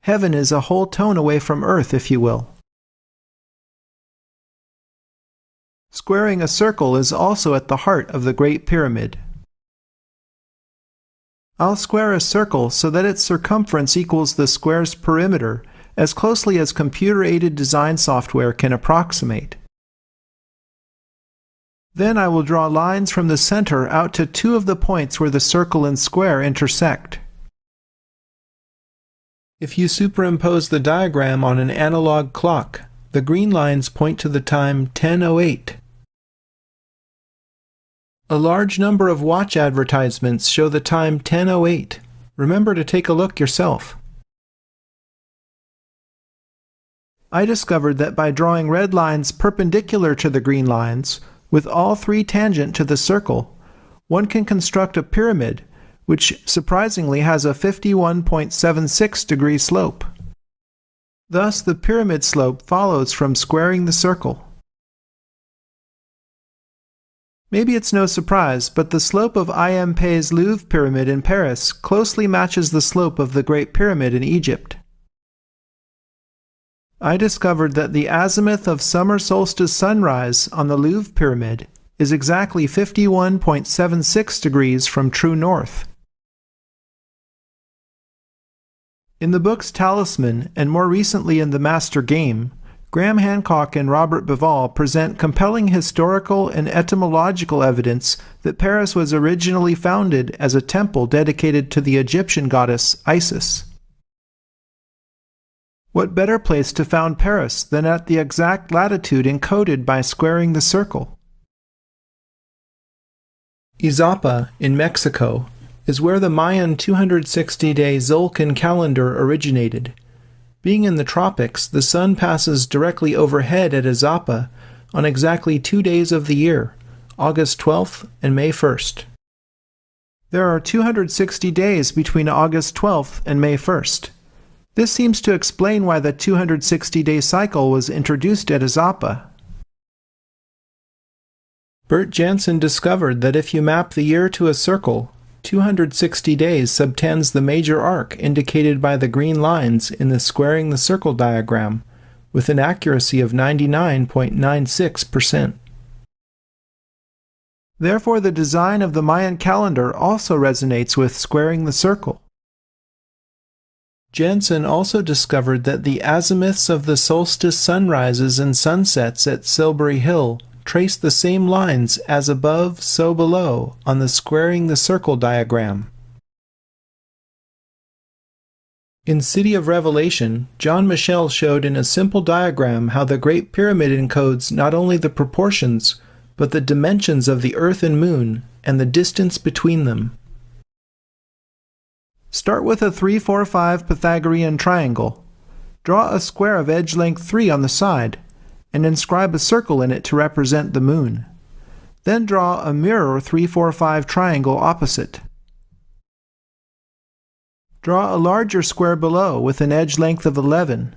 Speaker 1: Heaven is a whole tone away from earth, if you will. Squaring a circle is also at the heart of the Great Pyramid. I'll square a circle so that its circumference equals the square's perimeter as closely as computer-aided design software can approximate. Then I will draw lines from the center out to two of the points where the circle and square intersect. If you superimpose the diagram on an analog clock, the green lines point to the time 10:08. A large number of watch advertisements show the time 10:08. Remember to take a look yourself. I discovered that by drawing red lines perpendicular to the green lines, with all three tangent to the circle, one can construct a pyramid which surprisingly has a 51.76 degree slope. Thus, the pyramid slope follows from squaring the circle. Maybe it's no surprise, but the slope of I.M. Pei's Louvre Pyramid in Paris closely matches the slope of the Great Pyramid in Egypt. I discovered that the azimuth of summer solstice sunrise on the Louvre Pyramid is exactly 51.76 degrees from true north. In the books Talisman and more recently in The Master Game, Graham Hancock and Robert Bivall present compelling historical and etymological evidence that Paris was originally founded as a temple dedicated to the Egyptian goddess Isis. What better place to found Paris than at the exact latitude encoded by squaring the circle? Izapa, in Mexico, is where the Mayan 260-day Zolkin calendar originated. Being in the tropics, the sun passes directly overhead at Izapa on exactly 2 days of the year, August 12th and May 1st. There are 260 days between August 12th and May 1st. This seems to explain why the 260-day cycle was introduced at Izapa. Bert Jansen discovered that if you map the year to a circle, 260 days subtends the major arc indicated by the green lines in the squaring the circle diagram, with an accuracy of 99.96%. Therefore, the design of the Mayan calendar also resonates with squaring the circle. Jansen also discovered that the azimuths of the solstice sunrises and sunsets at Silbury Hill trace the same lines as above, so below on the squaring the circle diagram. In City of Revelation, John Michel showed in a simple diagram how the Great Pyramid encodes not only the proportions, but the dimensions of the Earth and Moon and the distance between them. Start with a 3-4-5 Pythagorean triangle. Draw a square of edge length 3 on the side, and inscribe a circle in it to represent the moon. Then draw a mirror 3-4-5 triangle opposite. Draw a larger square below with an edge length of 11.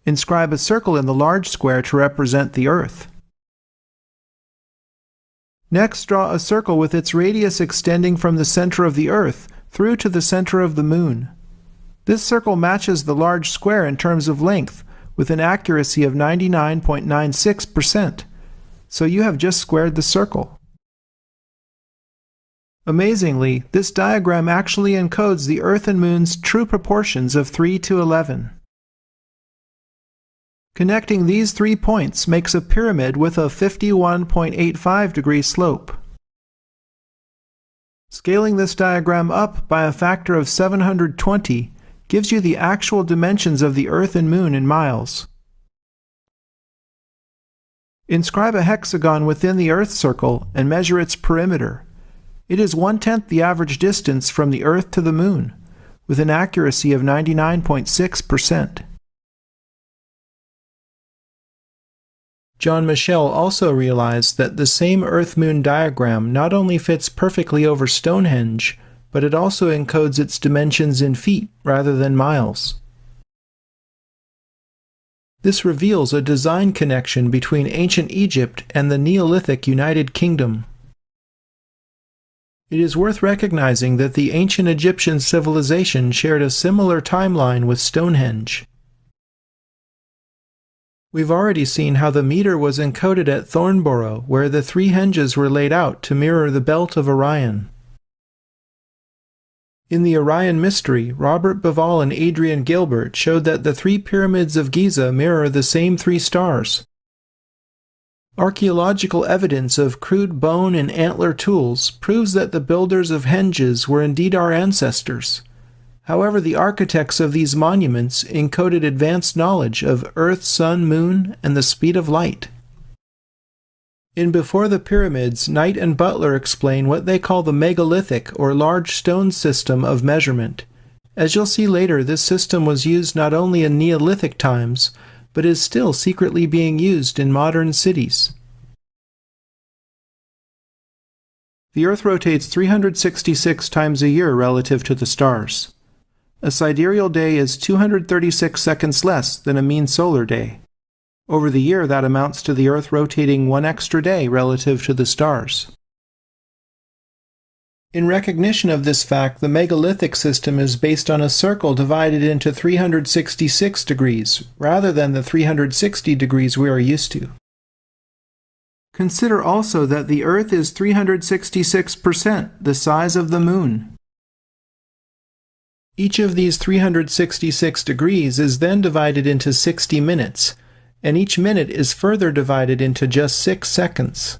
Speaker 1: Inscribe a circle in the large square to represent the Earth. Next, draw a circle with its radius extending from the center of the Earth through to the center of the moon. This circle matches the large square in terms of length with an accuracy of 99.96%, so you have just squared the circle. Amazingly, this diagram actually encodes the Earth and Moon's true proportions of 3:11. Connecting these 3 points makes a pyramid with a 51.85-degree slope. Scaling this diagram up by a factor of 720 gives you the actual dimensions of the Earth and Moon in miles. Inscribe a hexagon within the Earth circle and measure its perimeter. It is 1/10 the average distance from the Earth to the Moon, with an accuracy of 99.6%. John Michel also realized that the same Earth-Moon diagram not only fits perfectly over Stonehenge, but it also encodes its dimensions in feet rather than miles. This reveals a design connection between ancient Egypt and the Neolithic United Kingdom. It is worth recognizing that the ancient Egyptian civilization shared a similar timeline with Stonehenge. We've already seen how the meter was encoded at Thornborough, where the 3 henges were laid out to mirror the belt of Orion. In the Orion Mystery, Robert Bauval and Adrian Gilbert showed that the 3 pyramids of Giza mirror the same 3 stars. Archaeological evidence of crude bone and antler tools proves that the builders of henges were indeed our ancestors. However, the architects of these monuments encoded advanced knowledge of Earth, Sun, Moon, and the speed of light. In Before the Pyramids, Knight and Butler explain what they call the megalithic or large stone system of measurement. As you'll see later, this system was used not only in Neolithic times, but is still secretly being used in modern cities. The Earth rotates 366 times a year relative to the stars. A sidereal day is 236 seconds less than a mean solar day. Over the year, that amounts to the Earth rotating 1 extra day relative to the stars. In recognition of this fact, the megalithic system is based on a circle divided into 366 degrees, rather than the 360 degrees we are used to. Consider also that the Earth is 366% the size of the Moon. Each of these 366 degrees is then divided into 60 minutes, and each minute is further divided into just 6 seconds.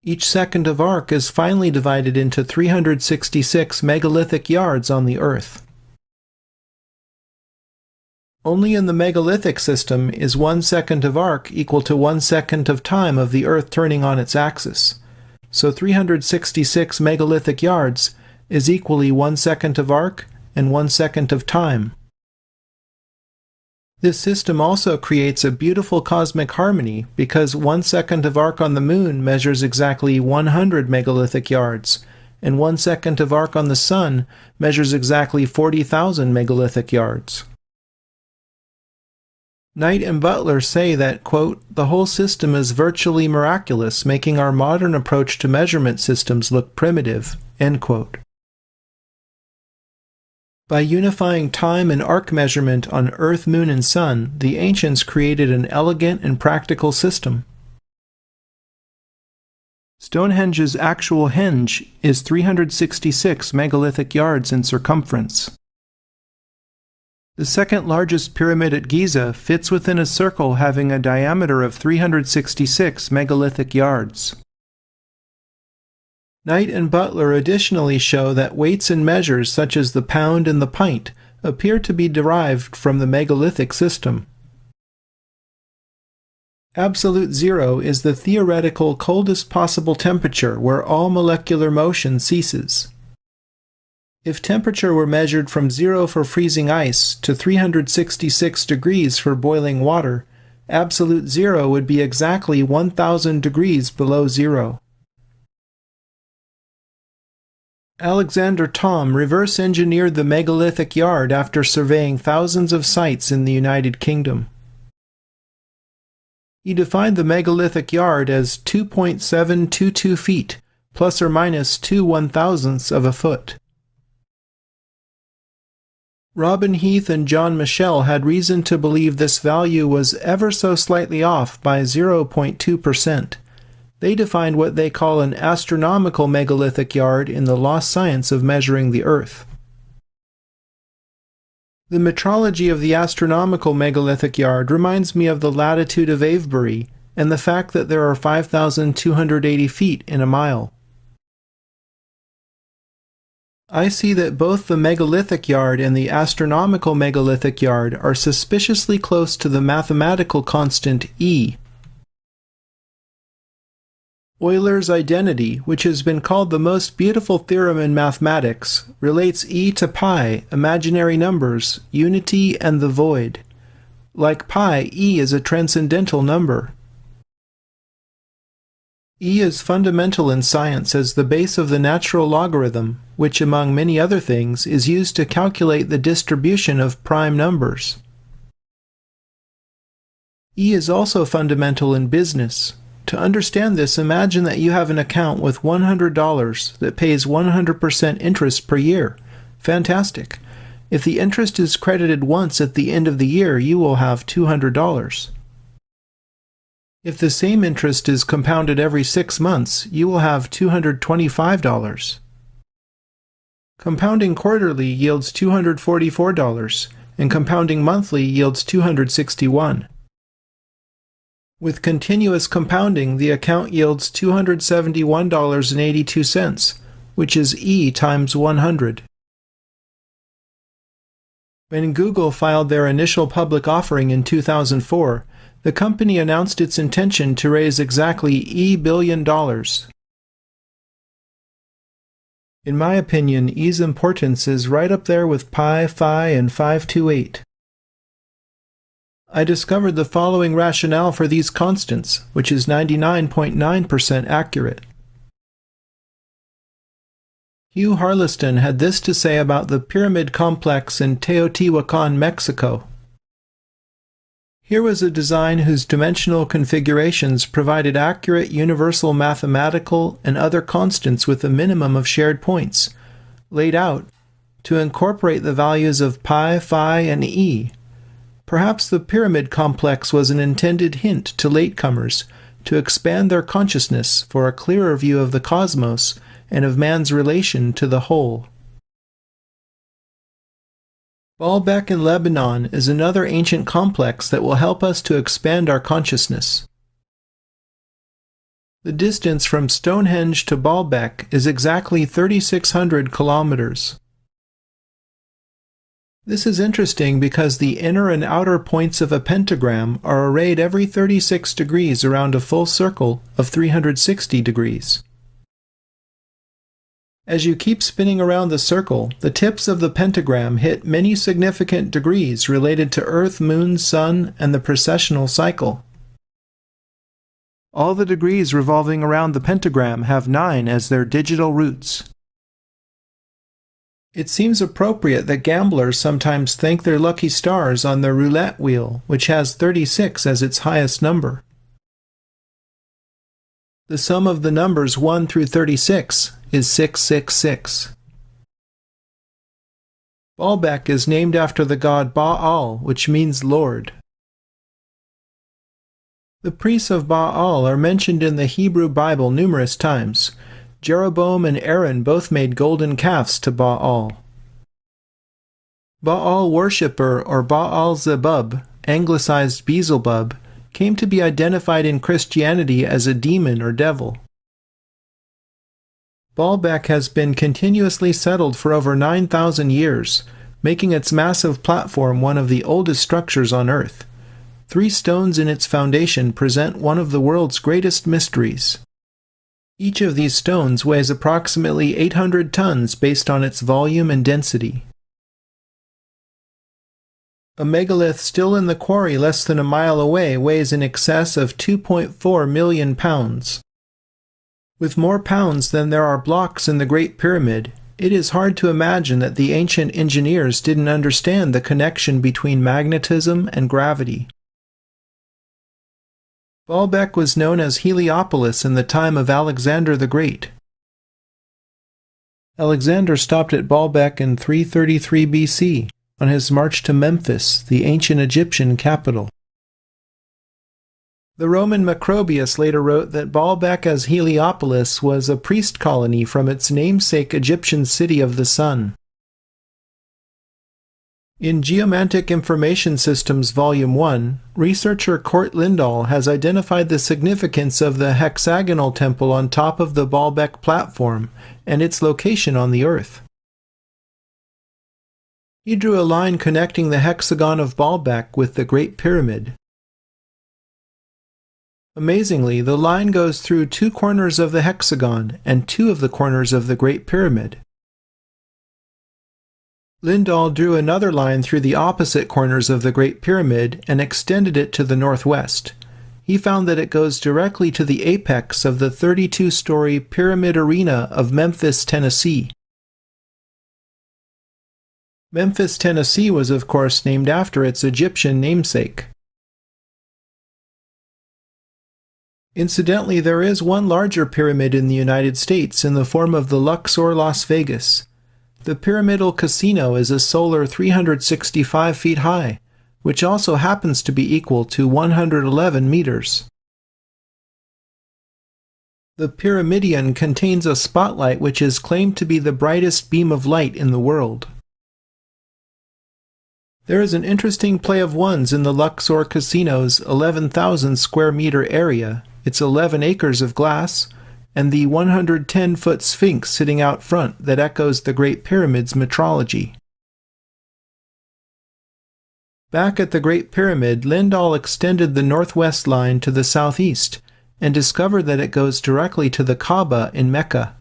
Speaker 1: Each second of arc is finally divided into 366 megalithic yards on the Earth. Only in the megalithic system is 1 second of arc equal to 1 second of time of the Earth turning on its axis, so 366 megalithic yards is equally 1 second of arc and 1 second of time. This system also creates a beautiful cosmic harmony because 1 second of arc on the Moon measures exactly 100 megalithic yards, and 1 second of arc on the Sun measures exactly 40,000 megalithic yards. Knight and Butler say that, quote, the whole system is virtually miraculous, making our modern approach to measurement systems look primitive, end quote. By unifying time and arc measurement on Earth, Moon, and Sun, the ancients created an elegant and practical system. Stonehenge's actual henge is 366 megalithic yards in circumference. The second largest pyramid at Giza fits within a circle having a diameter of 366 megalithic yards. Knight and Butler additionally show that weights and measures such as the pound and the pint appear to be derived from the megalithic system. Absolute zero is the theoretical coldest possible temperature where all molecular motion ceases. If temperature were measured from 0 for freezing ice to 366 degrees for boiling water, absolute zero would be exactly 1,000 degrees below zero. Alexander Thom reverse-engineered the megalithic yard after surveying thousands of sites in the United Kingdom. He defined the megalithic yard as 2.722 feet, plus or minus 2 1,000ths of a foot. Robin Heath and John Michell had reason to believe this value was ever so slightly off by 0.2%. They defined what they call an astronomical megalithic yard in the lost science of measuring the Earth. The metrology of the astronomical megalithic yard reminds me of the latitude of Avebury and the fact that there are 5,280 feet in a mile. I see that both the megalithic yard and the astronomical megalithic yard are suspiciously close to the mathematical constant E. Euler's identity, which has been called the most beautiful theorem in mathematics, relates E to pi, imaginary numbers, unity, and the void. Like pi, E is a transcendental number. E is fundamental in science as the base of the natural logarithm, which, among many other things, is used to calculate the distribution of prime numbers. E is also fundamental in business. To understand this, imagine that you have an account with $100 that pays 100% interest per year. Fantastic. If the interest is credited once at the end of the year, you will have $200. If the same interest is compounded every 6 months, you will have $225. Compounding quarterly yields $244, and compounding monthly yields $261. With continuous compounding, the account yields $271.82, which is E times 100. When Google filed their initial public offering in 2004, the company announced its intention to raise exactly $E billion. In my opinion, E's importance is right up there with pi, phi, and 528. I discovered the following rationale for these constants, which is 99.9% accurate. Hugh Harleston had this to say about the pyramid complex in Teotihuacan, Mexico. Here was a design whose dimensional configurations provided accurate universal mathematical and other constants with a minimum of shared points, laid out to incorporate the values of pi, phi, and E. Perhaps the pyramid complex was an intended hint to latecomers to expand their consciousness for a clearer view of the cosmos and of man's relation to the whole. Baalbek in Lebanon is another ancient complex that will help us to expand our consciousness. The distance from Stonehenge to Baalbek is exactly 3,600 kilometers. This is interesting because the inner and outer points of a pentagram are arrayed every 36 degrees around a full circle of 360 degrees. As you keep spinning around the circle, the tips of the pentagram hit many significant degrees related to Earth, Moon, Sun, and the precessional cycle. All the degrees revolving around the pentagram have 9 as their digital roots. It seems appropriate that gamblers sometimes thank their lucky stars on their roulette wheel, which has 36 as its highest number. The sum of the numbers 1 through 36 is 666. Baalbek is named after the god Baal, which means Lord. The priests of Baal are mentioned in the Hebrew Bible numerous times. Jeroboam and Aaron both made golden calves to Baal. Baal worshipper or Baal-zebub, anglicized Beelzebub, came to be identified in Christianity as a demon or devil. Baalbek has been continuously settled for over 9,000 years, making its massive platform one of the oldest structures on Earth. 3 stones in its foundation present one of the world's greatest mysteries. Each of these stones weighs approximately 800 tons based on its volume and density. A megalith still in the quarry less than a mile away weighs in excess of 2.4 million pounds. With more pounds than there are blocks in the Great Pyramid, it is hard to imagine that the ancient engineers didn't understand the connection between magnetism and gravity. Baalbek was known as Heliopolis in the time of Alexander the Great. Alexander stopped at Baalbek in 333 BC on his march to Memphis, the ancient Egyptian capital. The Roman Macrobius later wrote that Baalbek as Heliopolis was a priest colony from its namesake Egyptian city of the sun. In Geomantic Information Systems Volume 1, researcher Kurt Lindahl has identified the significance of the hexagonal temple on top of the Baalbek platform and its location on the Earth. He drew a line connecting the hexagon of Baalbek with the Great Pyramid. Amazingly, the line goes through 2 corners of the hexagon and 2 of the corners of the Great Pyramid. Lindahl drew another line through the opposite corners of the Great Pyramid and extended it to the northwest. He found that it goes directly to the apex of the 32-story Pyramid Arena of Memphis, Tennessee. Memphis, Tennessee was of course named after its Egyptian namesake. Incidentally, there is one larger pyramid in the United States in the form of the Luxor, Las Vegas. The Pyramidal Casino is a solar 365 feet high, which also happens to be equal to 111 meters. The Pyramidion contains a spotlight which is claimed to be the brightest beam of light in the world. There is an interesting play of ones in the Luxor Casino's 11,000 square meter area, its 11 acres of glass, and the 110-foot Sphinx sitting out front that echoes the Great Pyramid's metrology. Back at the Great Pyramid, Lindahl extended the northwest line to the southeast and discovered that it goes directly to the Kaaba in Mecca.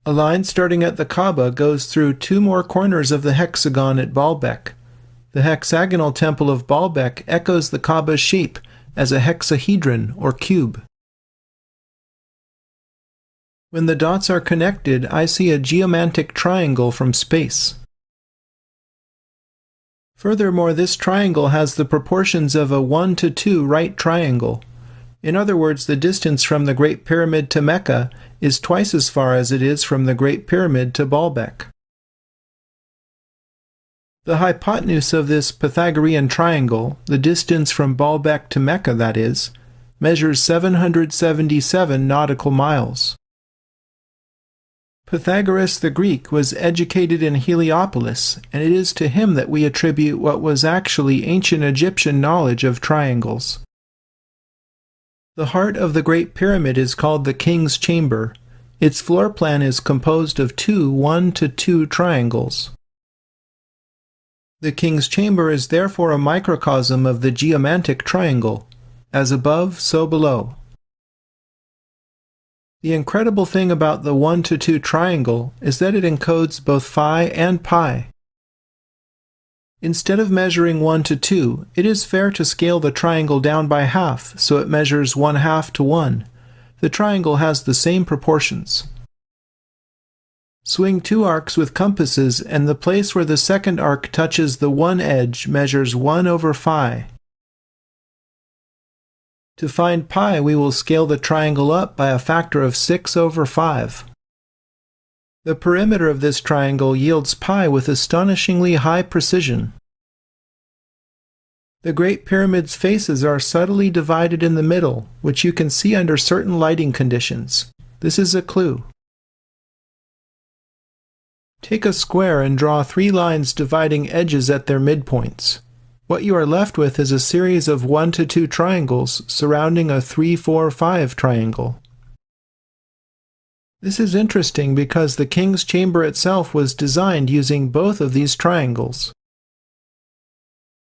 Speaker 1: A line starting at the Kaaba goes through 2 more corners of the hexagon at Baalbek. The hexagonal temple of Baalbek echoes the Kaaba's shape as a hexahedron or cube. When the dots are connected, I see a geomantic triangle from space. Furthermore, this triangle has the proportions of a 1:2 right triangle. In other words, the distance from the Great Pyramid to Mecca is twice as far as it is from the Great Pyramid to Baalbek. The hypotenuse of this Pythagorean triangle, the distance from Baalbek to Mecca that is, measures 777 nautical miles. Pythagoras the Greek was educated in Heliopolis, and it is to him that we attribute what was actually ancient Egyptian knowledge of triangles. The heart of the Great Pyramid is called the King's Chamber. Its floor plan is composed of 2 1:2 triangles. The King's Chamber is therefore a microcosm of the geomantic triangle, as above, so below. The incredible thing about the 1:2 triangle is that it encodes both phi and pi. Instead of measuring 1:2, it is fair to scale the triangle down by half, so it measures 1/2 to 1. The triangle has the same proportions. Swing 2 arcs with compasses, and the place where the second arc touches the one edge measures 1/phi. To find pi, we will scale the triangle up by a factor of 6/5. The perimeter of this triangle yields pi with astonishingly high precision. The Great Pyramid's faces are subtly divided in the middle, which you can see under certain lighting conditions. This is a clue. Take a square and draw 3 lines dividing edges at their midpoints. What you are left with is a series of 1 to 2 triangles surrounding a 3, 4, 5 triangle. This is interesting because the king's chamber itself was designed using both of these triangles.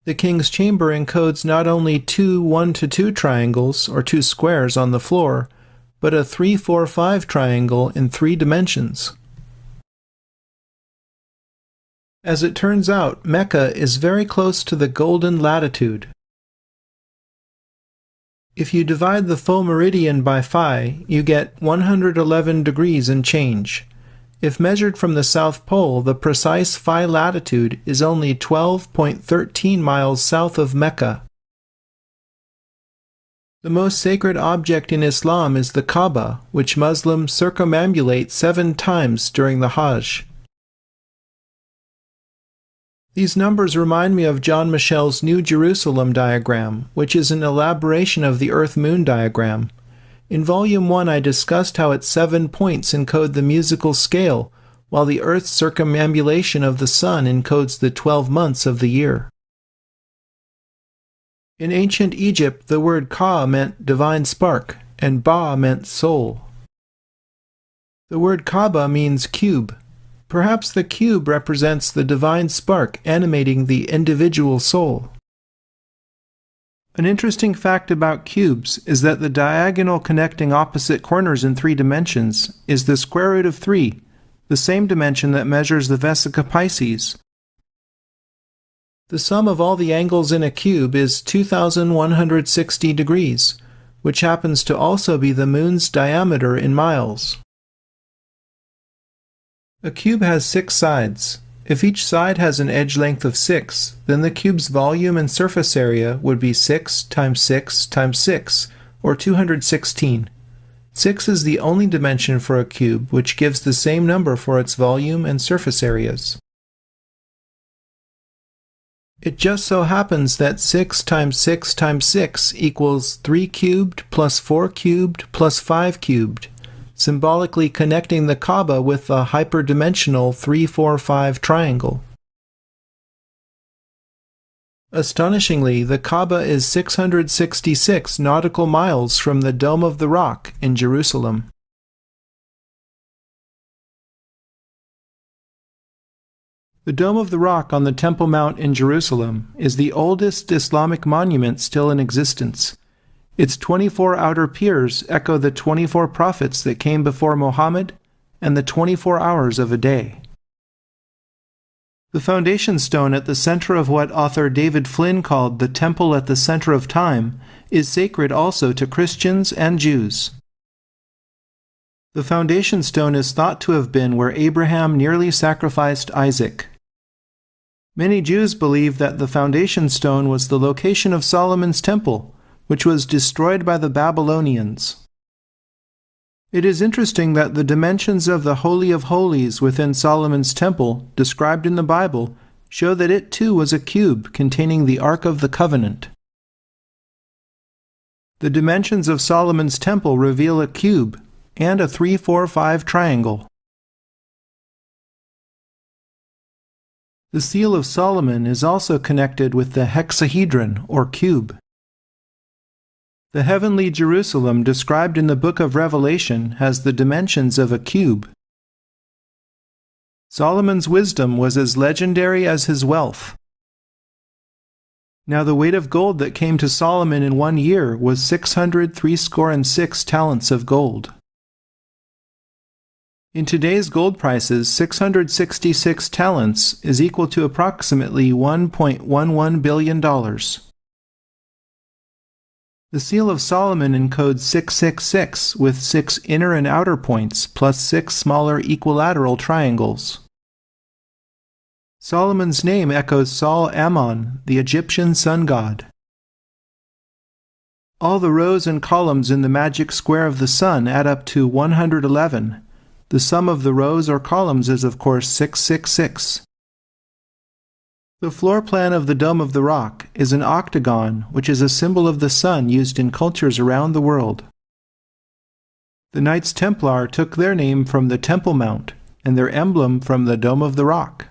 Speaker 1: The king's chamber encodes not only 2 1 to 2 triangles, or 2 squares on the floor, but a 3, 4, 5 triangle in 3 dimensions. As it turns out, Mecca is very close to the golden latitude. If you divide the full meridian by phi, you get 111 degrees and change. If measured from the South Pole, the precise phi latitude is only 12.13 miles south of Mecca. The most sacred object in Islam is the Kaaba, which Muslims circumambulate 7 times during the Hajj. These numbers remind me of John Michel's New Jerusalem diagram, which is an elaboration of the Earth-Moon diagram. In Volume 1 I discussed how its 7 points encode the musical scale, while the Earth's circumambulation of the Sun encodes the 12 months of the year. In ancient Egypt, the word Ka meant divine spark, and Ba meant soul. The word Kaaba means cube. Perhaps the cube represents the divine spark animating the individual soul. An interesting fact about cubes is that the diagonal connecting opposite corners in 3 dimensions is the square root of 3, the same dimension that measures the Vesica Pisces. The sum of all the angles in a cube is 2,160 degrees, which happens to also be the moon's diameter in miles. A cube has 6 sides. If each side has an edge length of 6, then the cube's volume and surface area would be 6 times 6 times 6, or 216. 6 is the only dimension for a cube which gives the same number for its volume and surface areas. It just so happens that 6 times 6 times 6 equals 3 cubed plus 4 cubed plus 5 cubed, symbolically connecting the Kaaba with the hyperdimensional 3-4-5 triangle. Astonishingly, the Kaaba is 666 nautical miles from the Dome of the Rock in Jerusalem. The Dome of the Rock on the Temple Mount in Jerusalem is the oldest Islamic monument still in existence. Its 24 outer piers echo the 24 prophets that came before Muhammad and the 24 hours of a day. The foundation stone at the center of what author David Flynn called the Temple at the Center of Time is sacred also to Christians and Jews. The foundation stone is thought to have been where Abraham nearly sacrificed Isaac. Many Jews believe that the foundation stone was the location of Solomon's temple, which was destroyed by the Babylonians. It is interesting that the dimensions of the Holy of Holies within Solomon's temple, described in the Bible, show that it too was a cube containing the Ark of the Covenant. The dimensions of Solomon's temple reveal a cube and a 3-4-5 triangle. The Seal of Solomon is also connected with the hexahedron, or cube. The heavenly Jerusalem described in the book of Revelation has the dimensions of a cube. Solomon's wisdom was as legendary as his wealth. Now the weight of gold that came to Solomon in 1 year was 666 talents of gold. In today's gold prices, 666 talents is equal to approximately $1.11 billion. The Seal of Solomon encodes 666 with 6 inner and outer points plus 6 smaller equilateral triangles. Solomon's name echoes Sol Ammon, the Egyptian sun god. All the rows and columns in the magic square of the sun add up to 111. The sum of the rows or columns is of course 666. The floor plan of the Dome of the Rock is an octagon, which is a symbol of the sun used in cultures around the world. The Knights Templar took their name from the Temple Mount, and their emblem from the Dome of the Rock.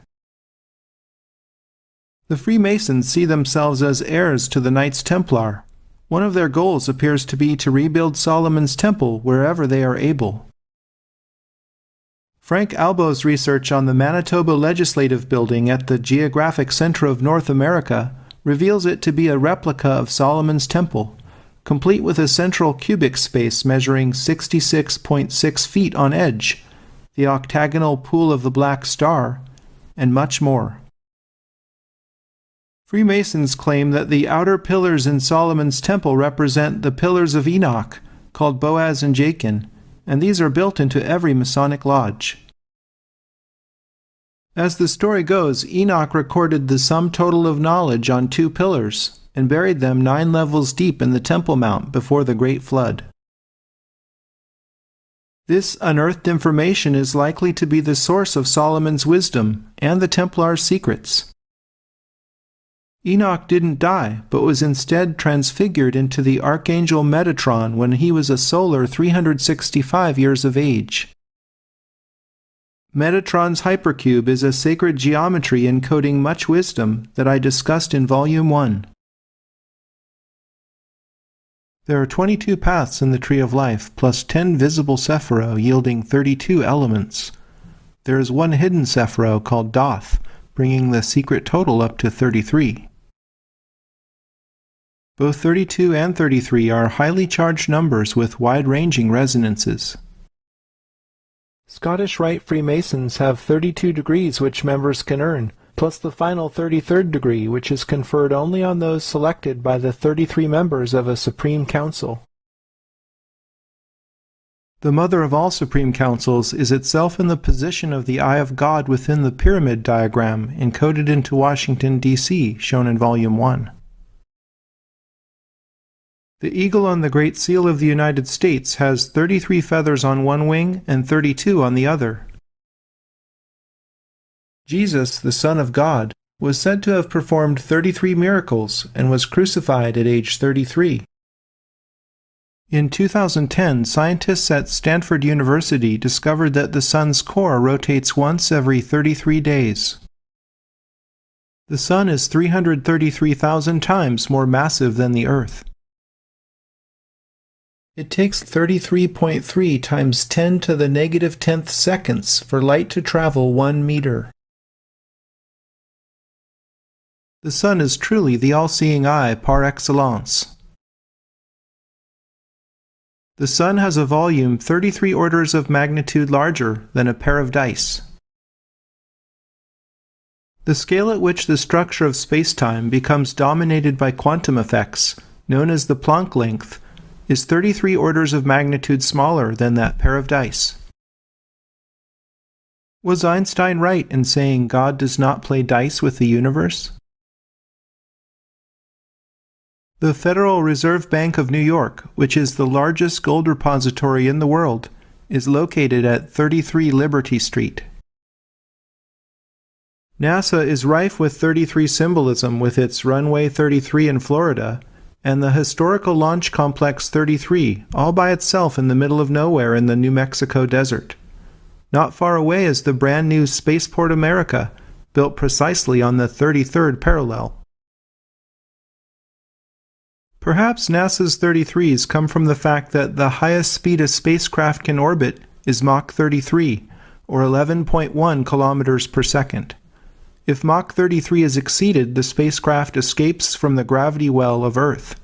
Speaker 1: The Freemasons see themselves as heirs to the Knights Templar. One of their goals appears to be to rebuild Solomon's Temple wherever they are able. Frank Albo's research on the Manitoba Legislative Building at the Geographic Center of North America reveals it to be a replica of Solomon's Temple, complete with a central cubic space measuring 66.6 feet on edge, the octagonal pool of the Black Star, and much more. Freemasons claim that the outer pillars in Solomon's Temple represent the pillars of Enoch, called Boaz and Jachin, and these are built into every Masonic lodge. As the story goes, Enoch recorded the sum total of knowledge on 2 pillars, and buried them 9 levels deep in the Temple Mount before the Great Flood. This unearthed information is likely to be the source of Solomon's wisdom and the Templar's secrets. Enoch didn't die, but was instead transfigured into the Archangel Metatron when he was a solar 365 years of age. Metatron's hypercube is a sacred geometry encoding much wisdom that I discussed in Volume 1. There are 22 paths in the Tree of Life, plus 10 visible Sephiro yielding 32 elements. There is one hidden Sephiro called Doth, bringing the secret total up to 33. Both 32 and 33 are highly charged numbers with wide-ranging resonances. Scottish Rite Freemasons have 32 degrees which members can earn, plus the final 33rd degree, which is conferred only on those selected by the 33 members of a Supreme Council. The mother of all Supreme Councils is itself in the position of the Eye of God within the pyramid diagram encoded into Washington, D.C., shown in Volume 1. The eagle on the Great Seal of the United States has 33 feathers on one wing and 32 on the other. Jesus, the Son of God, was said to have performed 33 miracles and was crucified at age 33. In 2010, scientists at Stanford University discovered that the Sun's core rotates once every 33 days. The Sun is 333,000 times more massive than the Earth. It takes 33.3 times 10 to the negative 10th seconds for light to travel 1 meter. The Sun is truly the all-seeing eye par excellence. The Sun has a volume 33 orders of magnitude larger than a pair of dice. The scale at which the structure of space-time becomes dominated by quantum effects, known as the Planck length, is 33 orders of magnitude smaller than that pair of dice. Was Einstein right in saying God does not play dice with the universe? The Federal Reserve Bank of New York, which is the largest gold repository in the world, is located at 33 Liberty Street. NASA is rife with 33 symbolism with its Runway 33 in Florida, and the historical Launch Complex 33, all by itself in the middle of nowhere in the New Mexico desert. Not far away is the brand new Spaceport America, built precisely on the 33rd parallel. Perhaps NASA's 33s come from the fact that the highest speed a spacecraft can orbit is Mach 33, or 11.1 kilometers per second. If Mach 33 is exceeded, the spacecraft escapes from the gravity well of Earth.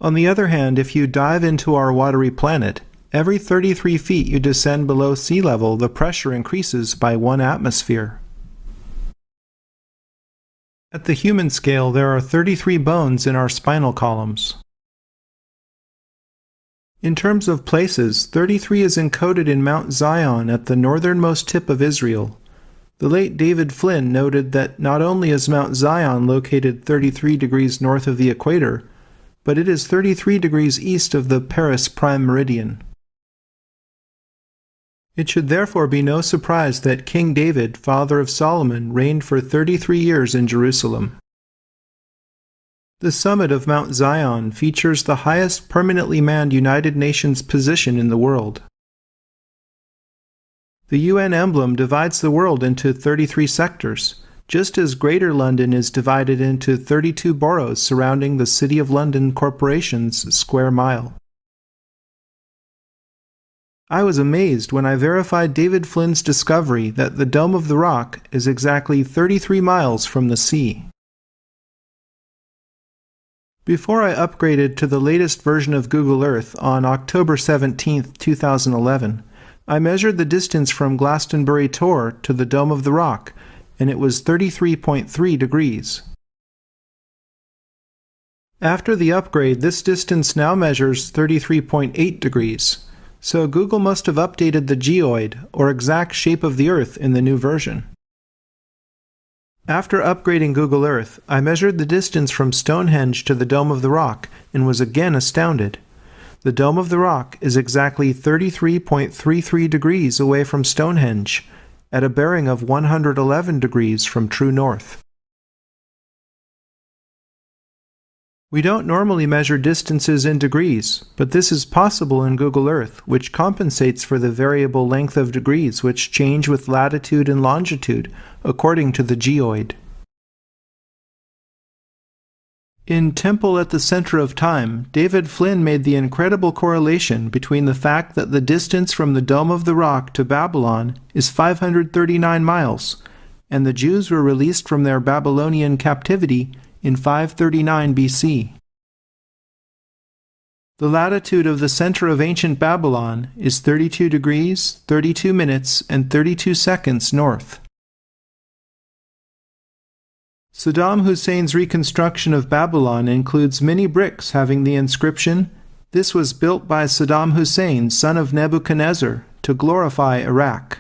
Speaker 1: On the other hand, if you dive into our watery planet, every 33 feet you descend below sea level, the pressure increases by 1 atmosphere. At the human scale, there are 33 bones in our spinal columns. In terms of places, 33 is encoded in Mount Zion at the northernmost tip of Israel. The late David Flynn noted that not only is Mount Zion located 33 degrees north of the equator, but it is 33 degrees east of the Paris prime meridian. It should therefore be no surprise that King David, father of Solomon, reigned for 33 years in Jerusalem. The summit of Mount Zion features the highest permanently manned United Nations position in the world. The UN emblem divides the world into 33 sectors, just as Greater London is divided into 32 boroughs surrounding the City of London Corporation's square mile. I was amazed when I verified David Flynn's discovery that the Dome of the Rock is exactly 33 miles from the sea. Before I upgraded to the latest version of Google Earth on October 17, 2011, I measured the distance from Glastonbury Tor to the Dome of the Rock, and it was 33.3 degrees. After the upgrade, this distance now measures 33.8 degrees, so Google must have updated the geoid, or exact shape of the Earth, in the new version. After upgrading Google Earth, I measured the distance from Stonehenge to the Dome of the Rock and was again astounded. The Dome of the Rock is exactly 33.33 degrees away from Stonehenge, at a bearing of 111 degrees from true north. We don't normally measure distances in degrees, but this is possible in Google Earth, which compensates for the variable length of degrees which change with latitude and longitude according to the geoid. In Temple at the Center of Time, David Flynn made the incredible correlation between the fact that the distance from the Dome of the Rock to Babylon is 539 miles, and the Jews were released from their Babylonian captivity in 539 BC. The latitude of the center of ancient Babylon is 32 degrees, 32 minutes, and 32 seconds north. Saddam Hussein's reconstruction of Babylon includes many bricks having the inscription, "This was built by Saddam Hussein, son of Nebuchadnezzar, to glorify Iraq."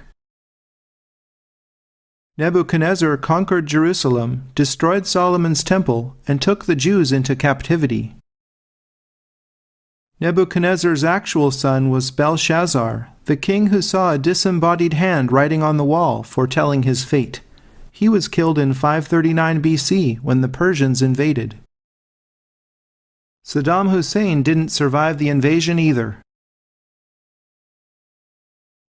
Speaker 1: Nebuchadnezzar conquered Jerusalem, destroyed Solomon's temple, and took the Jews into captivity. Nebuchadnezzar's actual son was Belshazzar, the king who saw a disembodied hand writing on the wall, foretelling his fate. He was killed in 539 BC when the Persians invaded. Saddam Hussein didn't survive the invasion either.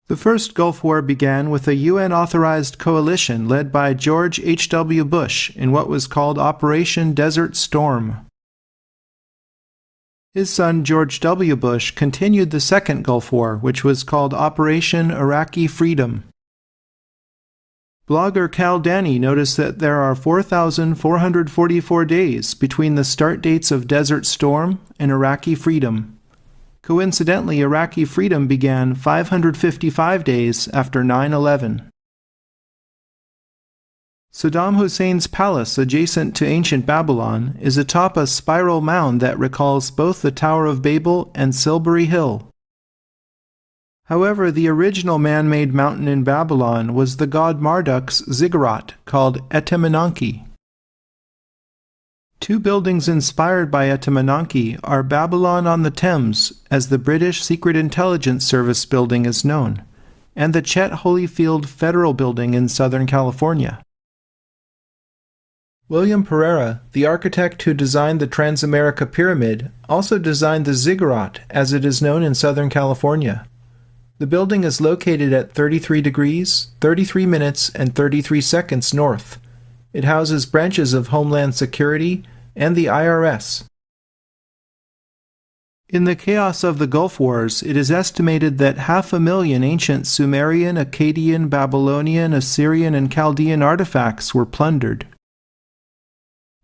Speaker 1: The first Gulf War began with a UN-authorized coalition led by George H.W. Bush in what was called Operation Desert Storm. His son George W. Bush continued the Second Gulf War, which was called Operation Iraqi Freedom. Blogger Cal Danny noticed that there are 4,444 days between the start dates of Desert Storm and Iraqi Freedom. Coincidentally, Iraqi freedom began 555 days after 9/11. Saddam Hussein's palace adjacent to ancient Babylon is atop a spiral mound that recalls both the Tower of Babel and Silbury Hill. However, the original man-made mountain in Babylon was the god Marduk's ziggurat called Etemenanki. Two buildings inspired by Etemenanki are Babylon on the Thames, as the British Secret Intelligence Service building is known, and the Chet Holyfield Federal Building in Southern California. William Pereira, the architect who designed the Transamerica Pyramid, also designed the ziggurat, as it is known in Southern California. The building is located at 33 degrees, 33 minutes, and 33 seconds north. It houses branches of Homeland Security and the IRS. In the chaos of the Gulf Wars, it is estimated that 500,000 ancient Sumerian, Akkadian, Babylonian, Assyrian, and Chaldean artifacts were plundered.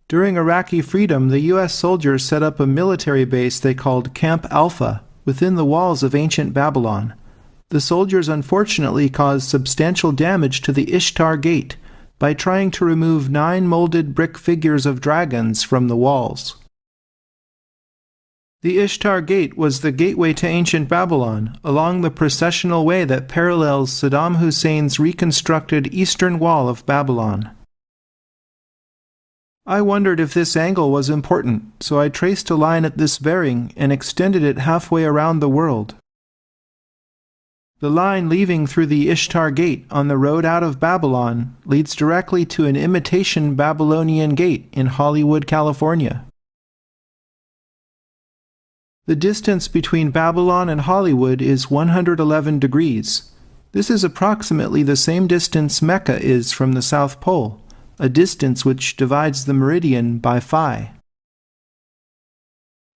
Speaker 1: During Iraqi freedom, the U.S. soldiers set up a military base they called Camp Alpha within the walls of ancient Babylon. The soldiers unfortunately caused substantial damage to the Ishtar Gate by trying to remove 9 molded brick figures of dragons from the walls. The Ishtar Gate was the gateway to ancient Babylon, along the processional way that parallels Saddam Hussein's reconstructed eastern wall of Babylon. I wondered if this angle was important, so I traced a line at this bearing and extended it halfway around the world. The line leaving through the Ishtar Gate on the road out of Babylon leads directly to an imitation Babylonian gate in Hollywood, California. The distance between Babylon and Hollywood is 111 degrees. This is approximately the same distance Mecca is from the South Pole, a distance which divides the meridian by phi.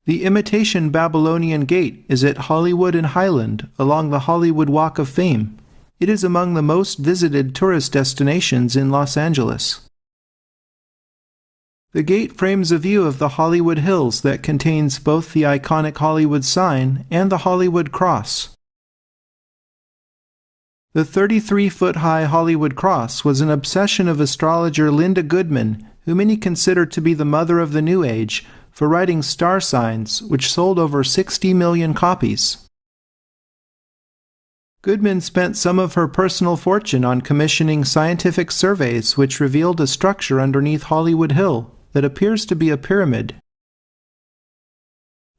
Speaker 1: The imitation Babylonian Gate is at Hollywood and Highland along the Hollywood Walk of Fame. It is among the most visited tourist destinations in Los Angeles. The gate frames a view of the Hollywood Hills that contains both the iconic Hollywood sign and the Hollywood Cross. The 33-foot-high Hollywood Cross was an obsession of astrologer Linda Goodman, who many consider to be the mother of the New Age, for writing star signs, which sold over 60 million copies. Goodman spent some of her personal fortune on commissioning scientific surveys which revealed a structure underneath Hollywood Hill that appears to be a pyramid.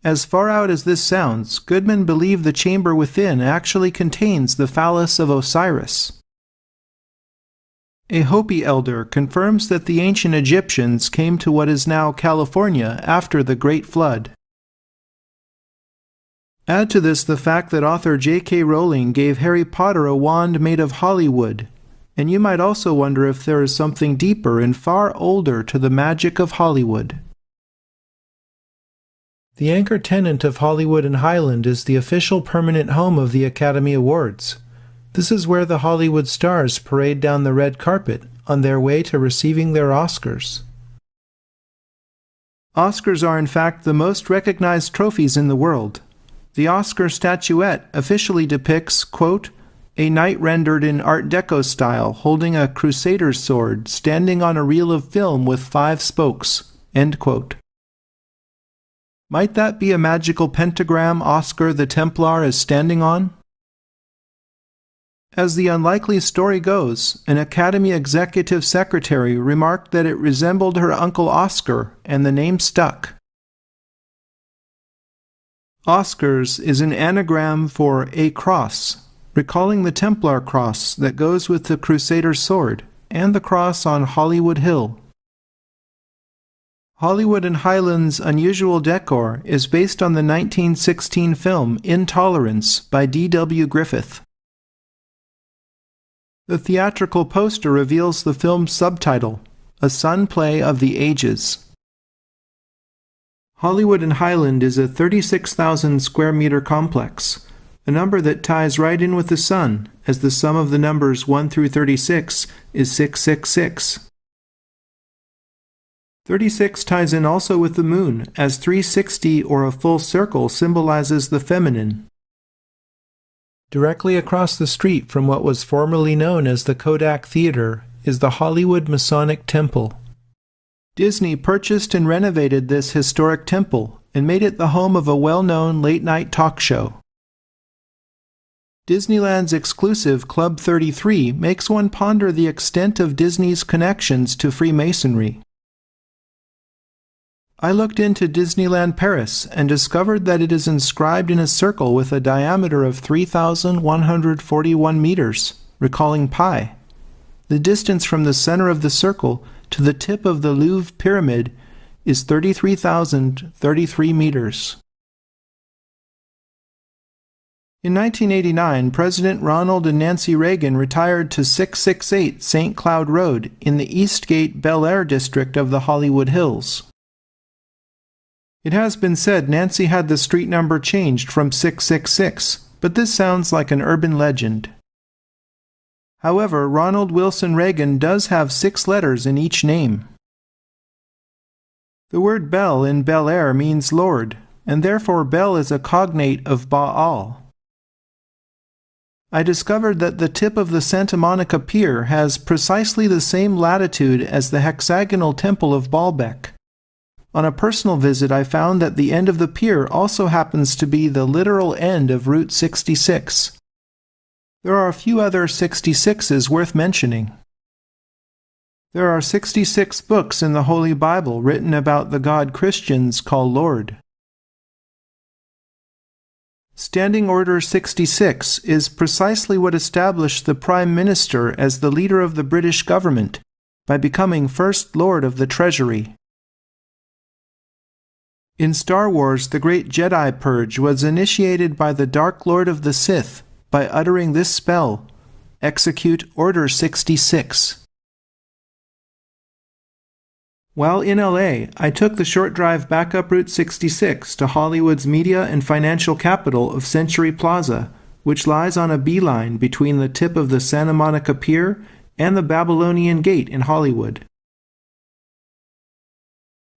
Speaker 1: As far out as this sounds, Goodman believed the chamber within actually contains the phallus of Osiris. A Hopi elder confirms that the ancient Egyptians came to what is now California after the Great Flood. Add to this the fact that author J.K. Rowling gave Harry Potter a wand made of Hollywood, and you might also wonder if there is something deeper and far older to the magic of Hollywood. The anchor tenant of Hollywood and Highland is the official permanent home of the Academy Awards. This is where the Hollywood stars parade down the red carpet on their way to receiving their Oscars. Oscars are in fact the most recognized trophies in the world. The Oscar statuette officially depicts, quote, a knight rendered in Art Deco style holding a crusader's sword standing on a reel of film with 5 spokes, end quote. Might that be a magical pentagram Oscar the Templar is standing on? As the unlikely story goes, an Academy executive secretary remarked that it resembled her uncle Oscar, and the name stuck. Oscars is an anagram for a cross, recalling the Templar cross that goes with the Crusader's sword, and the cross on Hollywood Hill. Hollywood and Highland's unusual decor is based on the 1916 film Intolerance by D.W. Griffith. The theatrical poster reveals the film's subtitle, A Sun Play of the Ages. Hollywood and Highland is a 36,000 square meter complex, a number that ties right in with the sun, as the sum of the numbers 1 through 36 is 666. 36 ties in also with the moon, as 360 or a full circle symbolizes the feminine. Directly across the street from what was formerly known as the Kodak Theater is the Hollywood Masonic Temple. Disney purchased and renovated this historic temple and made it the home of a well-known late-night talk show. Disneyland's exclusive Club 33 makes one ponder the extent of Disney's connections to Freemasonry. I looked into Disneyland Paris and discovered that it is inscribed in a circle with a diameter of 3,141 meters, recalling pi. The distance from the center of the circle to the tip of the Louvre Pyramid is 33,033 meters. In 1989, President Ronald and Nancy Reagan retired to 668 St. Cloud Road in the Eastgate Bel Air district of the Hollywood Hills. It has been said Nancy had the street number changed from 666, but this sounds like an urban legend. However, Ronald Wilson Reagan does have 6 letters in each name. The word Bel in Bel Air means Lord, and therefore Bel is a cognate of Baal. I discovered that the tip of the Santa Monica Pier has precisely the same latitude as the hexagonal temple of Baalbek. On a personal visit, I found that the end of the pier also happens to be the literal end of Route 66. There are a few other 66s worth mentioning. There are 66 books in the Holy Bible written about the God Christians call Lord. Standing Order 66 is precisely what established the Prime Minister as the leader of the British government by becoming First Lord of the Treasury. In Star Wars, the Great Jedi Purge was initiated by the Dark Lord of the Sith by uttering this spell, Execute Order 66. While in LA, I took the short drive back up Route 66 to Hollywood's media and financial capital of Century Plaza, which lies on a beeline between the tip of the Santa Monica Pier and the Babylonian Gate in Hollywood.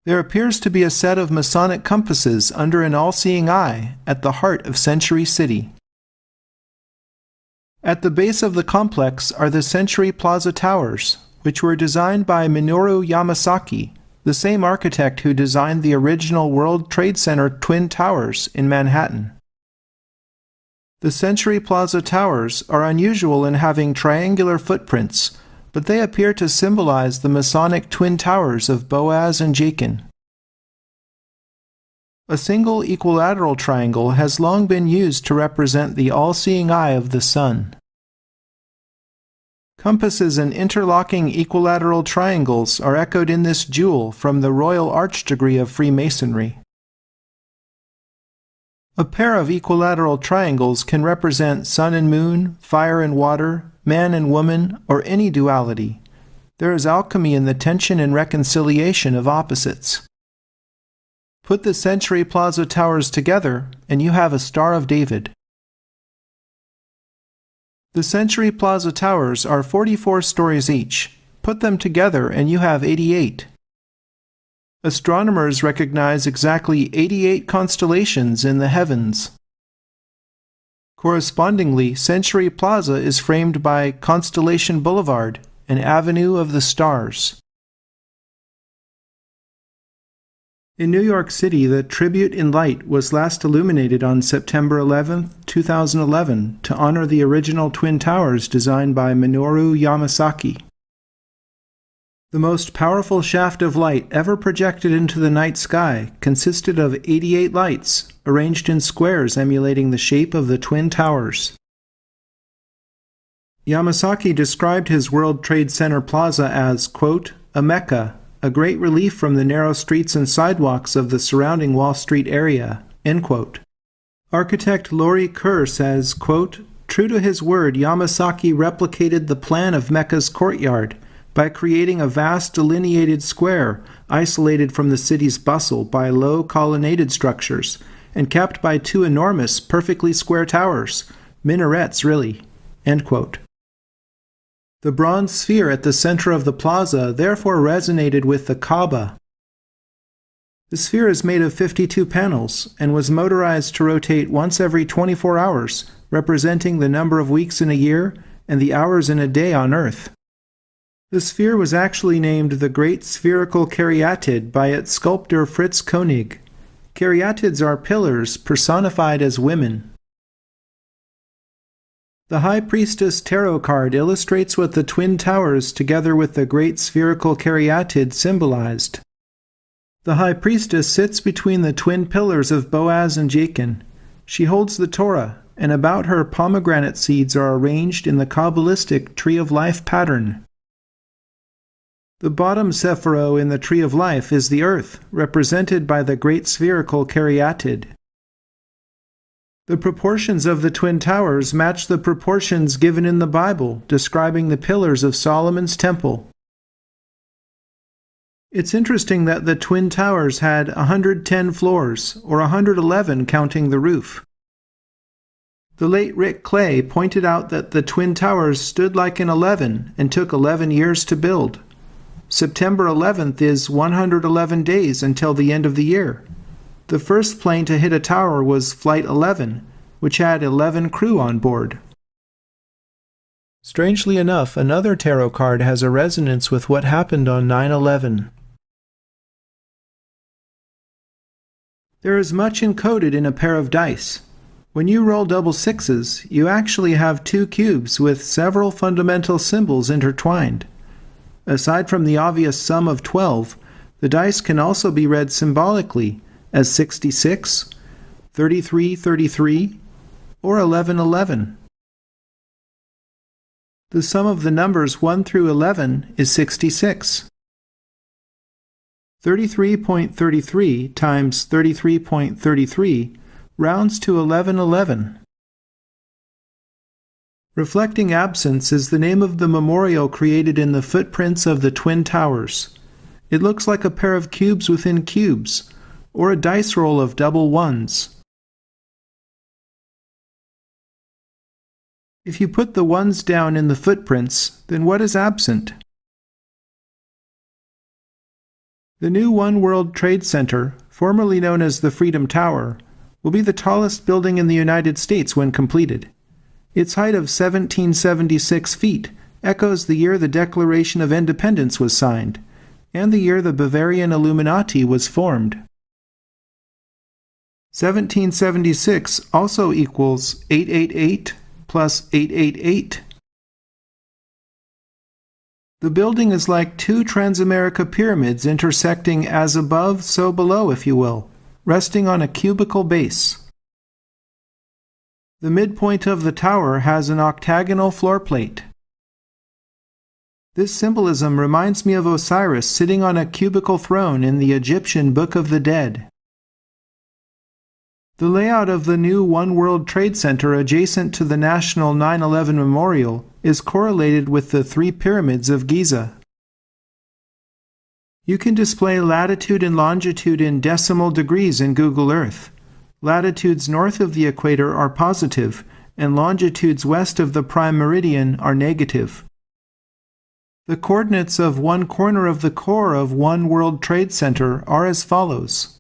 Speaker 1: There appears to be a set of Masonic compasses under an all-seeing eye at the heart of Century City. At the base of the complex are the Century Plaza Towers, which were designed by Minoru Yamasaki, the same architect who designed the original World Trade Center Twin Towers in Manhattan. The Century Plaza Towers are unusual in having triangular footprints, but they appear to symbolize the Masonic Twin Towers of Boaz and Jachin. A single equilateral triangle has long been used to represent the all-seeing eye of the sun. Compasses and interlocking equilateral triangles are echoed in this jewel from the Royal Arch degree of Freemasonry. A pair of equilateral triangles can represent sun and moon, fire and water, man and woman, or any duality. There is alchemy in the tension and reconciliation of opposites. Put the Century Plaza Towers together, and you have a Star of David. The Century Plaza Towers are 44 stories each. Put them together and you have 88. Astronomers recognize exactly 88 constellations in the heavens. Correspondingly, Century Plaza is framed by Constellation Boulevard, an avenue of the stars. In New York City, the Tribute in Light was last illuminated on September 11, 2011, to honor the original Twin Towers designed by Minoru Yamasaki. The most powerful shaft of light ever projected into the night sky consisted of 88 lights, arranged in squares emulating the shape of the Twin Towers. Yamasaki described his World Trade Center Plaza as, quote, a mecca, a great relief from the narrow streets and sidewalks of the surrounding Wall Street area, end quote. Architect Laurie Kerr says, quote, true to his word, Yamasaki replicated the plan of Mecca's courtyard by creating a vast delineated square isolated from the city's bustle by low colonnaded structures and capped by two enormous, perfectly square towers, minarets really, end quote. The bronze sphere at the center of the plaza therefore resonated with the Kaaba. The sphere is made of 52 panels and was motorized to rotate once every 24 hours, representing the number of weeks in a year and the hours in a day on Earth. The sphere was actually named the Great Spherical Caryatid by its sculptor Fritz Koenig. Caryatids are pillars personified as women. The High Priestess Tarot card illustrates what the Twin Towers together with the Great Spherical Caryatid symbolized. The High Priestess sits between the twin pillars of Boaz and Jachin. She holds the Torah, and about her pomegranate seeds are arranged in the Kabbalistic Tree of Life pattern. The bottom sephiro in the Tree of Life is the Earth, represented by the Great Spherical Caryatid. The proportions of the Twin Towers match the proportions given in the Bible, describing the pillars of Solomon's temple. It's interesting that the Twin Towers had 110 floors, or 111 counting the roof. The late Rick Clay pointed out that the Twin Towers stood like an 11 and took 11 years to build. September 11th is 111 days until the end of the year. The first plane to hit a tower was Flight 11, which had 11 crew on board. Strangely enough, another tarot card has a resonance with what happened on 9/11. There is much encoded in a pair of dice. When you roll double sixes, you actually have two cubes with several fundamental symbols intertwined. Aside from the obvious sum of 12, the dice can also be read symbolically as 66, 3333, or 1111. The sum of the numbers 1 through 11 is 66. 33.33 times 33.33 rounds to 1111. Reflecting Absence is the name of the memorial created in the footprints of the Twin Towers. It looks like a pair of cubes within cubes, or a dice roll of double ones. If you put the ones down in the footprints, then what is absent? The new One World Trade Center, formerly known as the Freedom Tower, will be the tallest building in the United States when completed. Its height of 1776 feet echoes the year the Declaration of Independence was signed, and the year the Bavarian Illuminati was formed. 1776 also equals 888 plus 888. The building is like two Transamerica pyramids intersecting as above, so below, if you will, resting on a cubical base. The midpoint of the tower has an octagonal floor plate. This symbolism reminds me of Osiris sitting on a cubical throne in the Egyptian Book of the Dead. The layout of the new One World Trade Center adjacent to the National 9/11 Memorial is correlated with the three pyramids of Giza. You can display latitude and longitude in decimal degrees in Google Earth. Latitudes north of the equator are positive, and longitudes west of the prime meridian are negative. The coordinates of one corner of the core of One World Trade Center are as follows.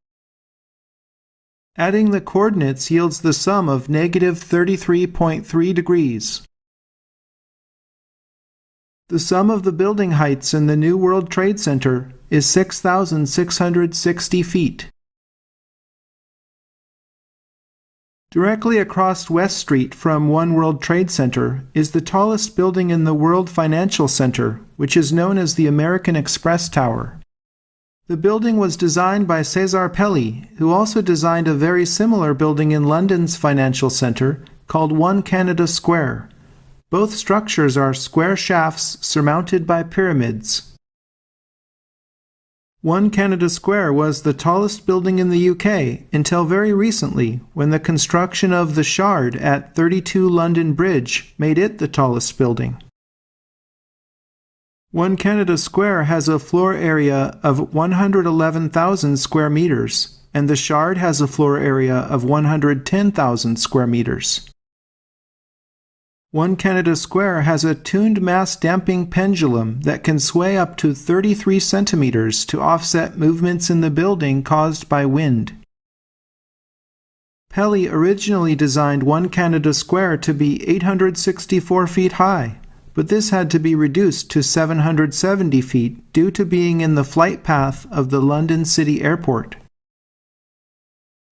Speaker 1: Adding the coordinates yields the sum of negative 33.3 degrees. The sum of the building heights in the new World Trade Center is 6,660 feet. Directly across West Street from One World Trade Center is the tallest building in the World Financial Center, which is known as the American Express Tower. The building was designed by Cesar Pelli, who also designed a very similar building in London's financial centre called One Canada Square. Both structures are square shafts surmounted by pyramids. One Canada Square was the tallest building in the UK until very recently, when the construction of the Shard at 32 London Bridge made it the tallest building. One Canada Square has a floor area of 111,000 square meters, and the Shard has a floor area of 110,000 square meters. One Canada Square has a tuned mass damping pendulum that can sway up to 33 centimeters to offset movements in the building caused by wind. Pelli originally designed One Canada Square to be 864 feet high, but this had to be reduced to 770 feet due to being in the flight path of the London City Airport.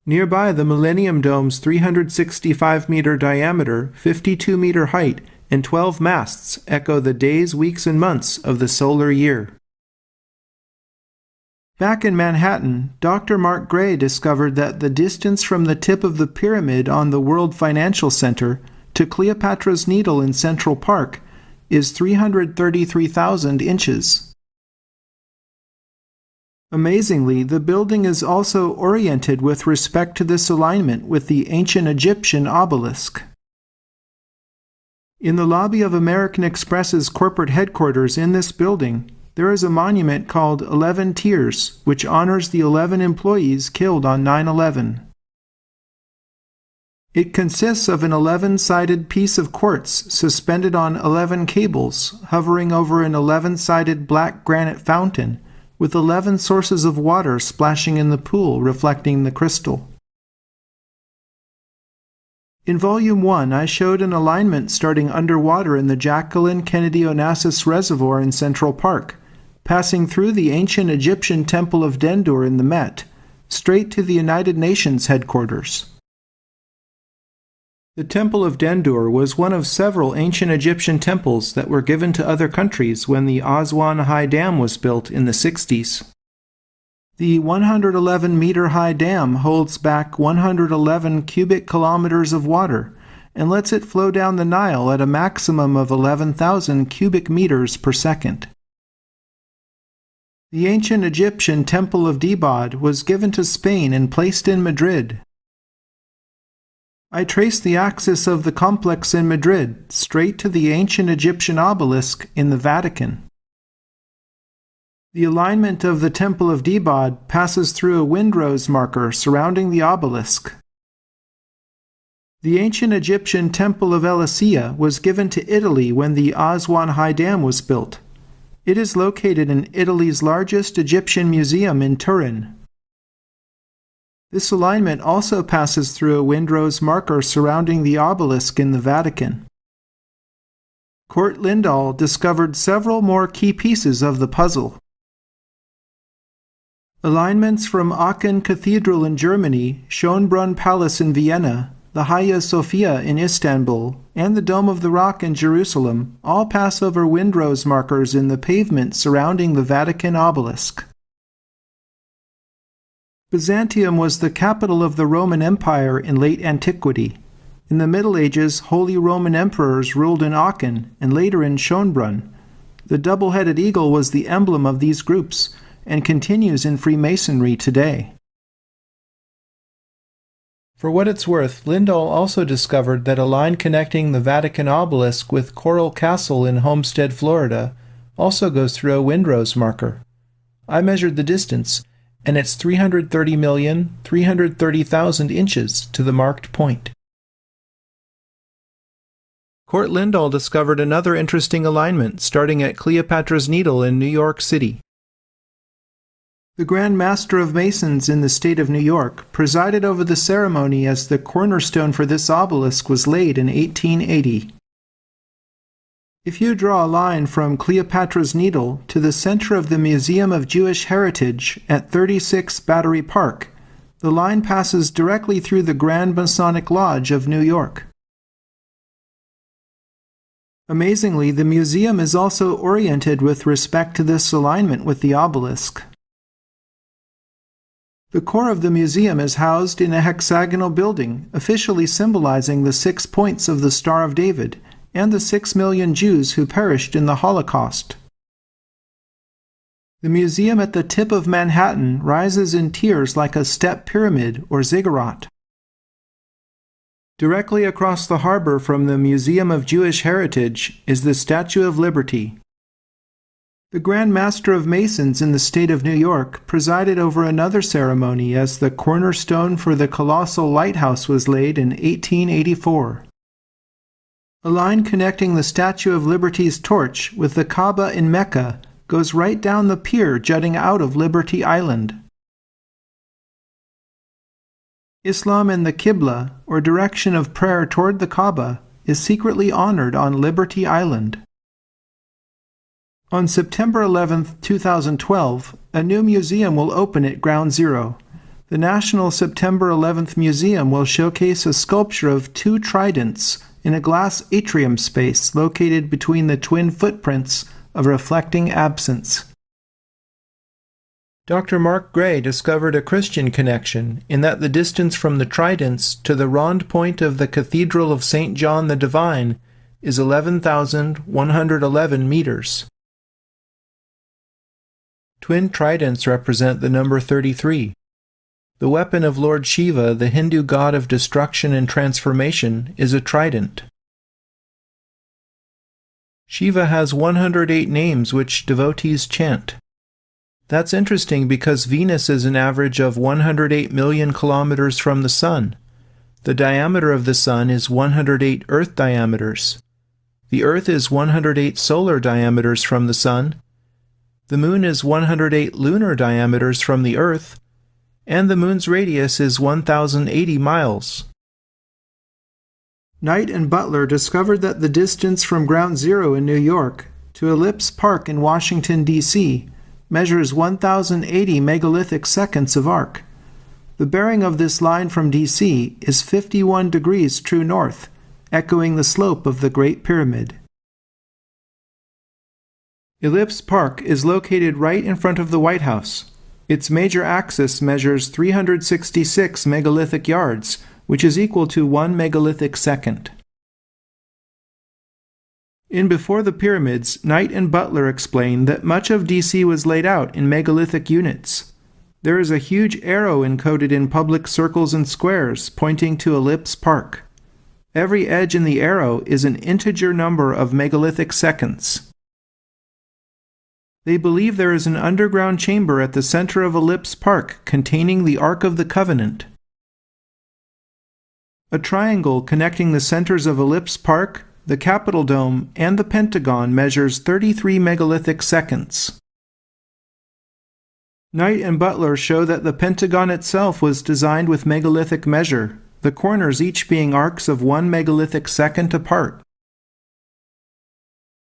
Speaker 1: Nearby, the Millennium Dome's 365-meter diameter, 52-meter height, and 12 masts echo the days, weeks, and months of the solar year. Back in Manhattan, Dr. Mark Gray discovered that the distance from the tip of the pyramid on the World Financial Center to Cleopatra's Needle in Central Park is 333,000 inches. Amazingly, the building is also oriented with respect to this alignment with the ancient Egyptian obelisk. In the lobby of American Express's corporate headquarters in this building, there is a monument called 11 Tiers, which honors the 11 employees killed on 9/11. It consists of an 11-sided piece of quartz suspended on 11 cables, hovering over an 11-sided black granite fountain, with 11 sources of water splashing in the pool reflecting the crystal. In Volume 1, I showed an alignment starting underwater in the Jacqueline Kennedy Onassis Reservoir in Central Park, passing through the ancient Egyptian Temple of Dendur in the Met, straight to the United Nations headquarters. The Temple of Dendur was one of several ancient Egyptian temples that were given to other countries when the Aswan High Dam was built in the 60s. The 111-meter high dam holds back 111 cubic kilometers of water and lets it flow down the Nile at a maximum of 11,000 cubic meters per second. The ancient Egyptian Temple of Debod was given to Spain and placed in Madrid. I traced the axis of the complex in Madrid straight to the ancient Egyptian obelisk in the Vatican. The alignment of the Temple of Debod passes through a windrose marker surrounding the obelisk. The ancient Egyptian Temple of Elysia was given to Italy when the Aswan High Dam was built. It is located in Italy's largest Egyptian museum in Turin. This alignment also passes through a windrose marker surrounding the obelisk in the Vatican. Kurt Lindahl discovered several more key pieces of the puzzle. Alignments from Aachen Cathedral in Germany, Schönbrunn Palace in Vienna, the Hagia Sophia in Istanbul, and the Dome of the Rock in Jerusalem all pass over windrose markers in the pavement surrounding the Vatican obelisk. Byzantium was the capital of the Roman Empire in late antiquity. In the Middle Ages, Holy Roman emperors ruled in Aachen and later in Schönbrunn. The double-headed eagle was the emblem of these groups and continues in Freemasonry today. For what it's worth, Lindahl also discovered that a line connecting the Vatican obelisk with Coral Castle in Homestead, Florida, also goes through a windrose marker. I measured the distance, and it's 330,330,000 inches to the marked point. Kurt Lindahl discovered another interesting alignment starting at Cleopatra's Needle in New York City. The Grand Master of Masons in the state of New York presided over the ceremony as the cornerstone for this obelisk was laid in 1880. If you draw a line from Cleopatra's Needle to the center of the Museum of Jewish Heritage at 36 Battery Park, the line passes directly through the Grand Masonic Lodge of New York. Amazingly, the museum is also oriented with respect to this alignment with the obelisk. The core of the museum is housed in a hexagonal building, officially symbolizing the 6 points of the Star of David and the 6 million Jews who perished in the Holocaust. The museum at the tip of Manhattan rises in tiers like a step pyramid or ziggurat. Directly across the harbor from the Museum of Jewish Heritage is the Statue of Liberty. The Grand Master of Masons in the state of New York presided over another ceremony as the cornerstone for the colossal lighthouse was laid in 1884. A line connecting the Statue of Liberty's torch with the Kaaba in Mecca goes right down the pier jutting out of Liberty Island. Islam and the Qibla, or direction of prayer toward the Kaaba, is secretly honored on Liberty Island. On September 11, 2012, a new museum will open at Ground Zero. The National September 11th Museum will showcase a sculpture of 2 tridents in a glass atrium space located between the twin footprints of reflecting absence. Dr. Mark Gray discovered a Christian connection in that the distance from the tridents to the rond point of the Cathedral of St. John the Divine is 11,111 meters. Twin tridents represent the number 33. The weapon of Lord Shiva, the Hindu god of destruction and transformation, is a trident. Shiva has 108 names which devotees chant. That's interesting because Venus is an average of 108 million kilometers from the Sun. The diameter of the Sun is 108 Earth diameters. The Earth is 108 solar diameters from the Sun. The Moon is 108 lunar diameters from the Earth, and the Moon's radius is 1,080 miles. Knight and Butler discovered that the distance from Ground Zero in New York to Ellipse Park in Washington, D.C. measures 1,080 megalithic seconds of arc. The bearing of this line from D.C. is 51 degrees true north, echoing the slope of the Great Pyramid. Ellipse Park is located right in front of the White House. Its major axis measures 366 megalithic yards, which is equal to 1 megalithic second. In Before the Pyramids, Knight and Butler explain that much of DC was laid out in megalithic units. There is a huge arrow encoded in public circles and squares pointing to Ellipse Park. Every edge in the arrow is an integer number of megalithic seconds. They believe there is an underground chamber at the center of Ellipse Park containing the Ark of the Covenant. A triangle connecting the centers of Ellipse Park, the Capitol Dome, and the Pentagon measures 33 megalithic seconds. Knight and Butler show that the Pentagon itself was designed with megalithic measure, the corners each being arcs of 1 megalithic second apart.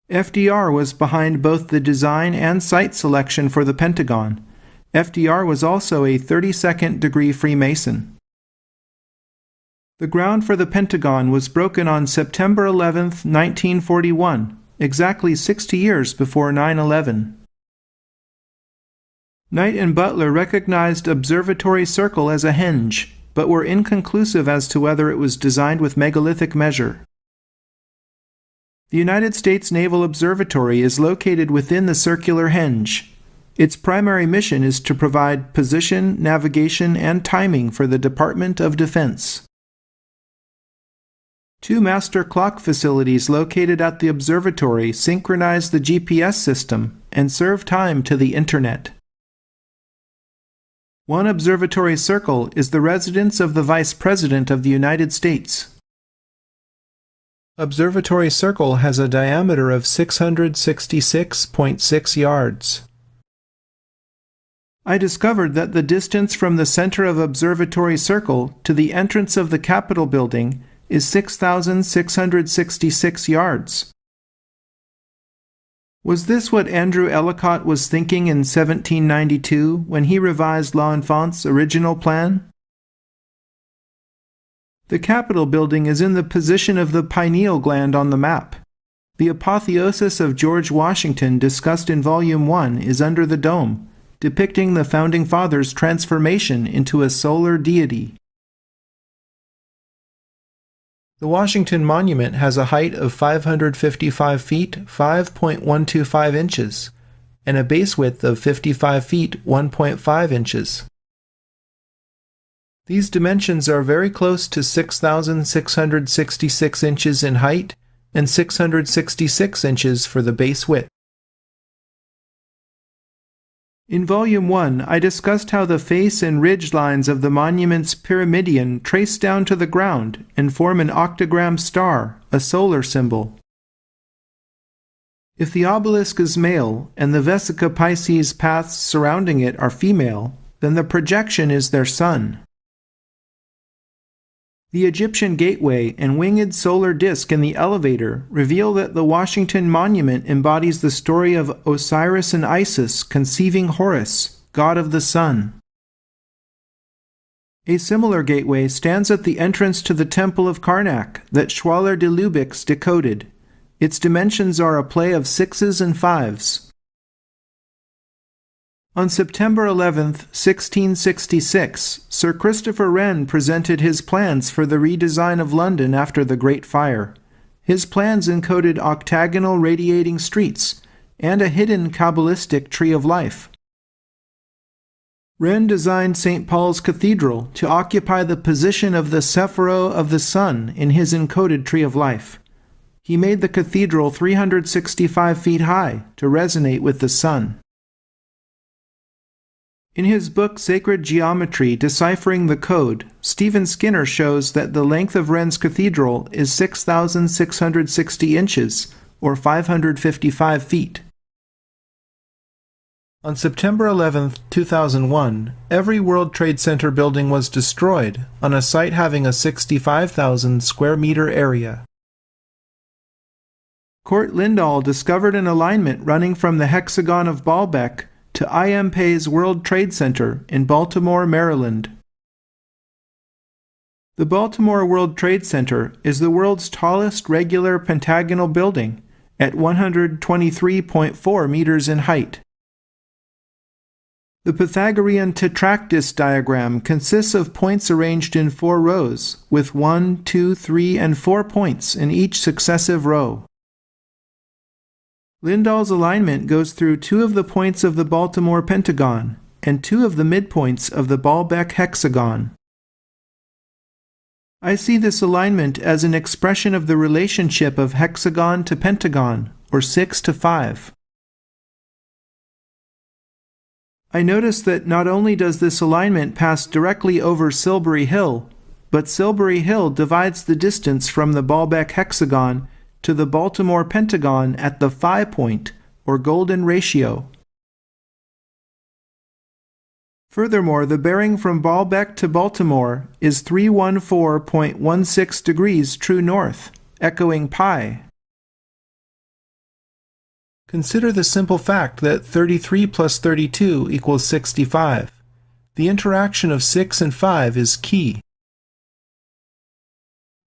Speaker 1: FDR was behind both the design and site selection for the Pentagon. FDR was also a 32nd degree Freemason. The ground for the Pentagon was broken on September 11, 1941, exactly 60 years before 9/11. Knight and Butler recognized Observatory Circle as a henge, but were inconclusive as to whether it was designed with megalithic measure. The United States Naval Observatory is located within the circular henge. Its primary mission is to provide position, navigation, and timing for the Department of Defense. Two master clock facilities located at the observatory synchronize the GPS system and serve time to the Internet. One observatory circle is the residence of the Vice President of the United States. Observatory Circle has a diameter of 666.6 yards. I discovered that the distance from the center of Observatory Circle to the entrance of the Capitol building is 6,666 yards. Was this what Andrew Ellicott was thinking in 1792 when he revised L'Enfant's original plan? The Capitol building is in the position of the pineal gland on the map. The apotheosis of George Washington discussed in Volume 1 is under the dome, depicting the Founding Fathers' transformation into a solar deity. The Washington Monument has a height of 555 feet, 5.125 inches, and a base width of 55 feet, 1.5 inches. These dimensions are very close to 6,666 inches in height and 666 inches for the base width. In Volume 1, I discussed how the face and ridge lines of the monument's pyramidion trace down to the ground and form an octagram star, a solar symbol. If the obelisk is male and the Vesica Pisces paths surrounding it are female, then the projection is their sun. The Egyptian gateway and winged solar disk in the elevator reveal that the Washington Monument embodies the story of Osiris and Isis conceiving Horus, god of the sun. A similar gateway stands at the entrance to the Temple of Karnak that Schwaller de Lubicz decoded. Its dimensions are a play of 6s and 5s. On September 11, 1666, Sir Christopher Wren presented his plans for the redesign of London after the Great Fire. His plans encoded octagonal radiating streets and a hidden Kabbalistic tree of life. Wren designed St. Paul's Cathedral to occupy the position of the Sephiro of the sun in his encoded tree of life. He made the cathedral 365 feet high to resonate with the sun. In his book Sacred Geometry, Deciphering the Code, Stephen Skinner shows that the length of Wren's cathedral is 6,660 inches, or 555 feet. On September 11, 2001, every World Trade Center building was destroyed on a site having a 65,000 square meter area. Kurt Lindahl discovered an alignment running from the hexagon of Baalbek to IMP's World Trade Center in Baltimore, Maryland. The Baltimore World Trade Center is the world's tallest regular pentagonal building at 123.4 meters in height. The Pythagorean tetractys diagram consists of points arranged in 4 rows, with 1, 2, 3, and 4 points in each successive row. Lindahl's alignment goes through 2 of the points of the Baltimore pentagon and 2 of the midpoints of the Baalbek hexagon. I see this alignment as an expression of the relationship of hexagon to pentagon, or 6 to 5. I notice that not only does this alignment pass directly over Silbury Hill, but Silbury Hill divides the distance from the Baalbek hexagon to the Baltimore pentagon at the phi point, or golden ratio. Furthermore, the bearing from Baalbek to Baltimore is 314.16 degrees true north, echoing pi. Consider the simple fact that 33 plus 32 equals 65. The interaction of 6 and 5 is key.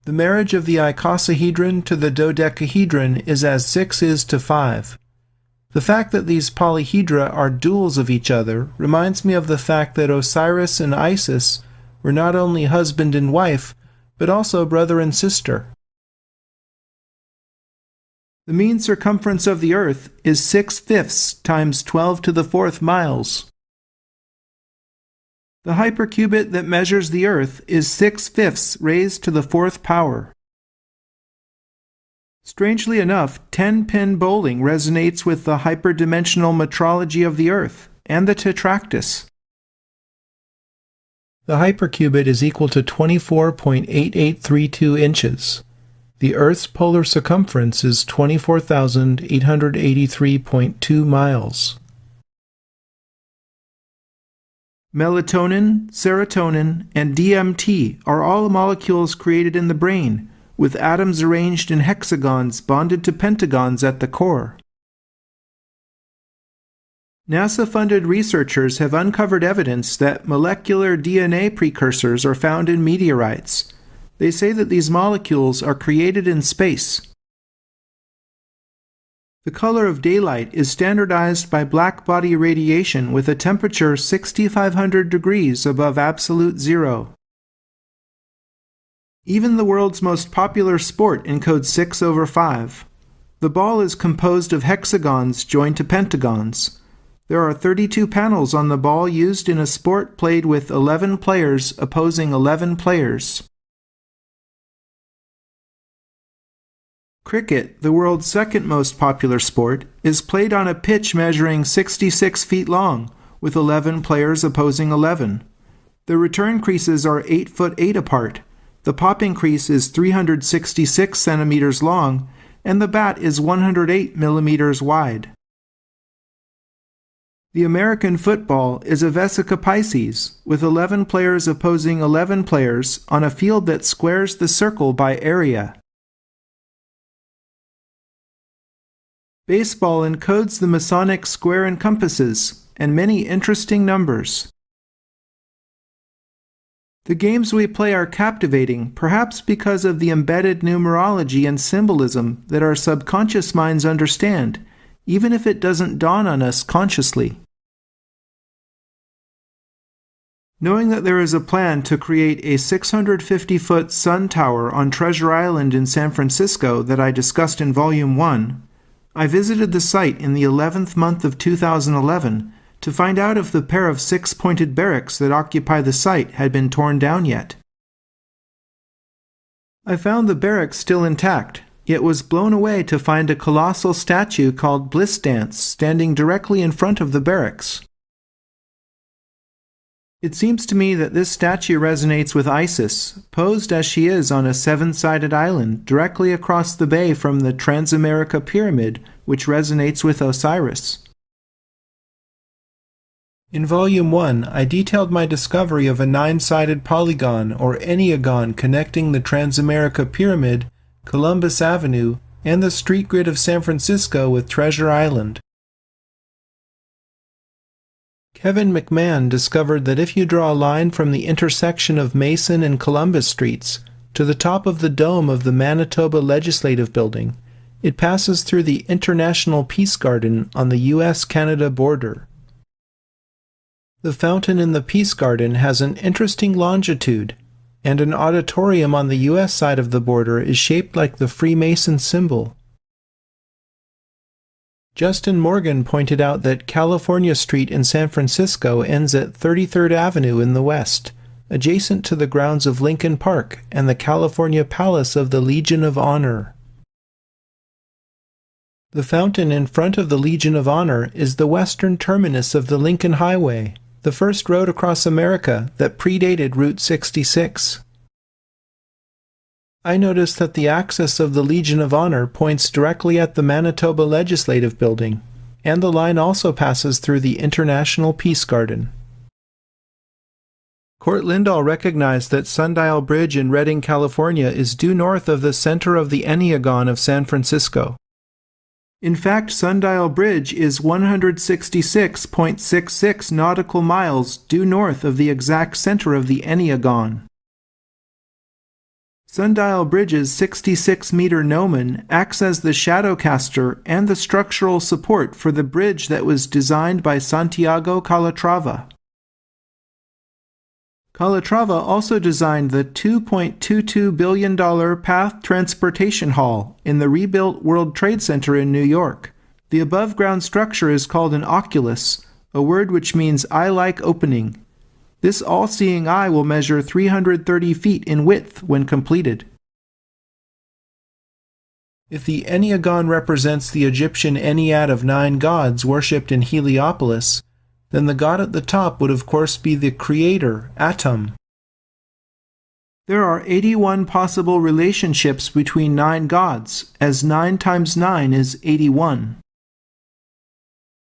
Speaker 1: The marriage of the icosahedron to the dodecahedron is as 6 is to 5. The fact that these polyhedra are duals of each other reminds me of the fact that Osiris and Isis were not only husband and wife, but also brother and sister. The mean circumference of the Earth is 6/5 times 12 to the 4th miles. The hypercubit that measures the Earth is 6/5 raised to the 4th power. Strangely enough, 10-pin bowling resonates with the hyperdimensional metrology of the Earth and the tetractys. The hypercubit is equal to 24.8832 inches. The Earth's polar circumference is 24,883.2 miles. Melatonin, serotonin, and DMT are all molecules created in the brain, with atoms arranged in hexagons bonded to pentagons at the core. NASA-funded researchers have uncovered evidence that molecular DNA precursors are found in meteorites. They say that these molecules are created in space. The color of daylight is standardized by black-body radiation with a temperature 6,500 degrees above absolute zero. Even the world's most popular sport encodes 6/5. The ball is composed of hexagons joined to pentagons. There are 32 panels on the ball used in a sport played with 11 players opposing 11 players. Cricket, the world's second most popular sport, is played on a pitch measuring 66 feet long, with 11 players opposing 11. The return creases are 8'8" apart, the popping crease is 366 centimeters long, and the bat is 108 millimeters wide. The American football is a Vesica Pisces, with 11 players opposing 11 players on a field that squares the circle by area. Baseball encodes the Masonic square and compasses, and many interesting numbers. The games we play are captivating, perhaps because of the embedded numerology and symbolism that our subconscious minds understand, even if it doesn't dawn on us consciously. Knowing that there is a plan to create a 650-foot sun tower on Treasure Island in San Francisco that I discussed in Volume 1, I visited the site in the 11th month of 2011 to find out if the pair of 6-pointed barracks that occupy the site had been torn down yet. I found the barracks still intact, yet was blown away to find a colossal statue called Bliss Dance standing directly in front of the barracks. It seems to me that this statue resonates with Isis, posed as she is on a 7-sided island directly across the bay from the Transamerica Pyramid, which resonates with Osiris. In Volume 1, I detailed my discovery of a 9-sided polygon or enneagon connecting the Transamerica Pyramid, Columbus Avenue, and the street grid of San Francisco with Treasure Island. Kevin McMahon discovered that if you draw a line from the intersection of Mason and Columbus Streets to the top of the dome of the Manitoba Legislative Building, it passes through the International Peace Garden on the U.S.-Canada border. The fountain in the Peace Garden has an interesting longitude, and an auditorium on the U.S. side of the border is shaped like the Freemason symbol. Justin Morgan pointed out that California Street in San Francisco ends at 33rd Avenue in the west, adjacent to the grounds of Lincoln Park and the California Palace of the Legion of Honor. The fountain in front of the Legion of Honor is the western terminus of the Lincoln Highway, the first road across America that predated Route 66. I noticed that the axis of the Legion of Honor points directly at the Manitoba Legislative Building, and the line also passes through the International Peace Garden. Court Lindahl recognized that Sundial Bridge in Redding, California is due north of the center of the Enneagon of San Francisco. In fact, Sundial Bridge is 166.66 nautical miles due north of the exact center of the Enneagon. Sundial Bridge's 66-meter gnomon acts as the shadowcaster and the structural support for the bridge that was designed by Santiago Calatrava. Calatrava also designed the $2.22 billion Path Transportation Hall in the rebuilt World Trade Center in New York. The above-ground structure is called an oculus, a word which means eye-like opening. This all-seeing eye will measure 330 feet in width when completed. If the Enneagon represents the Egyptian Ennead of 9 gods worshipped in Heliopolis, then the god at the top would of course be the creator, Atum. There are 81 possible relationships between 9 gods, as 9 times 9 is 81.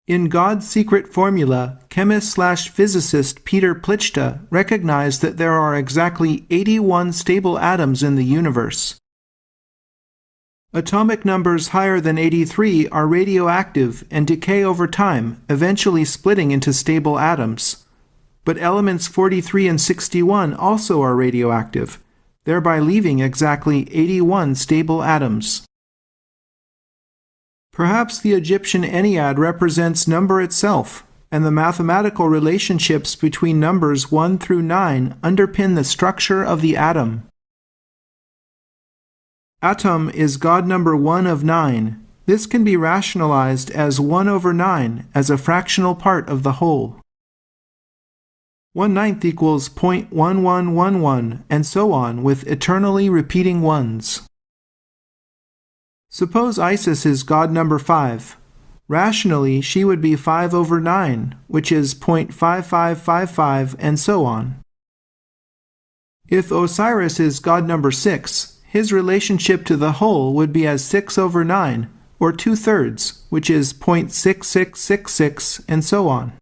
Speaker 1: In God's Secret Formula, chemist/physicist Peter Plichta recognized that there are exactly 81 stable atoms in the universe. Atomic numbers higher than 83 are radioactive and decay over time, eventually splitting into stable atoms. But elements 43 and 61 also are radioactive, thereby leaving exactly 81 stable atoms. Perhaps the Egyptian Ennead represents number itself, and the mathematical relationships between numbers 1 through 9 underpin the structure of the atom. Atum is god number 1 of 9. This can be rationalized as 1 over 9 as a fractional part of the whole. 1/9 equals 0.1111, and so on with eternally repeating ones. Suppose Isis is god number 5. Rationally, she would be 5 over 9, which is 0.5555, and so on. If Osiris is god number 6, his relationship to the whole would be as 6 over 9, or 2/3, which is 0.6666, and so on.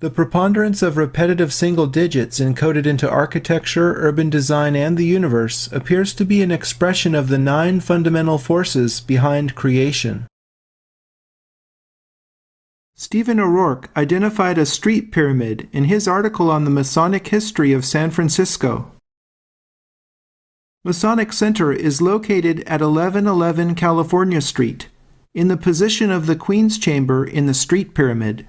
Speaker 1: The preponderance of repetitive single digits encoded into architecture, urban design, and the universe appears to be an expression of the 9 fundamental forces behind creation. Stephen O'Rourke identified a street pyramid in his article on the Masonic history of San Francisco. Masonic Center is located at 1111 California Street, in the position of the Queen's Chamber in the street pyramid.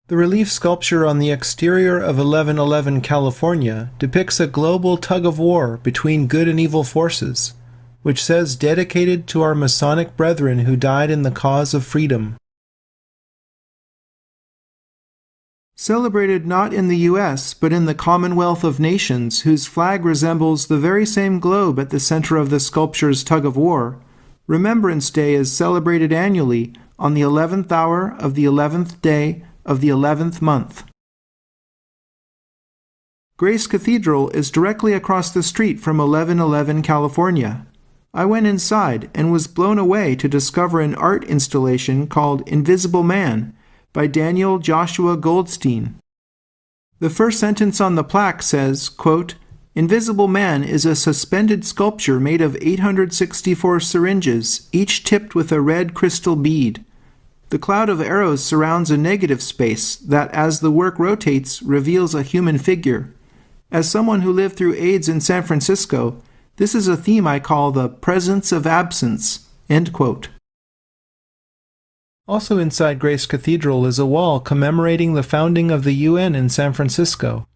Speaker 1: The relief sculpture on the exterior of 1111 California depicts a global tug-of-war between good and evil forces, which says dedicated to our Masonic brethren who died in the cause of freedom. Celebrated not in the U.S., but in the Commonwealth of Nations, whose flag resembles the very same globe at the center of the sculpture's tug-of-war, Remembrance Day is celebrated annually on the 11th hour of the 11th day of the 11th month. Grace Cathedral is directly across the street from 1111 California. I went inside and was blown away to discover an art installation called Invisible Man by Daniel Joshua Goldstein. The first sentence on the plaque says, quote, "Invisible Man is a suspended sculpture made of 864 syringes, each tipped with a red crystal bead. The cloud of arrows surrounds a negative space that, as the work rotates, reveals a human figure. As someone who lived through AIDS in San Francisco, this is a theme I call the presence of absence." End quote. Also inside Grace Cathedral is a wall commemorating the founding of the UN in San Francisco,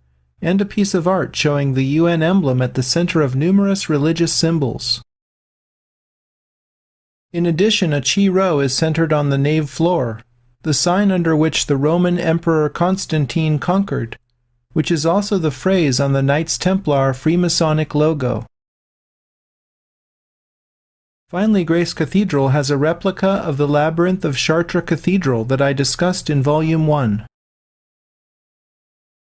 Speaker 1: and a piece of art showing the UN emblem at the center of numerous religious symbols. In addition, a chi rho is centered on the nave floor, the sign under which the Roman Emperor Constantine conquered, which is also the phrase on the Knights Templar Freemasonic logo. Finally, Grace Cathedral has a replica of the labyrinth of Chartres Cathedral that I discussed in Volume 1.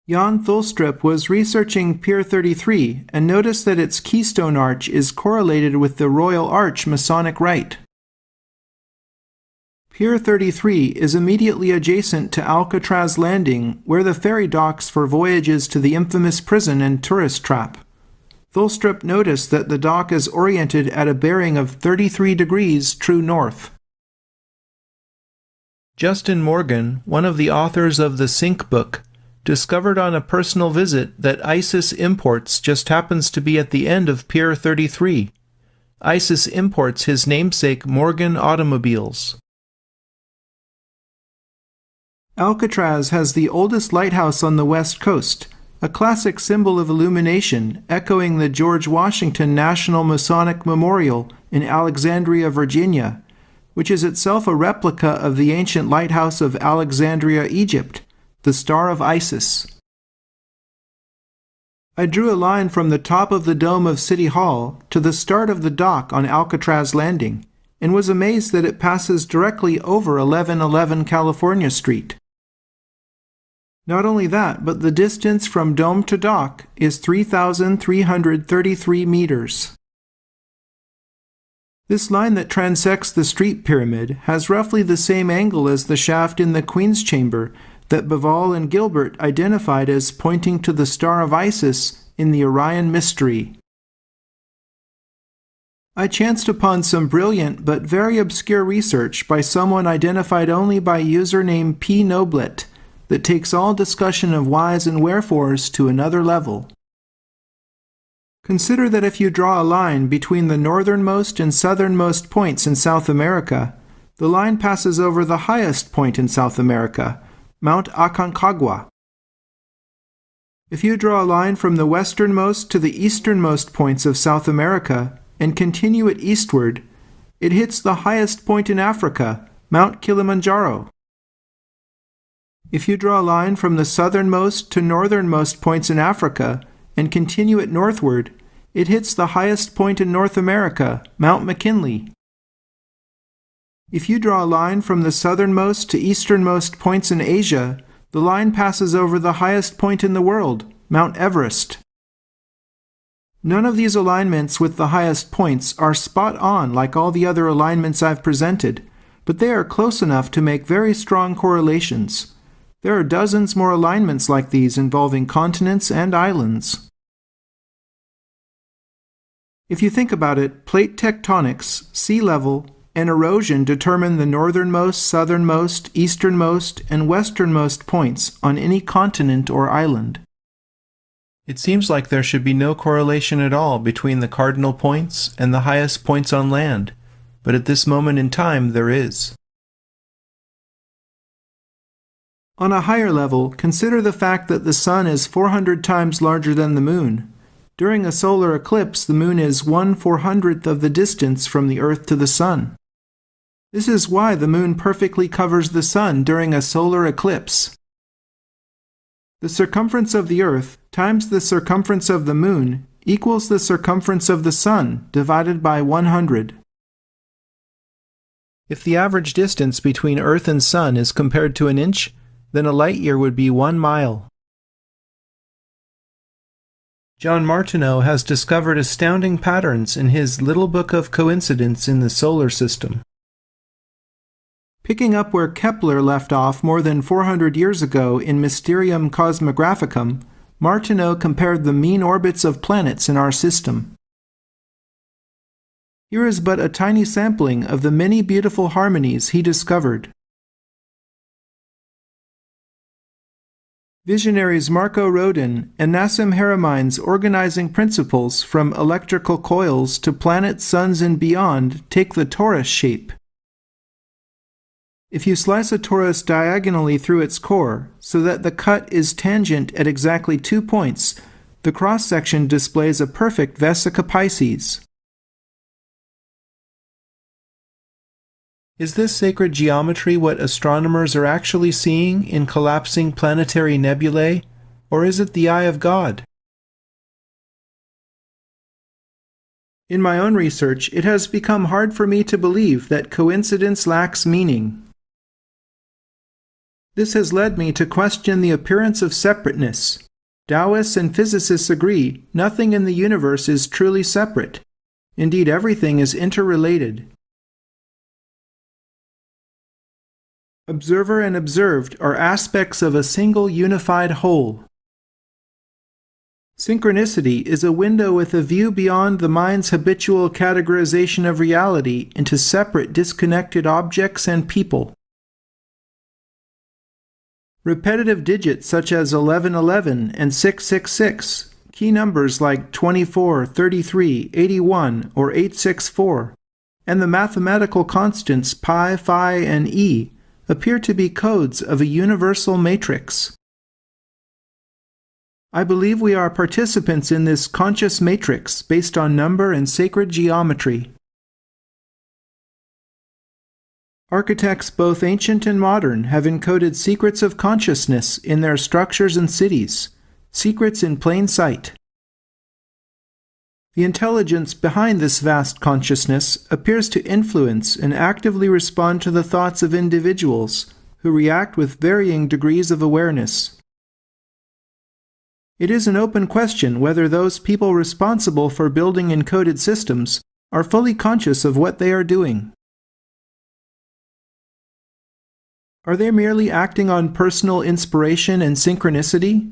Speaker 1: Jan Thulstrup was researching Pier 33 and noticed that its keystone arch is correlated with the Royal Arch Masonic Rite. Pier 33 is immediately adjacent to Alcatraz Landing, where the ferry docks for voyages to the infamous prison and tourist trap. Thulstrup noticed that the dock is oriented at a bearing of 33 degrees true north. Justin Morgan, one of the authors of the Sync book, discovered on a personal visit that ISIS Imports just happens to be at the end of Pier 33. ISIS imports his namesake Morgan automobiles. Alcatraz has the oldest lighthouse on the west coast, a classic symbol of illumination echoing the George Washington National Masonic Memorial in Alexandria, Virginia, which is itself a replica of the ancient lighthouse of Alexandria, Egypt, the Star of Isis. I drew a line from the top of the dome of City Hall to the start of the dock on Alcatraz Landing, and was amazed that it passes directly over 1111 California Street. Not only that, but the distance from dome to dock is 3,333 meters. This line that transects the street pyramid has roughly the same angle as the shaft in the Queen's Chamber that Bavall and Gilbert identified as pointing to the Star of Isis in the Orion Mystery. I chanced upon some brilliant but very obscure research by someone identified only by username P. Noblet that takes all discussion of whys and wherefores to another level. Consider that if you draw a line between the northernmost and southernmost points in South America, the line passes over the highest point in South America, Mount Aconcagua. If you draw a line from the westernmost to the easternmost points of South America and continue it eastward, it hits the highest point in Africa, Mount Kilimanjaro. If you draw a line from the southernmost to northernmost points in Africa and continue it northward, it hits the highest point in North America, Mount McKinley. If you draw a line from the southernmost to easternmost points in Asia, the line passes over the highest point in the world, Mount Everest. None of these alignments with the highest points are spot on like all the other alignments I've presented, but they are close enough to make very strong correlations. There are dozens more alignments like these involving continents and islands. If you think about it, plate tectonics, sea level, and erosion determine the northernmost, southernmost, easternmost, and westernmost points on any continent or island. It seems like there should be no correlation at all between the cardinal points and the highest points on land, but at this moment in time there is. On a higher level, consider the fact that the Sun is 400 times larger than the Moon. During a solar eclipse, the Moon is 1/400th of the distance from the Earth to the Sun. This is why the Moon perfectly covers the Sun during a solar eclipse. The circumference of the Earth times the circumference of the Moon equals the circumference of the Sun divided by 100. If the average distance between Earth and Sun is compared to an inch, then a light year would be 1 mile. John Martineau has discovered astounding patterns in his Little Book of Coincidence in the Solar System. Picking up where Kepler left off more than 400 years ago in Mysterium Cosmographicum, Martineau compared the mean orbits of planets in our system. Here is but a tiny sampling of the many beautiful harmonies he discovered. Visionaries Marco Rodin and Nassim Haramein's organizing principles from electrical coils to planets, suns, and beyond take the torus shape. If you slice a torus diagonally through its core so that the cut is tangent at exactly 2 points, the cross-section displays a perfect vesica Pisces. Is this sacred geometry what astronomers are actually seeing in collapsing planetary nebulae, or is it the eye of God? In my own research, it has become hard for me to believe that coincidence lacks meaning. This has led me to question the appearance of separateness. Taoists and physicists agree nothing in the universe is truly separate. Indeed, everything is interrelated. Observer and observed are aspects of a single unified whole. Synchronicity is a window with a view beyond the mind's habitual categorization of reality into separate, disconnected objects and people. Repetitive digits such as 1111 and 666, key numbers like 24, 33, 81, or 864, and the mathematical constants pi, phi, and e appear to be codes of a universal matrix. I believe we are participants in this conscious matrix based on number and sacred geometry. Architects both ancient and modern have encoded secrets of consciousness in their structures and cities, secrets in plain sight. The intelligence behind this vast consciousness appears to influence and actively respond to the thoughts of individuals who react with varying degrees of awareness. It is an open question whether those people responsible for building encoded systems are fully conscious of what they are doing. Are they merely acting on personal inspiration and synchronicity?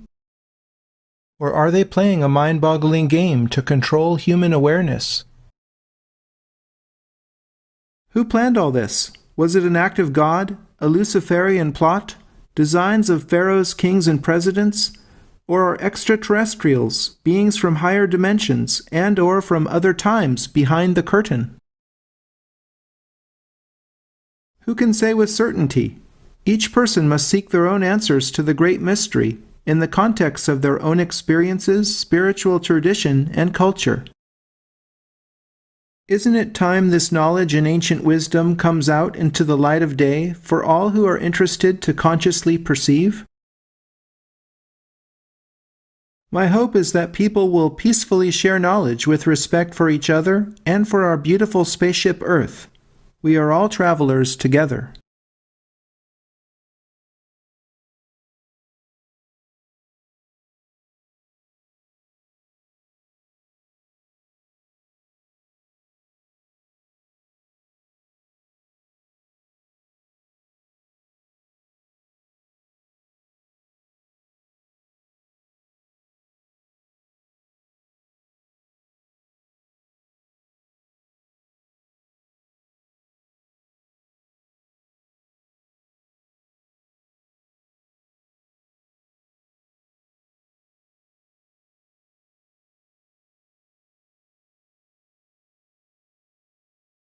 Speaker 1: Or are they playing a mind-boggling game to control human awareness? Who planned all this? Was it an act of God, a Luciferian plot, designs of pharaohs, kings, and presidents? Or are extraterrestrials, beings from higher dimensions and/or from other times behind the curtain? Who can say with certainty? Each person must seek their own answers to the great mystery in the context of their own experiences, spiritual tradition, and culture. Isn't it time this knowledge and ancient wisdom comes out into the light of day for all who are interested to consciously perceive? My hope is that people will peacefully share knowledge with respect for each other and for our beautiful spaceship Earth. We are all travelers together.